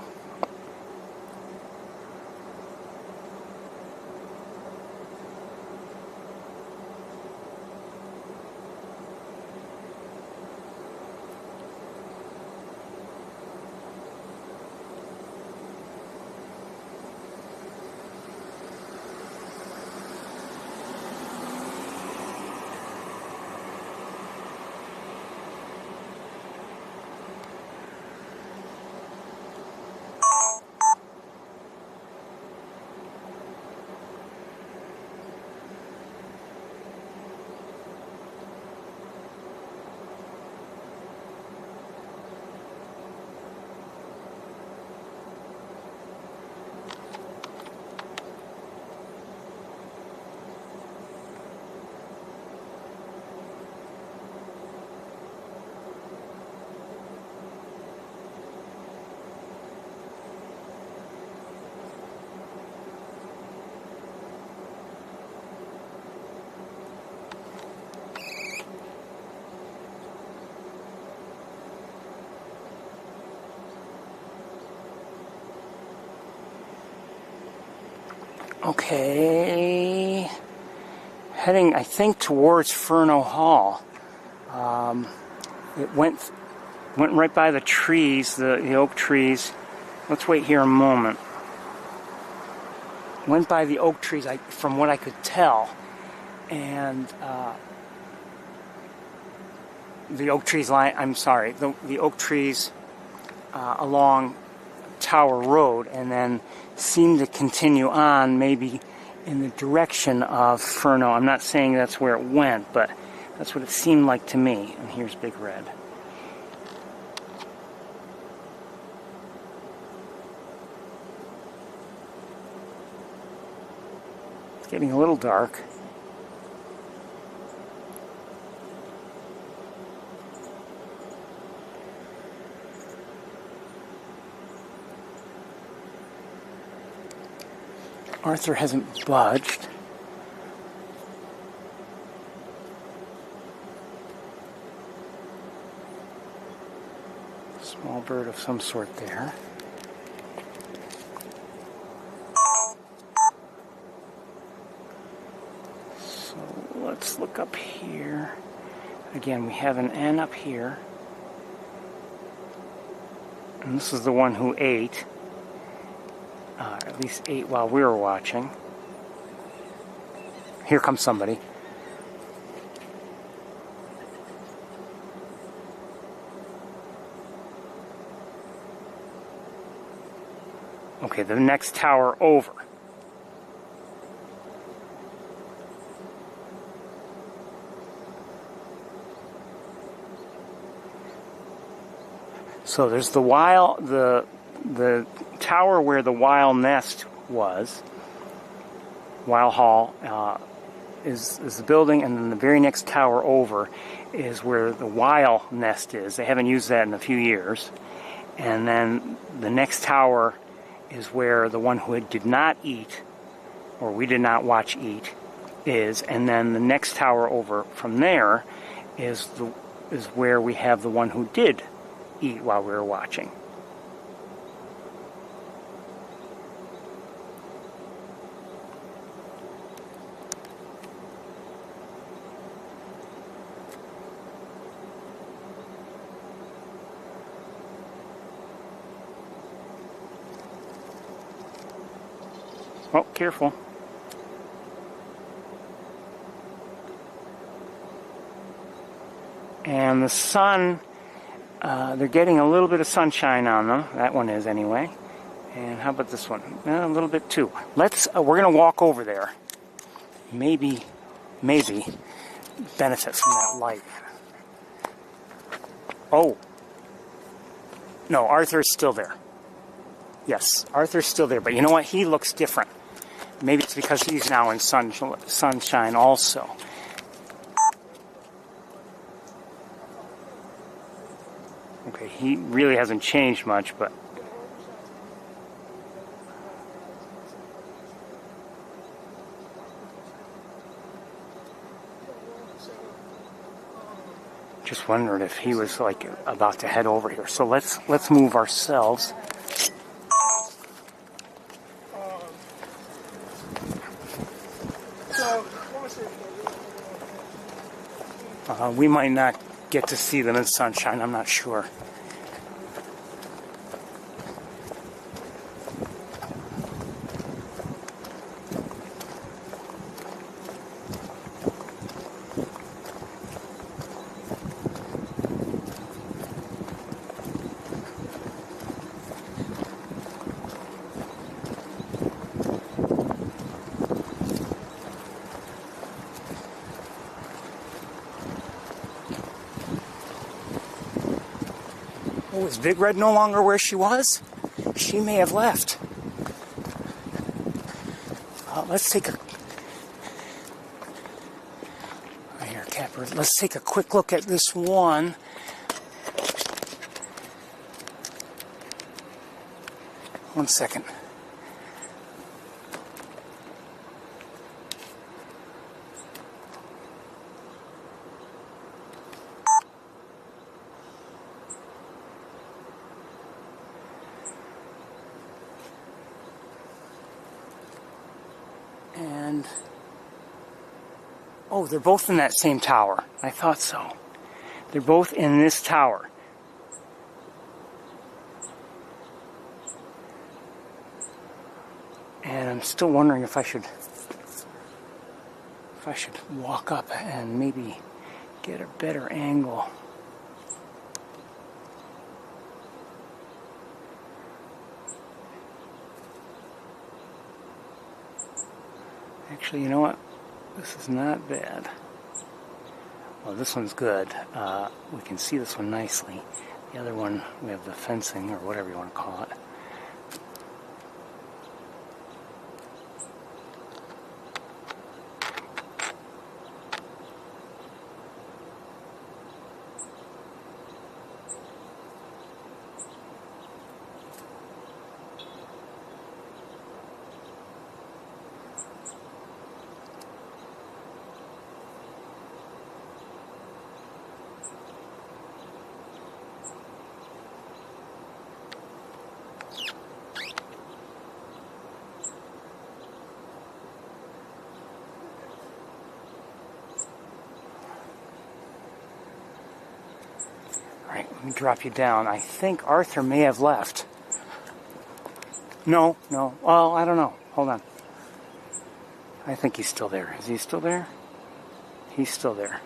Okay, heading, I think, towards Furno Hall. It went right by the trees, the oak trees. Let's wait here a moment. Went by the oak trees, from what I could tell, and the oak trees line, I'm sorry, the oak trees along Tower Road, and then seem to continue on maybe in the direction of Furno. I'm not saying that's where it went, but that's what it seemed like to me. And here's Big Red. It's getting a little dark. Arthur hasn't budged. Small bird of some sort there. So let's look up here. Again, we have an N up here. And this is the one who ate. At least ate while we were watching. Here comes somebody. Okay, the next tower over. So there's the tower where the Weil nest was. Weil Hall is the building, and then the very next tower over is where the Weil nest is. They haven't used that in a few years. And then the next tower is where the one who did not eat, or we did not watch eat, is. And then the next tower over from there is where we have the one who did eat while we were watching. Oh, careful. And the sun, they're getting a little bit of sunshine on them. That one is anyway. And how about this one? A little bit too. We're going to walk over there. Maybe benefit from that light. Oh. No, Arthur's still there. Yes, Arthur's still there. But you know what? He looks different. Maybe it's because he's now in sunshine also. Okay, he really hasn't changed much, but... Just wondered if he was like about to head over here. So let's move ourselves. We might not get to see them in sunshine, I'm not sure. Oh, is Big Red no longer where she was? She may have left. Let's take a... Here, Capper. Let's take a quick look at this one. One second. And, oh, they're both in that same tower. I thought so. They're both in this tower. And I'm still wondering if I should walk up and maybe get a better angle. Actually, you know what? This is not bad. Well, this one's good. We can see this one nicely. The other one, we have the fencing, or whatever you want to call it. Alright, let me drop you down. I think Arthur may have left. No. Well, I don't know. Hold on. I think he's still there. Is he still there? He's still there.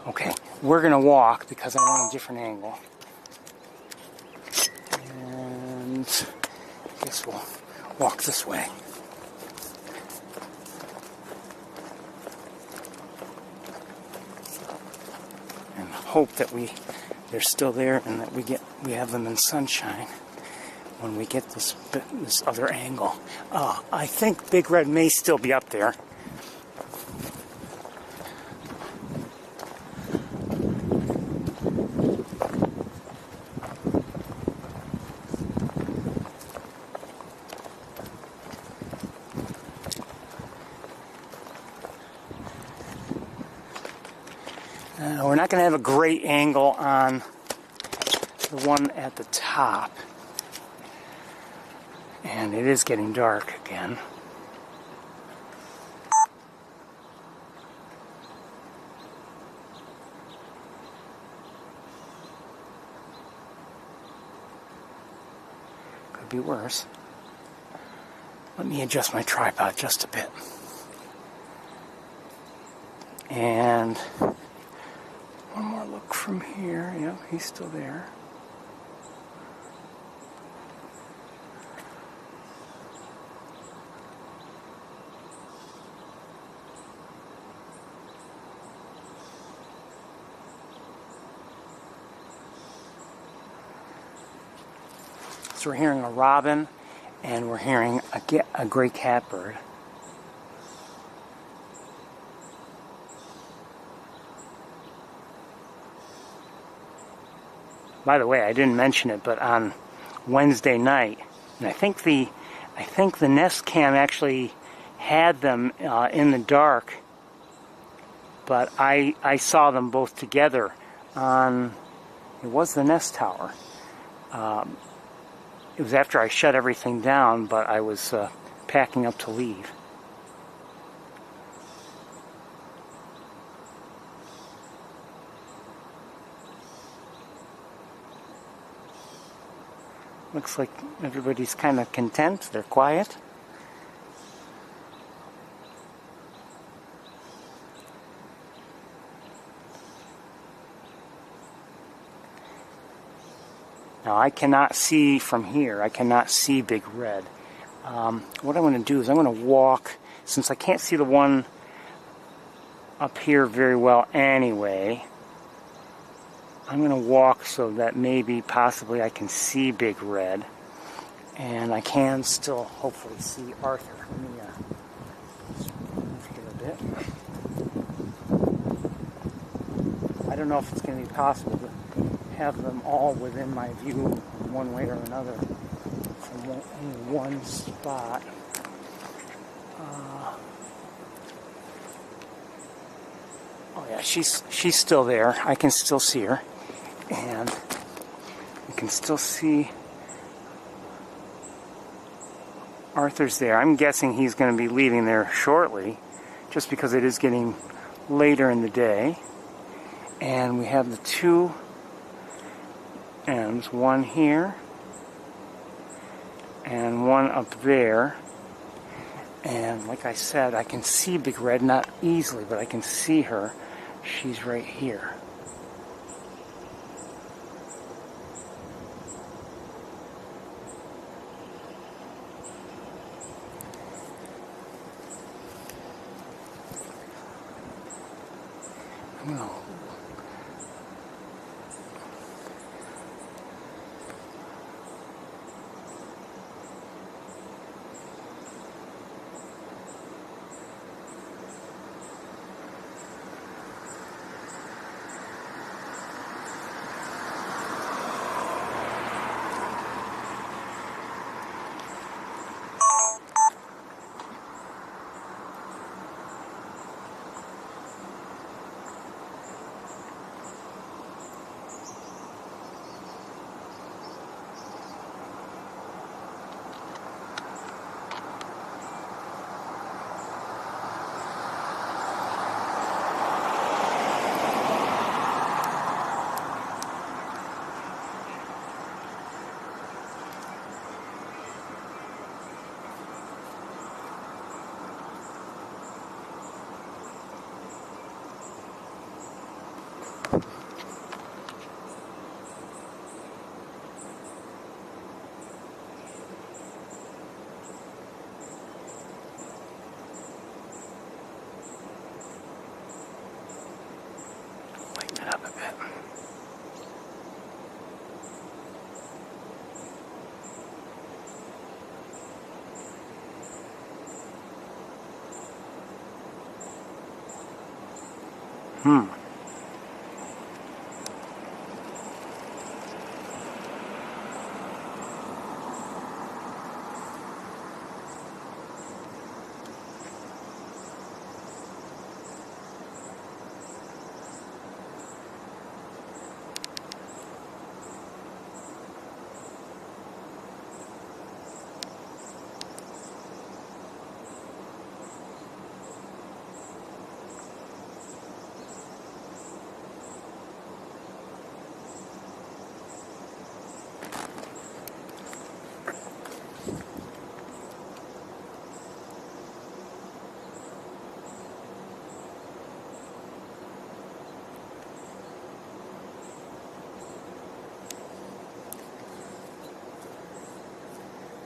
Okay, we're going to walk because I want a different angle. And I guess we'll walk this way. And hope that they're still there and that we have them in sunshine when we get this other angle. I think Big Red may still be up there. We're not going to have a great angle on the one at the top. And it is getting dark again. Could be worse. Let me adjust my tripod just a bit. And one more look from here. Yep, he's still there. So we're hearing a robin, and we're hearing a gray catbird. By the way, I didn't mention it, but on Wednesday night, and I think the Nest Cam actually had them in the dark, but I saw them both together on, it was the Nest Tower. It was after I shut everything down, but I was packing up to leave. Looks like everybody's kind of content. They're quiet. Now I cannot see from here. I cannot see Big Red. What I'm going to do is I'm going to walk, since I can't see the one up here very well anyway. I'm going to walk so that maybe, possibly, I can see Big Red. And I can still, hopefully, see Arthur. Let me move here a bit. I don't know if it's going to be possible to have them all within my view in one way or another from only one spot. Oh yeah, she's still there. I can still see her. And you can still see Arthur's there. I'm guessing he's going to be leaving there shortly, just because it is getting later in the day. And we have the two M's, one here and one up there. And like I said, I can see Big Red, not easily, but I can see her. She's right here.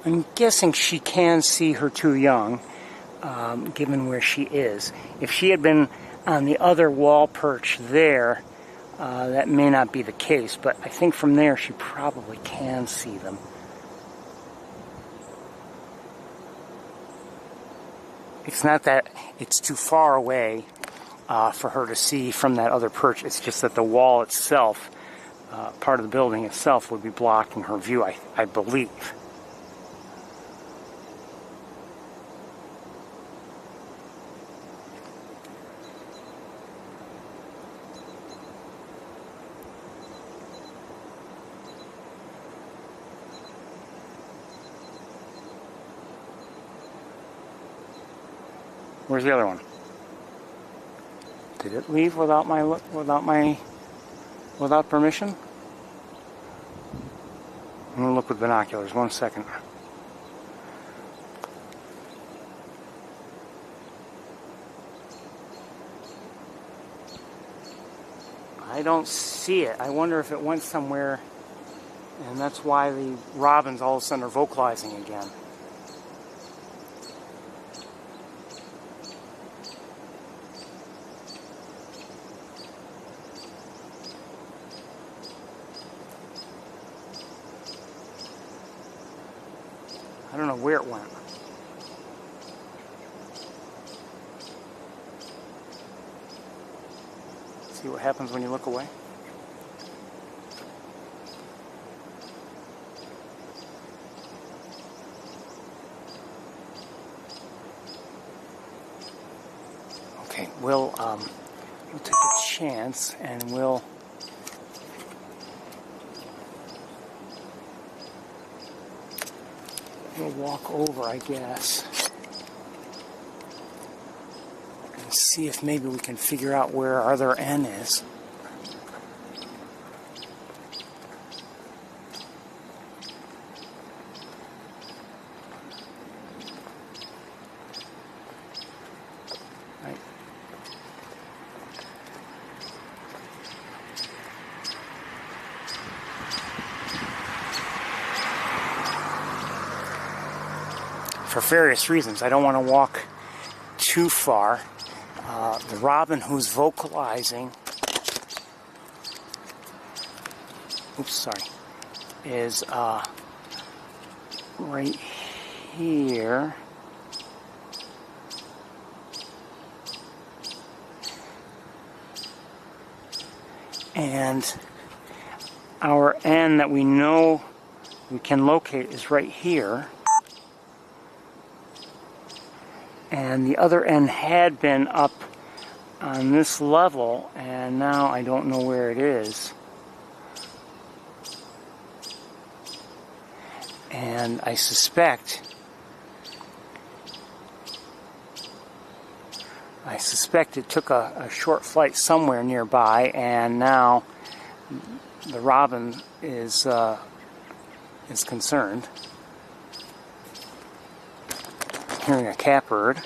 I'm guessing she can see her two young, given where she is. If she had been on the other wall perch there, that may not be the case, but I think from there she probably can see them. It's not that it's too far away for her to see from that other perch. It's just that the wall itself, part of the building itself, would be blocking her view, I believe. Where's the other one? Did it leave without permission? I'm gonna look with binoculars. 1 second. I don't see it. I wonder if it went somewhere, and that's why the robins all of a sudden are vocalizing again. I don't know where it went. See what happens when you look away? Okay, we'll take a chance and we'll walk over, I guess, and see if maybe we can figure out where our other N is. Right. For various reasons, I don't want to walk too far. The robin who's vocalizing, is right here. And our N that we know we can locate is right here. And the other N had been up on this level, and now I don't know where it is. And I suspect it took a short flight somewhere nearby, and now the robin is concerned. Hearing a catbird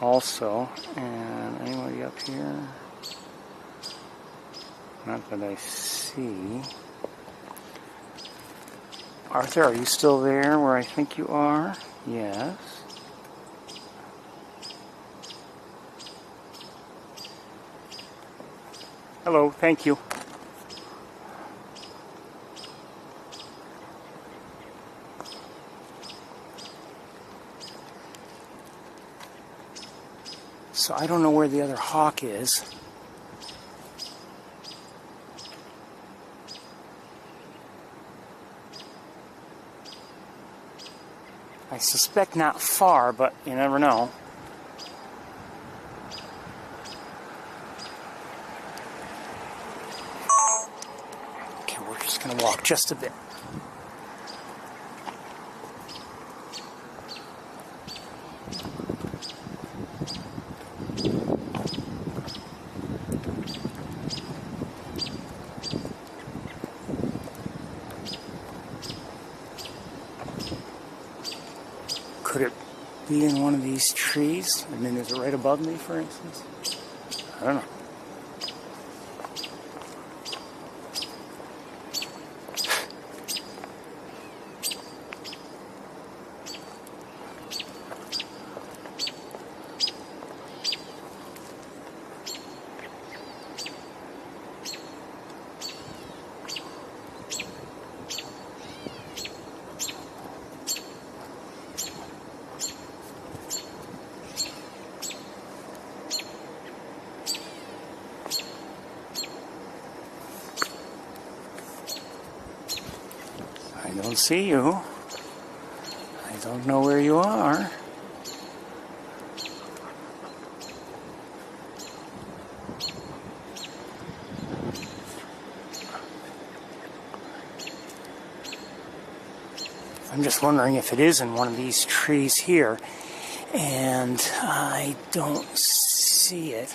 also, and anybody up here? Not that I see. Arthur, are you still there where I think you are? Yes. Hello, thank you. So I don't know where the other hawk is. I suspect not far, but you never know. Okay, we're just going to walk just a bit. Could it be in one of these trees? I mean, is it right above me, for instance? I don't know. I don't see you. I don't know where you are. I'm just wondering if it is in one of these trees here, and I don't see it.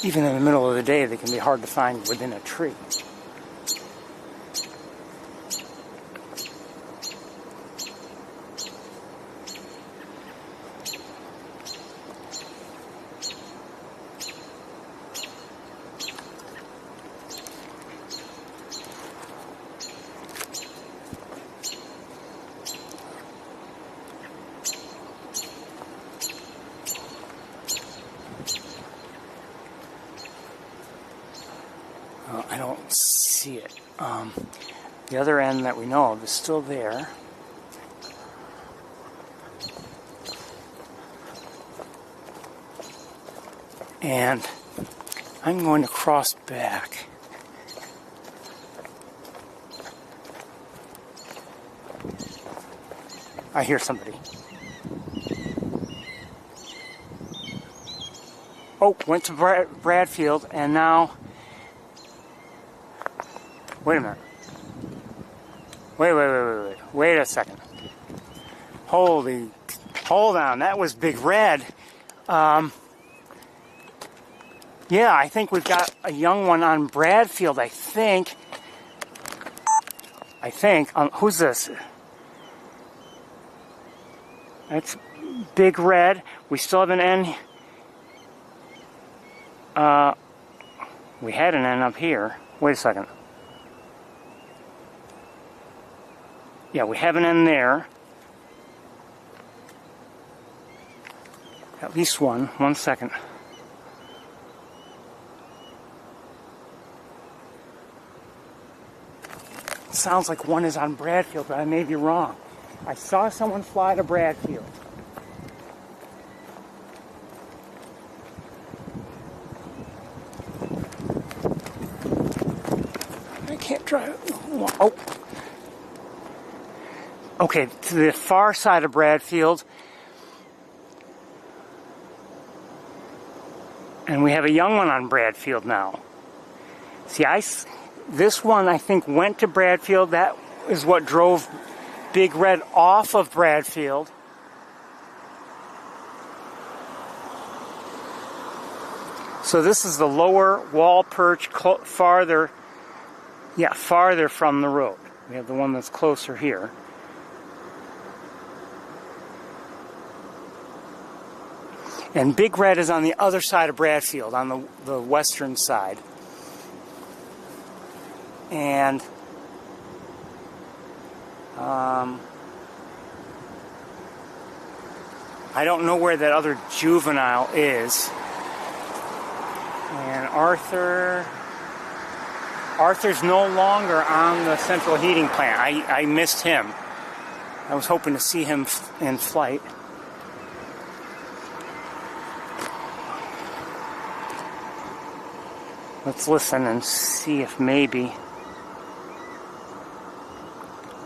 Even in the middle of the day, they can be hard to find within a tree. I don't see it. The other end that we know of is still there. And I'm going to cross back. I hear somebody. Oh, went to Bradfield, and now... Wait a minute. Wait a second. Hold on, that was Big Red. Yeah, I think we've got a young one on Bradfield, I think. Who's this? That's Big Red. We still have an N. We had an N up here. Wait a second. Yeah, we have an N there. At least one. 1 second. Sounds like one is on Bradfield, but I may be wrong. I saw someone fly to Bradfield. I can't drive. Oh. Okay, to the far side of Bradfield. And we have a young one on Bradfield now. See, this one, I think, went to Bradfield. That is what drove Big Red off of Bradfield. So this is the lower wall perch, farther from the road. We have the one that's closer here. And Big Red is on the other side of Bradfield, on the western side. And I don't know where that other juvenile is. And Arthur's no longer on the central heating plant. I missed him. I was hoping to see him in flight. Let's listen and see if maybe...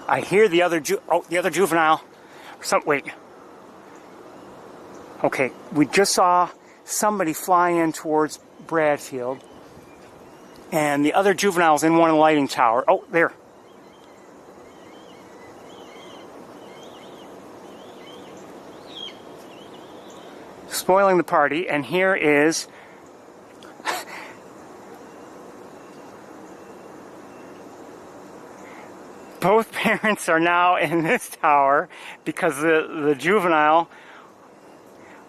I hear the other the other juvenile. Wait. Okay, we just saw somebody fly in towards Bradfield, and the other juvenile's in one lighting tower. Oh, there. Spoiling the party, and here is both parents are now in this tower because the juvenile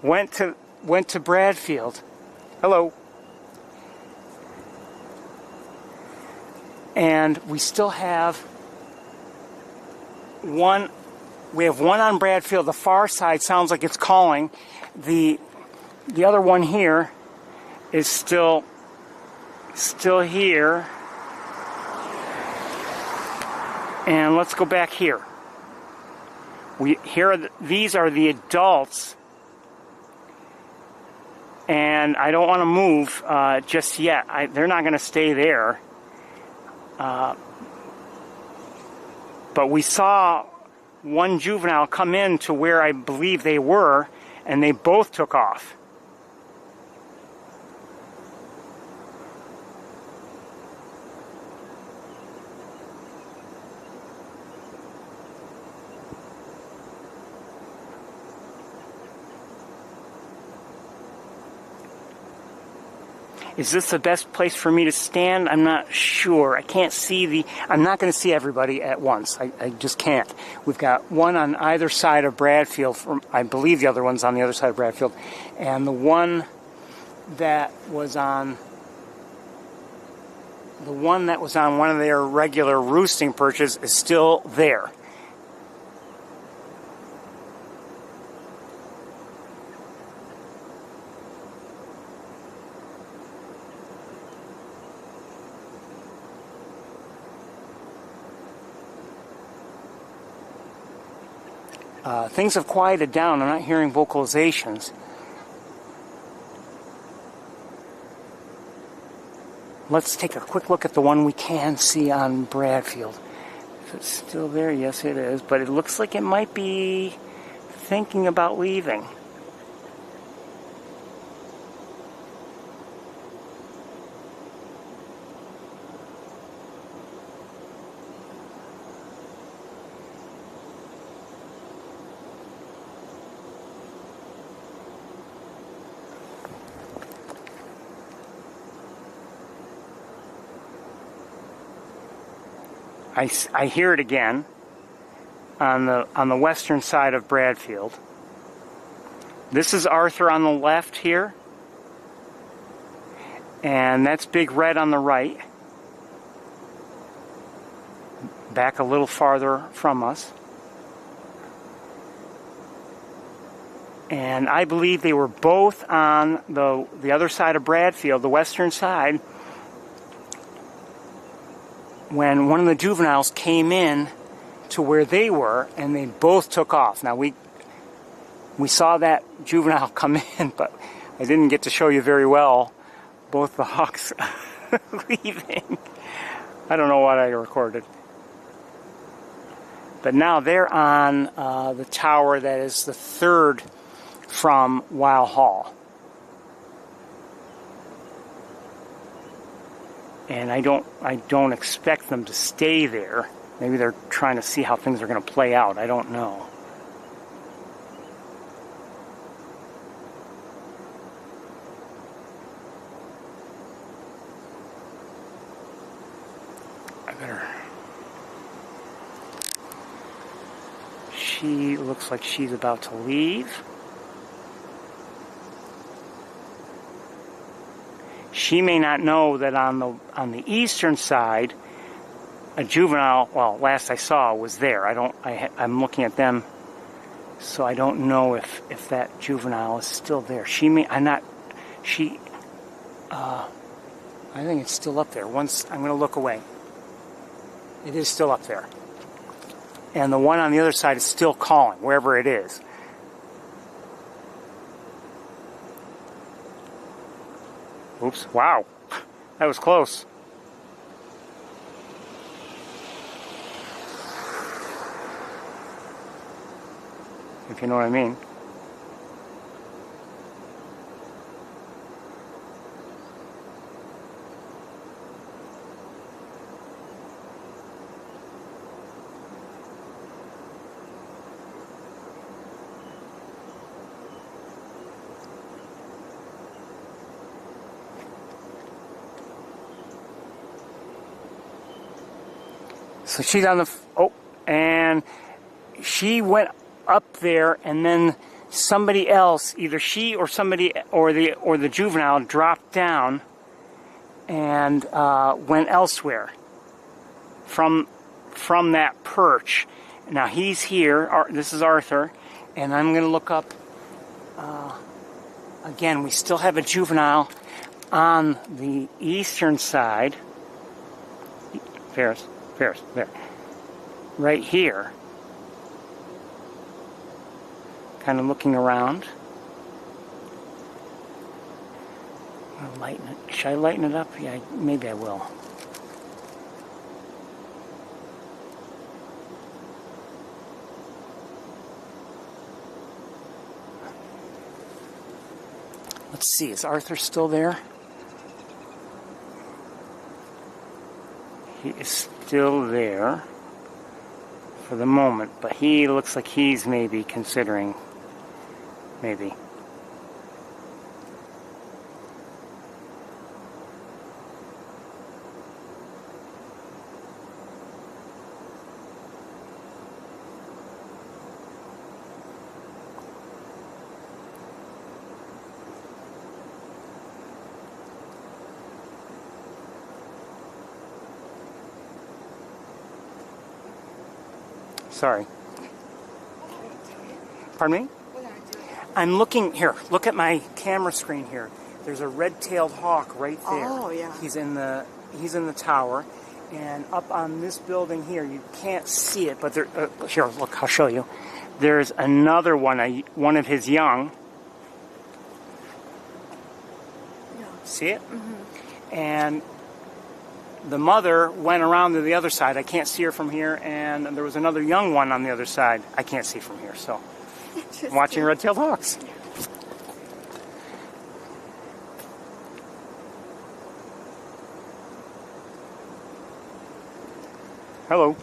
went to Bradfield. Hello. And we still have one. We have one on Bradfield. The far side sounds like it's calling. The other one here is still here. And let's go back here. These are the adults, and I don't want to move just yet. They're not going to stay there. But we saw one juvenile come in to where I believe they were, and they both took off. Is this the best place for me to stand? I'm not sure. I can't see I'm not going to see everybody at once. I just can't. We've got one on either side of Bradfield. I believe the other one's on the other side of Bradfield. And the one that was on one of their regular roosting perches is still there. Things have quieted down. I'm not hearing vocalizations. Let's take a quick look at the one we can see on Bradfield. If it's still there, yes it is, but it looks like it might be thinking about leaving. I hear it again on the western side of Bradfield. This is Arthur on the left here, and that's Big Red on the right, back a little farther from us. And I believe they were both on the other side of Bradfield, the western side, when one of the juveniles came in to where they were, and they both took off. Now, we saw that juvenile come in, but I didn't get to show you very well both the hawks leaving. I don't know what I recorded. But now they're on the tower that is the third from Weil Hall. And I don't expect them to stay there. Maybe they're trying to see how things are going to play out. I don't know. She looks like she's about to leave. She may not know that on the eastern side, a juvenile, well, last I saw, was there. I'm looking at them, so I don't know if that juvenile is still there. I think it's still up there. Once I'm going to look away. It is still up there. And the one on the other side is still calling, wherever it is. Oops, wow. That was close. if you know what I mean. So she's on the, and she went up there, and then somebody else, either she or somebody, or the juvenile dropped down and went elsewhere from that perch. Now he's here. This is Arthur, and I'm going to look up. Again, we still have a juvenile on the eastern side. Ferris, there. Right here. Kind of looking around. I'll lighten it. Should I lighten it up? Yeah, maybe I will. Let's see, is Arthur still there? He is still there for the moment, but he looks like he's maybe considering, maybe. Sorry. Pardon me? I'm looking here. Look at my camera screen here. There's a red-tailed hawk right there. Oh, yeah. He's in the tower, and up on this building here, you can't see it, but there. Here, look. I'll show you. There's another one. One of his young. Yeah. See it? Mm-hmm. And the mother went around to the other side. I can't see her from here, and there was another young one on the other side. I can't see from here, so I'm watching red-tailed hawks. Hello.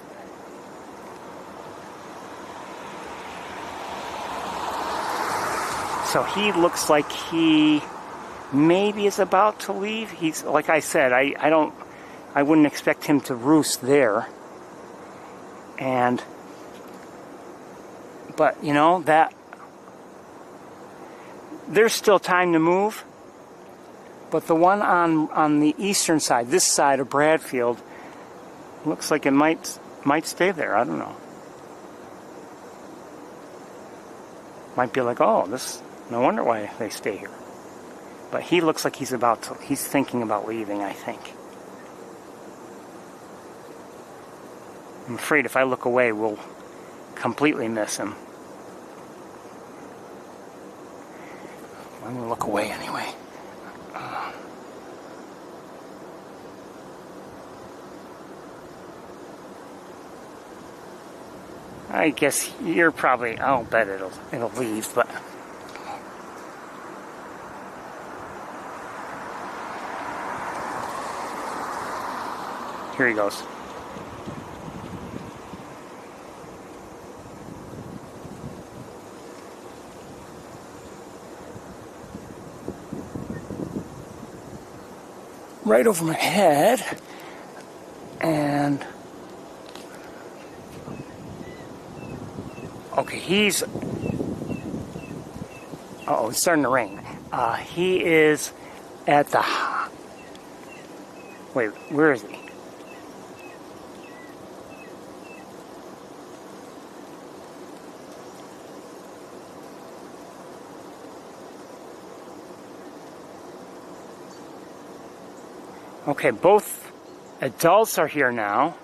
So he looks like he maybe is about to leave. He's, like I said, I wouldn't expect him to roost there. But you know, that there's still time to move. But the one on the eastern side, this side of Bradfield, looks like it might stay there. I don't know. Might be like, oh, this, no wonder why they stay here. But he looks like he's thinking about leaving, I think. I'm afraid if I look away, we'll completely miss him. I'm going to look away anyway. I guess you're probably, I'll bet it'll leave, but here he goes. Right over my head, and okay, he's, uh-oh, it's starting to rain. He is at the, wait, where is he? Okay, both adults are here now.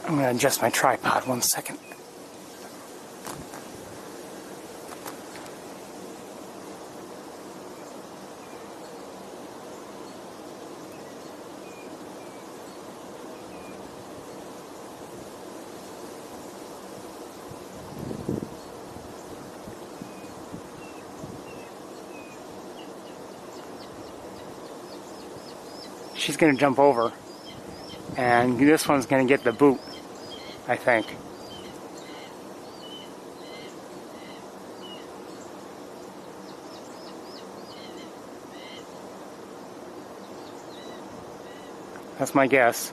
I'm going to adjust my tripod 1 second. She's going to jump over, and this one's going to get the boot, I think. That's my guess.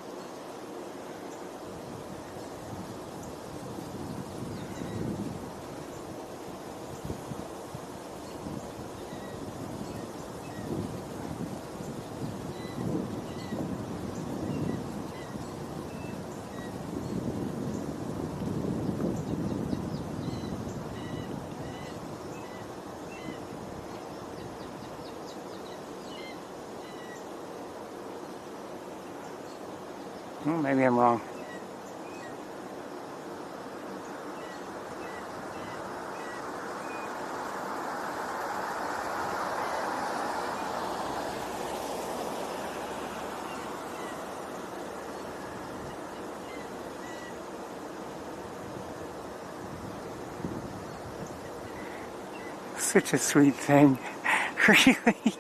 Well, maybe I'm wrong. Such a sweet thing. Really?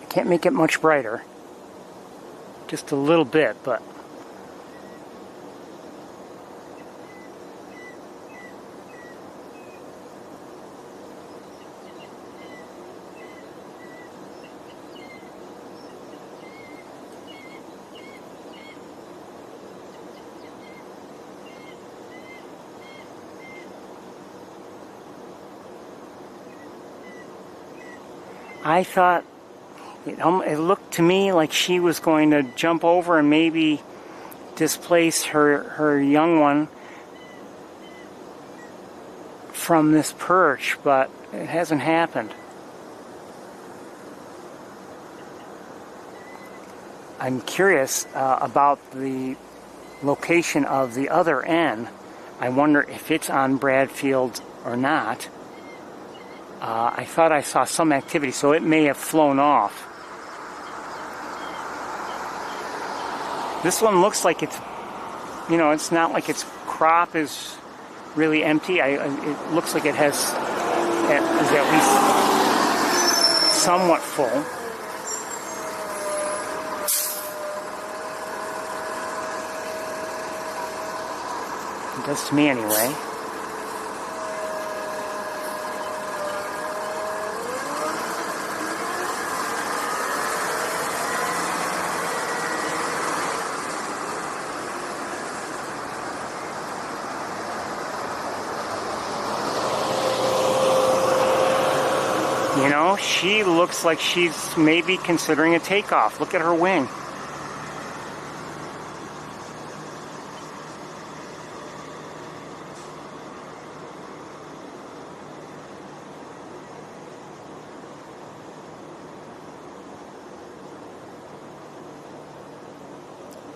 Can't make it much brighter. Just a little bit, but I thought it looked to me like she was going to jump over and maybe displace her young one from this perch, but it hasn't happened. I'm curious about the location of the other N. I wonder if it's on Bradfield or not. I thought I saw some activity, so it may have flown off. This one looks like it's, it's not like its crop is really empty. It looks like it is at least somewhat full. It does to me anyway. She looks like she's maybe considering a takeoff. Look at her wing.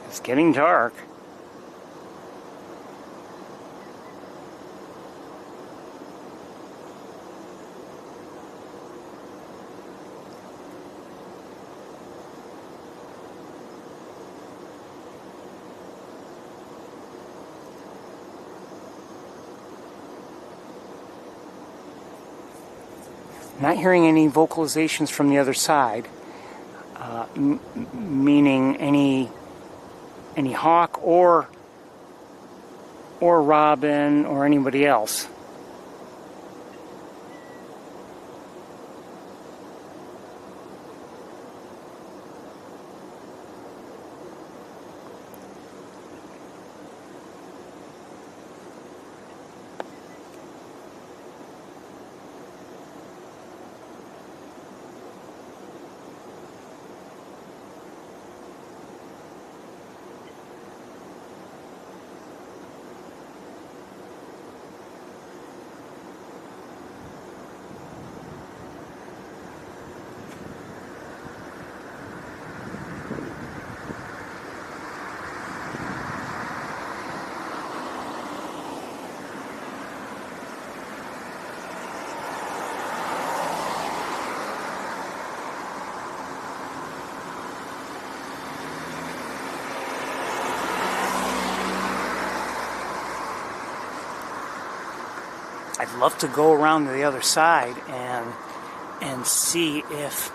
It's getting dark. Not hearing any vocalizations from the other side, meaning any hawk or robin or anybody else. I'd love to go around to the other side and see if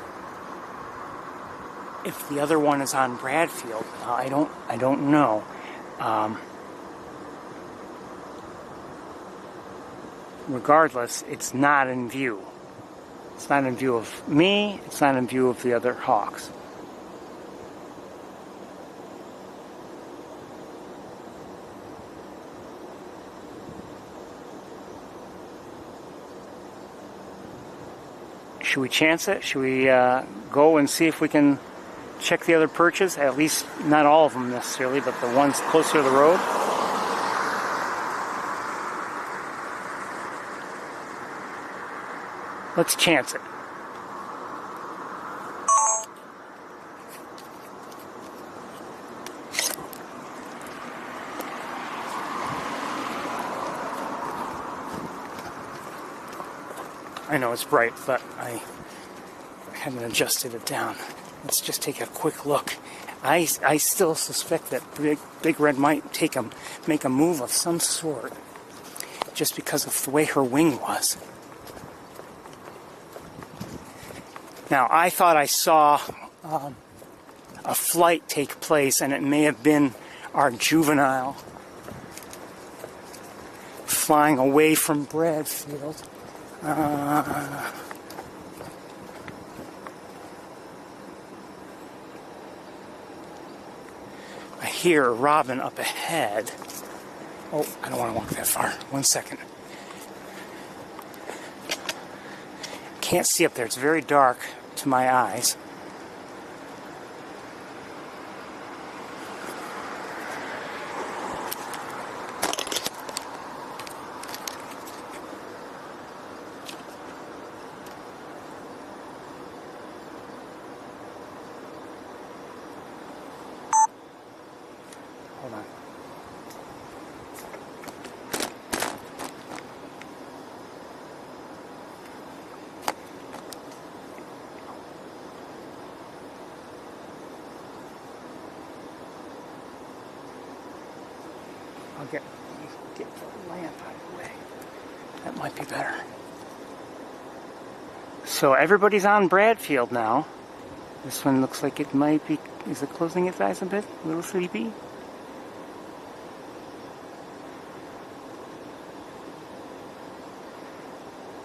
the other one is on Bradfield. I don't know. Regardless, it's not in view. It's not in view of me. It's not in view of the other hawks. Should we chance it? Should we go and see if we can check the other perches? At least not all of them necessarily, but the ones closer to the road. Let's chance it. I know it's bright, but I haven't adjusted it down. Let's just take a quick look. I still suspect that Big Red might make a move of some sort, just because of the way her wing was. Now, I thought I saw a flight take place, and it may have been our juvenile flying away from Bradfield. I hear a robin up ahead. Oh, I don't want to walk that far. 1 second. Can't see up there. It's very dark to my eyes. Hold on. I'll get the lamp out of the way. That might be better. So everybody's on Bradfield now. This one looks like it might be. Is it closing its eyes a bit? A little sleepy?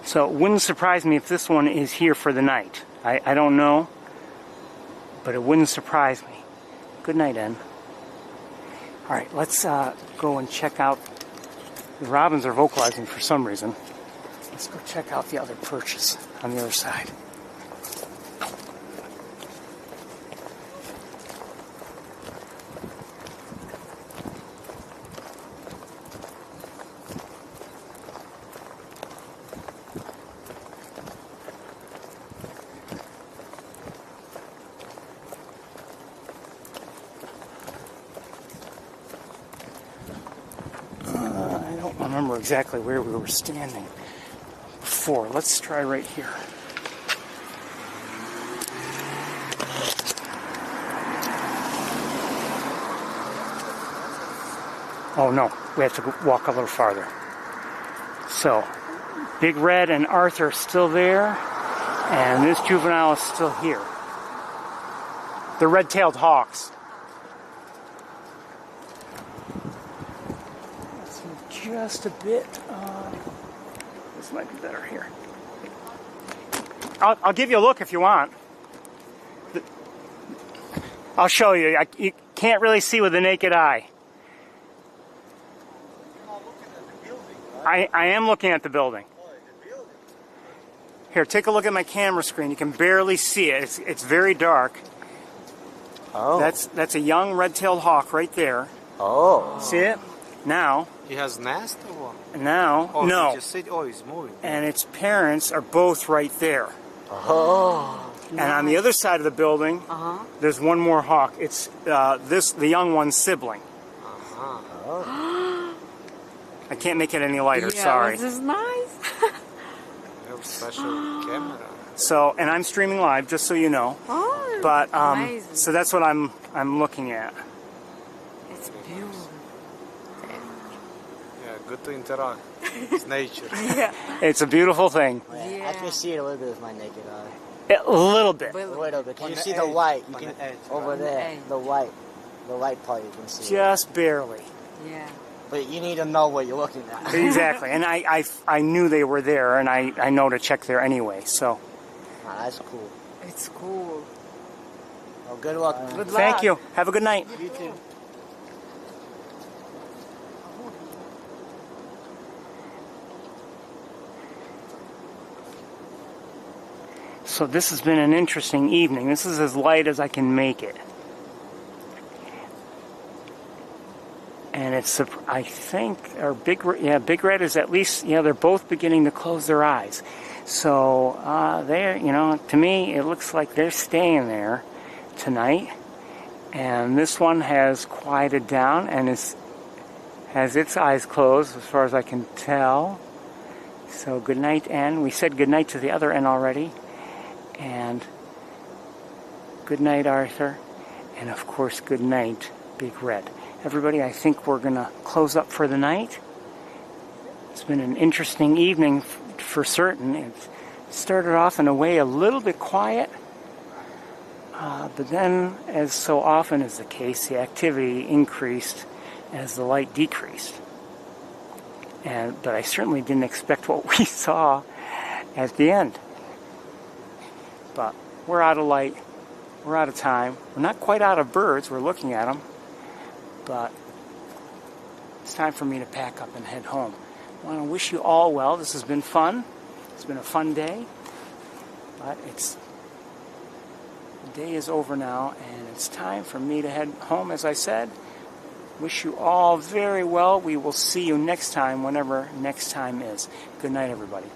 So it wouldn't surprise me if this one is here for the night. I don't know, but it wouldn't surprise me. Good night, En. All right, let's go and check out. The robins are vocalizing for some reason. Let's go check out the other perches on the other side. I don't remember exactly where we were standing before. Let's try right here. Oh no, we have to walk a little farther. So, Big Red and Arthur are still there. And this juvenile is still here. The red-tailed hawks. Let's move just a bit. This might be better here. I'll give you a look if you want. I'll show you. You can't really see with the naked eye. You're not looking at the building, right? I am looking at the building. Oh, the building. Here, take a look at my camera screen. You can barely see it. It's very dark. Oh. That's a young red-tailed hawk right there. Oh. See it? Now, He has nest or what? now, Oh, no. He just sit. Oh, he's moving. And its parents are both right there. Oh. And on the other side of the building, there's one more hawk. It's the young one's sibling. Oh. I can't make it any lighter. Yeah, Sorry. this is nice. You have special camera. So, and I'm streaming live, just so you know. Oh, But amazing. so that's what I'm looking at. It's beautiful. Yeah, good to interact. It's nature. Yeah. It's a beautiful thing. Yeah. I can see it a little bit with my naked eye. A little bit. A little bit. Can On you the see the edge, white? You on can, the edge, over right? there, Edge. the white part you can see. Just barely. Yeah. But you need to know what you're looking at. Exactly. And I knew they were there, and I know to check there anyway. So Nah, that's cool. It's cool. Well, good luck. Good luck. thank you. Have a good night. You too. So this has been an interesting evening. This is as light as I can make it. And it's, I think, our Big Red is at least, they're both beginning to close their eyes. So they're, to me, it looks like they're staying there tonight. And this one has quieted down and has its eyes closed as far as I can tell. So good night, N. We said good night to the other N already. And good night, Arthur. And of course, good night, Big Red. Everybody, I think we're going to close up for the night. It's been an interesting evening for certain. It started off in a way a little bit quiet. But then, as so often is the case, the activity increased as the light decreased. But I certainly didn't expect what we saw at the end. But we're out of light. We're out of time. We're not quite out of birds. We're looking at them. But it's time for me to pack up and head home. I want to wish you all well. This has been fun. It's been a fun day. But the day is over now, and it's time for me to head home, as I said. Wish you all very well. We will see you next time, whenever next time is. Good night, everybody.